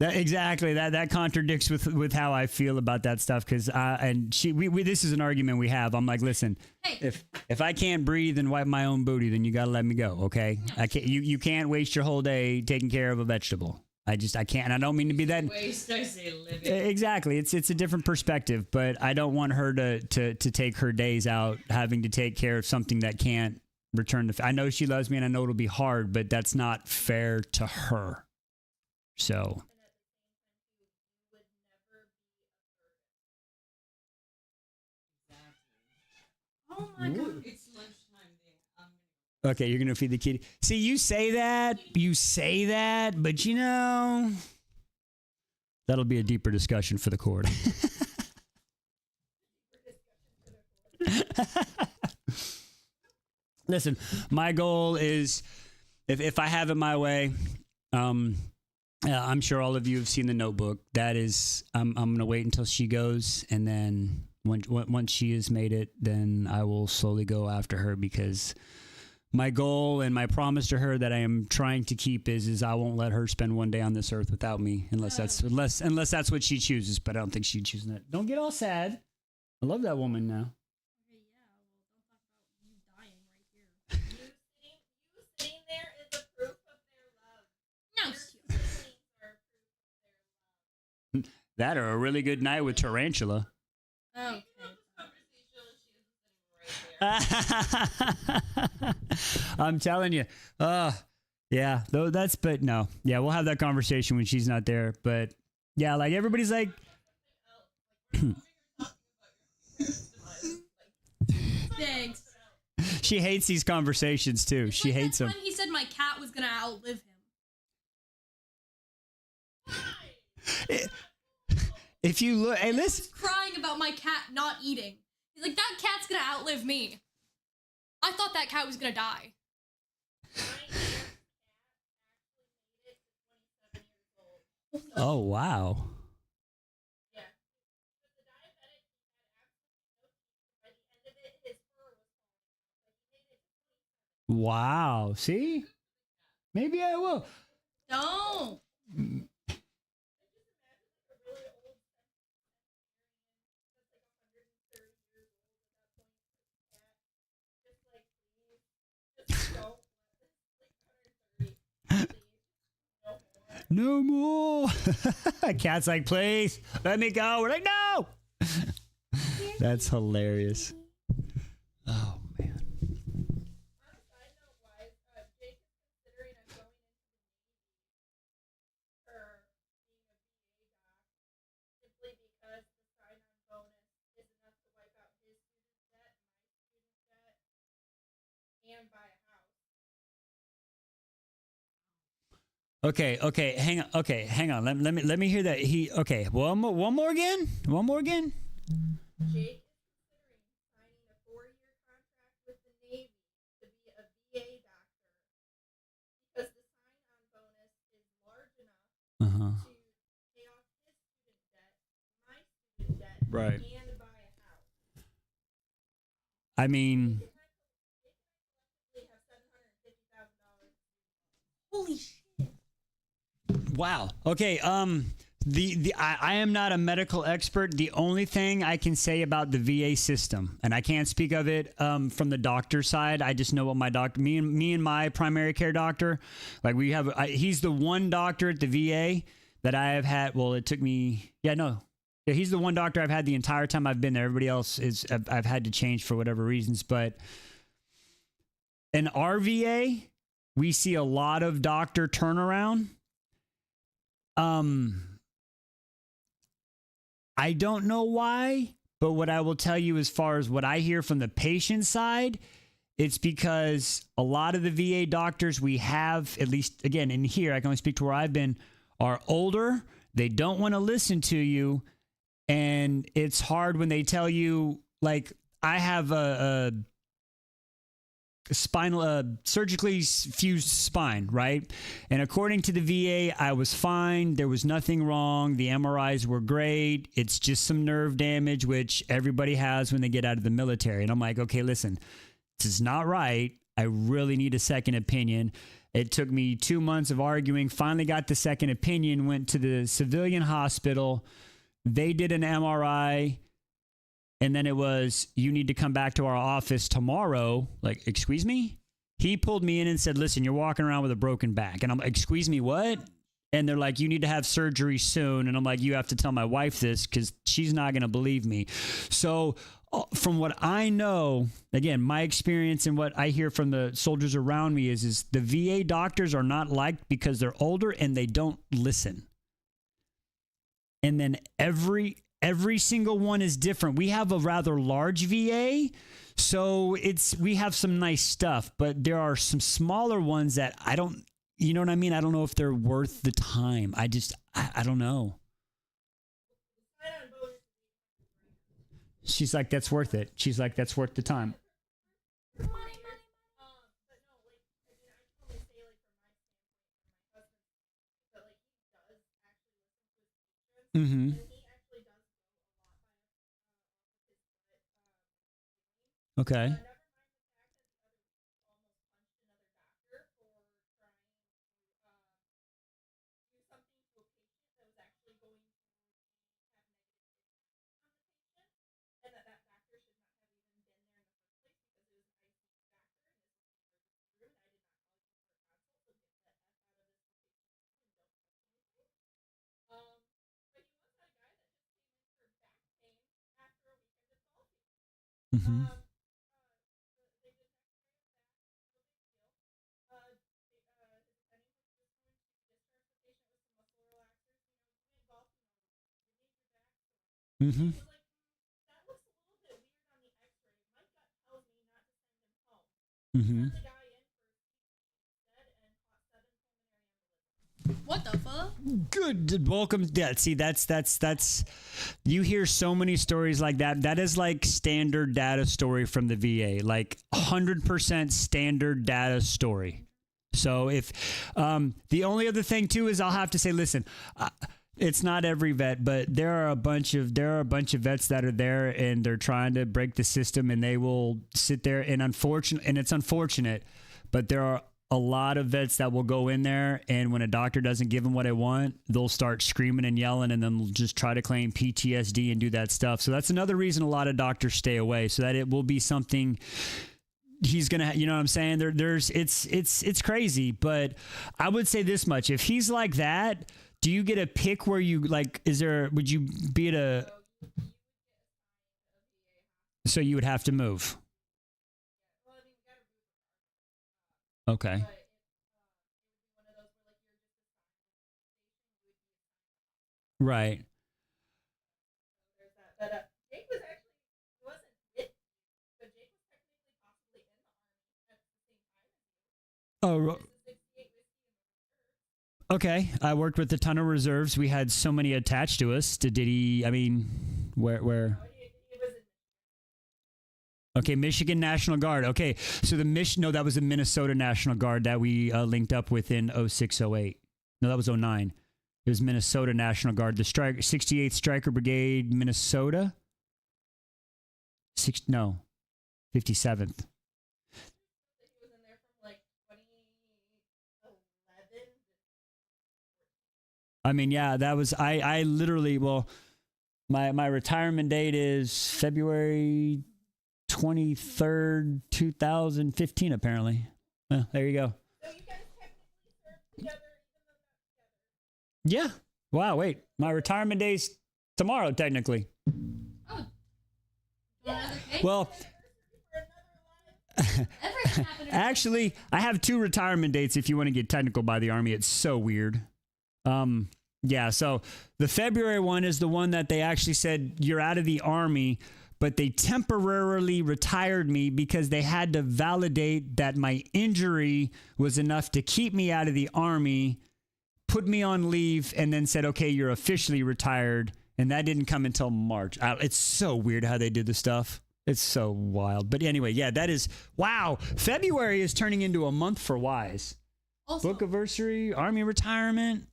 that contradicts with how I feel about that stuff. Because this is an argument we have. I'm like, listen, if I can't breathe and wipe my own booty, then you gotta let me go, okay? I can't. You can't waste your whole day taking care of a vegetable. I can't. And I don't mean to be that. Waste, I say living. Exactly. It's a different perspective, but I don't want her to take her days out having to take care of something that can't return I know she loves me, and I know it'll be hard, but that's not fair to her. So. Oh my God, it's lunchtime. Okay, you're gonna feed the kitty. See, you say that, but you know, that'll be a deeper discussion for the court. Listen, my goal is, if I have it my way, I'm sure all of you have seen The Notebook. That is, I'm gonna wait until she goes, and then once she has made it, then I will slowly go after her, because my goal and my promise to her that I am trying to keep is I won't let her spend one day on this earth without me, unless that's what she chooses. But I don't think she'd choose that. Don't get all sad. I love that woman now. Okay, yeah, well, don't talk about you dying right here. You sitting there is a proof of their love. No. Your feelings are proof of their love. That or a really good night with Tarantula. Okay. I'm telling you. Yeah, though but no. Yeah, we'll have that conversation when she's not there. But yeah, like everybody's like, Thanks. She hates these conversations too. She Like hates that them. time he said my cat was gonna outlive him. If you look, hey, He listen. was crying about my cat not eating. He's like, that cat's gonna outlive me. I thought that cat was gonna die. Oh wow. Wow. See? Maybe I will. No. No more. Cat's like, please let me go. We're like, no. That's hilarious. Oh man. Hang on. Let me hear that. One more again. One more again. Jake is considering signing a 4-year contract with the Navy to be a VA doctor because the sign-on bonus is large enough to pay off his student debt, my student debt, Right. and buy a house. I mean, Jake and I collectively have $750,000. Holy shit. wow. Okay. I am not a medical expert. The only thing I can say about the VA system, and I can't speak of it from the doctor side. I just know what my doctor, me and my primary care doctor, like we have. He's the one doctor at the VA that I have had. Well, it took me. Yeah, he's the one doctor I've had the entire time I've been there. Everybody else is I've had to change for whatever reasons. But in our VA, we see a lot of doctor turnaround. I don't know why, but what I will tell you as far as what I hear from the patient side, it's because a lot of the VA doctors we have, at least again in here, I can only speak to where I've been, are older. They don't want to listen to you. And it's hard when they tell you, like, I have a spinal, surgically fused spine, right? And according to the VA, I was fine. There was nothing wrong. The MRIs were great. It's just some nerve damage, which everybody has when they get out of the military. And I'm like, okay, listen, this is not right. I really need a second opinion. It took me 2 months of arguing, finally got the second opinion, went to the civilian hospital. They did an MRI. And then it was, you need to come back to our office tomorrow. Like, excuse me? He pulled me in and said, listen, you're walking around with a broken back. And I'm like, excuse me, what? And they're like, you need to have surgery soon. And I'm like, you have to tell my wife this because she's not going to believe me. So from what I know, again, my experience and what I hear from the soldiers around me is the VA doctors are not liked because they're older and they don't listen. And then every single one is different. We have a rather large VA, so we have some nice stuff, but there are some smaller ones that I don't, you know what I mean? I don't know if they're worth the time. I don't know. She's like, that's worth it. She's like, that's worth the time. Mm-hmm. Okay. Mm-hmm. Mm-hmm. Mm-hmm. What the fuck? Good. Welcome. Yeah. See, that's. You hear so many stories like that. That is like standard data story from the VA, like 100% standard data story. So if the only other thing too is I'll have to say, listen. It's not every vet, but there are a bunch of vets that are there and they're trying to break the system, and they will sit there and it's unfortunate, but there are a lot of vets that will go in there, and when a doctor doesn't give them what they want, they'll start screaming and yelling, and then they'll just try to claim PTSD and do that stuff. So that's another reason a lot of doctors stay away, so that it will be something he's gonna, you know what I'm saying? It's crazy, but I would say this much: if he's like that, do you get a pick where you like? Would you be at a? So you would have to move. Okay. Right. Jake was actually, he wasn't with you, but Jake was technically possibly in the army at the same time. Oh. Okay, I worked with a ton of reserves. We had so many attached to us. Did he? I mean, where? Okay, Michigan National Guard. Okay, so that was the Minnesota National Guard that we linked up with in 0608. No, that was 09. It was Minnesota National Guard, the 68th Stryker Brigade, Minnesota. 57th. I mean, yeah, that was, I literally, well, my retirement date is February 23rd, 2015, apparently. There you go. So you guys technically served together, even though not together. Yeah. Wow, wait. My retirement day's tomorrow, technically. Oh. Yeah. Well, actually, I have 2 retirement dates if you want to get technical by the Army. It's so weird. Yeah, so the February one is the one that they actually said you're out of the Army, but they temporarily retired me because they had to validate that my injury was enough to keep me out of the Army, put me on leave, and then said, okay, you're officially retired. And that didn't come until March. It's so weird how they did the stuff. It's so wild. But anyway, yeah, that is, wow. February is turning into a month for Wise. Also, Book anniversary, Army retirement.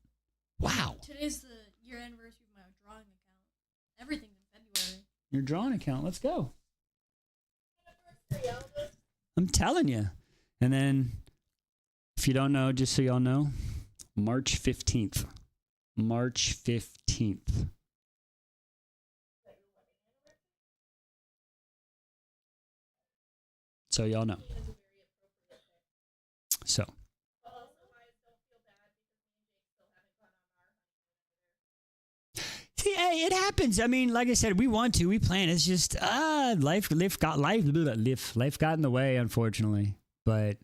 Wow. Today's the year anniversary of my drawing account. Everything's in February. Your drawing account. Let's go. I'm telling you. And then, if you don't know, just so y'all know, March 15th. March 15th. So y'all know. So. Hey, it happens. I mean, like I said, we want to, we plan. It's just life got in the way, unfortunately. But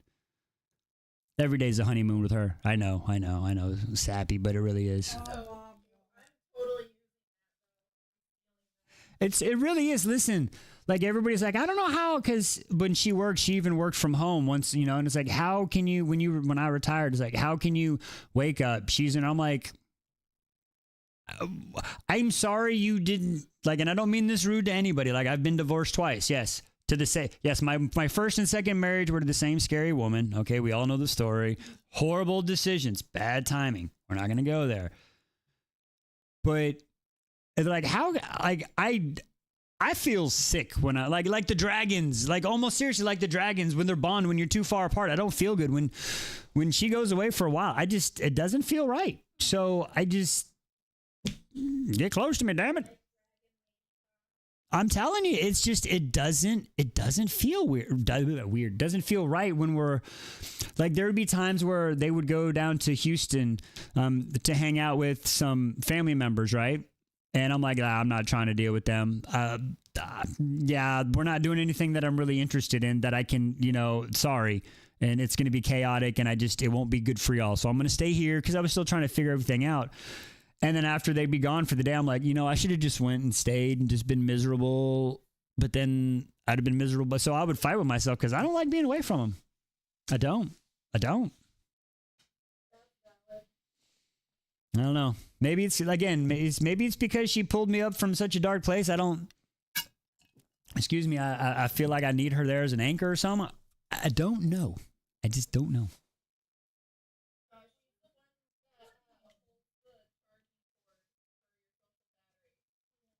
every day's a honeymoon with her. I know. It's sappy, but it really is. It really is. Listen, like everybody's like, I don't know how, because when she worked, she even worked from home once, you know, and it's like, how can you, when I retired, it's like, how can you wake up? I'm like, I'm sorry you didn't, like, and I don't mean this rude to anybody. Like, I've been divorced twice. Yes. Yes, my first and second marriage were to the same scary woman. Okay, we all know the story. Horrible decisions, bad timing. We're not going to go there. But like, how, like, I feel sick when I like the dragons, like almost seriously, like the dragons when they're bond, when you're too far apart. I don't feel good when she goes away for a while. It doesn't feel right. So I just get close to me, damn it. I'm telling you, it's just, it doesn't feel weird. Doesn't feel right when we're like, there would be times where they would go down to Houston to hang out with some family members, right? And I'm like, I'm not trying to deal with them. Yeah, we're not doing anything that I'm really interested in that I can, sorry. And it's going to be chaotic and it won't be good for y'all. So I'm going to stay here because I was still trying to figure everything out. And then after they'd be gone for the day, I'm like, I should have just went and stayed and just been miserable. But then I'd have been miserable. So I would fight with myself because I don't like being away from them. I don't. I don't know. Maybe it's, again, maybe it's because she pulled me up from such a dark place. Excuse me, I feel like I need her there as an anchor or something. I don't know. I just don't know.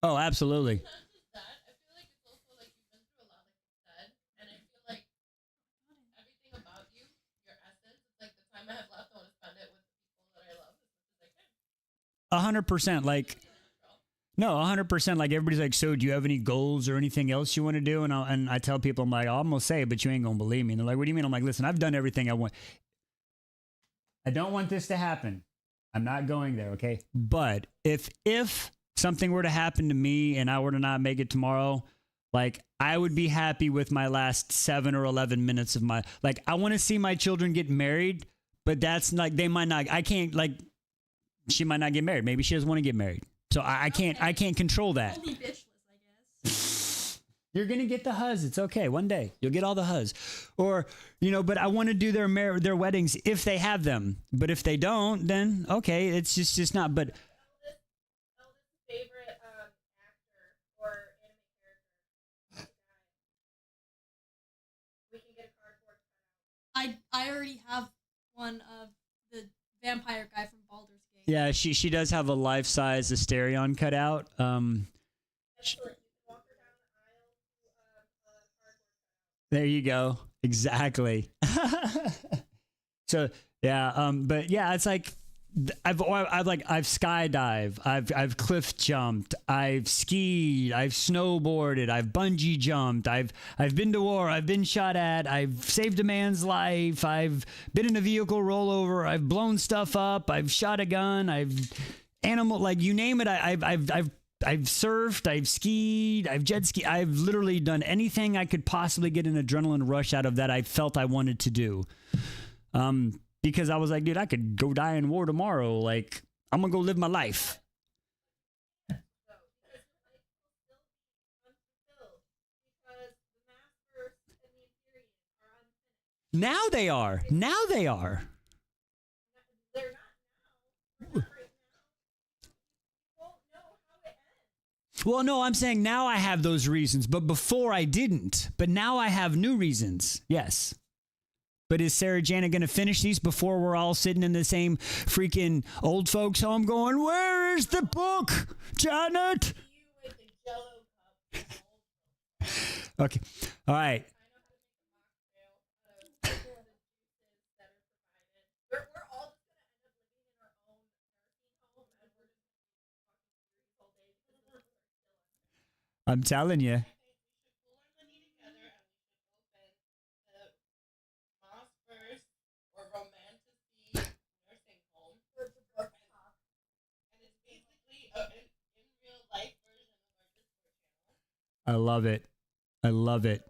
Oh, absolutely. Not just that, I feel like it's also like you've been through a lot, like you said, and I feel like everything about you, your essence, it's like the time I have left, I want to spend it with the people that I love as much as I can. 100%. Like, no, 100%. Like, everybody's like, so do you have any goals or anything else you want to do? And I tell people, I'm like, I'm going to say it, but you ain't going to believe me. And they're like, what do you mean? I'm like, listen, I've done everything I want. I don't want this to happen. I'm not going there, okay? But if something were to happen to me and I were to not make it tomorrow, like, I would be happy with my last 7 or 11 minutes of my, like, I want to see my children get married, but that's like, they might not, I can't, like, she might not get married. Maybe she doesn't want to get married. So I can't control that. Only bitchless, I guess. You're going to get the huzz. It's okay. One day you'll get all the huzz. Or, but I want to do their weddings if they have them. But if they don't, then okay, it's just not. But Eldest favorite actor or anime character. We can get a cardboard cutout. I already have one of the vampire guy from Baldur's Gate. yeah, she does have a life-size Asterion cutout. Excellent. You can walk her down the aisle to a cardboard cutout. There you go. Exactly. So yeah, but yeah, it's like I've skydived, I've cliff jumped, I've skied, I've snowboarded, I've bungee jumped, I've been to war, I've been shot at, I've saved a man's life, I've been in a vehicle rollover, I've blown stuff up, I've shot a gun, I've like you name it, I've surfed, I've skied, I've jet ski, I've literally done anything I could possibly get an adrenaline rush out of that I felt I wanted to do. Because I was like, dude, I could go die in war tomorrow. Like, I'm gonna go live my life. Now they are. Now they are. They're not now. They're not right now. You won't know how it ends. Well, no, I'm saying now I have those reasons, but before I didn't. But now I have new reasons. Yes. But is Sarah Janet going to finish these before we're all sitting in the same freaking old folks home going, where is the book, Janet? You with the Jello cup. Okay. All right. I know how to make a mocktail out of the juices that are provided. We're all just gonna end up living in our own nursing home, and we're just gonna be talking through this whole day because we're still on. I'm telling you. I think we should pool our money together and we should open the Moss First or Romanticy nursing home. And it's basically an in real life version of our Discord channel. I love it. I love it.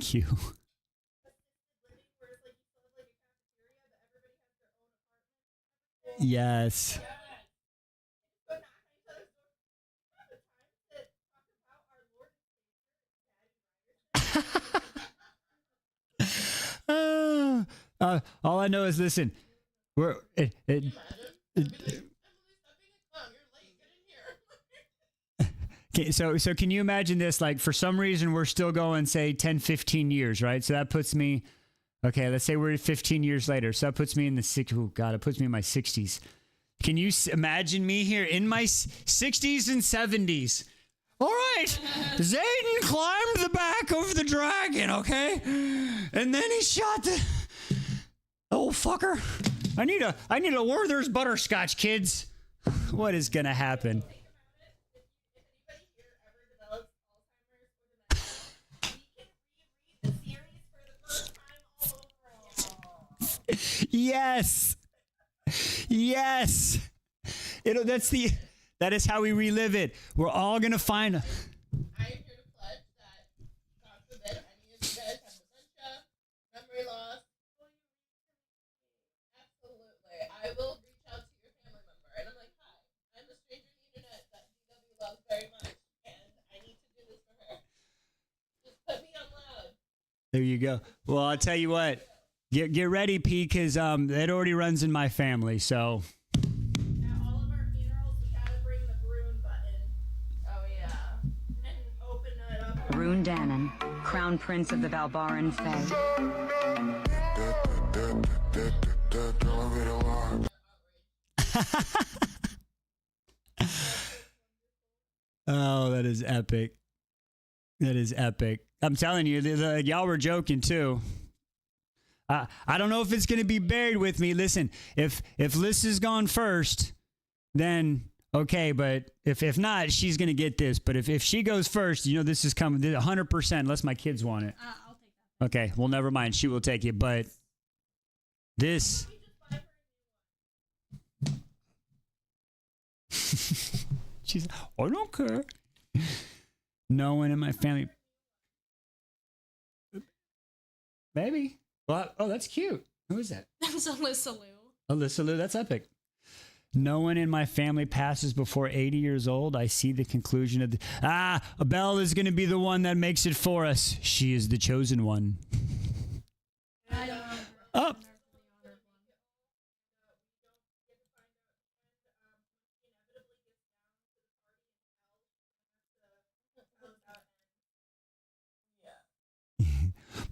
Cute. Yes. All I know is, listen, we're Okay, so can you imagine this? Like, for some reason, we're still going, say, 10, 15 years, right? So that puts me, okay, let's say we're 15 years later. So that puts me in the oh God, it puts me in my 60s. Can you imagine me here in my 60s and 70s? All right, Zayden climbed the back of the dragon, okay? And then he shot the old fucker. I need a Werther's butterscotch, kids. What is going to happen? Yes. Yes. That is how we relive it. We're all going to find. I am here to pledge that, God forbid, any of you guys have dementia, There you go. Well, I'll tell you what. Get ready, P, because it already runs in my family. So. At all of our funerals, we gotta bring the Brune button. Oh yeah, and open it up. Rune Dannon, Crown Prince of the Valbaran Fae. Oh, that is epic. That is epic. I'm telling you, y'all were joking too. I don't know if it's going to be buried with me. Listen, if Liss is gone first, then okay. But if not, she's going to get this. But if she goes first, this is coming 100% unless my kids want it. I'll take that. Okay, well, never mind. She will take it. But this. She's, I don't care. No one in my family. Maybe. Well, oh, that's cute. Who is that? That's Alyssa Lou. Alyssa Lou, that's epic. No one in my family passes before 80 years old. I see the conclusion of Belle is going to be the one that makes it for us. She is the chosen one. Oh.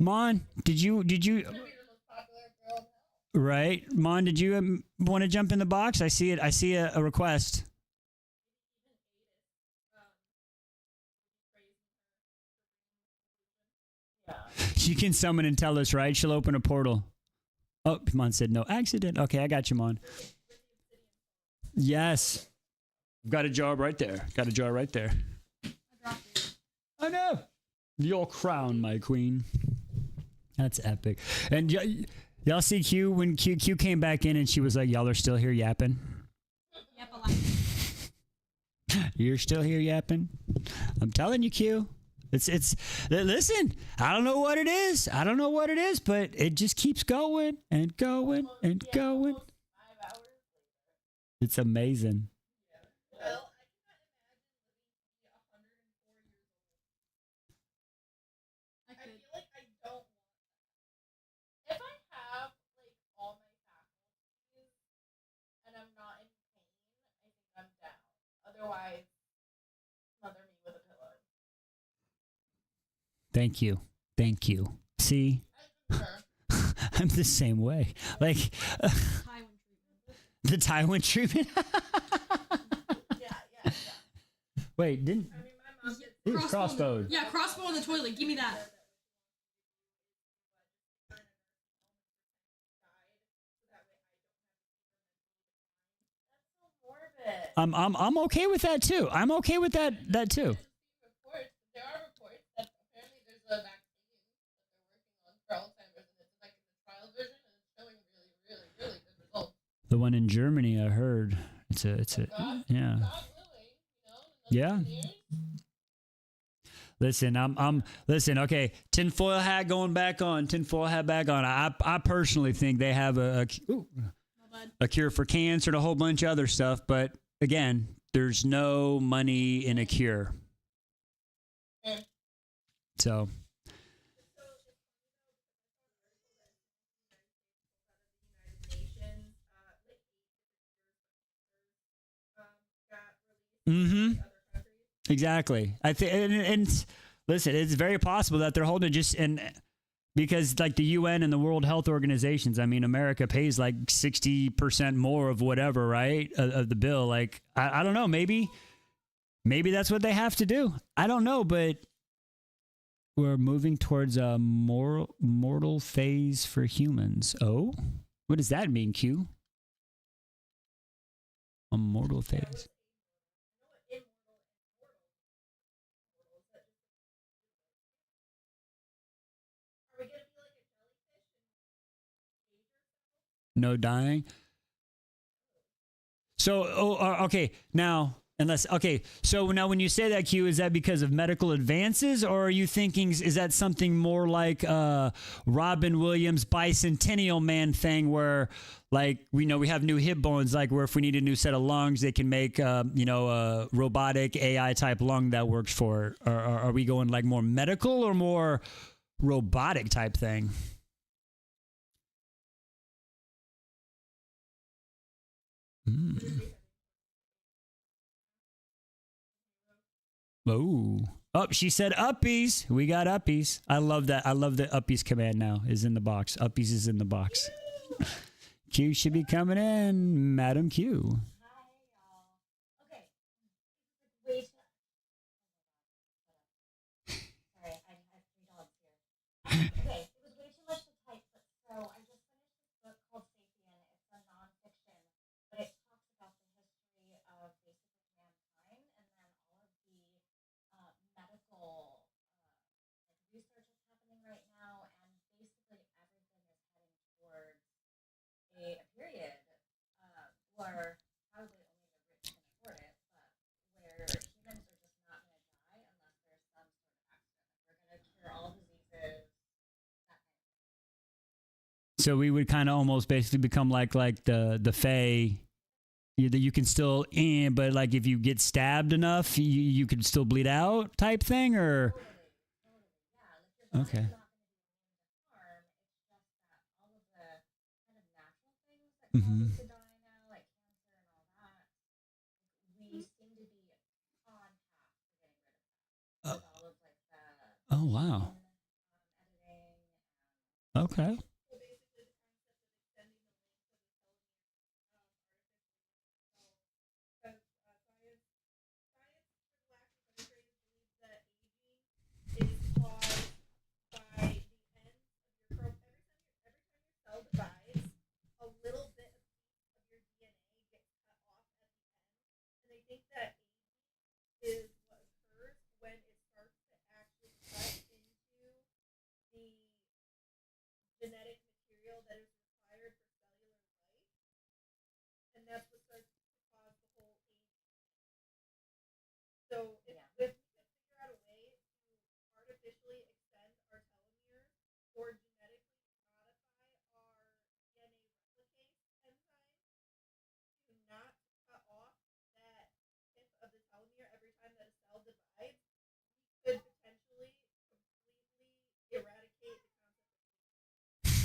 Mon, did you right? Mon, did you want to jump in the box? I see it. I see a request. She can summon and tell us, right? She'll open a portal. Oh, Mon said no accident. Okay, I got you, Mon. Yes. Got a jar right there. Got a jar right there. Oh no. Your crown, my queen. That's epic. And y'all see Q when Q came back in and she was like, y'all are still here yapping? Yep, a lot. You're still here yapping? I'm telling you, Q. Listen, I don't know what it is. I don't know what it is, but it just keeps going and going and going. It's amazing. Well, I cannot imagine living to be 104 years old. I feel like I don't want that. If I have like all my faculties and I'm not in pain, I think I'm down. Otherwise, smother me with a pillow. Thank you. Thank you. See? I'm the same way. Like the Tywin treatment. Yeah. Wait, didn't I mean, my mom did. it was crossbowed? Yeah, crossbow on the toilet. Give me that. I'm okay with that too. I'm okay with that too. There are reports that apparently there's a vaccine that they're working on for Alzheimer's, and it's like in the trial version, and it's showing really good results. The one in Germany, I heard. It's a God, yeah. God willing, Yeah. years. Listen, listen, okay, tinfoil hat going back on. Tinfoil hat back on. I personally think they have a cure for cancer and a whole bunch of other stuff, but again, there's no money in a cure. So exactly. I think, and listen, it's very possible that they're holding because like the UN and the World Health Organizations, I mean, America pays like 60% more of whatever, right? Of the bill. Like, I don't know, maybe that's what they have to do. I don't know, but we're moving towards a mortal phase for humans. Oh, what does that mean, Q? A mortal phase. No dying. So, okay. Now, so now when you say that, Q, is that because of medical advances, or are you thinking, is that something more like Robin Williams' Bicentennial Man thing where, like, we have new hip bones, like where if we need a new set of lungs, they can make, a robotic AI type lung that works for it? Or are we going like more medical or more robotic type thing. Mm. Oh, she said uppies. We got uppies. I love that. I love the uppies command now is in the box. Uppies is in the box. Q should be coming in, Madam Q. So we would kind of almost basically become like the Fae. You can still but like if you get stabbed enough, you could still bleed out type thing, or okay. Mm-hmm. Oh wow. Okay.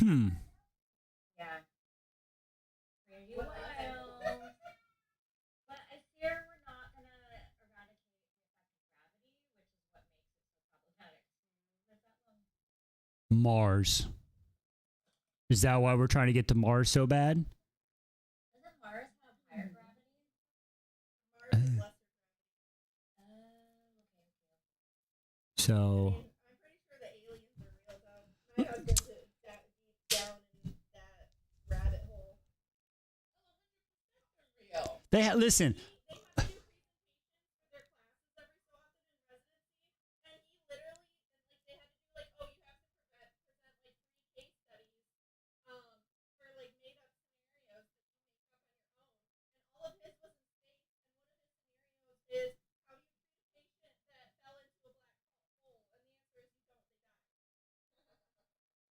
Hmm. Mars. Is that why we're trying to get to Mars so bad? So. Listen.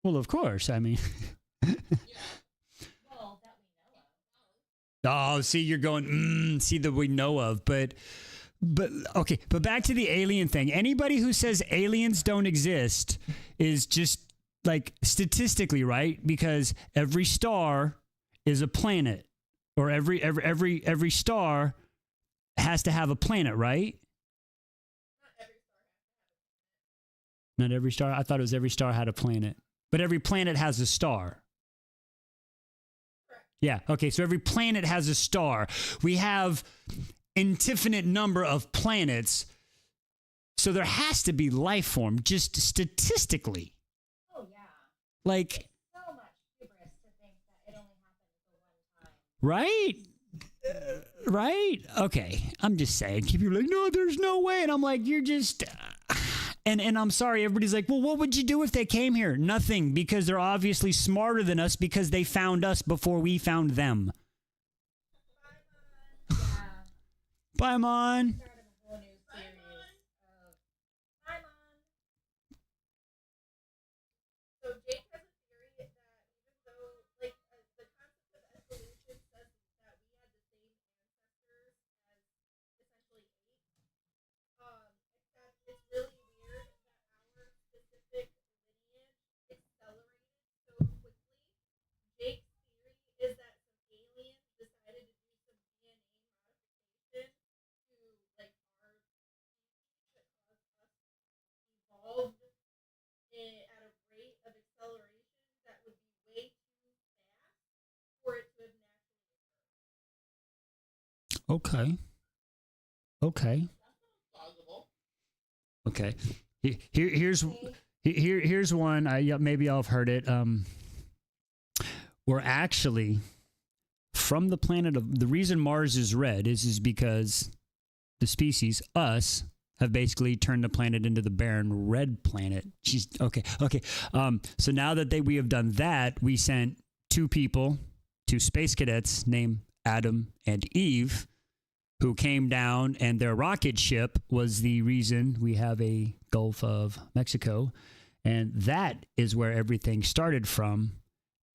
Well, of course. I mean. Oh, see, you're going, see that we know of, but okay, but back to the alien thing. Anybody who says aliens don't exist is just like statistically right, because every star is a planet, or every star has to have a planet, right? Not every star. I thought it was every star had a planet, but every planet has a star. Yeah. Okay. So every planet has a star. We have infinite number of planets. So there has to be life form, just statistically. Oh, yeah. Like. It's so much hubris to think that it only happens the one time. Right? Right? Okay. I'm just saying. People are like, no, there's no way. And I'm like, you're just. And I'm sorry, everybody's like, well, what would you do if they came here? Nothing, because they're obviously smarter than us because they found us before we found them. Bye, Mon. Okay. Okay. Okay. Here's one. Maybe I've heard it. We're actually from the planet of the reason Mars is red is because the species us have basically turned the planet into the barren red planet. She's okay. So now that we have done that, we sent two space cadets named Adam and Eve, who came down, and their rocket ship was the reason we have a Gulf of Mexico. And that is where everything started from.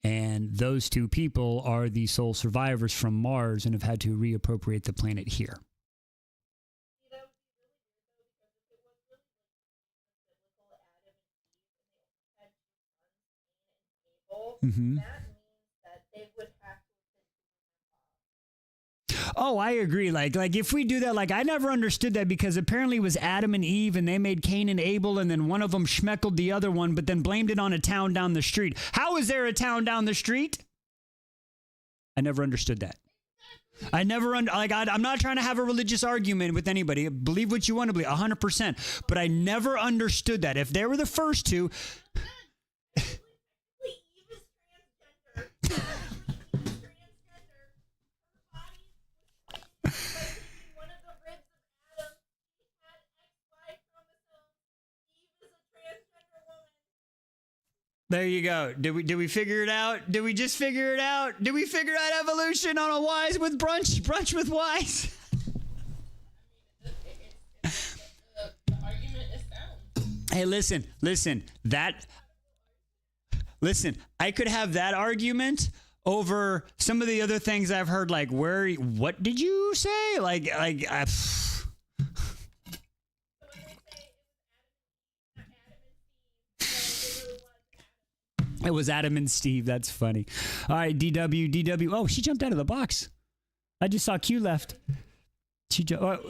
And those two people are the sole survivors from Mars and have had to reappropriate the planet here. Mm-hmm. Oh, I agree. Like if we do that, like I never understood that because apparently it was Adam and Eve and they made Cain and Abel and then one of them schmeckled the other one, but then blamed it on a town down the street. How is there a town down the street? I never understood that. I'm not trying to have a religious argument with anybody. Believe what you want to believe, 100%. But I never understood that. If they were the first two. There you go. Did we figure it out? Did we just figure it out? Did we figure out evolution on a Wise with Brunch? Brunch with Wise? The argument is sound. Hey, listen. I could have that argument over some of the other things I've heard, like what did you say? It was Adam and Steve. That's funny. All right, DW. Oh, she jumped out of the box. I just saw Q left. She jumped. Oh.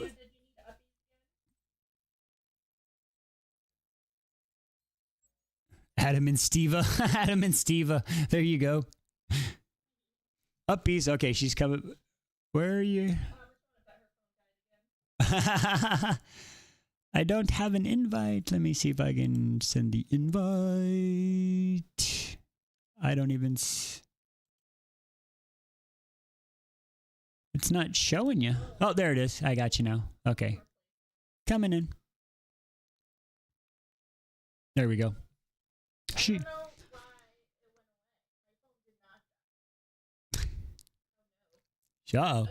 Adam and Steva. Adam and Steva. There you go. Uppies. Okay, she's coming. Where are you? I don't have an invite. Let me see if I can send the invite. I don't even... It's not showing you. Oh, there it is. I got you now. Okay. Coming in. There we go. She... Uh-oh. I don't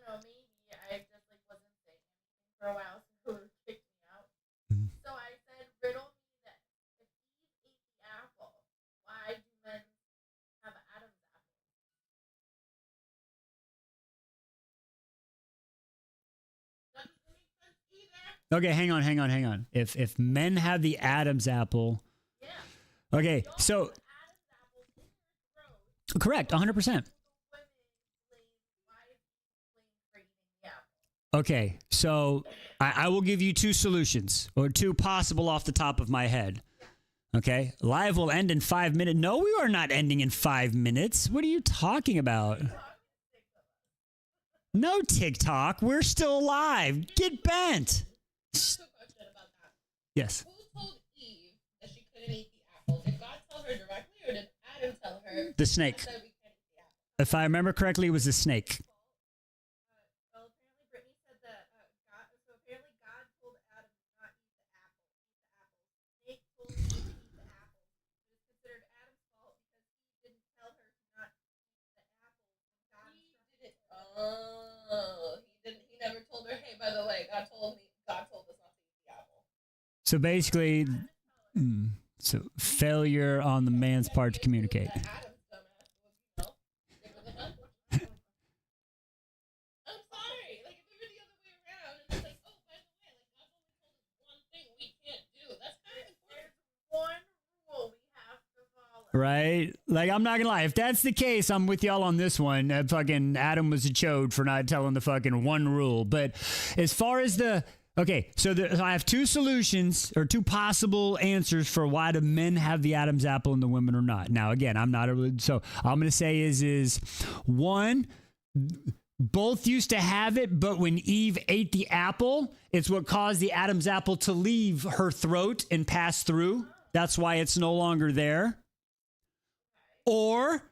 know, maybe I just wasn't saying anything for a while, so it kicked me out. So I said, riddle me that if Eve ate the apple, why do men have Adam's apple? That doesn't make sense either. Okay, hang on. If men have the Adam's apple... Yeah. Okay, so... Adam's apple in your throat. Correct, 100%. Okay, so I will give you two solutions, or two possible off the top of my head. Okay, live will end in 5 minutes. No, we are not ending in 5 minutes. What are you talking about? No TikTok. We're still live. Get bent. Yes. Who told Eve that she couldn't eat the apple? Did God tell her directly, or did Adam tell her? The snake. That we can't eat the apple? If I remember correctly, it was the snake. Well, apparently Brittany said that apparently God told Adam not eat the apple. Snake told Eve to eat the apple. It was considered Adam's fault because he didn't tell her to not eat the apple. God instructed her. Oh, he didn't. He never told her. Hey, by the way, God told us not to eat the apple. So basically, failure on the man's part to communicate. Adam's dumbass was, I'm sorry. Like, if it were the other way around, and it's like, oh, by the way, God only told us one thing we can't do. That's kind of important. There's one rule we have to follow. Right? Like, I'm not gonna lie. If that's the case, I'm with y'all on this one. Fucking Adam was a chode for not telling the fucking one rule. But as far as the... Okay, so I have two solutions or two possible answers for why do men have the Adam's apple and the women are not. Now, again, I'm not a... So all I'm going to say is one, Both used to have it, but when Eve ate the apple, it's what caused the Adam's apple to leave her throat and pass through. That's why it's no longer there. Or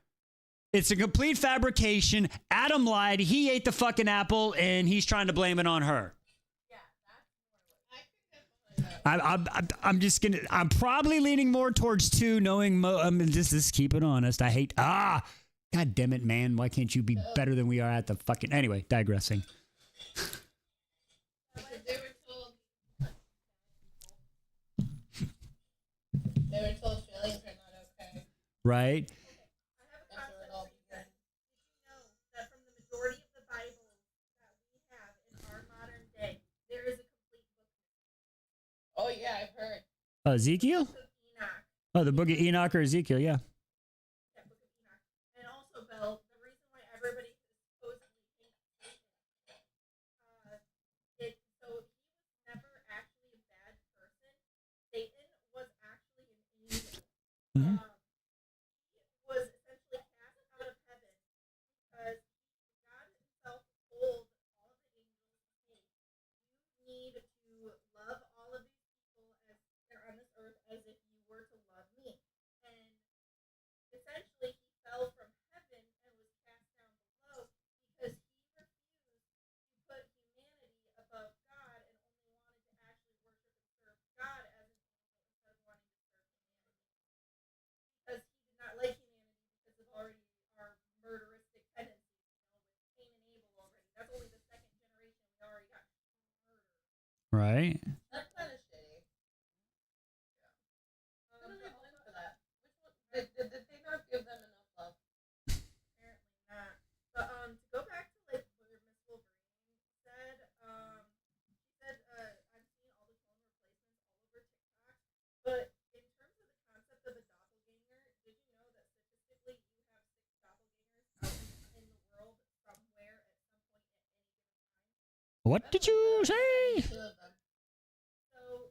it's a complete fabrication. Adam lied. He ate the fucking apple, and he's trying to blame it on her. I'm probably leaning more towards 2, knowing just keep it honest. I hate, God damn it, man. Why can't you be better than we are at the fucking, anyway, digressing. They were told feelings are not okay. Right? I have a concept for you guys. Did you know that from the majority of the Bibles that we have in our modern day, there is a complete book? Oh yeah, I've heard. Ezekiel? Book of Enoch. Oh, the book of Enoch or Ezekiel, yeah. Yeah, Book of Enoch. And also, Belle, the reason why everybody supposedly hates Satan, so he was never actually a bad person. Satan was actually an angel. Mhm. He was essentially cast out of heaven because God himself told all of the angels, hey, you need to love all of these people as they're on this earth as if you were to love me. And essentially he fell from heaven and was cast down below because he refused to put humanity above God and only wanted to actually worship and serve God as an angel instead of wanting to serve humanity. Because he did not like humanity because of already our murderistic tendencies, with Cain and Abel already. That's only the second generation. We already got murder. Right? That's kind of shitty. Yeah. Who do they blame for that? Which one? Did they not give them enough love? Apparently not. But to go back to like what Miss Wolverine said, she said I've seen all the clone replacements all over TikTok. But in terms of the concept of a doppelganger, did you know that statistically you have 6 doppelgangers out in the world somewhere at some point at any given time? What did you say? 2 of them. So,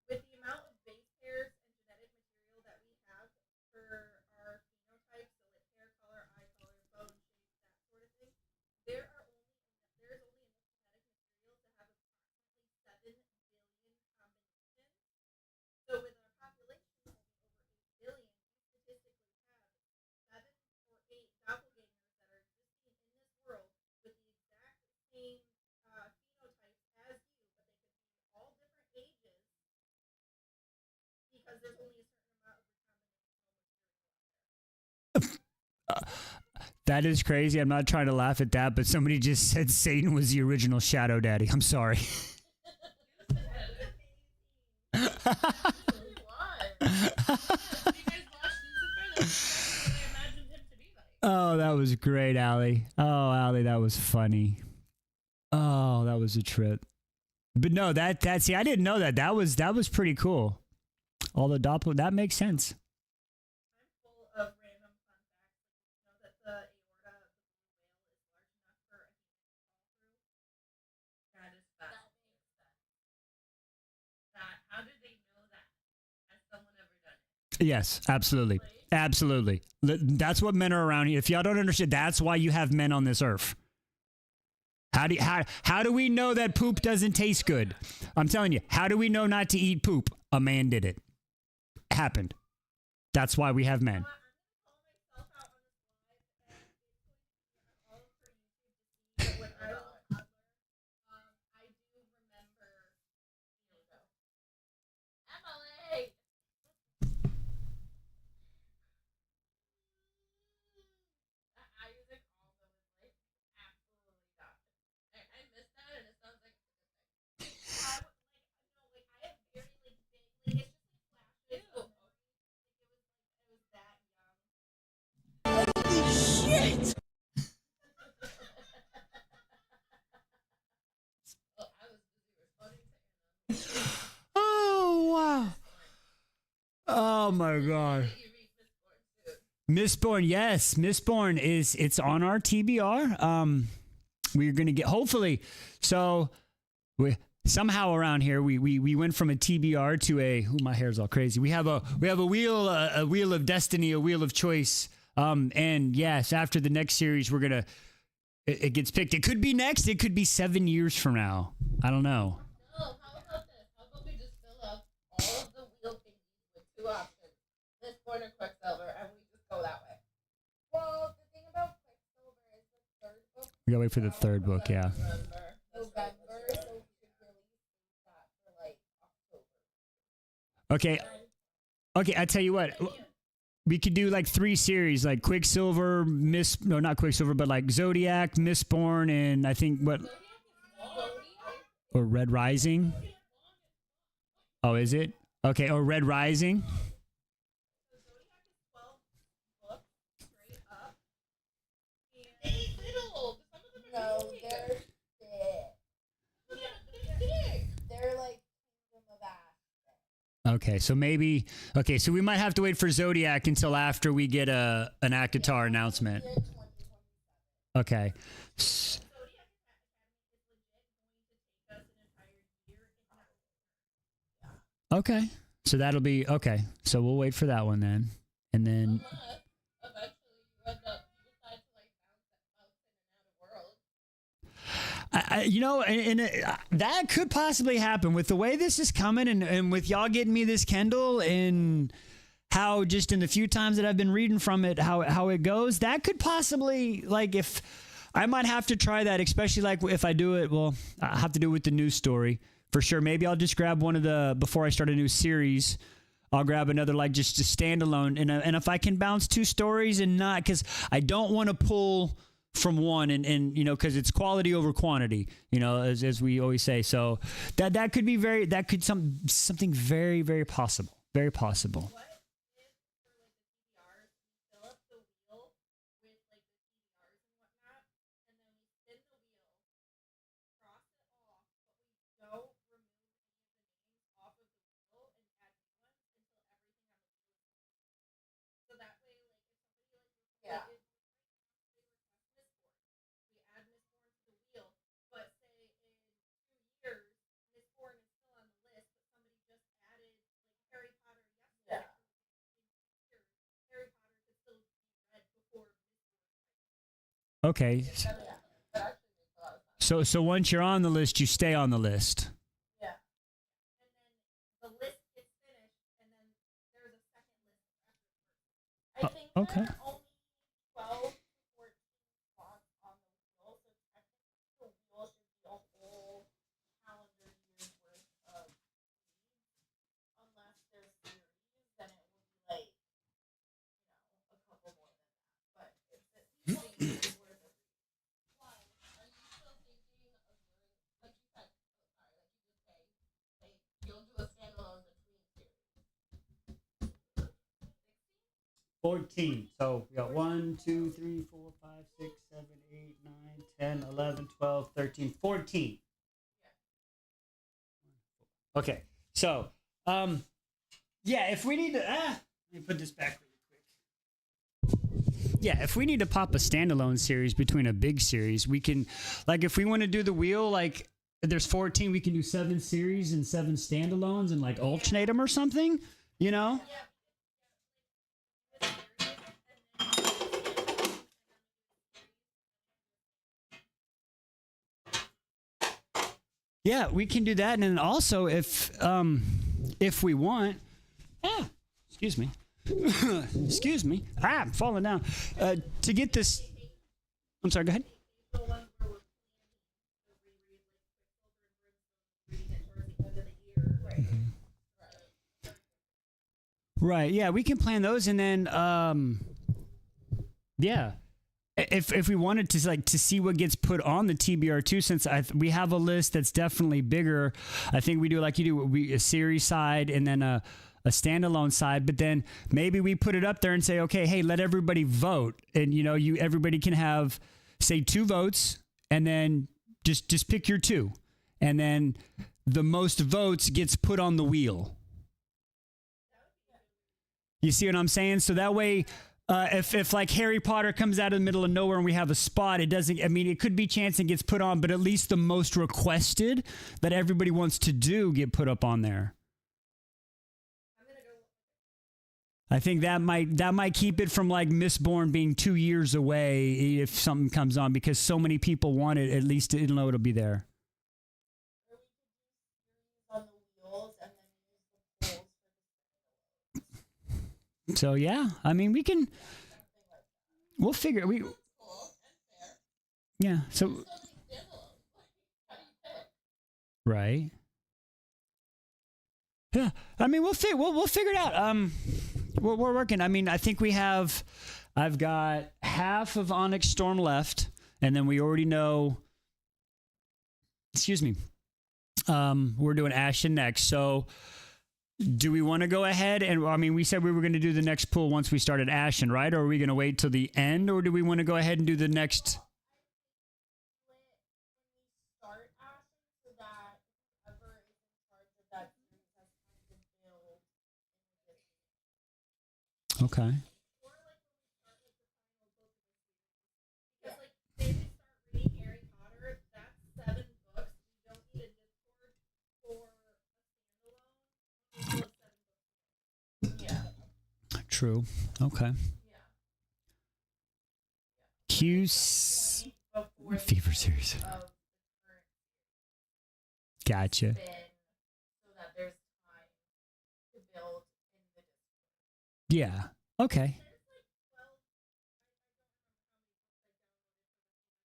with the amount of base pairs and genetic material that we have for our phenotypes, so like hair color, eye color, bone shape, that sort of thing, there is only enough genetic material to have approximately 7 billion combinations. So, with our population only over 8 billion, you statistically have 7 or 8 doppelgangers that are existing in this world with the exact same phenotypes as you, but they could be all different ages because there's only a certain amount of recombinational material. That is crazy. I'm not trying to laugh at that, but somebody just said Satan was the original Shadow Daddy. I'm sorry. Oh, that was great, Allie. Oh, Allie, that was funny. Oh, that was a trip. But no, see, I didn't know that. That was pretty cool. All the Doppler, that makes sense. I'm full of random fun facts. You know that the aorta of the blue whale is large enough for a human to fall through? That is fascinating. How did they know that? Has someone ever done it? Yes, absolutely. Absolutely. That's what men are around here. If y'all don't understand, that's why you have men on this earth. How do we know that poop doesn't taste good? I'm telling you, how do we know not to eat poop? A man did it. Happened. That's why we have men. I'm going to call myself out on this live, and it's going to be on all of her YouTube to see. But when I was a toddler, I do remember. Here we go. Emily! That eye music also is like absolutely not. I missed that, and it sounds like it's a good thing. I have very like big, like it's just like flashes. Of memories. Like it was that young. Well, I was busy responding to Anna. Oh, wow. Oh, my God. You read Mistborn too. Mistborn, yes. Mistborn it's on our TBR. We're going to get, hopefully, so we somehow around here, we went from a TBR to my hair's all crazy. We have a wheel of destiny, a wheel of choice. And yes, after the next series, we're going to it gets picked. It could be next. It could be 7 years from now. I don't know. No, how about this? How about we just fill up all of the wheel thingies with 2 options, Mistborn or Quicksilver, and we just go that way. Well, the thing about Quicksilver is the 3rd book. We gotta wait for the 3rd book, yeah. November, so we should release that for like October. Okay. Okay, I tell you what. We could do like 3 series, like Quicksilver, not Quicksilver, but like Zodiac, Mistborn, and I think what? Or Red Rising. Oh, is it? Okay, or Red Rising. No, they're big. They're like Kingdom of Ash. Okay, so maybe. Okay, so we might have to wait for Zodiac until after we get an ACOTAR announcement. Okay. Okay, so that'll be okay. So we'll wait for that one then, and then. Eventually, you end up you decide to like bounce in and out of world. You know, that could possibly happen with the way this is coming, and with y'all getting me this Kindle, and how just in the few times that I've been reading from it, how it goes. That could possibly, like, if I might have to try that, especially like if I do it. Well, I have to do it with the news story for sure. Maybe I'll just grab one of the before I start a new series. I'll grab another, like, just a standalone, and if I can bounce 2 stories and not, because I don't want to pull from one, and you know, because it's quality over quantity, you know, as we always say. So that could be something very, very possible, very possible. What if for like the TBRs, we fill up the wheel with like the TBRs and whatnot, and then we spin the wheel, cross it off, but we don't remove any of the names off of the wheel and add new ones until everything on the wheel is complete. So that way, like if somebody like requested Mistborn, we add Mistborn to the wheel, but say in 2 years Mistborn is still on the list, but somebody just added like Harry Potter yesterday. Yeah. In 2 years, Harry Potter could still be read before Mistborn. Okay. So once you're on the list, you stay on the list. Yeah. And then the list gets finished, and then there's a second list after the first. I think okay. there are only 12 to 14 spots on the wheel, so technically the wheel should be a whole calendar year's worth of reads. Unless there's series, then it will be like, a couple more than that. But it's at least a year's worth of reads. Why? Are you still thinking of doing, like you said, like you just say, you'll do a standalone between series? 14. So we got 1, 2, 3, 4, 5, 6, 7, 8, 9, 10, 11, 12, 13, 14. Okay. So, yeah, if we need to, let me put this back really quick. Yeah, if we need to pop a standalone series between a big series, we can, like, if we want to do the wheel, like, there's 14, we can do 7 series and 7 standalones and, like, alternate them or something, you know? Yeah, we can do that, and then also if we want, excuse me, I'm falling down. To get this, I'm sorry. Go ahead. Right. Yeah, we can plan those, and then yeah. If we wanted to, like, to see what gets put on the TBR2, since we have a list that's definitely bigger, I think we do like you do, a series side and then a standalone side. But then maybe we put it up there and say, okay, hey, let everybody vote, and everybody can have, say, 2 votes, and then just pick your 2, and then the most votes gets put on the wheel. You see what I'm saying? So that way. If like Harry Potter comes out of the middle of nowhere and we have a spot, it doesn't, I mean, it could be chance it gets put on, but at least the most requested that everybody wants to do get put up on there. I think that might keep it from like Mistborn being 2 years away if something comes on, because so many people want it. At least it'll know it'll be there. On the wheels and then use the poles for So yeah, I mean we'll figure yeah. So right. Yeah, I mean we'll figure it out. We're working. I mean, I think I've got half of Onyx Storm left, and then we already know. Excuse me. We're doing Ashen next. So, do we want to go ahead and? I mean, we said we were going to do the next pool once we started Ashen, right? Or are we going to wait till the end, or do we want to go ahead and do the next? start Ashen so that whoever is in charge of that series has time to build Okay. or like when we start with the final book of the series. Because like say we start reading Harry Potter, that's 7 books. We don't need a Discord for a standalone. We still have 7 books. Yeah. True. Okay. Yeah. Q's Before Fever series. of the current Gotcha. spin so that there's time to build in the Discord. Yeah. Okay. There's like 12, I don't remember how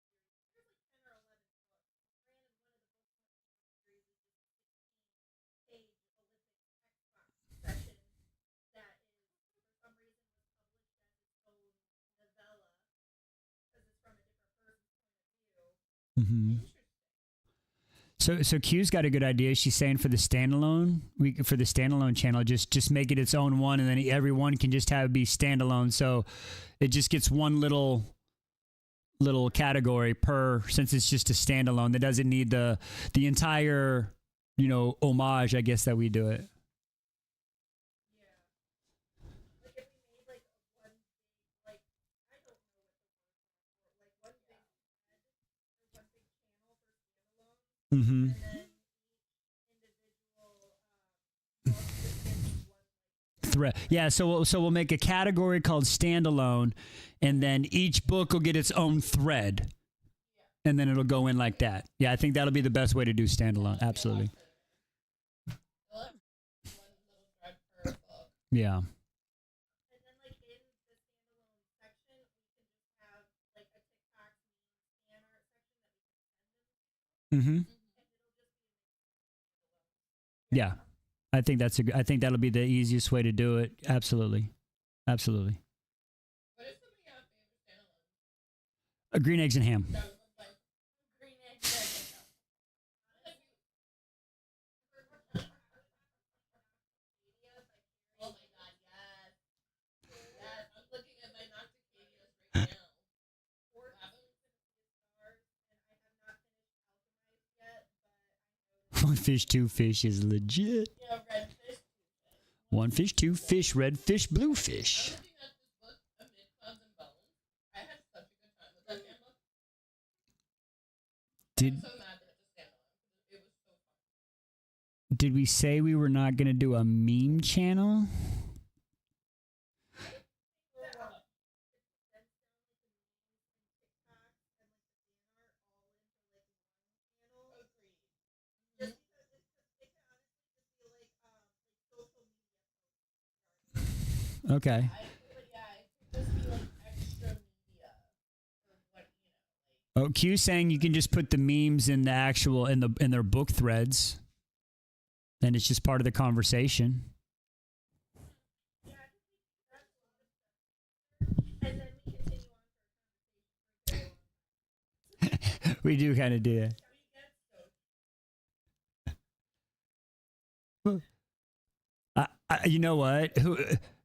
many books I downloaded for the Fever series. There's like 10 or 11 books. Ran in one of the books series, we did 16-page elliptic text session that is for some reason was published as its own novella because it's from a different person's point of view. Mm-hmm. Interesting. So Q's got a good idea. She's saying for the standalone channel, just make it its own one, and then everyone can just be standalone. So it just gets one little category per, since it's just a standalone that doesn't need the entire homage, I guess, that we do it. Like if we made like one big, like I don't know what the word for, like one big head or one big channel for standalone, Mm-hmm. and then each individual book just gets one. Thread. Yeah. So we'll make a category called standalone, and then each book will get its own thread, and then it'll go in like that. Yeah, I think that'll be the best way to do standalone. Absolutely. We'll have one little thread per book, Yeah. and then like in the standalone section, we can just have like a TikTok meme scanner section that we can send them to, Mm-hmm. and it'll just be Yeah. I think that'll be the easiest way to do it. Absolutely. Absolutely. What is something you have favorite standalone? Green eggs and ham. That was like green egg. Oh my god, yes. Yes, I'm looking at my Nocticadias right now. Four stars, and I have not finished Alchemized yet, but One fish, two fish is legit. yeah, red fish. One fish, two fish, red fish, blue fish. Looking at this book, Amid Clouds and Bones, I had such a good time with that damn book. Did I'm so mad that it's a standalone because it was so fun. did we say we were not going to do a meme channel? Okay. Oh, Q's saying you can just put the memes in the actual in their book threads, and it's just part of the conversation. We do kind of do that. You know what?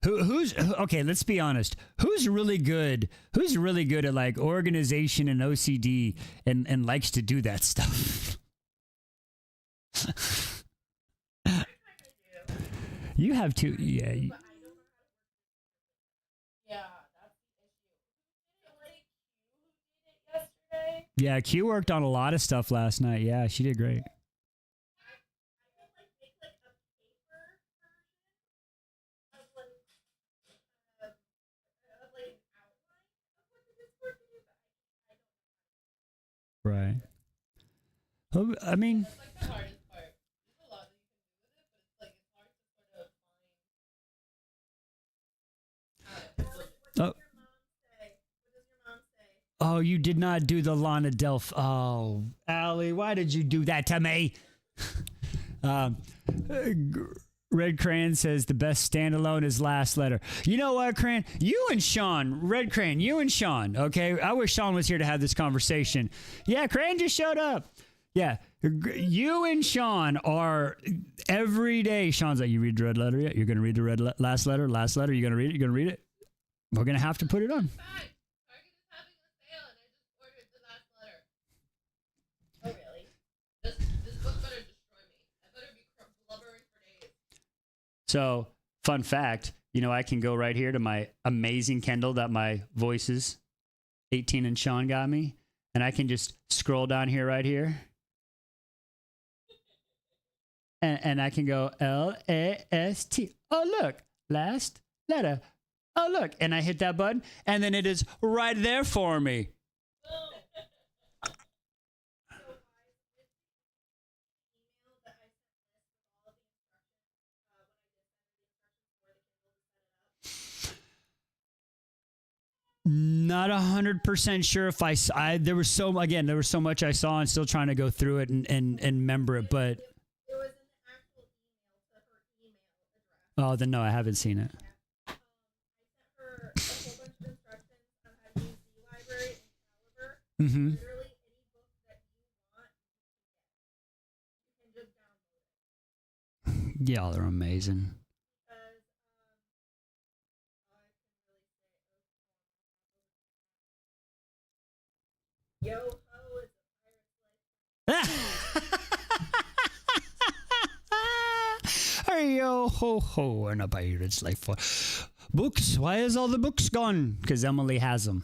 Who's okay? Let's be honest. Who's really good? Who's really good at like organization and OCD and likes to do that stuff? You have to, yeah. Yeah, that's the issue. Like Q did it yesterday. Yeah, Q worked on a lot of stuff last night. Yeah, she did great. I could like make like a paper version of like Right. Well, I mean, That's like the hardest part. There's a lot that you can do with it, but it's hard to sort of find. oh, oh, you did not do the Lana Delph. Oh, Allie, why did you do that to me? Red Crayon says the best standalone is Last Letter. You know what, Crayon? You and Sean, Red Crayon, you and Sean, okay? I wish Sean was here to have this conversation. Yeah, Crayon just showed up. Yeah, you and Sean are every day. Sean's like, you read the red letter yet? You're going to read the last letter? Last letter? You're going to read it? You're going to read it? We're going to have to put it on. Target is having a sale, and I just ordered the last letter. Oh, really? This book better destroy me. I better be blubbering for days. So, fun fact, you know, I can go right here to my amazing Kindle that my voices, 18 and Sean got me, and I can just scroll down here right here. And I can go L-A-S-T. Oh, look, last letter. Oh, look. And I hit that button, and then it is right there for me. Not 100% sure if there was so much I saw and still trying to go through it and remember it, but It was an actual email to her email address. oh, then no, I haven't seen it. I sent her a whole bunch of instructions on how to use the library and Caliber. Mm-hmm. Literally any book that you want, you can just download it. Y'all are amazing. Because I can really say, yo ho, it's a pirate's life. Yo ho ho, and a pirate's life for books. Why is all the books gone? Because Emily has them.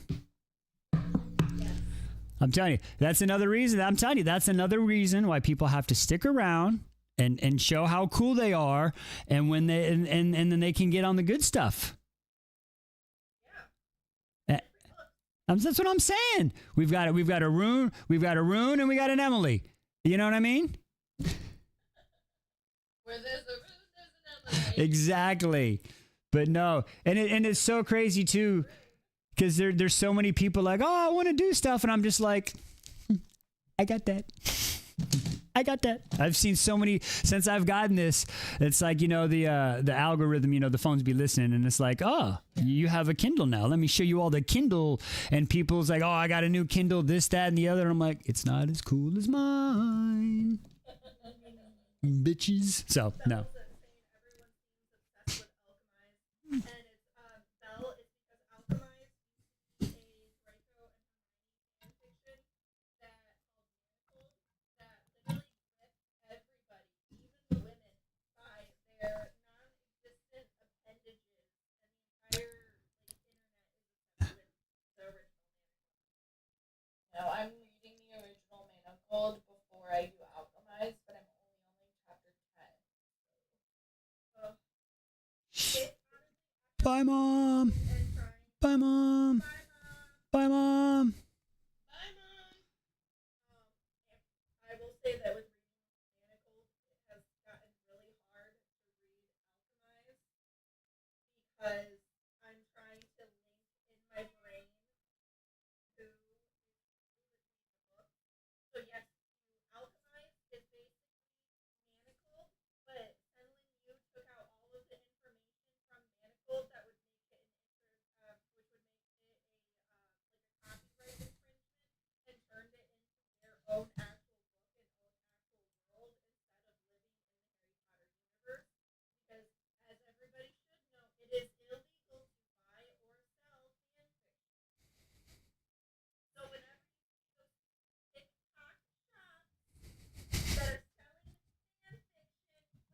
I'm telling you, that's another reason. That's another reason why people have to stick around and show how cool they are, and when they and then they can get on the good stuff. That's what I'm saying. We've got a Rune, and we got an Emily. You know what I mean? Where there's a room, there's an Emily. Exactly. But no, and it's so crazy too, because there's so many people like, oh, I want to do stuff, and I'm just like, I got that. I got that. I've seen so many since I've gotten this. It's like, you know, the algorithm, you know, the phones be listening, and it's like, oh, you have a Kindle now. Let me show you all the Kindle. And people's like, oh, I got a new Kindle, this, that, and the other. And I'm like, it's not as cool as mine, bitches. So no. And it's Belle is because Alchemized is a Draco and Hermione fanfiction that called Manacled that literally ripped everybody, even the women, by their non-existent appendages, and the entire internet is obsessed with the original Manacled. No, I'm reading the original Manacled before I do Alchemized, but I'm only on like chapter 10. So, Bye, Mom. Bye, Mom. Bye, Mom. I will say that with reading Manacled, it has gotten really hard to read Alchemized because I'm trying to link in my brain to the book. So yes, Alchemized is basically Manacled, but suddenly you took out all of the information from Manacled that would make it which would make it a copyright infringement, and turned it into their own actual book and own actual world instead of living in the Harry Potter universe. Because as everybody should know, it is illegal to buy or sell fanfiction. So whenever you see those TikTok shops that are selling fanfiction,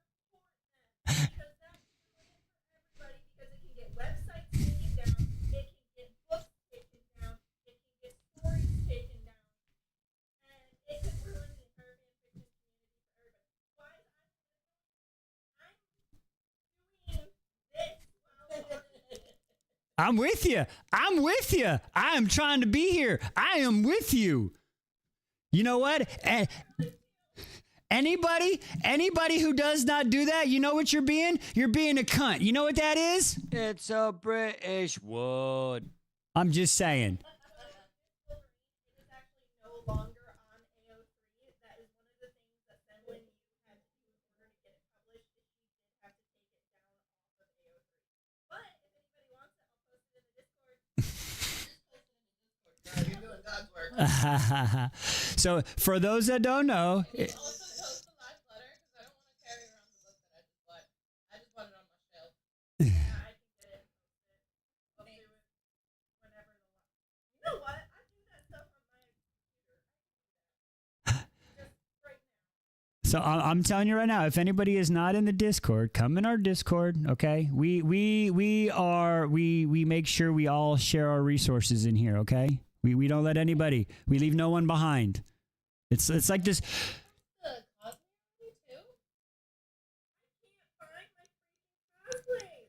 report them. Because that's ruining it for everybody, because it can get websites taken down, it can get books taken down, it can get stories taken down, and it could ruin the entire fanfiction community for everybody. Why is I'm doing this while I'm with you. I'm with you. I am trying to be here. I am with you. You know what? Anybody who does not do that, you know what you're being? You're being a cunt. You know what that is? It's a British word. I'm just saying. It is actually no longer on AO3. That is one of the things that then when you had to do in order to get it published, is you did have to take it down off of AO3. But if anybody wants it, I'll post it in the Discord. You're doing God's work. So for those that don't know, Also post the live letter because I don't want to carry around the book that I just bought. I just bought it on my shelf. Yeah, I can get it and post it. I'll do it whenever the You know what? I do that stuff on my computer. Just right now. so I'm telling you right now, if anybody is not in the Discord, come in our Discord. Okay, we make sure we all share our resources in here. Okay, we don't let anybody. We leave no one behind. It's like this. The cosplay too? I can't find my freaking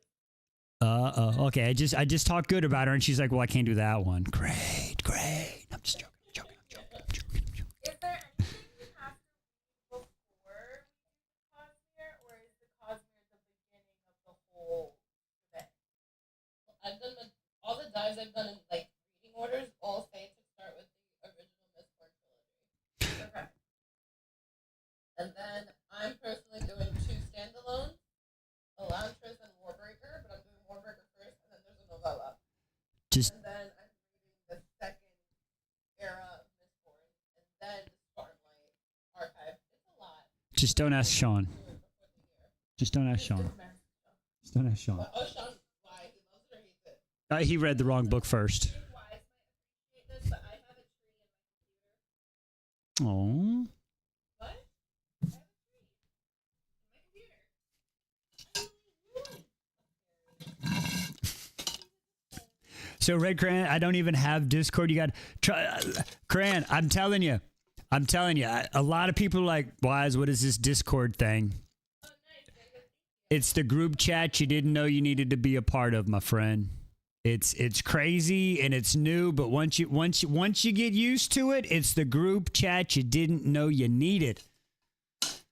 cosplays. Okay. I just talked good about her, and she's like, "Well, I can't do that one." Great. I'm just joking. Is there anything you have to read before we do the Cosmere, or is the Cosmere the beginning of the whole event? I've done all the dives I've done in like reading orders all say to start with the original Mistborn trilogy. Okay. And then I'm personally doing 2 standalones, Elantris and Warbreaker, but I'm doing Warbreaker first, and then there's a novella. And then I'm reading the second era of Mistborn, and then the Spartanlight archive. It's a lot. Just don't ask Sean. Just don't ask Sean. Just don't ask Sean. Oh, Sean, why? He loves it or hates it? He read the wrong book first. His wives might appreciate this, but I have a tree in my computer. Oh. What? I have a tree in my computer. So Red Cran, I don't even have Discord. You got Cran. I'm telling you. A lot of people are like, Wise, what is this Discord thing? It's the group chat you didn't know you needed to be a part of, my friend. It's crazy and it's new, but once you get used to it, it's the group chat you didn't know you needed.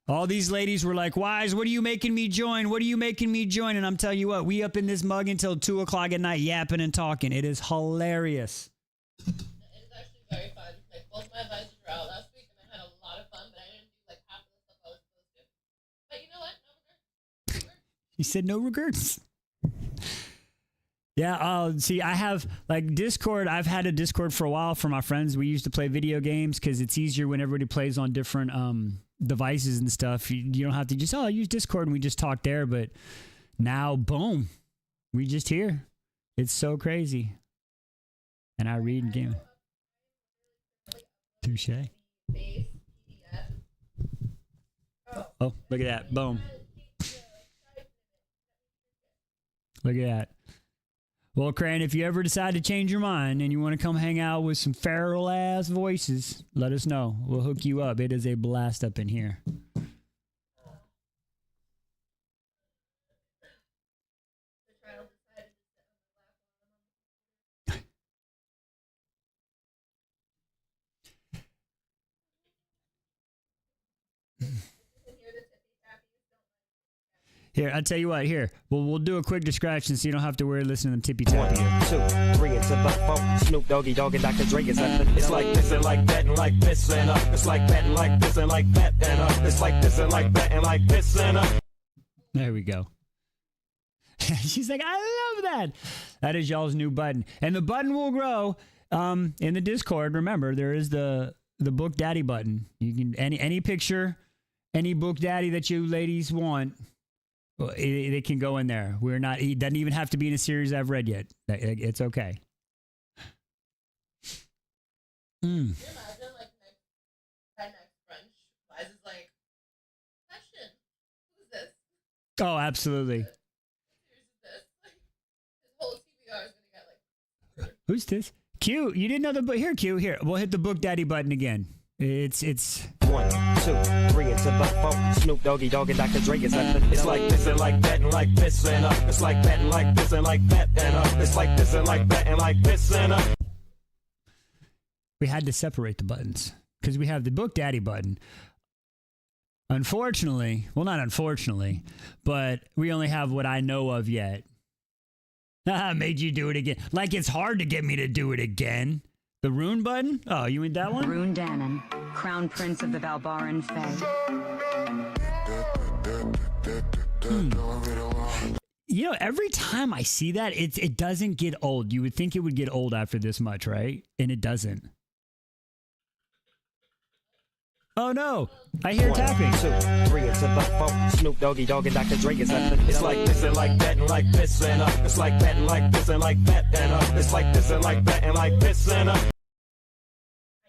All these ladies were like, Wise, what are you making me join? What are you making me join? And I'm telling you what, we up in this mug until 2 o'clock at night yapping and talking. It is hilarious. It is actually very fun. Like, both my advisors were out last week, and I had a lot of fun, but I didn't do like half of the stuff I was supposed to. But you know what? No regrets. He said no regrets. Yeah, see, I have like Discord. I've had a Discord for a while for my friends. We used to play video games because it's easier when everybody plays on different devices and stuff. You don't have to just, use Discord and we just talk there. But now, boom, we just here. It's so crazy. And I read and game. Touche. Oh, look at that. Boom. Look at that. Well, Cran, if you ever decide to change your mind and you want to come hang out with some feral ass voices, let us know. We'll hook you up. It is a blast up in here. Here, I'll tell you what, here. We'll do a quick description so you don't have to worry listening to them tippy tappy. 1, 2, 3, it's about 4. Snoop Doggy Dogg and Dr. Dre is at the. It's like this and like that and like this and it's like that and like this and like that and it's like this and like that and like this and There we go. She's like, I love that. That is y'all's new button. And the button will grow in the Discord. Remember, there is the Book Daddy button. You can any picture, any Book Daddy that you ladies want. Well, it can go in there. We're not. It doesn't even have to be in a series I've read yet. It's okay. Can you imagine, like, next brunch, Liz is like, question, who's this? Oh, absolutely. What series is this? Like, his whole TBR is gonna get like. Who's this? Q. You didn't know the book. Here, Q. Here, we'll hit the Book Daddy button again. It's 1, 2, 3, it's about 4. Snoop Doggy Dogg and Dr. Dre is at the. It's like this and like that and like this and it's like that and like this and like that and it's like this and like that and like this and We had to separate the buttons because we have the Book Daddy button. Unfortunately, well, not unfortunately, but we only have what I know of yet. I made you do it again. Like it's hard to get me to do it again. The rune button? Oh, you mean that one? Rune Dannon, Crown Prince of the Valbaran Fae. You know, every time I see that, it doesn't get old. You would think it would get old after this much, right? And it doesn't. Oh no! I hear tapping. 2, 3, it's about 4. Snoop Doggy Dogg and Dr. Dre is up. It's like this and like that and like this and up. It's like that and like this and like that and up. It's like this and like that and like this and up. I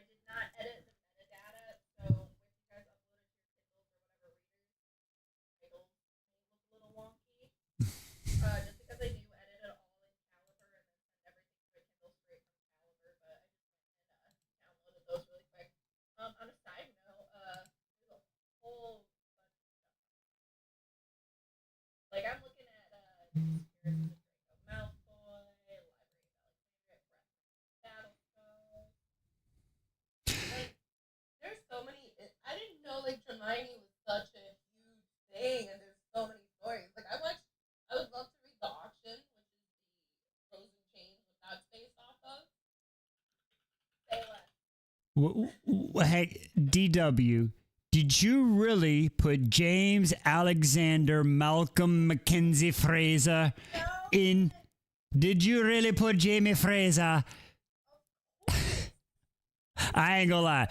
did not edit the metadata, so when you guys uploaded your Kindles or whatever readers, titles may look a little wonky. Just because I do edit it all in Caliber and then send everything to a Kindle straight from Caliber, but I just went and downloaded those really quick. On a side note, there's a whole bunch of stuff. Like I'm looking at Spirits of the Draco Malfoy, Library of Alexandria, Battlestar. Like, there's so many. I didn't know like Hermione was such a huge thing, and there's so many stories. Like I would love to read The Auction, which is the Frozen Chains with that based off of. Say less. Hey, DW, did you really put James Alexander Malcolm Mackenzie Fraser in? Did you really put Jamie Fraser? I ain't gonna lie.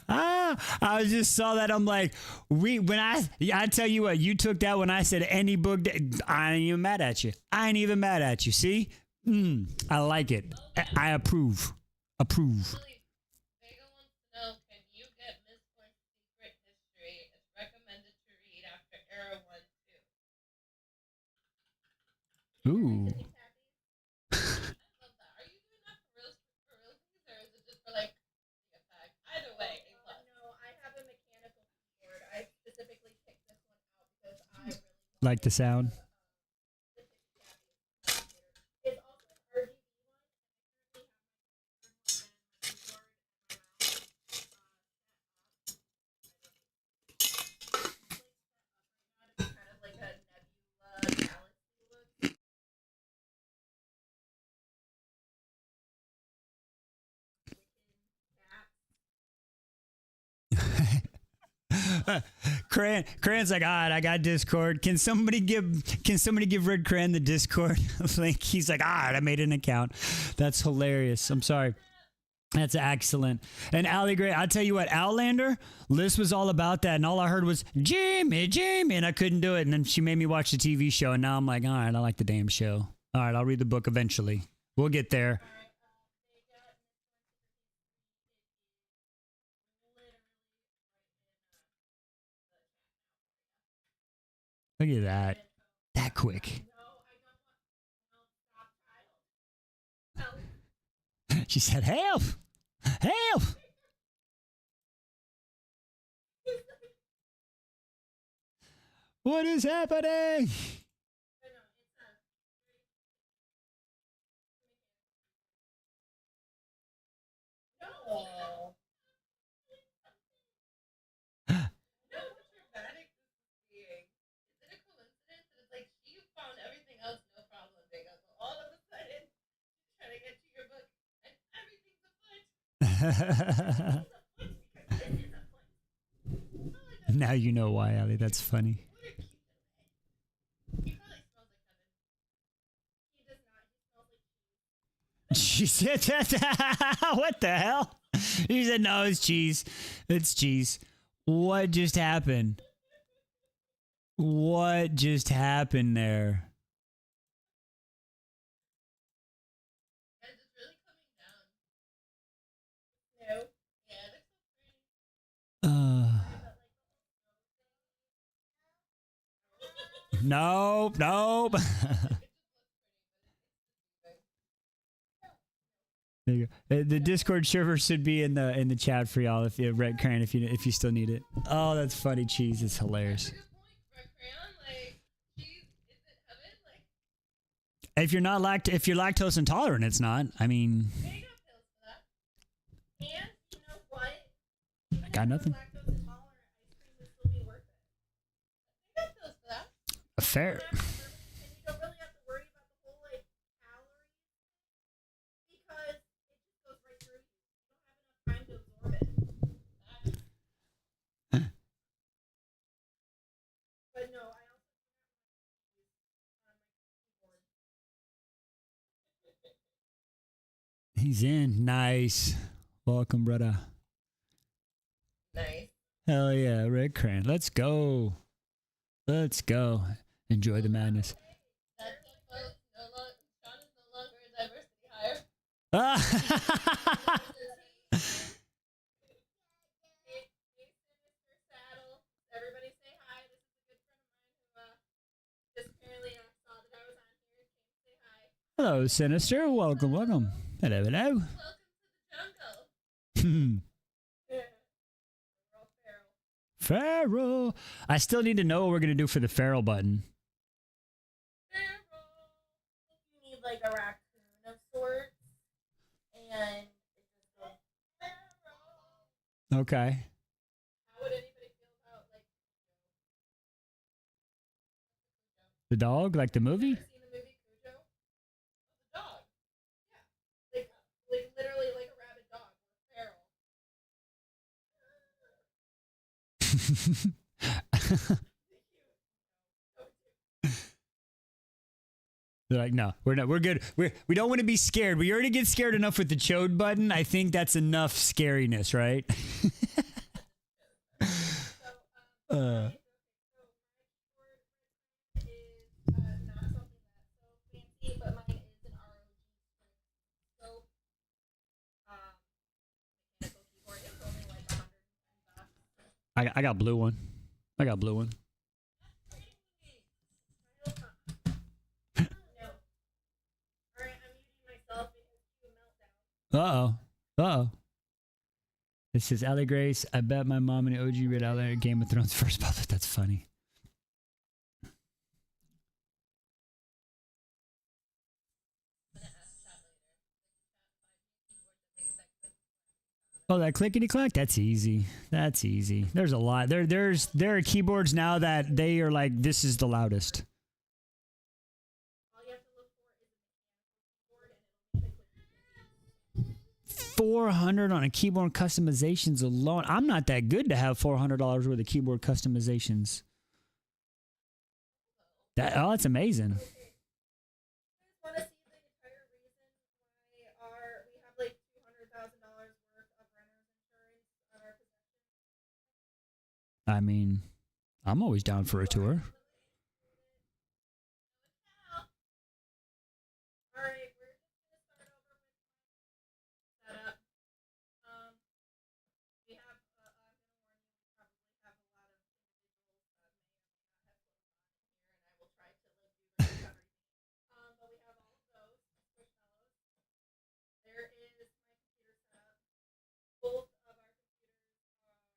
I just saw that. I'm like, I tell you what, you took that when I said any book. I ain't even mad at you. I ain't even mad at you. See? I like it. I approve. Approve. Vega wants to know, can you get Miss Point's secret history? It's recommended to read after Era 1 too. Ooh. I love that. Are you doing that for real, or is it just for like the effect? Either way, A plus. No, I have a mechanical keyboard. I specifically picked this one out because I really Like the sound. It's also an RGB one. Kind of like a nebula galaxy look. Cran's like, all right, I got Discord. Can somebody give Red Cran the Discord link? He's like, all right, I made an account. That's hilarious. I'm sorry. That's excellent. And Allie Gray, I'll tell you what, Outlander, Liss was all about that, and all I heard was Jamie, and I couldn't do it. And then she made me watch the TV show, and now I'm like, all right, I like the damn show. All right, I'll read the book eventually. We'll get there. Look at that. That quick. She said, help! Help! What is happening? No. Now you know why, Ali. That's funny. She said that. What the hell? She said, no, it's cheese. It's cheese. What just happened? What just happened there? Nope, nope. There you go. The Discord server should be in the chat for y'all if you Red Crayon if you still need it. Oh, that's funny. Cheese is hilarious. If you're lactose intolerant, it's not. I mean. And Got nothing. Lactose intolerant, ice cream would still be worth it. I think that feels for that. A fair. And you don't really have to worry about the whole like calories because it just goes right through you. You don't have enough time to absorb it. But no, I also on my keyboard. He's in. Nice. Welcome, brother. Nice. Hell yeah, Red Cran. Let's go. Let's go. Enjoy the madness. That's folks, Sean is no longer a diversity hire. Hey, Sinister Saddle. Everybody say hi. This is a good friend of mine who just apparently saw that I was on here and came to say hi. Hello, Sinister. Welcome, welcome. Hello, hello. Welcome to the jungle. Yeah. We're all feral. Feral. I still need to know what we're going to do for the feral button. Feral. You need like a raccoon of sorts. And it just goes feral. Okay. How would anybody feel about like The dog, like the movie? ever seen the movie Cujo? It's a dog. Yeah. Like literally like a rabid dog. We're feral. They're like, no, we're not. We're good. We don't want to be scared. We already get scared enough with the chode button. I think that's enough scariness, right? So, my keyboard is not something that's so fancy, but mine is an ROG scope. Mechanical keyboard. It's only like $110. I got blue one. I got blue one. No. Alright, I'm muting myself because you meltdown. Uh-oh. Uh-oh. This is Allie Grace. I bet my mom and the OG read out there Game of Thrones first public. That's funny. Oh, that clickety clack? That's easy. That's easy. There's a lot. There are keyboards now that they are like, this is the loudest. All you have to look for is a mechanical keyboard and it'll be the 400 on a keyboard customizations alone. I'm not that good to have $400 worth of keyboard customizations. That's amazing. You guys want to see the entire reason why we have like $200,000 worth of renter's insurance on our possession? I mean, I'm always down for a tour. All right, we're just gonna start over with my setup. We have. I'm gonna warn you. We probably have a lot of individuals that may or may not have clothes on in here, and I will try to like do like everything. But we have all of those squishmallows. There is my computer setup. Both of our computers are the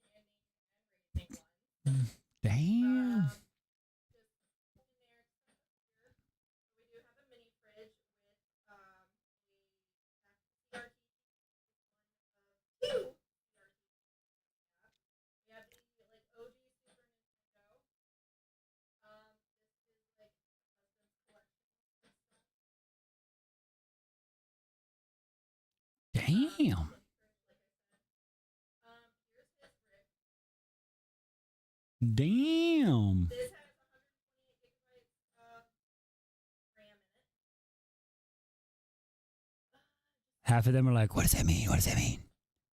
standing and raising ones. Damn. Just in there, stuff here. We do have a mini fridge with a CRT, one of two CRT. We have the like OG Super Nintendo. This is like a husband's collection of stuff. Damn. Mini fridge, like I said. Here's his fridge. Damn. This has 128 gigabytes of RAM in it. Half of them are like, what does that mean? What does that mean?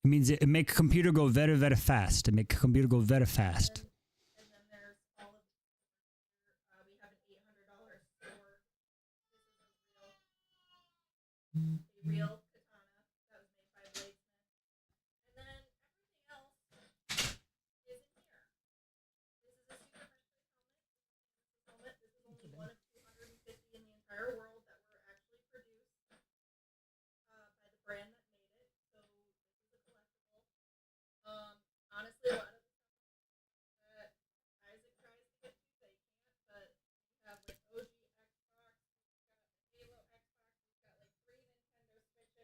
It means it make a computer go very, very fast. It make a computer go very fast. And then there's all of we have an $800 sword. This is a real katana that was made by Bladesmith. And then everything else is in here. This is a super Hershey helmet. This is only one of 250 in the entire world that were actually produced by the brand that made it. So this is a collectible. Honestly, a lot of the stuff that Isaac tries to get to that he can't, but we have like OG Xbox, we've got the Halo Xbox, we've got like 3 Nintendo Switches.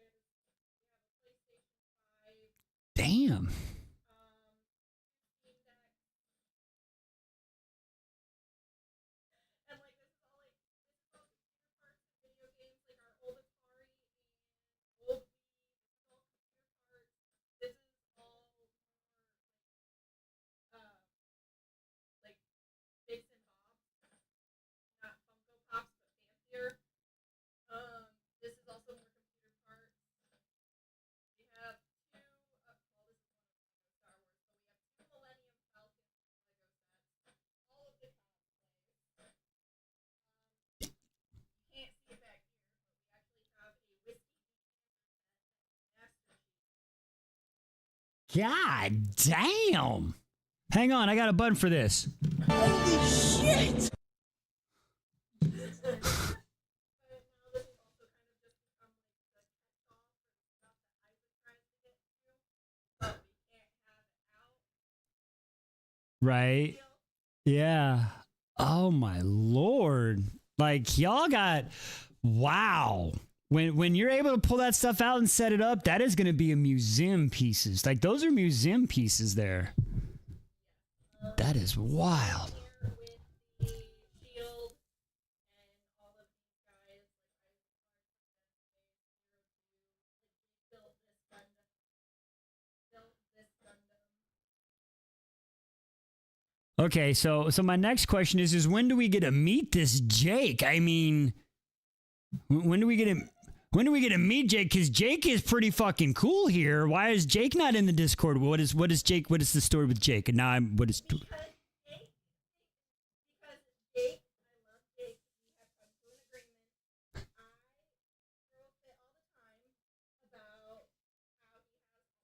God damn. Hang on, I got a button for this. Holy shit. Right. Yeah. Oh my Lord. Like y'all got wow. When you're able to pull that stuff out and set it up, that is gonna be a museum pieces. Like those are museum pieces there. That is wild. Okay, so my next question is when do we get to meet this Jake? I mean, when do we get to meet Jake? Because Jake is pretty fucking cool here. Why is Jake not in the Discord? What is Jake? What is the story with Jake? And now what is? Because Jake, I love Jake. We have come to an agreement. I roast it all the time about how he has all of his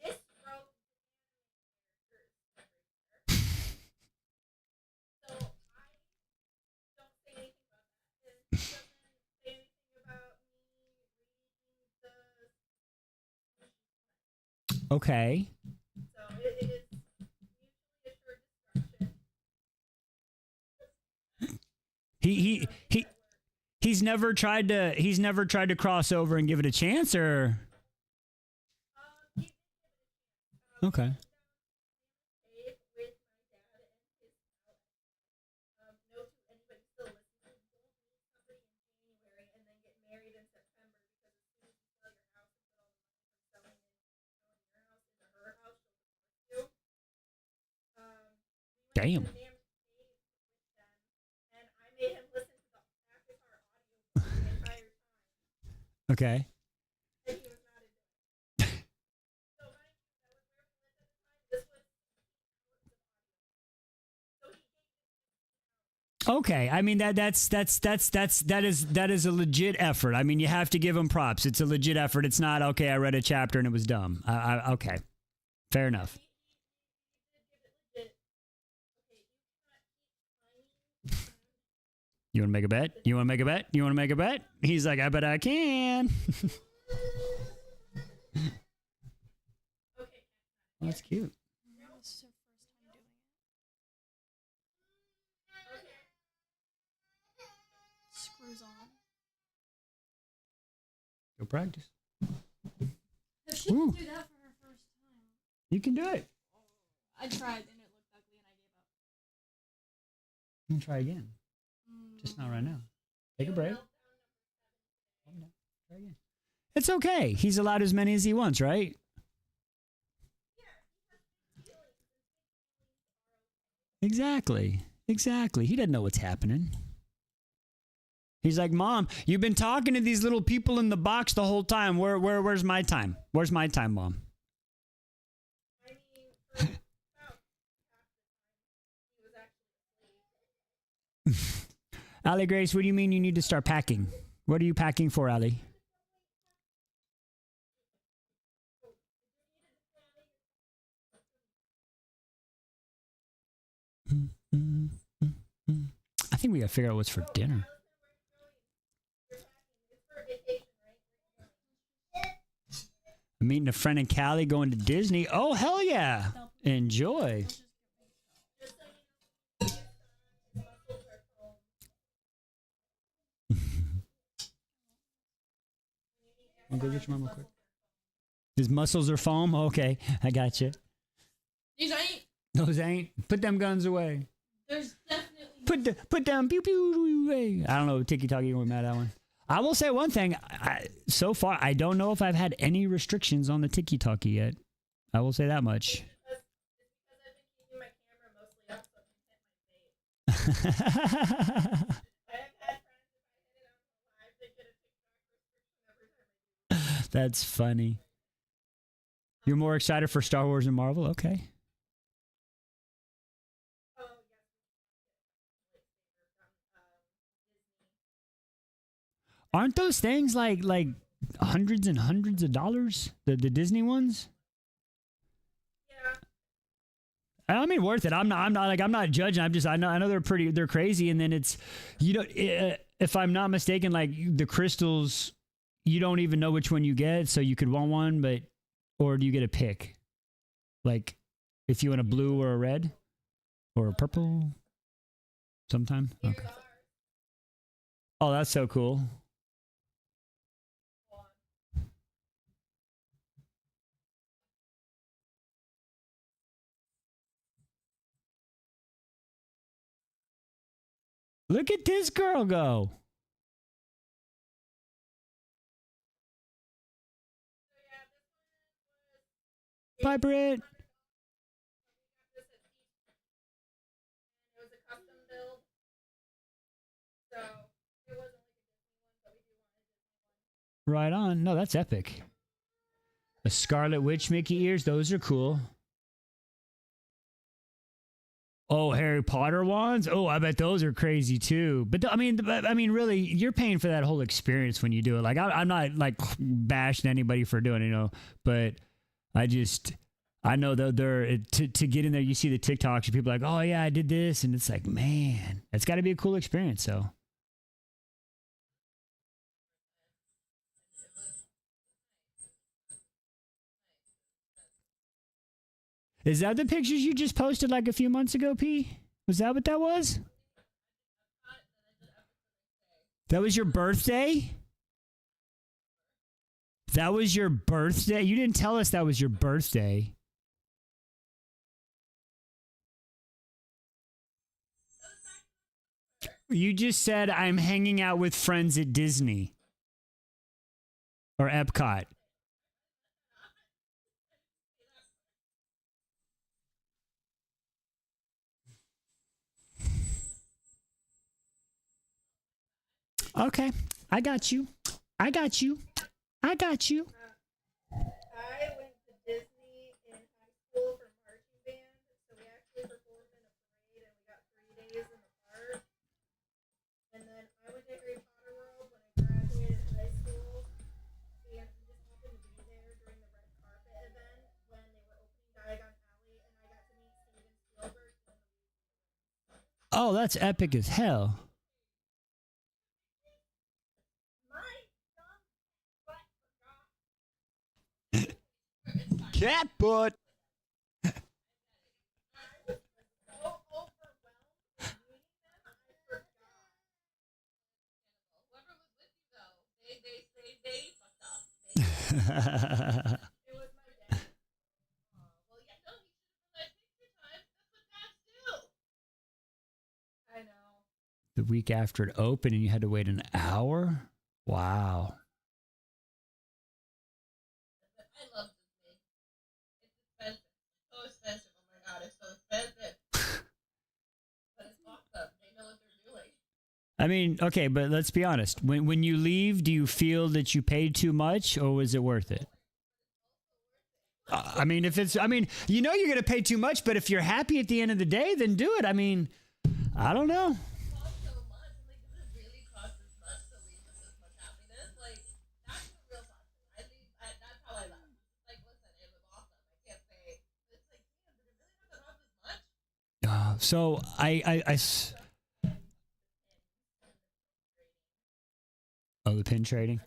this roast characters everywhere. So I don't say anything about that. And he doesn't say anything about me reading the Okay. so it is mutually assured destruction. He's never tried to cross over and give it a chance, or okay. With my dad and his no to anybody still listening. Don't meet somebody in January and then get married in September because as soon as you sell your house and put all the money from selling it, selling your house into her house, she'll divorce you. Damn. With them, and I made him listen to the Aftercar audio the entire time, Okay. and he was not into it. So mind you, that was where we lived at the time. This was 16 hours of audio. So he gave me Okay, I mean that is a legit effort. I mean, you have to give him props. It's a legit effort. It's not okay. I read a chapter and it was dumb. Okay, fair enough. You want to make a bet? You want to make a bet? You want to make a bet? He's like, I bet I can. That's cute. This is her first time doing it. Screws on. Go practice. If she can do that for her first time. You can do it. I tried and it looked ugly and I gave up. You can try again. Just not right now. Take a break. Try again. It's okay. He's allowed as many as he wants, right? Exactly. Exactly. He doesn't know what's happening. He's like, Mom, you've been talking to these little people in the box the whole time. Where's my time? Where's my time, Mom? I mean, for about half the time, he was actually asleep. Allie Grace, what do you mean you need to start packing? What are you packing for, Allie? I think we gotta figure out what's for dinner. I'm meeting a friend in Cali, going to Disney. Oh, hell yeah. Enjoy. I'll go get your mom real quick. His muscles are foam? Okay, I got you. These ain't. Those ain't. Put them guns away. There's definitely. Put them pew pew away. I don't know. Tiki Talkie went mad at that one. I will say one thing. So far, I don't know if I've had any restrictions on the Tiki Talkie yet. I will say that much. Because I've been keeping my camera mostly up so I can hit my face. I have had friends, if I hit it on live, they get a TikTok restriction every time I do. That's funny. You're more excited for Star Wars and Marvel? Okay. Oh, yes. Aren't those things like hundreds and hundreds of dollars. The Disney ones. Yeah. I mean, worth it. I'm not judging. I know they're crazy. And then it's, if I'm not mistaken, like the crystals, you don't even know which one you get. So you could want one, or do you get a pick? Like if you want a blue or a red or a purple sometime. Okay. Oh, that's so cool. Look at this girl go. Bye, Britt. It was a custom build. So it wasn't like a Disney one, but we do want a Disney one. Right on. No, that's epic. A Scarlet Witch Mickey ears. Those are cool. Oh, Harry Potter ones. Oh, I bet those are crazy too. But I mean, really, you're paying for that whole experience when you do it. Like, I'm not like bashing anybody for doing it, but I know that to get in there, you see the TikToks and people are like, oh yeah, I did this. And it's like, man, it's got to be a cool experience. So. Is that the pictures you just posted like a few months ago, P? Was that what that was? That was your birthday? That was your birthday? You didn't tell us that was your birthday. You just said, I'm hanging out with friends at Disney. Or Epcot. Okay, I got you. I got you. I got you. I went to Disney in high school for marching band, so we actually performed in a parade, and we got 3 days in the park. And then I went to Harry Potter World when I graduated high school, and we just happened to be there during the red carpet event when they were opening Diagon Alley, and I got to meet Steven Spielberg. Oh, that's epic as hell. Cat butt. The week after it opened and you had to wait an hour? Wow. I love Disney. It's expensive. So expensive. Oh my god, it's so expensive. But it's awesome. They know what they're doing. I mean, okay, but let's be honest. When you leave, do you feel that you paid too much or was it worth it? I mean, you're going to pay too much, but if you're happy at the end of the day, then do it. I mean, I don't know. So oh, the pin trading.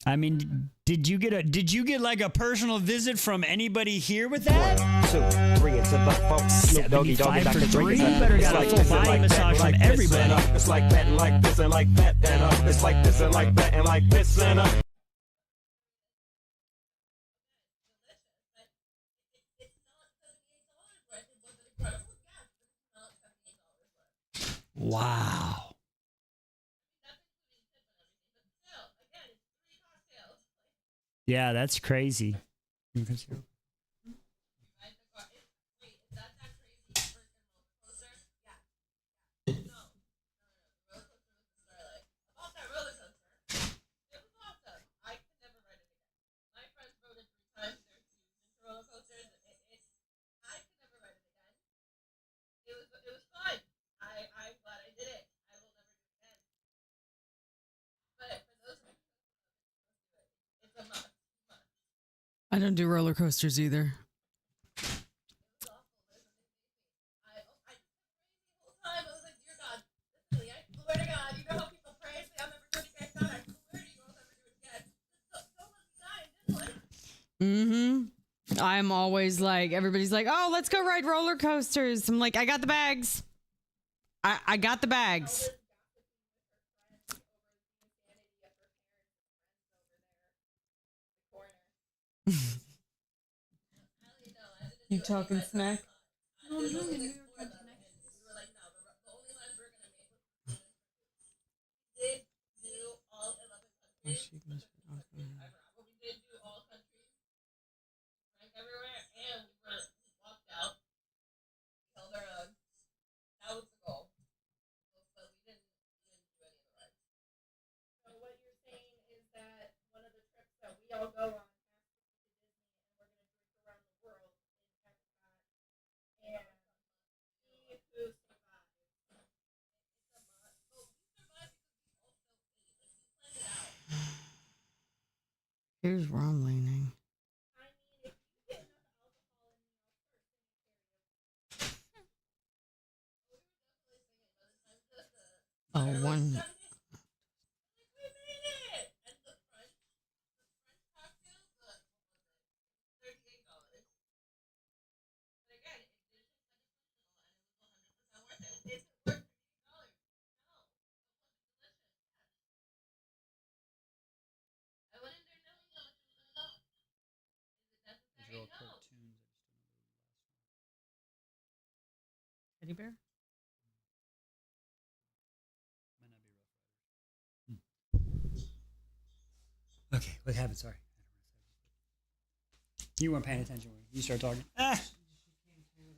I mean, did you get like a personal visit from anybody here with that? 1, 2, 3, it's about 4. Snoop Doggy Dogg, 75 for Dr. Dre. 3. You better got a full body massage from everybody. It's like that and like this and like that and it's like this and like that and like this and Wow. Yeah, that's crazy. I don't do roller coasters either. I was like, dear God, literally, I swear to God, you know how people pray and say, I'll never do it again. God, I swear to you, I'll never do it again. So much time, just like. I'm always like, everybody's like, oh, let's go ride roller coasters. I'm like, I got the bags. I got the bags. You talking smack? No, I'm doing a New York Times Connections. We were like, no, the only ones we're gonna make was did do all 11 countries. But we did do all countries, drank everywhere, and we walked out, held our own. That was the goal. But we didn't do any of the rides. So what you're saying is that one of the trips that we all go on after to Disney, and we're gonna drink around the world in Epcot, and see who survives. It's a must. But we survived because we also ate. Like, we planned it out. Here's where I'm leaning. I mean, if you get enough alcohol in New York first, then you carry it. We were definitely singing by the time the Oh, one. like, we made it! And the French cocktails, what was it? $38. But again, it didn't educational, and it was 100% worth it. Is it worth $38? No. But was it delicious? Yes. I went in there knowing how much it was gonna cost. Is it necessary? No. Teddy bear? Okay, what happened? Sorry. You weren't paying attention when you started talking. Ah!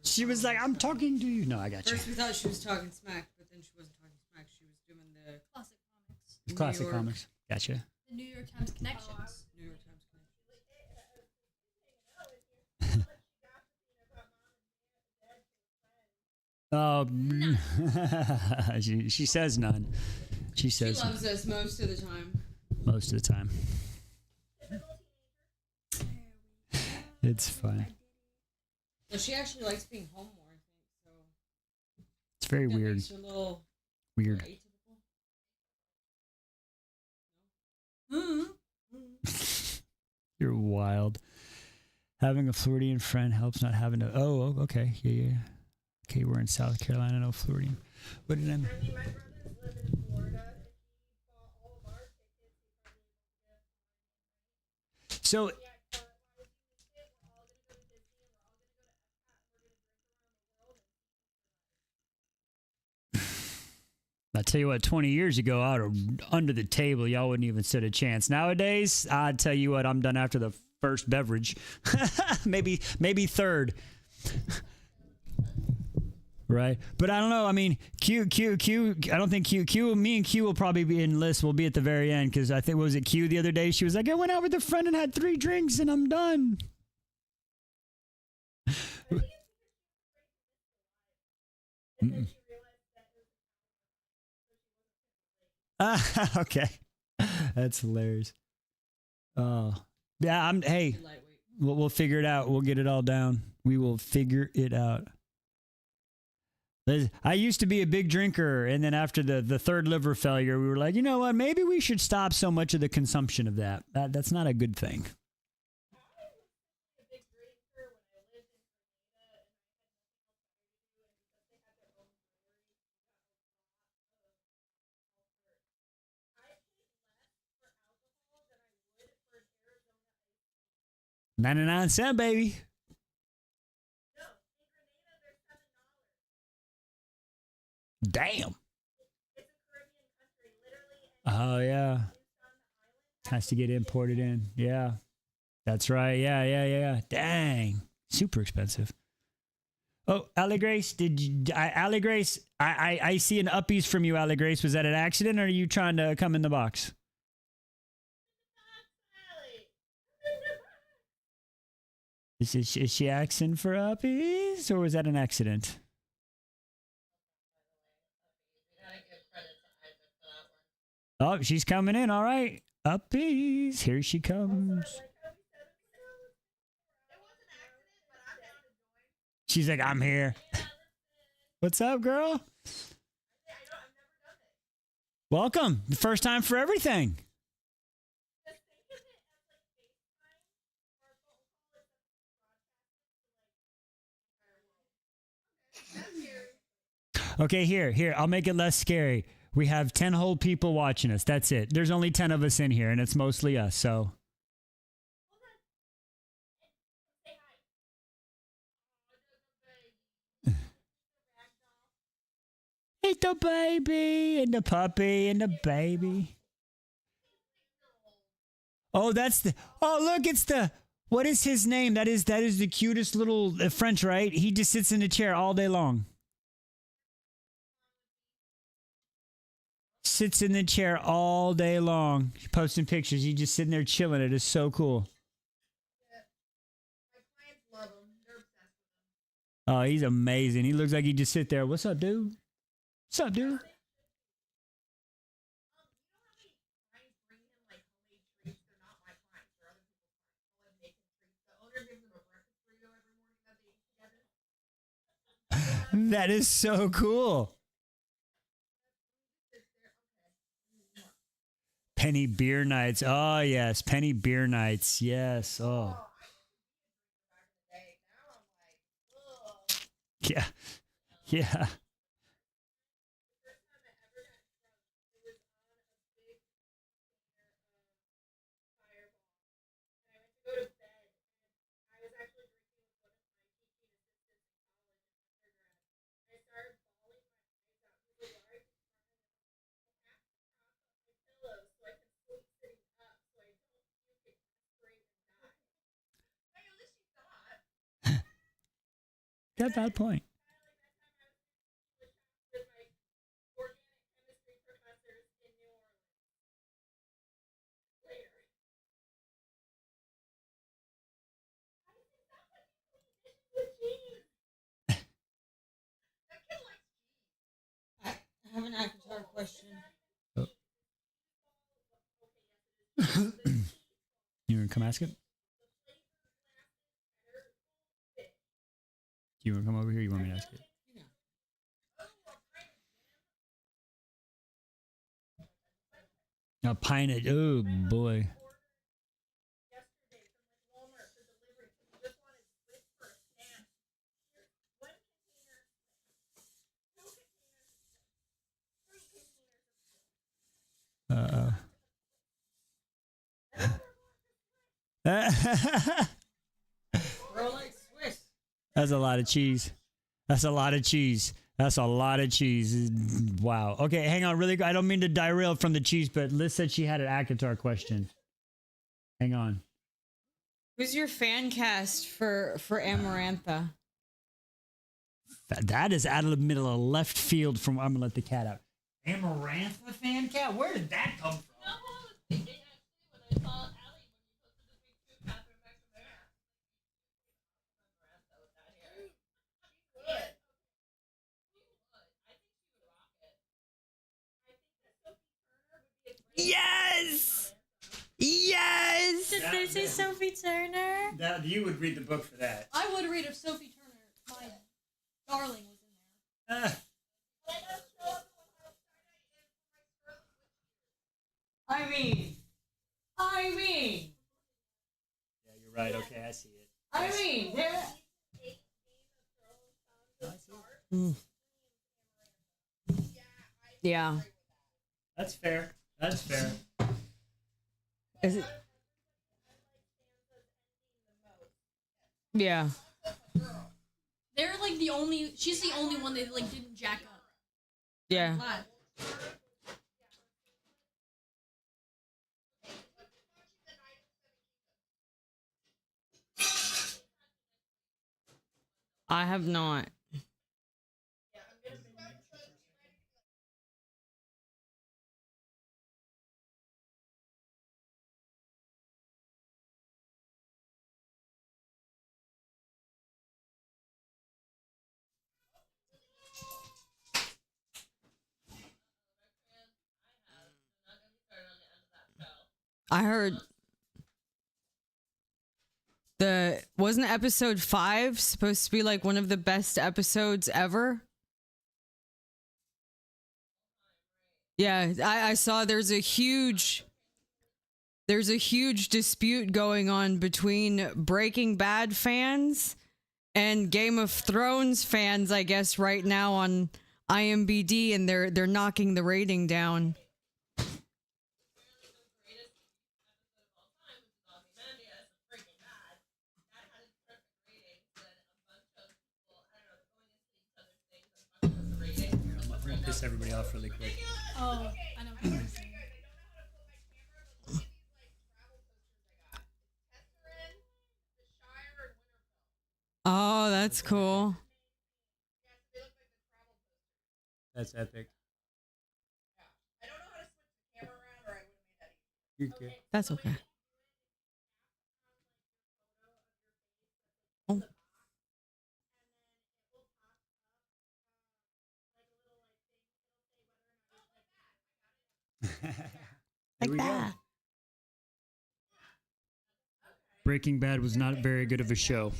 She was like, I'm talking to you. No, I got you. First we thought she was talking smack, but then she wasn't talking smack. She was doing the Classic comics. Classic York. comics. Gotcha. The New York Times Connections. New York Times connection. Oh, she says none. She She says loves us most of the time. most of the time. It's fun. No, she actually likes being home more, I think. So It's very that weird. makes her a little Weird. atypical. No? You're wild. Having a Floridian friend helps not having to. Oh, okay. Yeah. Okay, we're in South Carolina, no Floridian. What did I mean? I mean, my brothers live in Florida. If he bought all of our tickets, he probably would get So, yeah, but why would you miss it? We're all gonna go to Disney and we're all gonna go to Epcot. We're gonna drink around the world and I tell you what, 20 years ago, I would have under the table, y'all wouldn't even stood a chance. Nowadays, I'd tell you what, I'm done after the first beverage. maybe third. Right. But I don't know. I mean, Q, I don't think Q, me and Q will probably be in Liss. We'll be at the very end because I think, was it Q the other day? She was like, I went out with a friend and had 3 drinks and I'm done. Mm-mm. Okay. That's hilarious. Oh, yeah. Hey, Lightweight. we'll figure it out. We'll get it all down. We will figure it out. I used to be a big drinker, and then after the third liver failure, we were like, you know what? Maybe we should stop so much of the consumption of that. That's not a good thing. $0.99, baby. Damn. Oh, yeah. Has to get imported in. Yeah. That's right. Yeah. Dang. Super expensive. Oh, Allie Grace, Allie Grace, I see an uppies from you, Allie Grace. Was that an accident or are you trying to come in the box? Is she asking for uppies or was that an accident? Oh, she's coming in. All right. Uppies. Here she comes. She's like, I'm here. What's up, girl? Welcome. The first time for everything. Okay, here. I'll make it less scary. We have 10 whole people watching us. That's it. There's only 10 of us in here, and it's mostly us, so. It's the baby, and the puppy, and the baby. Oh, look, it's the, what is his name? That is the cutest little French, right? He just sits in the chair all day long. Sits in the chair all day long, posting pictures. He's just sitting there chilling. It is so cool. Oh, he's amazing. He looks like he just sit there. What's up, dude? What's up, dude? That is so cool. Penny beer nights. Oh, yes. Penny beer nights. Yes. Oh. Yeah. Yeah. Got a bad point. I have an avatar question. Oh. You want to come ask it? Do you want to come over here? You want me to ask it? A pint of, oh boy. Uh-oh. That's a lot of cheese. That's a lot of cheese. That's a lot of cheese. Wow. Okay, hang on. Really, I don't mean to derail from the cheese, but Liz said she had an Akatar question. Hang on. Who's your fan cast for Amarantha? That is out of the middle of left field from. I'm gonna let the cat out. Amarantha fan cat? Where did that come from? Yes! Yes! Did they say Sophie Turner? That, you would read the book for that. I would read if Sophie Turner, my darling, was in there. I mean. Yeah, you're right. Okay, I see it. I mean, there. Yeah. That's fair. That's fair. Is it? Yeah. They're like the only. She's the only one that like didn't jack up. Yeah. Glad. I have not. I heard Wasn't episode 5 supposed to be like one of the best episodes ever? Yeah, I saw there's a huge dispute going on between Breaking Bad fans and Game of Thrones fans, I guess, right now on IMDb, and they're knocking the rating down. I'm gonna piss everybody off really quick. Oh, I know what you're saying. Oh, that's cool. That's epic. You're good. That's okay. Oh. Here we go. Breaking Bad was not very good of a show.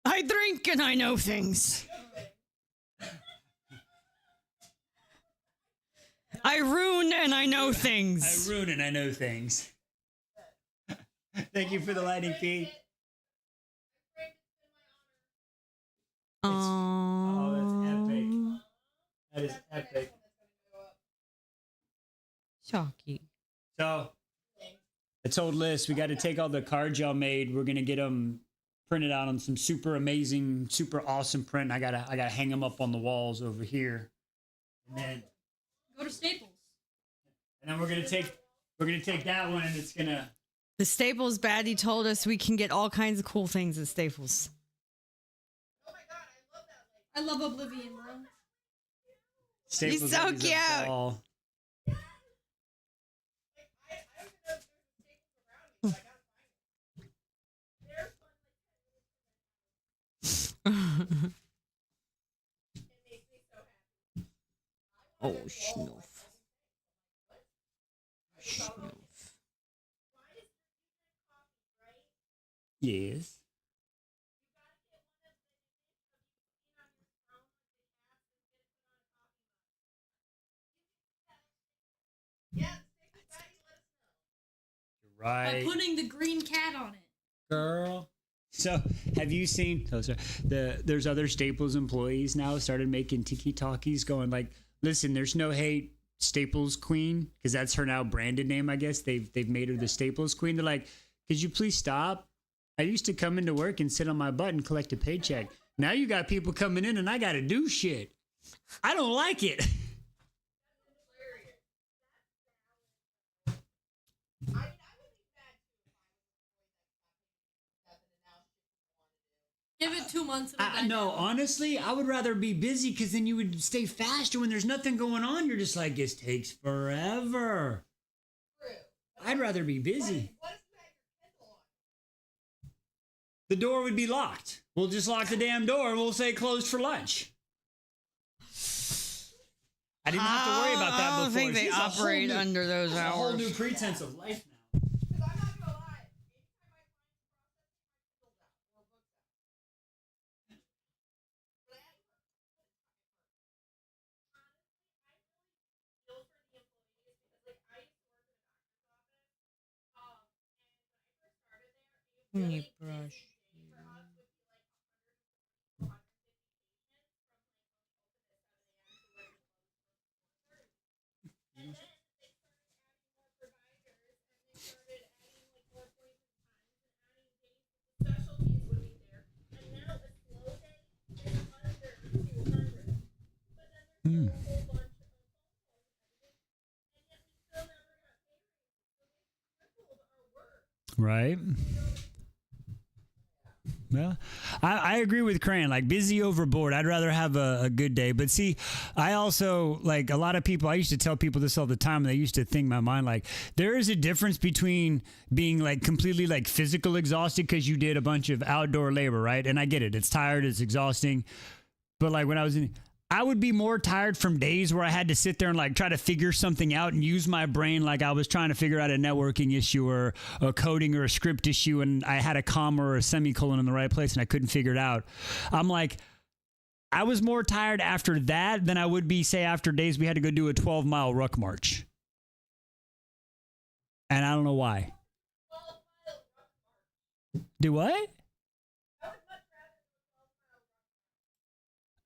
I drink and I know things. I ruin and I know things. I ruin and I know things. Thank you for the lighting, Pete. Oh, that's epic. That is epic. Shocky. So, I told Liss we got to take all the cards y'all made. We're gonna get them printed out on some super amazing, super awesome print. I gotta hang them up on the walls over here, and then Go to Staples. we're gonna take that one, and it's gonna. The Staples baddie told us we can get all kinds of cool things at Staples. I love Oblivion, bro. Staples He's so is a cute. ball. Oh, schnuff. Schnuff. Yes. By Right, putting the green cat on it. girl. So, have you seen? Oh, sorry. There's other Staples employees now started making tiki talkies, going like, "Listen, there's no hate, Staples Queen," because that's her now branded name. I guess they've made her the Staples Queen. They're like, "Could you please stop? I used to come into work and sit on my butt and collect a paycheck. Now you got people coming in and I got to do shit. I don't like it." Give it 2 months. It'll die No, down. honestly, I would rather be busy because then you would stay faster when there's nothing going on. You're just like, this takes forever. I'd rather be busy. The door would be locked. We'll just lock the damn door and we'll say closed for lunch. I didn't have to worry about that before. I don't think they She's a whole operate new- under those it's a whole hours. new pretense of life now. When you brush. Right. Well, I agree with Cran. Like busy over bored. I'd rather have a good day. But see, I also like a lot of people. I used to tell people this all the time. And they used to think in my mind like there is a difference between being like completely like physical exhausted because you did a bunch of outdoor labor, right? And I get it. It's tired. It's exhausting. But like when I would be more tired from days where I had to sit there and like try to figure something out and use my brain like I was trying to figure out a networking issue or a coding or a script issue and I had a comma or a semicolon in the right place and I couldn't figure it out. I'm like, I was more tired after that than I would be, say, after days we had to go do a 12-mile ruck march. And I don't know why. Do what?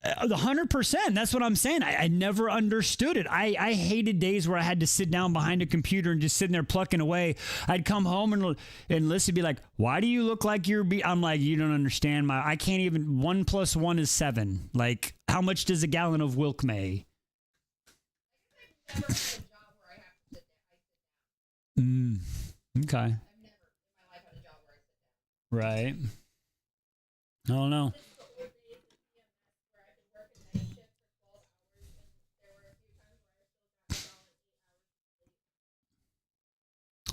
100%. That's what I'm saying. I never understood it. I hated days where I had to sit down behind a computer and just sitting there plucking away. I'd come home and Liss would be like, "Why do you look like you're?" I'm like, "You don't understand. I can't even. 1 + 1 is 7. Like, how much does a gallon of Wilk weigh?" Okay. Right. I don't know.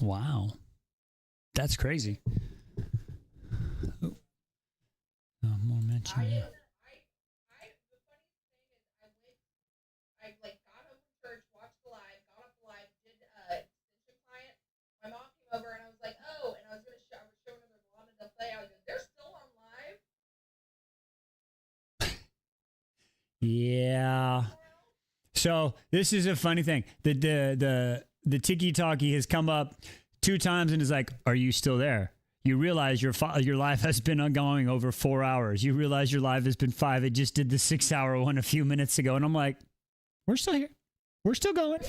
Wow. That's crazy. Oh. More mention. The funny thing is, I like got home from church, watched the live, got off the live, did extension client. My mom came over and I was like, oh, and I was I was showing her the Lana Del Play. I was like, they're still on live. Yeah. So this is a funny thing. The tiki-talkie has come up 2 times and is like, "Are you still there? You realize your life has been ongoing over 4 hours. You realize your life has been 5. It just did the 6-hour one a few minutes ago." And I'm like, "We're still here. We're still going.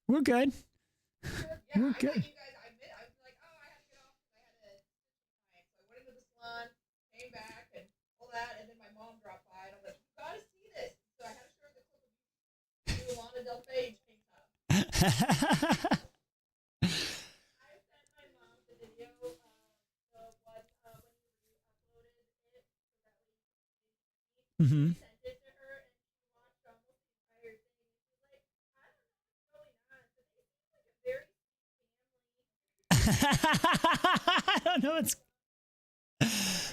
We're good. We're good." You guys, I admit, I was like, oh, I had to get off because I had a client. So I went into the salon, came back, and all that, and then my mom dropped by, and I was like, "You gotta see this." So I had to show her the clip of you, Lana Del Play tank top. I sent my mom the video of the one when you uploaded it, so that way you Mm-hmm. sent it to her, and she watched almost the entire thing. And she was like, I don't know what's going on, but they seem like a very family. I don't know.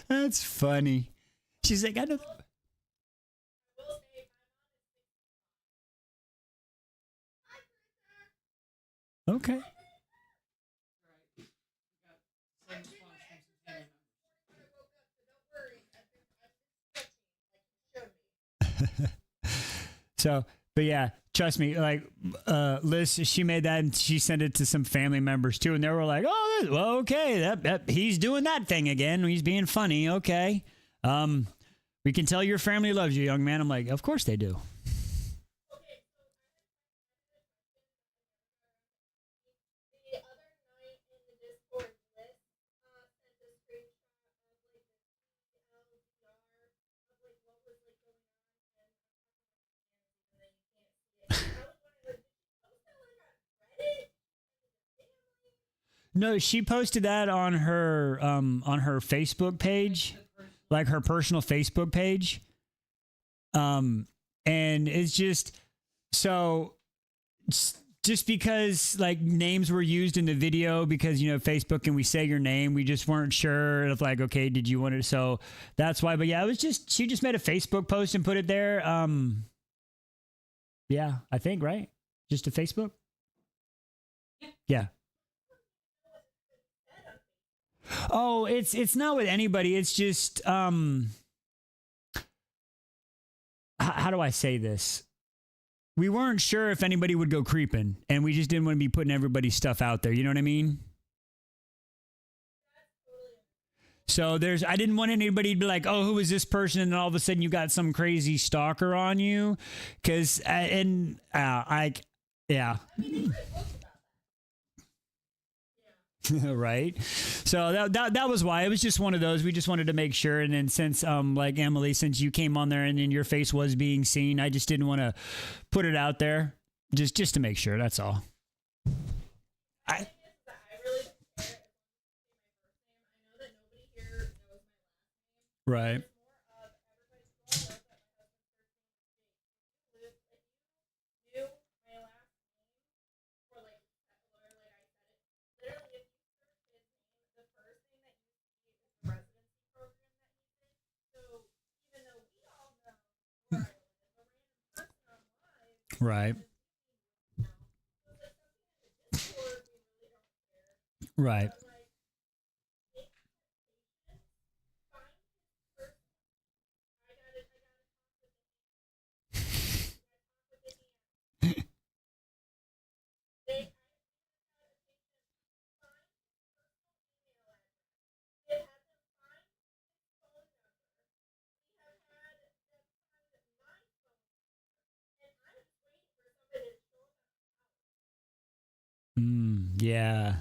That's funny. She's like, "I don't." I will say, my mom is 65. Hi, Krista. Okay. So, but yeah, trust me, like Liss, she made that and she sent it to some family members too, and they were like, "Oh, well, okay, that he's doing that thing again. He's being funny. Okay, we can tell your family loves you, young man." I'm like, "Of course they do." The other night in the Discord, Liss sent a screenshot of like the TLDR of like what was like going on, and then you can't see it. I was wondering, like, did she post that like on Reddit? No, she posted that on her Facebook page, like her personal Facebook page. And it's just so just because like names were used in the video because, you know, Facebook and we say your name, we just weren't sure if like, okay, did you want it? So that's why. But yeah, it was just, she just made a Facebook post and put it there. Yeah, I think, right? Just a Facebook. Yeah. Oh, it's not with anybody. It's just, how do I say this? We weren't sure if anybody would go creeping, and we just didn't want to be putting everybody's stuff out there. You know what I mean? So I didn't want anybody to be like, "Oh, who is this person?" And then all of a sudden you got some crazy stalker on you. Cause, yeah. Right. So that was why. It was just one of those. We just wanted to make sure. And then since like Emily, since you came on there and then your face was being seen, I just didn't want to put it out there just to make sure. That's all. I really don't care as long as you say my first name. I know that nobody here Right. Right. Right. Yeah.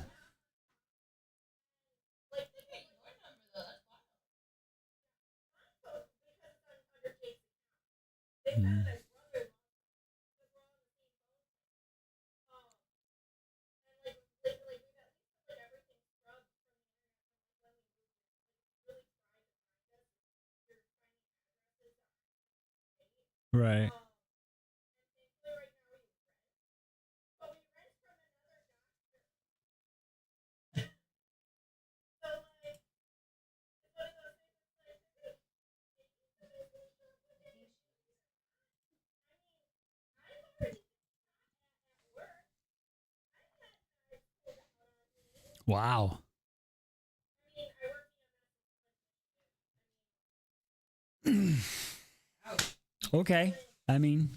Mm. Right. Wow. Okay. I mean,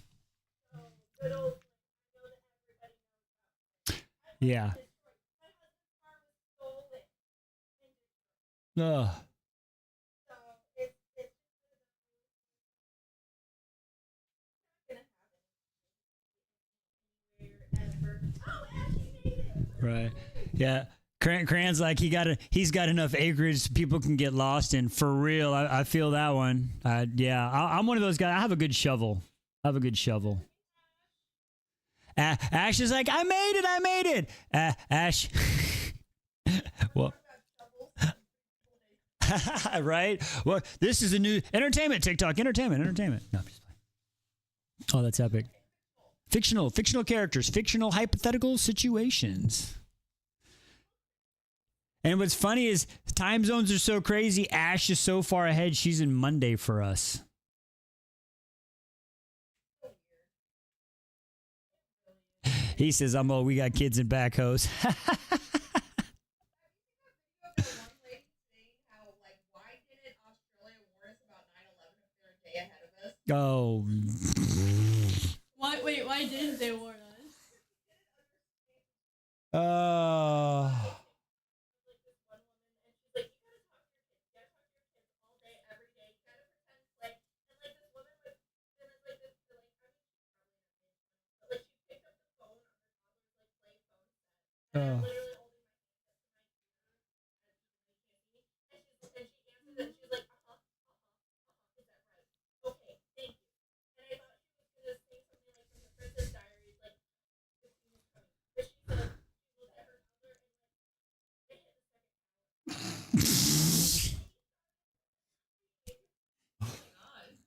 yeah. Ugh. Right. Yeah. Cran's like he's got enough acreage people can get lost in for real. I feel that one. Yeah. I'm one of those guys. I have a good shovel. I have a good shovel. Ash is like, I made it. I made it. Ash. Well. Right. Well, this is a new entertainment TikTok. Entertainment. No, I'm just playing. Oh, that's epic. Fictional characters, fictional hypothetical situations. And what's funny is time zones are so crazy. Ash is so far ahead. She's in Monday for us. He says, I'm old. We got kids in backhoes. Oh. Why didn't they warn us? Oh.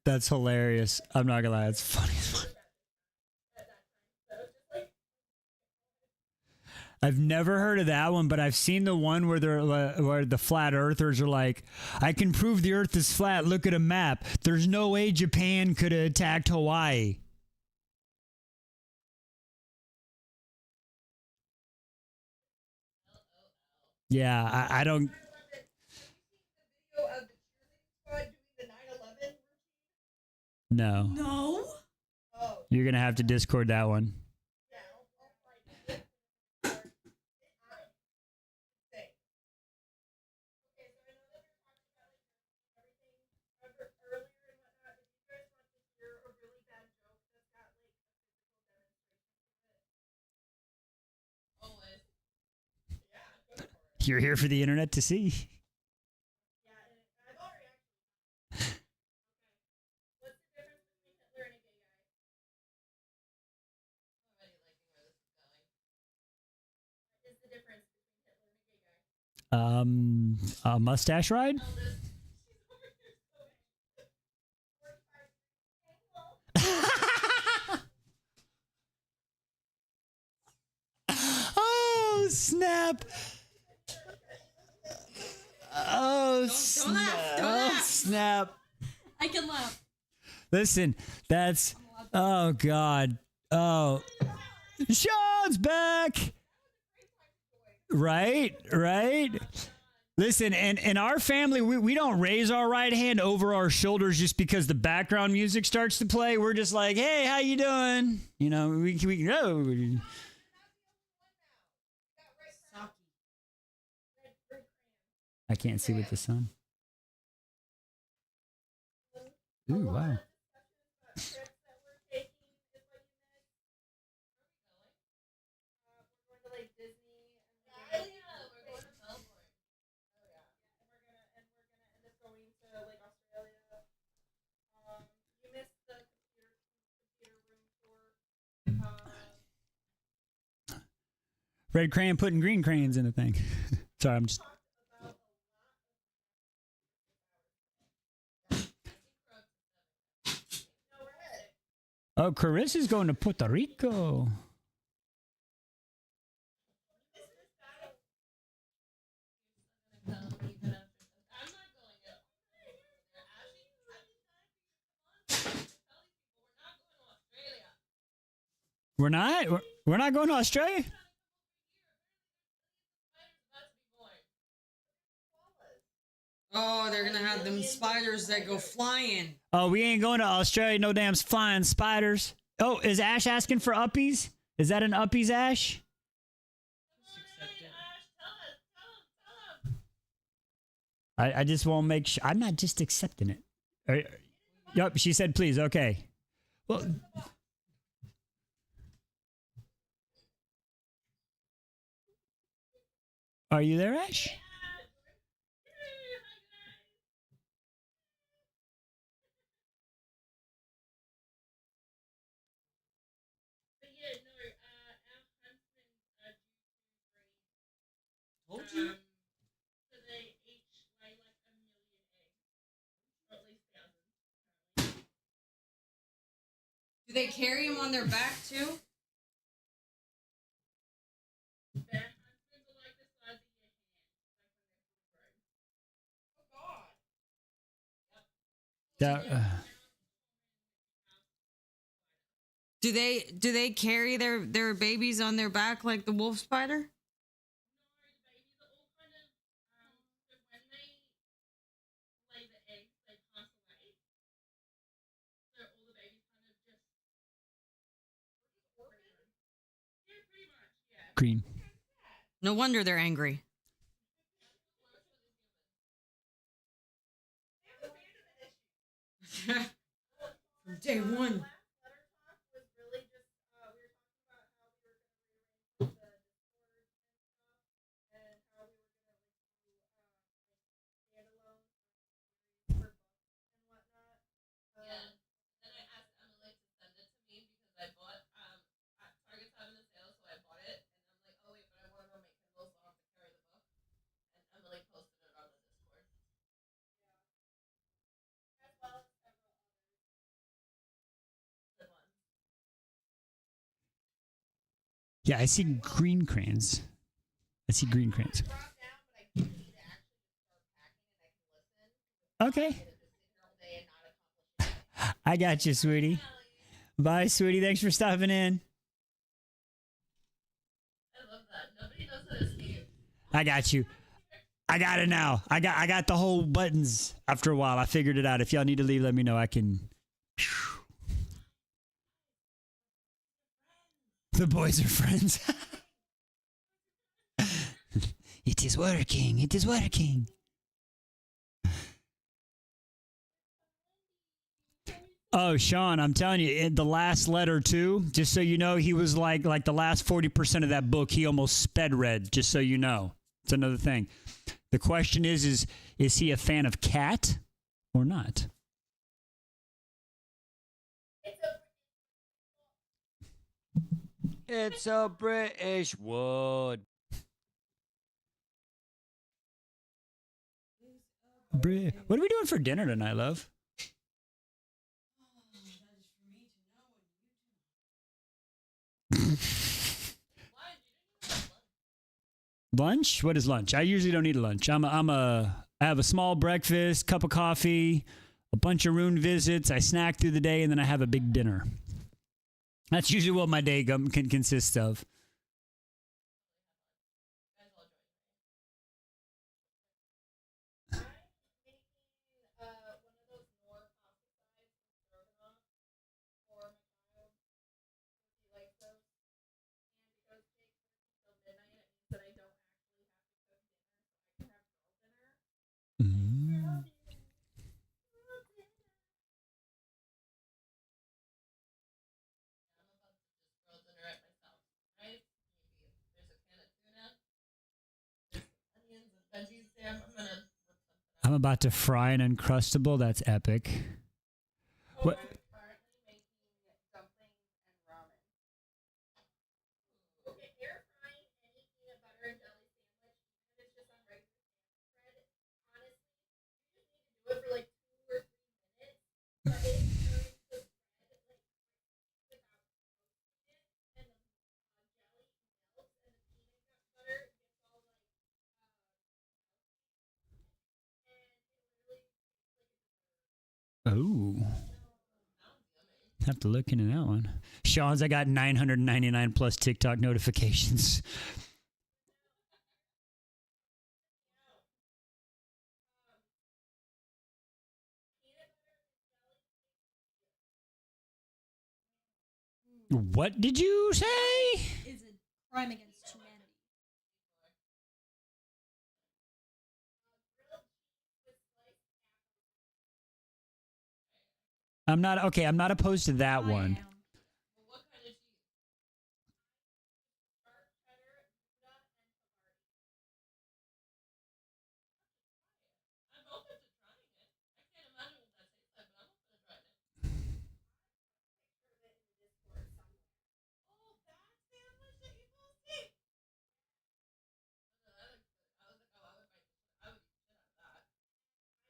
That's hilarious. I'm not gonna lie, it's funny as fuck. I've never heard of that one, but I've seen the one where where the flat earthers are like, I can prove the earth is flat. Look at a map. There's no way Japan could have attacked Hawaii. Yeah, I don't. No. No. You're going to have to Discord that one. You're here for the internet to see. A mustache ride? snap! Oh, snap! Oh, snap! I can laugh. Listen, that's... Oh, God. Oh. Sean's back! Right? Listen, and in our family, we don't raise our right hand over our shoulders just because the background music starts to play. We're just like, hey, how you doing? You know, we know. I can't see with the sun. Ooh, wow. Red crayon putting green crayons in the thing. Sorry, I'm just... Oh, Carissa's going to Puerto Rico. We're not? We're not going to Australia? Oh, they're gonna have them spiders that go flying. Oh, we ain't going to Australia, no damn flying spiders. Oh, is Ash asking for uppies? Is that an uppies, Ash? I just won't make sure. I'm not just accepting it. Yep, she said please. Okay. Well, are you there, Ash? Told you. Do they carry them on their back too? Do they carry their babies on their back like the wolf spider? Green. No wonder they're angry. From day one. Yeah, I see green crayons. I see green crayons. Okay. I got you, sweetie. Bye, sweetie. Thanks for stopping in. I got you. I got it now. I got the whole buttons after a while. I figured it out. If y'all need to leave, let me know. I can. The boys are friends. It is working. It is working. Oh, Sean, I'm telling you, in the last letter too, just so you know, he was like the last 40% of that book, he almost sped read, just so you know. It's another thing. The question is he a fan of cat or not? It's a British wood. What are we doing for dinner tonight, love? Lunch? What is lunch? I usually don't eat a lunch. I have a small breakfast, cup of coffee, a bunch of room visits. I snack through the day, and then I have a big dinner. That's usually what my day can consist of. Mm. I'm about to fry an Uncrustable. That's epic. What? Oh. Have to look into that one. Sean's, I got 999 plus TikTok notifications. What did you say? Is a crime against humanity. I'm not opposed to that one.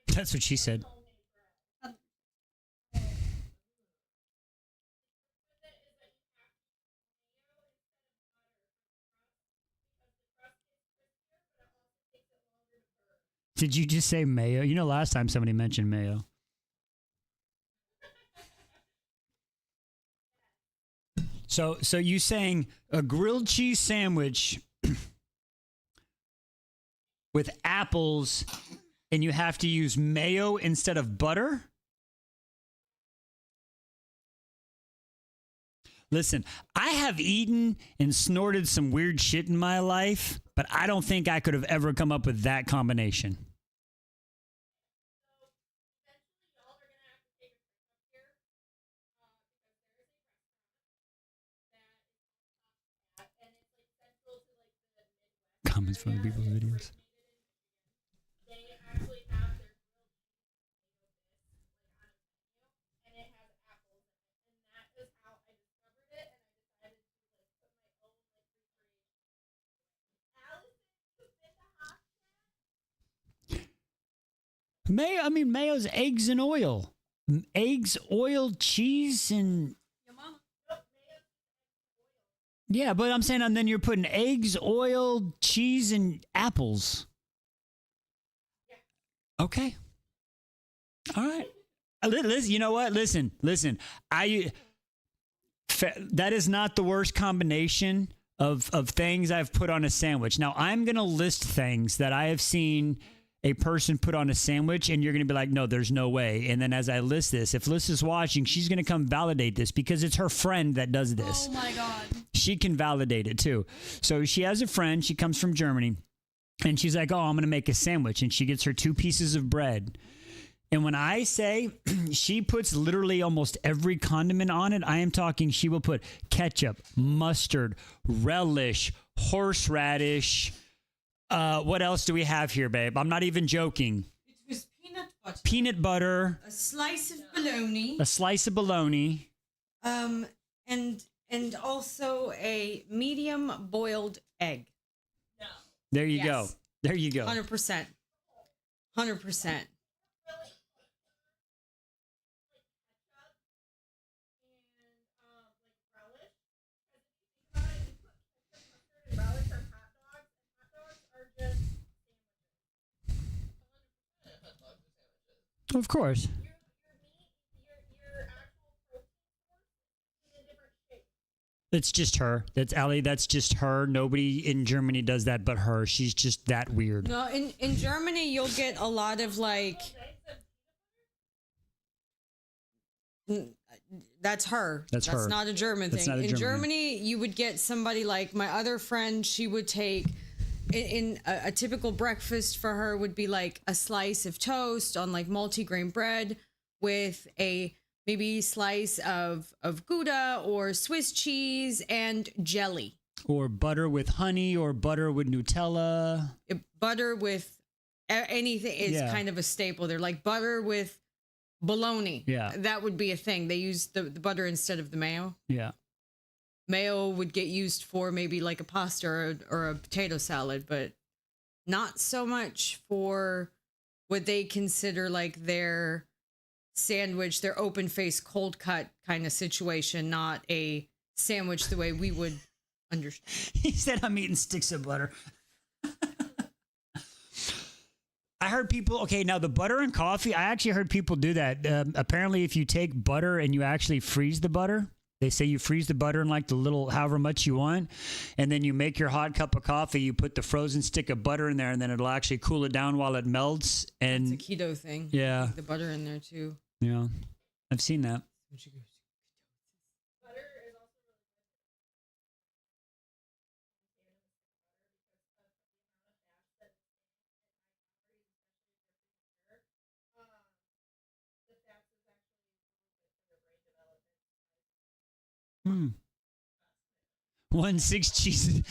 That's what she said. Did you just say mayo? You know, last time somebody mentioned mayo. So you saying a grilled cheese sandwich with apples, and you have to use mayo instead of butter? Listen, I have eaten and snorted some weird shit in my life, but I don't think I could have ever come up with that combination. Comments from the people's videos. Mayo's eggs and oil. Eggs, oil, cheese, and... Yeah, but I'm saying, and then you're putting eggs, oil, cheese, and apples. Okay. All right. Listen, you know what? Listen. That is not the worst combination of things I've put on a sandwich. Now, I'm going to list things that I have seen a person put on a sandwich, and you're going to be like, no, there's no way. And then as I list this, if Liss is watching, she's going to come validate this because it's her friend that does this. Oh, my God. She can validate it, too. So she has a friend. She comes from Germany, and she's like, oh, I'm going to make a sandwich. And she gets her 2 pieces of bread. And when I say she puts literally almost every condiment on it, I am talking she will put ketchup, mustard, relish, horseradish. What else do we have here, babe? I'm not even joking. It was peanut butter. Peanut butter. A slice of bologna. A slice of bologna. And also a medium boiled egg. No. There you go. There you go. 100%. 100%. Of course. It's just her. That's Allie. That's just her. Nobody in Germany does that but her. She's just that weird. No, in Germany you'll get a lot of like. That's her. That's her. Not a German That's thing. not a In German Germany, you would get somebody like my other friend. She would take in a typical breakfast for her would be like a slice of toast on like multigrain bread with a maybe slice of Gouda or Swiss cheese and jelly. Or butter with honey or butter with Nutella. Butter with anything is kind of a staple. They're like butter with bologna. Yeah. That would be a thing. They use the butter instead of the mayo. Yeah. Mayo would get used for maybe like a pasta or a potato salad, but not so much for what they consider like their sandwich, their open face cold cut kind of situation, not a sandwich the way we would understand. He said, I'm eating sticks of butter. I heard people, okay, now the butter and coffee, I actually heard people do that. Apparently, if you take butter and you actually freeze the butter, they say you freeze the butter in like the little, however much you want, and then you make your hot cup of coffee, you put the frozen stick of butter in there, and then it'll actually cool it down while it melts. And it's a keto thing. Yeah. The butter in there too. Yeah. I've seen that. Hmm. 1/6 cheese.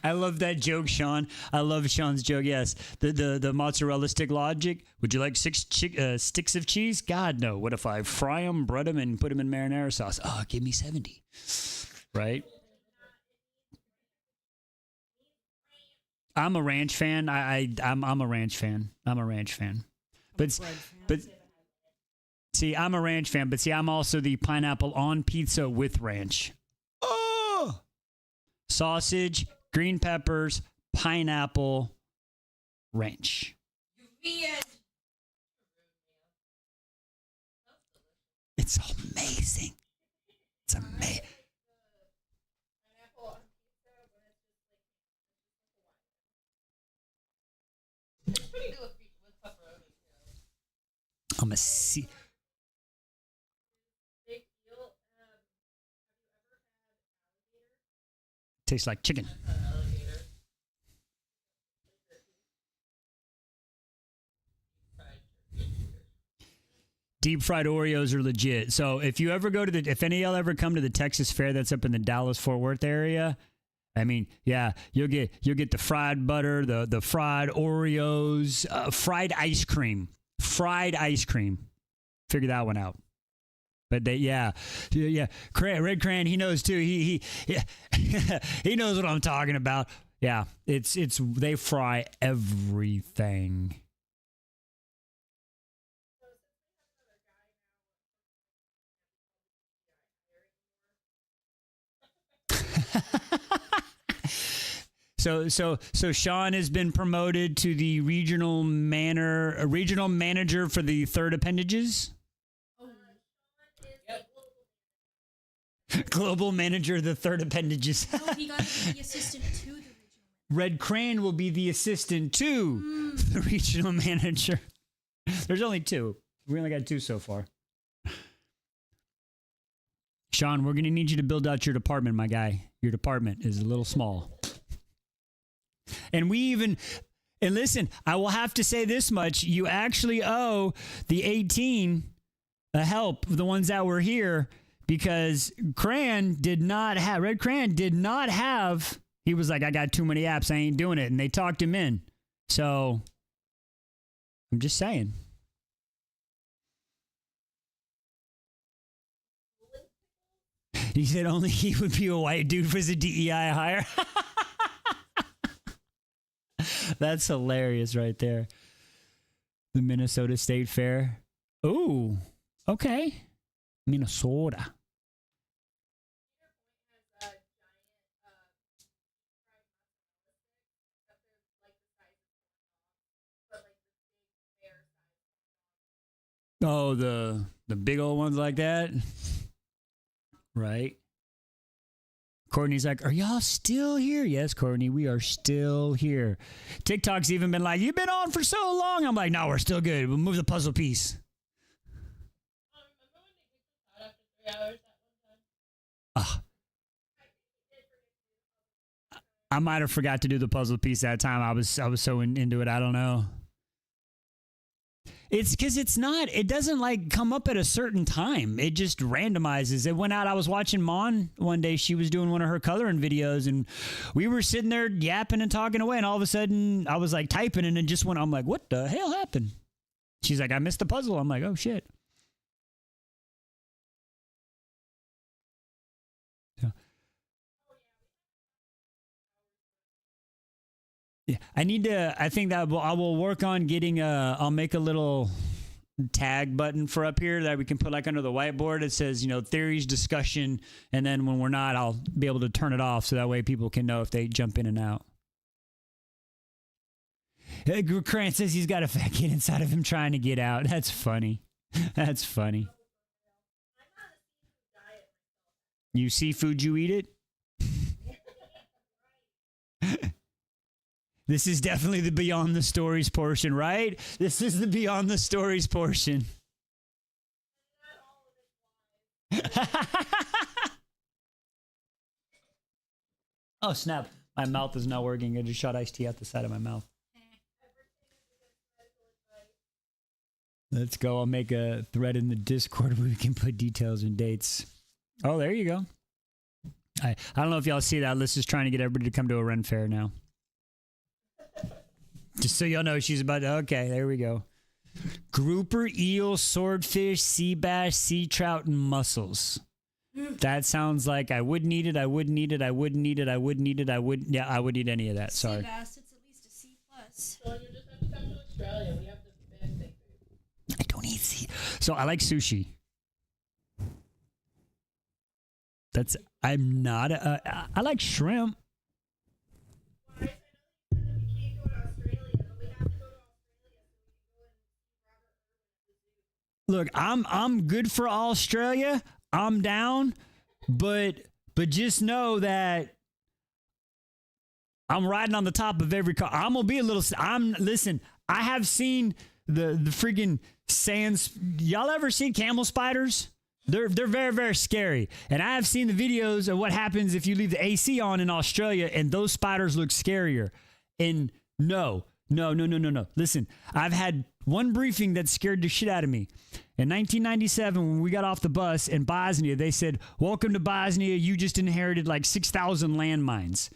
I love that joke, Sean. I love Sean's joke. Yes, the mozzarella stick logic. Would you like sticks of cheese? God, no. What if I fry them, bread them, and put them in marinara sauce? Oh, give me 70. Right? I'm a ranch fan. I'm a ranch fan. I'm a ranch fan. But see, I'm a ranch fan. But see, I'm also the pineapple on pizza with ranch. Oh, sausage, green peppers, pineapple, ranch. It's amazing. It's amazing. I'm a see. Tastes like chicken. Deep fried Oreos are legit. So if you ever go to if any of y'all ever come to the Texas Fair that's up in the Dallas-Fort Worth area, I mean, yeah, you'll get the fried butter, the fried Oreos, fried ice cream. Figure that one out. But yeah. Red Cran, he knows too. He he knows what I'm talking about. Yeah, it's they fry everything. So Sean has been promoted to the regional manager for the third appendages. Global manager of the third appendages. No, he got to be the assistant to the regional. Red Crane will be the assistant to the regional manager. There's only two. We only got two so far. Sean, we're going to need you to build out your department, my guy. Your department is a little small. And listen, I will have to say this much. You actually owe the 18 a help, the ones that were here, because Red Cran did not have, he was like, I got too many apps, I ain't doing it. And they talked him in. So I'm just saying. He said only he would be a white dude for the DEI hire. That's hilarious right there. The Minnesota State Fair. Ooh, okay. Minnesota. Oh, the big old ones like that? Right. Courtney's like, are y'all still here? Yes, Courtney, we are still here. TikTok's even been like, you've been on for so long. I'm like, no, we're still good. We'll move the puzzle piece. Remember when they kicked us out after 3 hours that one time? I might have forgot to do the puzzle piece that time. I was so into it. I don't know. It's because it doesn't like come up at a certain time. It just randomizes. It went out. I was watching Mon one day. She was doing one of her coloring videos and we were sitting there yapping and talking away. And all of a sudden I was like typing and it just went, I'm like, what the hell happened? She's like, I missed the puzzle. I'm like, oh shit. Yeah, I think that I will work on getting I'll make a little tag button for up here that we can put like under the whiteboard. It says, theories, discussion. And then when we're not, I'll be able to turn it off. So that way people can know if they jump in and out. Grant says he's got a fat kid inside of him trying to get out. That's funny. That's funny. You seafood, you eat it? This is definitely the Beyond the Stories portion, right? This is the Beyond the Stories portion. Oh, snap. My mouth is not working. I just shot iced tea out the side of my mouth. Let's go. I'll make a thread in the Discord where we can put details and dates. Oh, there you go. I don't know if y'all see that. Liss is trying to get everybody to come to a Ren fair now. Just so y'all know, she's about to, okay, there we go. Grouper, eel, swordfish, sea bass, sea trout, and mussels. That sounds like I wouldn't eat it, I wouldn't eat it, I wouldn't eat it, I wouldn't eat it, I wouldn't, yeah, I wouldn't eat any of that, sorry. Sea bass, it's at least a C+. So you just have to come to Australia. We have the best seafood. I don't eat sea. So I like sushi. I'm not, I like shrimp. Look, I'm good for Australia. I'm down, but just know that I'm riding on the top of every car. I'm gonna be a little. Listen. I have seen the freaking sands. Y'all ever seen camel spiders? They're very, very scary. And I have seen the videos of what happens if you leave the AC on in Australia, and those spiders look scarier. And no. Listen, I've had one briefing that scared the shit out of me. In 1997, when we got off the bus in Bosnia, they said, welcome to Bosnia. You just inherited like 6,000 landmines.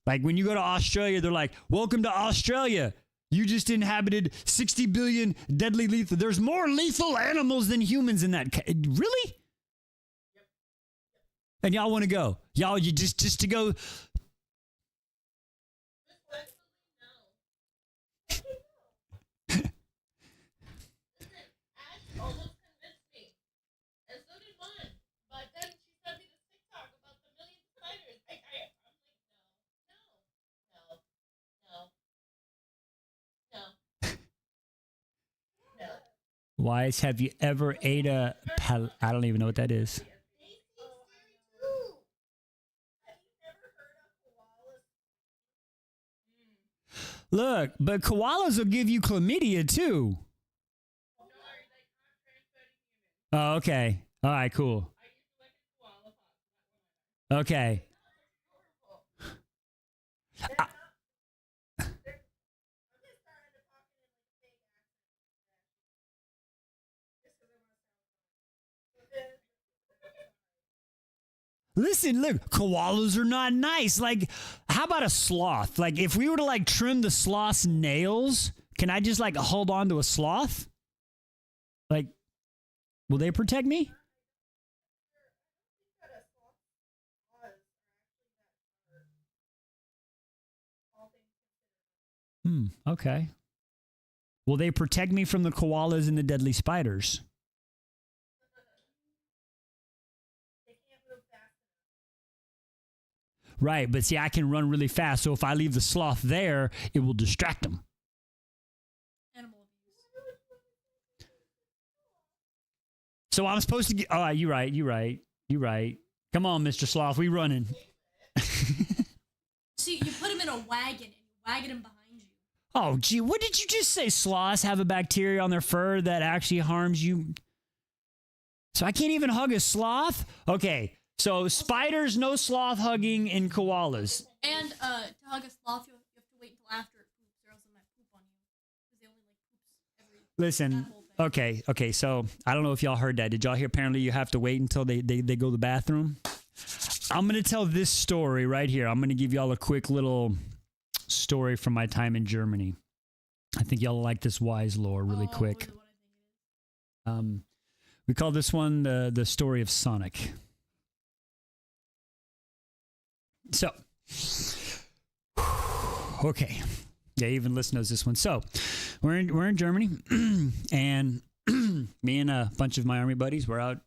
Like when you go to Australia, they're like, welcome to Australia. You just inhabited 60 billion deadly lethal. There's more lethal animals than humans in that. Really? Yep. And y'all want to go? Y'all, you just to go. Wise, have you ever ate a I don't even know what that is. Look, but koalas will give you chlamydia too. Oh, okay. All right, cool. Okay. Listen, look, koalas are not nice. Like, how about a sloth? Like, if we were to, like, trim the sloth's nails, can I just, like, hold on to a sloth? Like, will they protect me? Okay. Will they protect me from the koalas and the deadly spiders? Right, but see, I can run really fast, so if I leave the sloth there, it will distract them. Animal abuse. So I'm supposed to get. Oh, you right. Come on, Mr. Sloth, we running. See, you put him in a wagon and you wagon him behind you. Oh, gee, what did you just say? Sloths have a bacteria on their fur that actually harms you. So I can't even hug a sloth? Okay, so spiders, no sloth hugging in koalas. And to hug a sloth, you have to wait until after it poops, or else it might poop on you. Because they only poops every. Listen, that whole thing. okay, so I don't know if y'all heard that. Did y'all hear apparently you have to wait until they go to the bathroom? I'm going to tell this story right here. I'm going to give y'all a quick little story from my time in Germany. I think y'all like this wise lore really quick. The one I think it is. We call this one the story of Sonic. So, okay. Yeah, even Liss knows this one. So, we're in Germany, and me and a bunch of my army buddies were out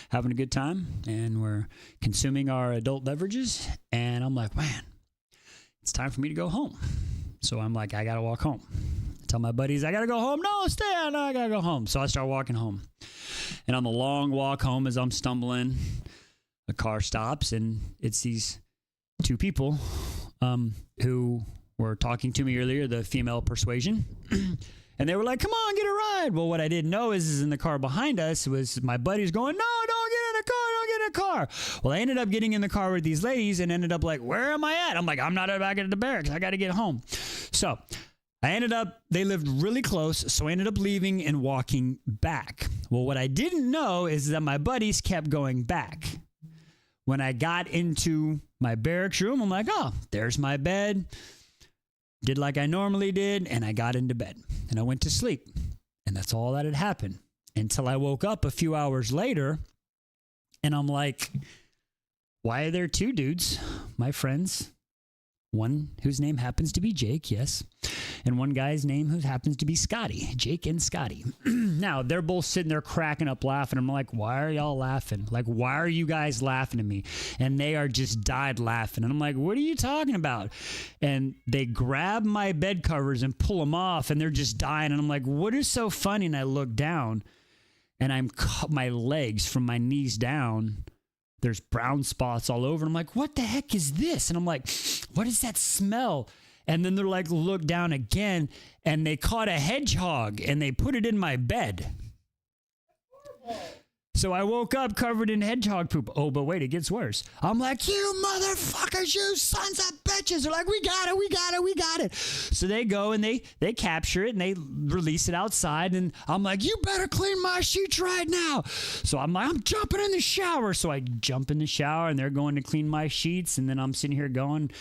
having a good time, and we're consuming our adult beverages, and I'm like, man, it's time for me to go home. So I'm like, I gotta walk home. I tell my buddies, I gotta go home. No, stay on. No, I gotta go home. So I start walking home, and on the long walk home, as I'm stumbling, the car stops, and it's these two people who were talking to me earlier, the female persuasion. And they were like, come on, get a ride. Well, what I didn't know is in the car behind us was my buddies going, no, don't get in the car, don't get in the car. Well, I ended up getting in the car with these ladies and ended up like, where am I at? I'm like, I'm not back at the barracks. I got to get home. So they lived really close. So I ended up leaving and walking back. Well, what I didn't know is that my buddies kept going back. When I got into my barracks room, I'm like, oh, there's my bed. Did like I normally did, and I got into bed. And I went to sleep. And that's all that had happened until I woke up a few hours later, and I'm like, why are there two dudes, my friends, one whose name happens to be Jake, yes, and one guy's name who happens to be Scotty, Jake and Scotty. Now, they're both sitting there cracking up laughing. I'm like, why are y'all laughing? Like, why are you guys laughing at me? And they are just died laughing. And I'm like, what are you talking about? And they grab my bed covers and pull them off, and they're just dying. And I'm like, what is so funny? And I look down, and my legs from my knees down, there's brown spots all over. And I'm like, what the heck is this? And I'm like, what is that smell? And then they're like, look down again, and they caught a hedgehog, and they put it in my bed. So I woke up covered in hedgehog poop. Oh, but wait, it gets worse. I'm like, you motherfuckers, you sons of bitches. They're like, we got it. So they go and they capture it and they release it outside. And I'm like, you better clean my sheets right now. So I'm like, I'm jumping in the shower. So I jump in the shower and they're going to clean my sheets. And then I'm sitting here going,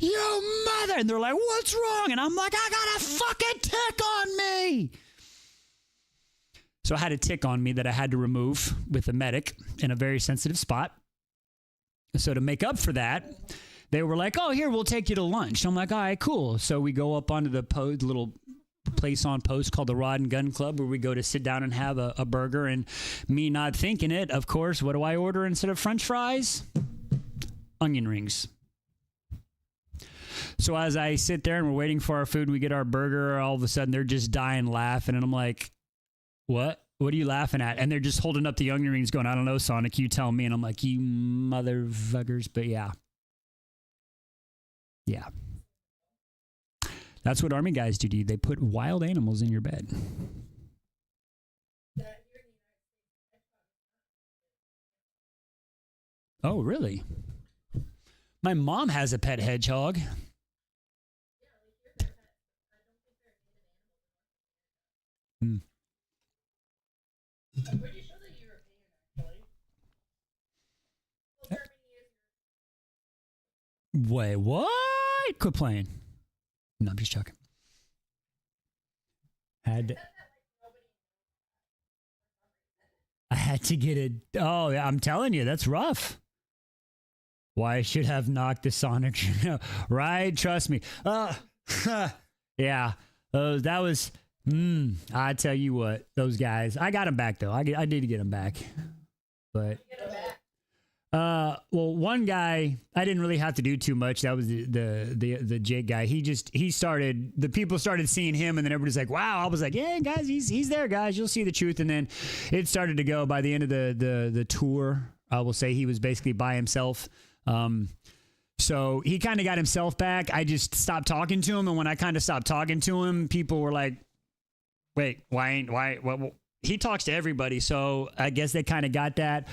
you mother. And they're like, what's wrong? And I'm like, I got a fucking tick on me. So I had a tick on me that I had to remove with a medic in a very sensitive spot. So to make up for that, they were like, oh, here, we'll take you to lunch. I'm like, all right, cool. So we go up onto the little place on post called the Rod and Gun Club, where we go to sit down and have a burger. And me not thinking it, of course, what do I order instead of French fries? Onion rings. So as I sit there and we're waiting for our food, we get our burger, all of a sudden they're just dying laughing. And I'm like, what? What are you laughing at? And they're just holding up the onion rings going, I don't know, Sonic, you tell me. And I'm like, you motherfuckers. But yeah. Yeah. That's what Army guys do to you. They put wild animals in your bed. Oh, really? My mom has a pet hedgehog. Hmm. I'm pretty sure that European, actually. Wait, what? Quit playing. No, I'm just joking. I had to get it. Oh, yeah, I'm telling you, that's rough. Why I should have knocked the Sonic. Right? Trust me. Yeah. That was. I tell you what, those guys. I got them back though. I did get them back, but Well, one guy, I didn't really have to do too much. That was the Jake guy. He started, the people started seeing him, and then everybody's like, wow. I was like, yeah, guys, he's there, guys. You'll see the truth. And then it started to go. By the end of the tour, I will say he was basically by himself. So he kind of got himself back. I just stopped talking to him. And when I kind of stopped talking to him, people were like, wait, what? He talks to everybody, so I guess they kind of got that.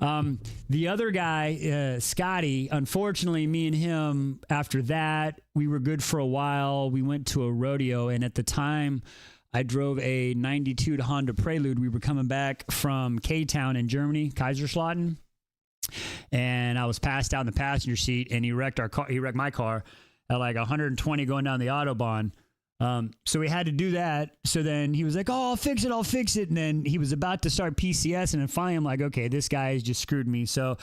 The other guy, Scotty, unfortunately, me and him, after that, we were good for a while. We went to a rodeo, and at the time, I drove a 92 Honda Prelude. We were coming back from K-Town in Germany, Kaiserslautern, and I was passed out in the passenger seat, and he wrecked our car. He wrecked my car at like 120 going down the Autobahn. So we had to do that. So then he was like, oh, I'll fix it. And then he was about to start PCS. And then finally I'm like, okay, this guy has just screwed me. So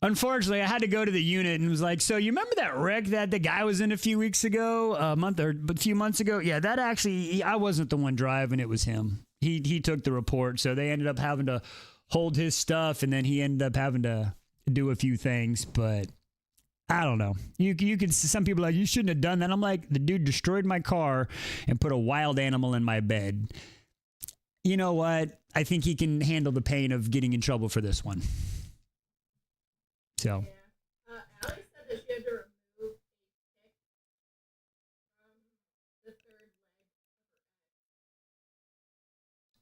unfortunately I had to go to the unit and was like, so you remember that wreck that the guy was in a few weeks ago, a few months ago? Yeah, that actually, I wasn't the one driving. It was him. He took the report. So they ended up having to hold his stuff. And then he ended up having to do a few things, but I don't know. You could, some people are like, you shouldn't have done that. I'm like, the dude destroyed my car and put a wild animal in my bed. You know what? I think he can handle the pain of getting in trouble for this one. So. Yeah. Allie said that she had to remove a tick from the third leg of her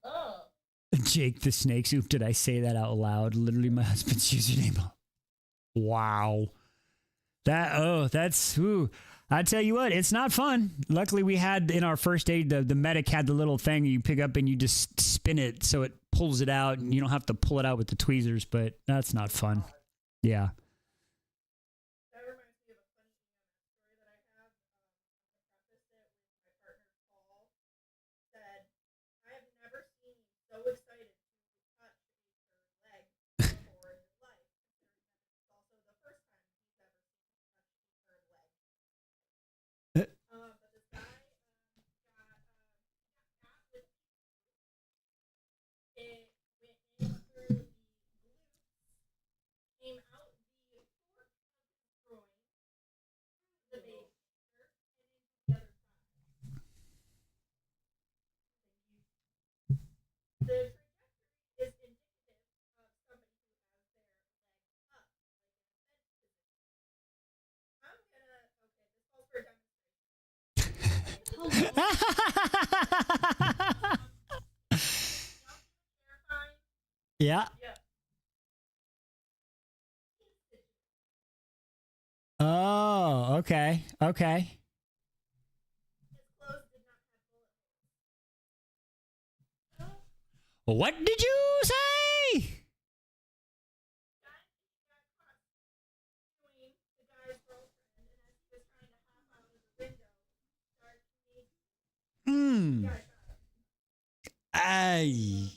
egg. Oh. Jake the Snake Soup. Did I say that out loud? Literally my husband's username. Wow. That's I tell you what, it's not fun. Luckily we had in our first aid, the medic had the little thing you pick up and you just spin it so it pulls it out and you don't have to pull it out with the tweezers, but that's not fun. Yeah. That reminds me of a funny story that I have. I prefaced it with my partner Paul said, I have never seen you so excited to touch a third leg before in his life, considering that it's also the first time he's ever seen me touch a third leg. But this guy got cat with it went in through the glutes, came out the fork of his groin, the baby picture, and into the other side. The trajectory is indicative of somebody who has their leg up, like in a bed position. I'm gonna, okay, this calls for a demonstration. Yeah. Yeah. Oh, okay. Okay. His clothes did not have bullet holes. What did you say? Got caught doing the guy's girlfriend, and as he was trying to hop out of the window, started to guy shot him.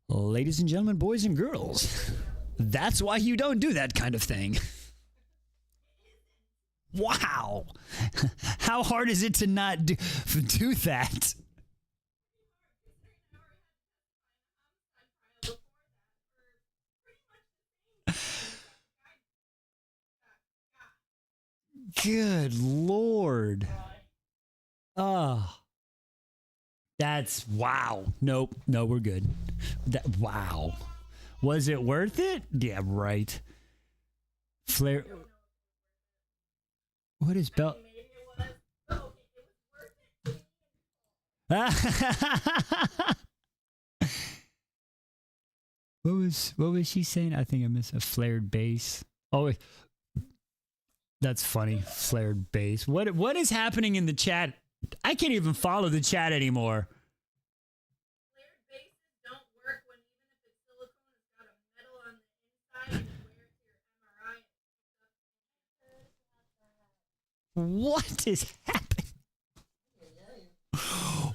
Ladies and gentlemen, boys and girls, that's why you don't do that kind of thing. Wow. How hard is it to not do that? Good Lord. Oh. That's wow. Nope. No, we're good. Wow. Was it worth it? Yeah, right. Flare. What is Bell? What was she saying? I think I missed a flared bass. Oh, that's funny. Flared bass. What is happening in the chat? I can't even follow the chat anymore. Flared bases don't work when even if it's silicone, it's got a metal on the inside and you wear it to your MRI. What is happening?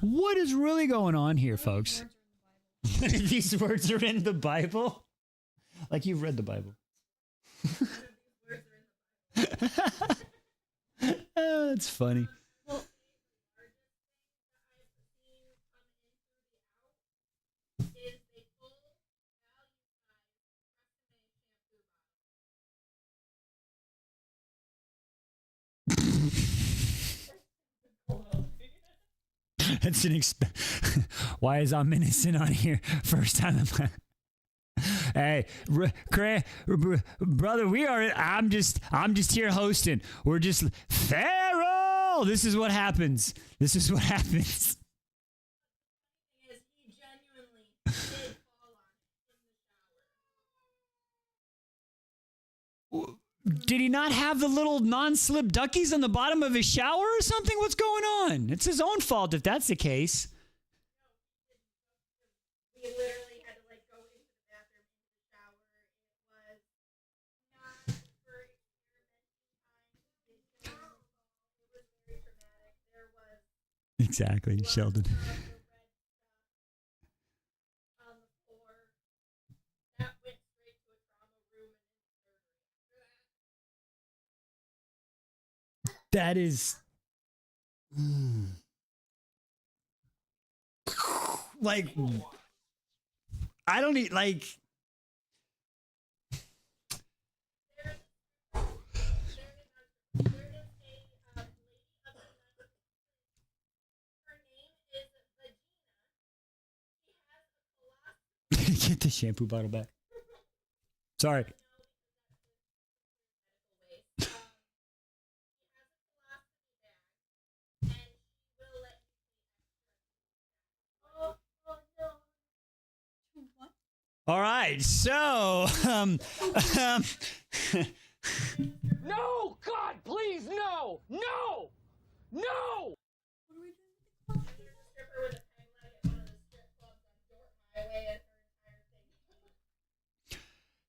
What is really going on here, folks? These words are in the Bible? Like you've read the Bible. Oh, that's funny. That's an Why is I'm innocent on here? First time. Hey, brother, I'm just here hosting. We're just Pharaoh. This is what happens. This is what happens. He genuinely did fall on it in the shower. Did he not have the little non-slip duckies on the bottom of his shower or something? What's going on? It's his own fault if that's the case. We literally had to like go into the bathroom, into the shower. It was not for experimenting time. It was very dramatic. There was Exactly, Sheldon. the red stuff on the floor. That went straight to a trauma room and into surgery after that. That is like I don't need like get the shampoo bottle back. Sorry. All right, so No, God, please, no, no, no.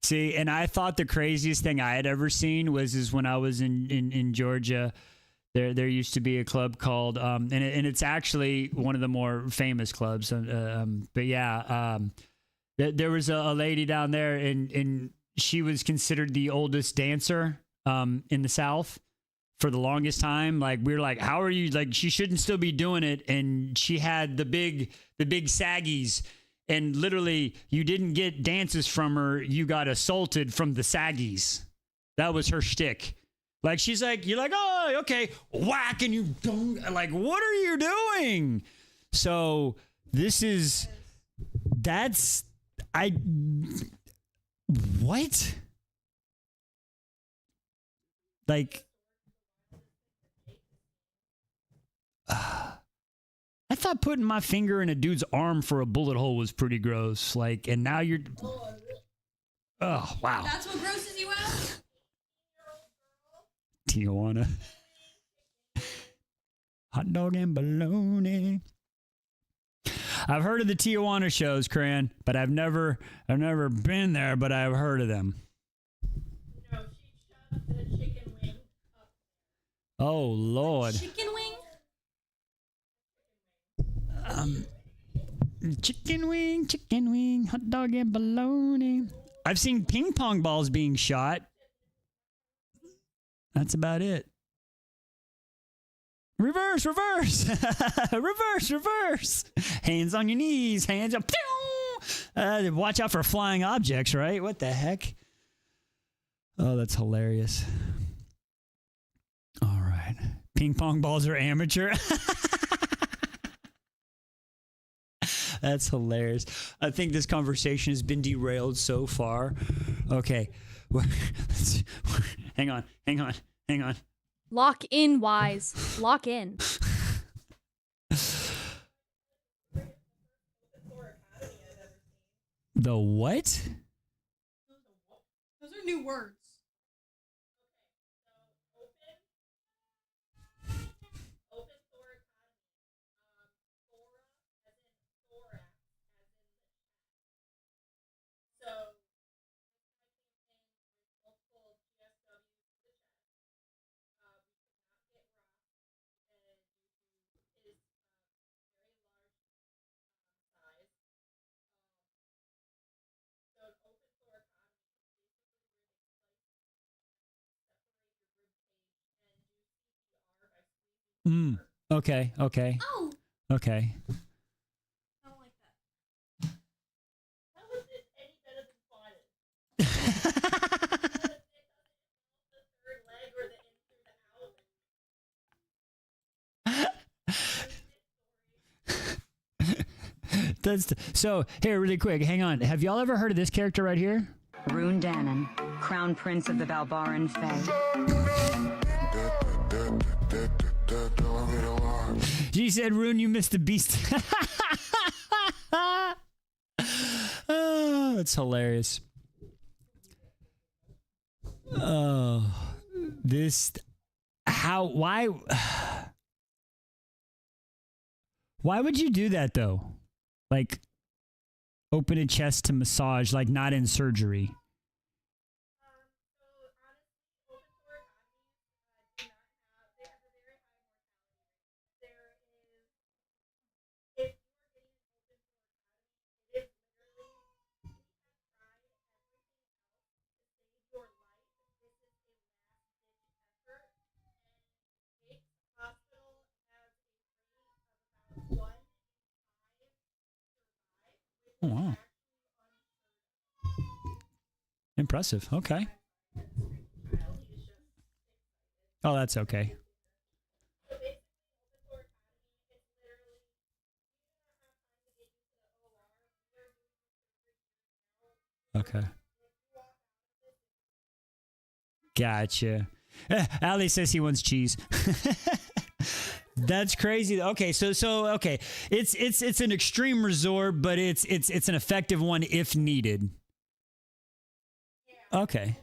see, and I thought the craziest thing I had ever seen was when I was in Georgia. There used to be a club called and it's actually one of the more famous clubs. But yeah, there was a lady down there, and she was considered the oldest dancer in the South for the longest time. Like we were like, how are you? Like she shouldn't still be doing it, and she had the big saggies, and literally you didn't get dances from her, you got assaulted from the saggies. That was her shtick. Like she's like, you're like, oh, okay, whack, and you don't like, what are you doing? So what? Like, I thought putting my finger in a dude's arm for a bullet hole was pretty gross. Like, and now you're, oh, wow. That's what grosses you out? Tijuana. Hot dog and bologna. I've heard of the Tijuana shows, Cran, but I've never been there, but I've heard of them. No, she shoved the chicken wing up. Oh, Lord. Chicken wing? Chicken wing, hot dog and bologna. I've seen ping pong balls being shot. That's about it. Reverse. Reverse. Hands on your knees. Hands up. Watch out for flying objects, right? What the heck? Oh, that's hilarious. All right. Ping pong balls are amateur. That's hilarious. I think this conversation has been derailed so far. Okay. Hang on. Lock in, Wise. Lock in. The what? Those are new words. Okay. Oh, Okay. I don't like that. How is it any better than spotted? The third leg or the in through the out? So here, really quick, hang on. Have y'all ever heard of this character right here? Rune Dannon, Crown Prince of the Valbaran Fae. She said, Rune, you missed the beast. Oh, that's hilarious. Oh, why would you do that though? Like, open a chest to massage, like not in surgery. Oh, wow. Impressive. Okay. Oh, that's okay. Okay. Gotcha. Ali says he wants cheese. That's crazy. Okay, so okay, it's an extreme resort, but it's an effective one if needed. Okay.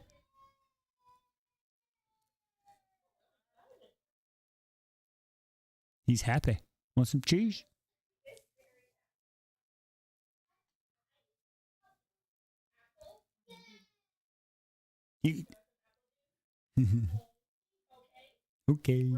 He's happy. Want some cheese? You... Okay.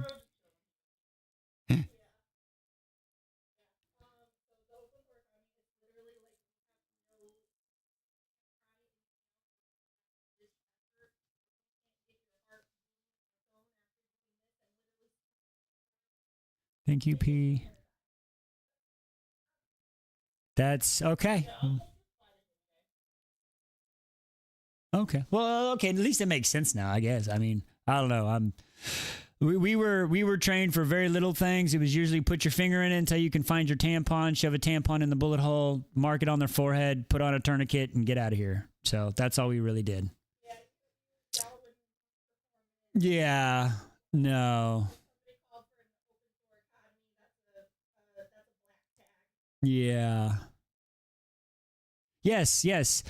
Thank you, P. That's okay. Okay. Well, okay. At least it makes sense now, I guess. I mean, I don't know. We were trained for very little things. It was usually put your finger in it until you can find your tampon, shove a tampon in the bullet hole, mark it on their forehead, put on a tourniquet, and get out of here. So that's all we really did. Yeah. No. Yeah. Yes.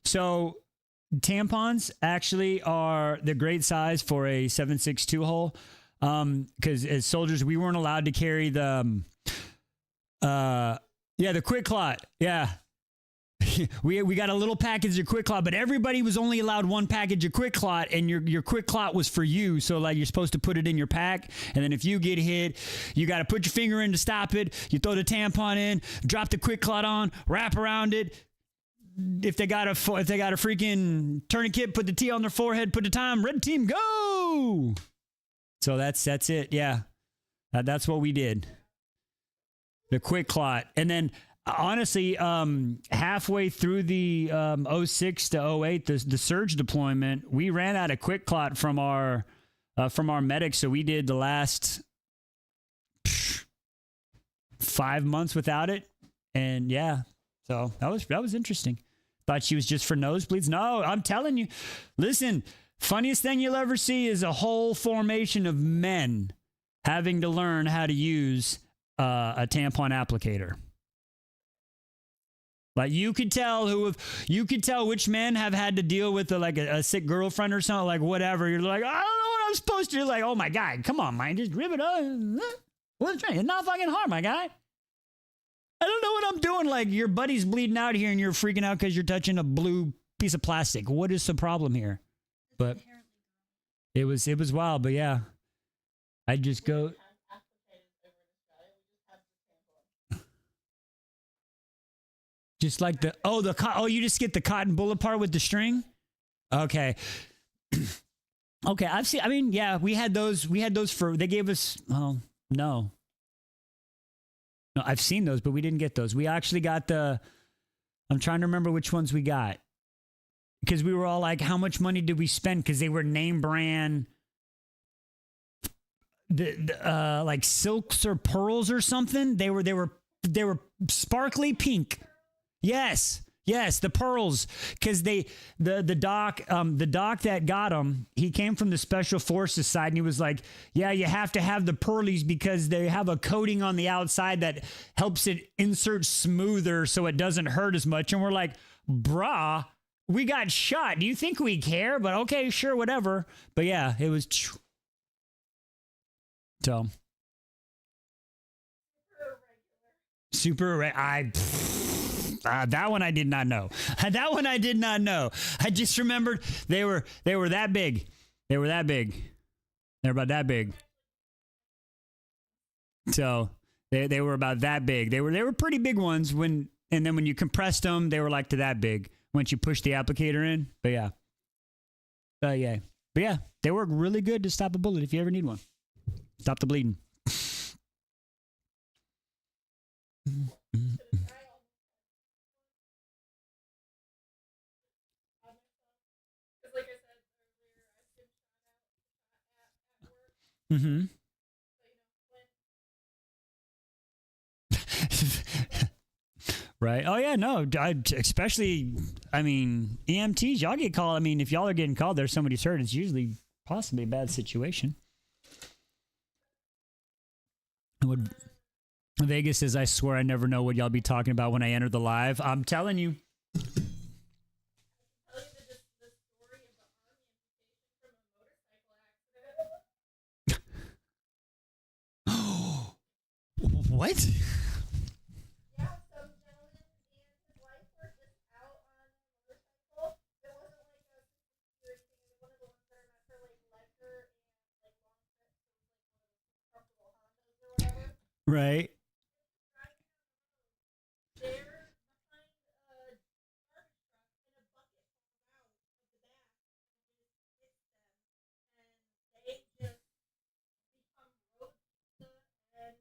So tampons actually are the great size for a 7.62 hole. Because as soldiers, we weren't allowed to carry the quick clot. Yeah. we got a little package of quick clot, but everybody was only allowed one package of quick clot, and your quick clot was for you. So like you're supposed to put it in your pack, and then if you get hit, you got to put your finger in to stop it. You throw the tampon in, drop the quick clot on, wrap around it. If they got a freaking tourniquet, put the T on their forehead, put the time, red team, go. So that's it. Yeah, that's what we did. The quick clot, and then. Honestly, halfway through the 06 to 08, the surge deployment, we ran out of quick clot from our medics. So we did the last 5 months without it. And yeah, so that was interesting. Thought she was just for nosebleeds. No, I'm telling you, listen, funniest thing you'll ever see is a whole formation of men having to learn how to use a tampon applicator. Like you could tell which men have had to deal with a sick girlfriend or something, like whatever. You're like, I don't know what I'm supposed to do. Like, oh my God, come on, man, just rip it up. What's wrong? It's not fucking hard, my guy. I don't know what I'm doing. Like your buddy's bleeding out here and you're freaking out because you're touching a blue piece of plastic. What is the problem here? But it was wild, but yeah. I'd just go. Just like you just get the cotton bullet part with the string? Okay. Okay, I've seen, I mean, yeah, we had those they gave us, no, I've seen those, but we didn't get those. We actually got I'm trying to remember which ones we got. Because we were all like, how much money did we spend? Because they were name brand, like silks or pearls or something. They were they were sparkly pink. Yes. Yes, the pearls, because the doc that got them, he came from the special forces side, and he was like, "Yeah, you have to have the pearlies because they have a coating on the outside that helps it insert smoother, so it doesn't hurt as much." And we're like, "Bruh, we got shot. Do you think we care?" But okay, sure, whatever. But yeah, it was so super. That one I did not know. That one I did not know. I just remembered they were that big. They were that big. They're about that big. So they were about that big. They were pretty big ones and then when you compressed them, they were like to that big once you push the applicator in. But yeah. But yeah, they work really good to stop a bullet if you ever need one. Stop the bleeding. Mm-hmm. Right. Oh yeah. No. Especially. I mean, EMTs. Y'all get called. I mean, if y'all are getting called, there's somebody's hurt. It's usually possibly a bad situation. What Vegas says, I swear I never know what y'all be talking about when I enter the live. I'm telling you. What? Yeah, some gentleman and his wife were just out on a motorcycle. It wasn't like a security thing. It was one of the ones that are meant for like leisure and like long trips. It was like one of those comfortable Hondas or whatever. Right. They're behind a garbage truck and a bucket falls out of the back and just hits them, and they just become roadster and the dad,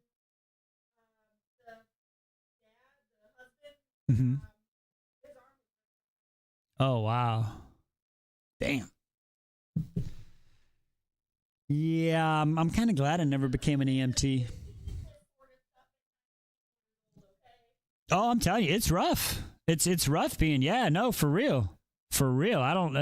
the husband, Mm-hmm. His arm was Oh wow. Damn. Yeah, I'm kind of glad I never became an EMT. Oh, I'm telling you, it's rough. It's rough being, yeah, no, for real. For real. I don't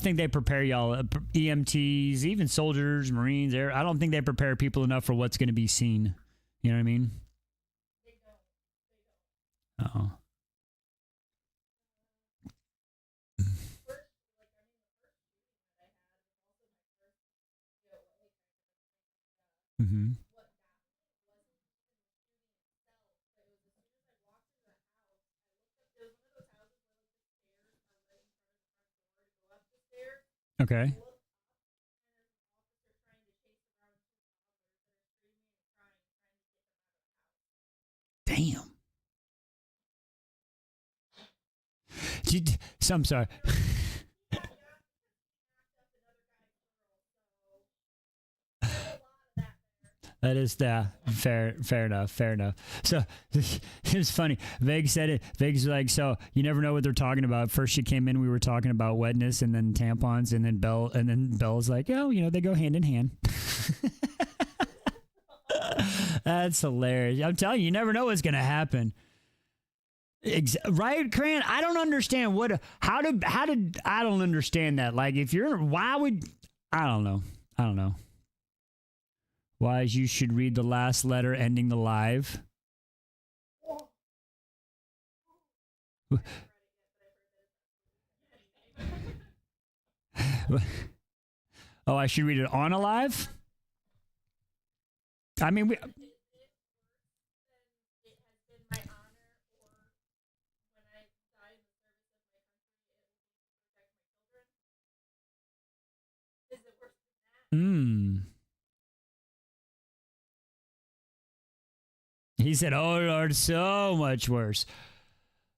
think they prepare y'all, EMTs, even soldiers, Marines, I don't think they prepare people enough for what's going to be seen. You know what I mean? Uh-oh. Mm-hmm. Okay. Damn. I'm sorry. That is fair enough. So it was funny. Vegas said it. Vegas was like, so you never know what they're talking about. First she came in, we were talking about wetness and then tampons, and then Belle's like, oh, they go hand in hand. That's hilarious. I'm telling you, you never know what's gonna happen. Right, Cran? I don't understand how did I don't understand that. Like, if you're, why would, I don't know. Why you should read the last letter ending the live. Oh, I should read it on a live? I mean, He said, "Oh Lord, so much worse."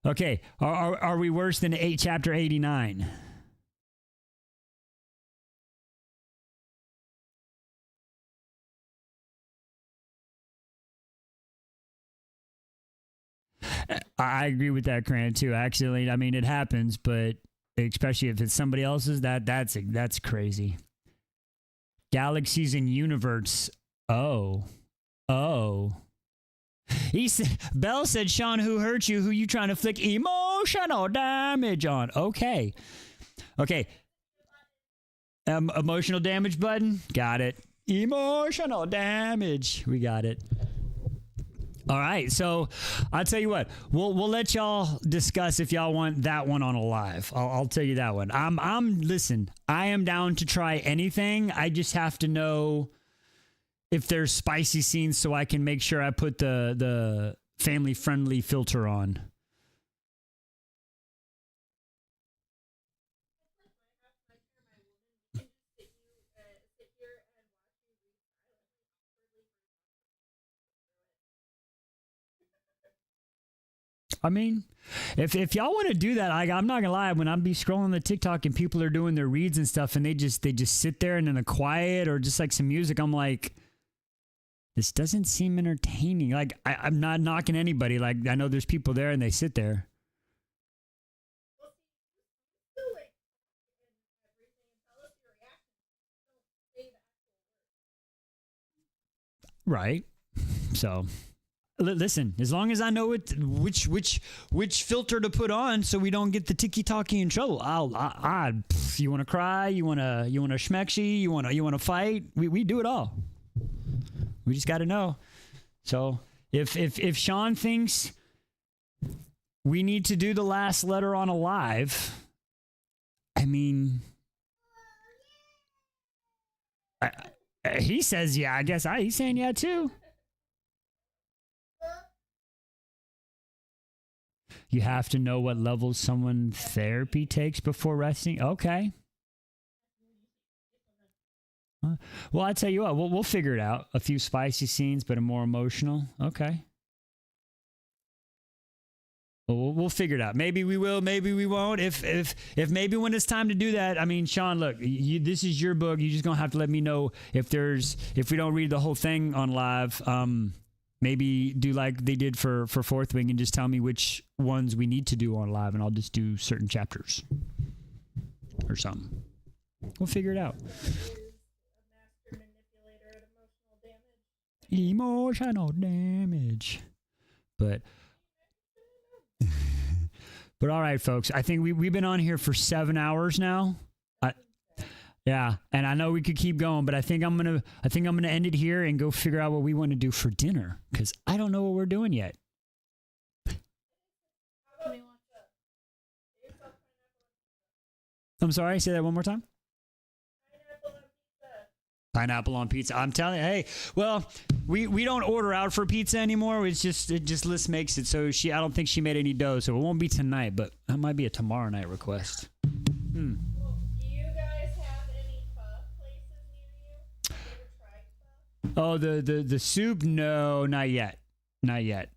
Okay, are we worse than chapter 89? I agree with that, Cran, too. Actually, I mean, it happens, but especially if it's somebody else's, that's crazy. Galaxies and universe. Oh. Belle said, Sean, who hurt you? Who you trying to flick emotional damage on? Okay. Emotional damage button. Got it. Emotional damage. We got it. All right. So I'll tell you what. We'll let y'all discuss if y'all want that one on a live. I'll tell you that one. Listen, I am down to try anything. I just have to know if there's spicy scenes so I can make sure I put the family friendly filter on. I mean, if y'all want to do that, I'm not gonna lie. When I be scrolling the TikTok and people are doing their reads and stuff, and they just sit there and in a quiet or just like some music, I'm like, this doesn't seem entertaining. Like I'm not knocking anybody. Like I know there's people there and they sit there. Right. So. Listen, as long as I know which filter to put on, so we don't get the tiki-taki in trouble. You want to cry? You want to schmexy? You want to fight? We do it all. We just got to know. So if Sean thinks we need to do the last letter on a live, I mean, he says yeah. I guess he's saying yeah too. You have to know what levels someone therapy takes before resting. Okay. Well, I tell you what, we'll figure it out. A few spicy scenes, but a more emotional. Okay. Well, we'll figure it out. Maybe we will. Maybe we won't. If maybe when it's time to do that, I mean, Sean, look, this is your book. You're just gonna have to let me know if we don't read the whole thing on live. Maybe do like they did for Fourth Wing and just tell me which ones we need to do on live, and I'll just do certain chapters or something. We'll figure it out. Emotional damage. But all right, folks. I think we've been on here for 7 hours now. Yeah, and I know we could keep going, but I think I'm gonna end it here and go figure out what we want to do for dinner because I don't know what we're doing yet. I'm sorry, say that one more time. Pineapple on pizza. I'm telling you, hey, well, we don't order out for pizza anymore. It just Liss makes it. So I don't think she made any dough, so it won't be tonight, but that might be a tomorrow night request. Oh, the soup? No, not yet. Not yet.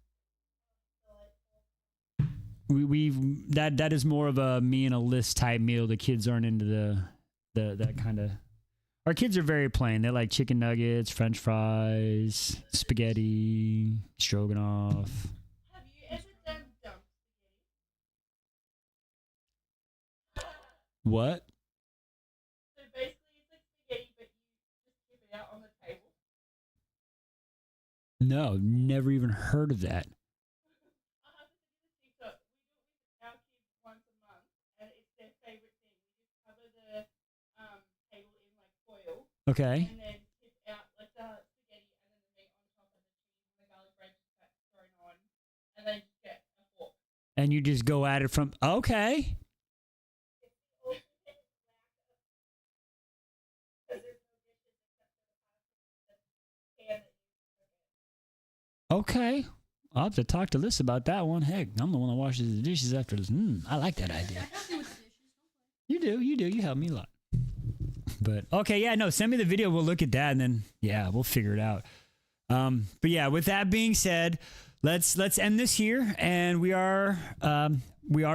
That is more of a me and a Liss type meal. The kids aren't into the that kind of. Our kids are very plain. They like chicken nuggets, French fries, spaghetti, stroganoff. Have you ever done dump spaghetti? What? So basically, it's like spaghetti, but you just keep it out on the table. No, never even heard of that. I have to do the TikTok. We do it with our kids once a month, and it's their favorite thing. We just cover the table in like foil. Okay. And then tip out like the spaghetti and then the meat on top and the cheese and the garlic bread just thrown on, and then just get a fork. And you just go at it from okay. Okay. I'll have to talk to Liss about that one. Heck, I'm the one that washes the dishes after this. I like that idea. You do. You help me a lot. But okay, yeah, no, send me the video. We'll look at that and then yeah, we'll figure it out. But yeah, with that being said, let's end this here, and we are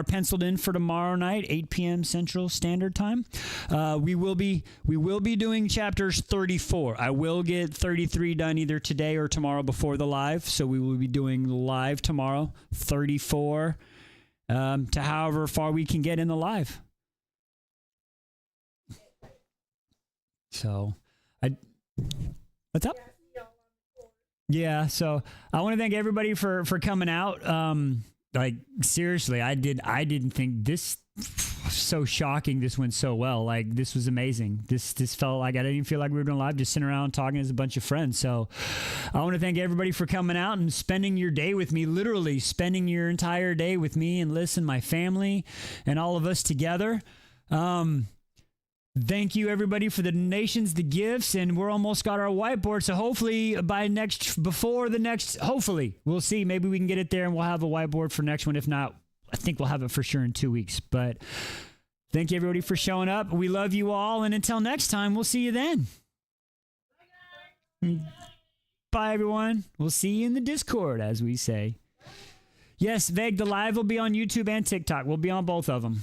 penciled in for tomorrow night, 8 p.m. Central Standard Time. We will be doing chapters 34. I will get 33 done either today or tomorrow before the live, so we will be doing live tomorrow, 34 to however far we can get in the live. So, I What's up? Yeah, so I want to thank everybody for coming out. Like seriously, I didn't think this so shocking. This went so well. Like this was amazing. This felt like I didn't even feel like we were doing live, just sitting around talking as a bunch of friends. So I want to thank everybody for coming out and spending your day with me, literally spending your entire day with me and Liss and my family and all of us together. Thank you everybody for the donations, the gifts, and we're almost got our whiteboard. So hopefully hopefully we'll see. Maybe we can get it there and we'll have a whiteboard for next one. If not, I think we'll have it for sure in 2 weeks. But thank you everybody for showing up. We love you all. And until next time, we'll see you then. Bye everyone. We'll see you in the Discord, as we say. Yes, Veg, the live will be on YouTube and TikTok. We'll be on both of them.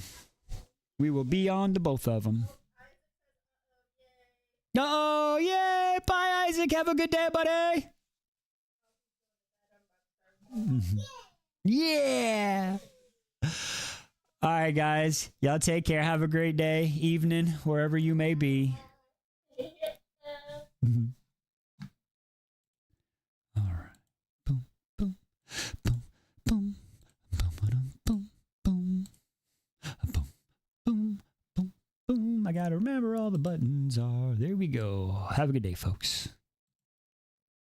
We will be on the both of them. Oh, yay! Bye, Isaac. Have a good day, buddy. Yeah. All right, guys. Y'all take care. Have a great day, evening, wherever you may be. All right. Boom, boom, boom, boom, boom, boom, boom, boom, boom. Boom, I gotta remember all the buttons are. There we go. Have a good day, folks.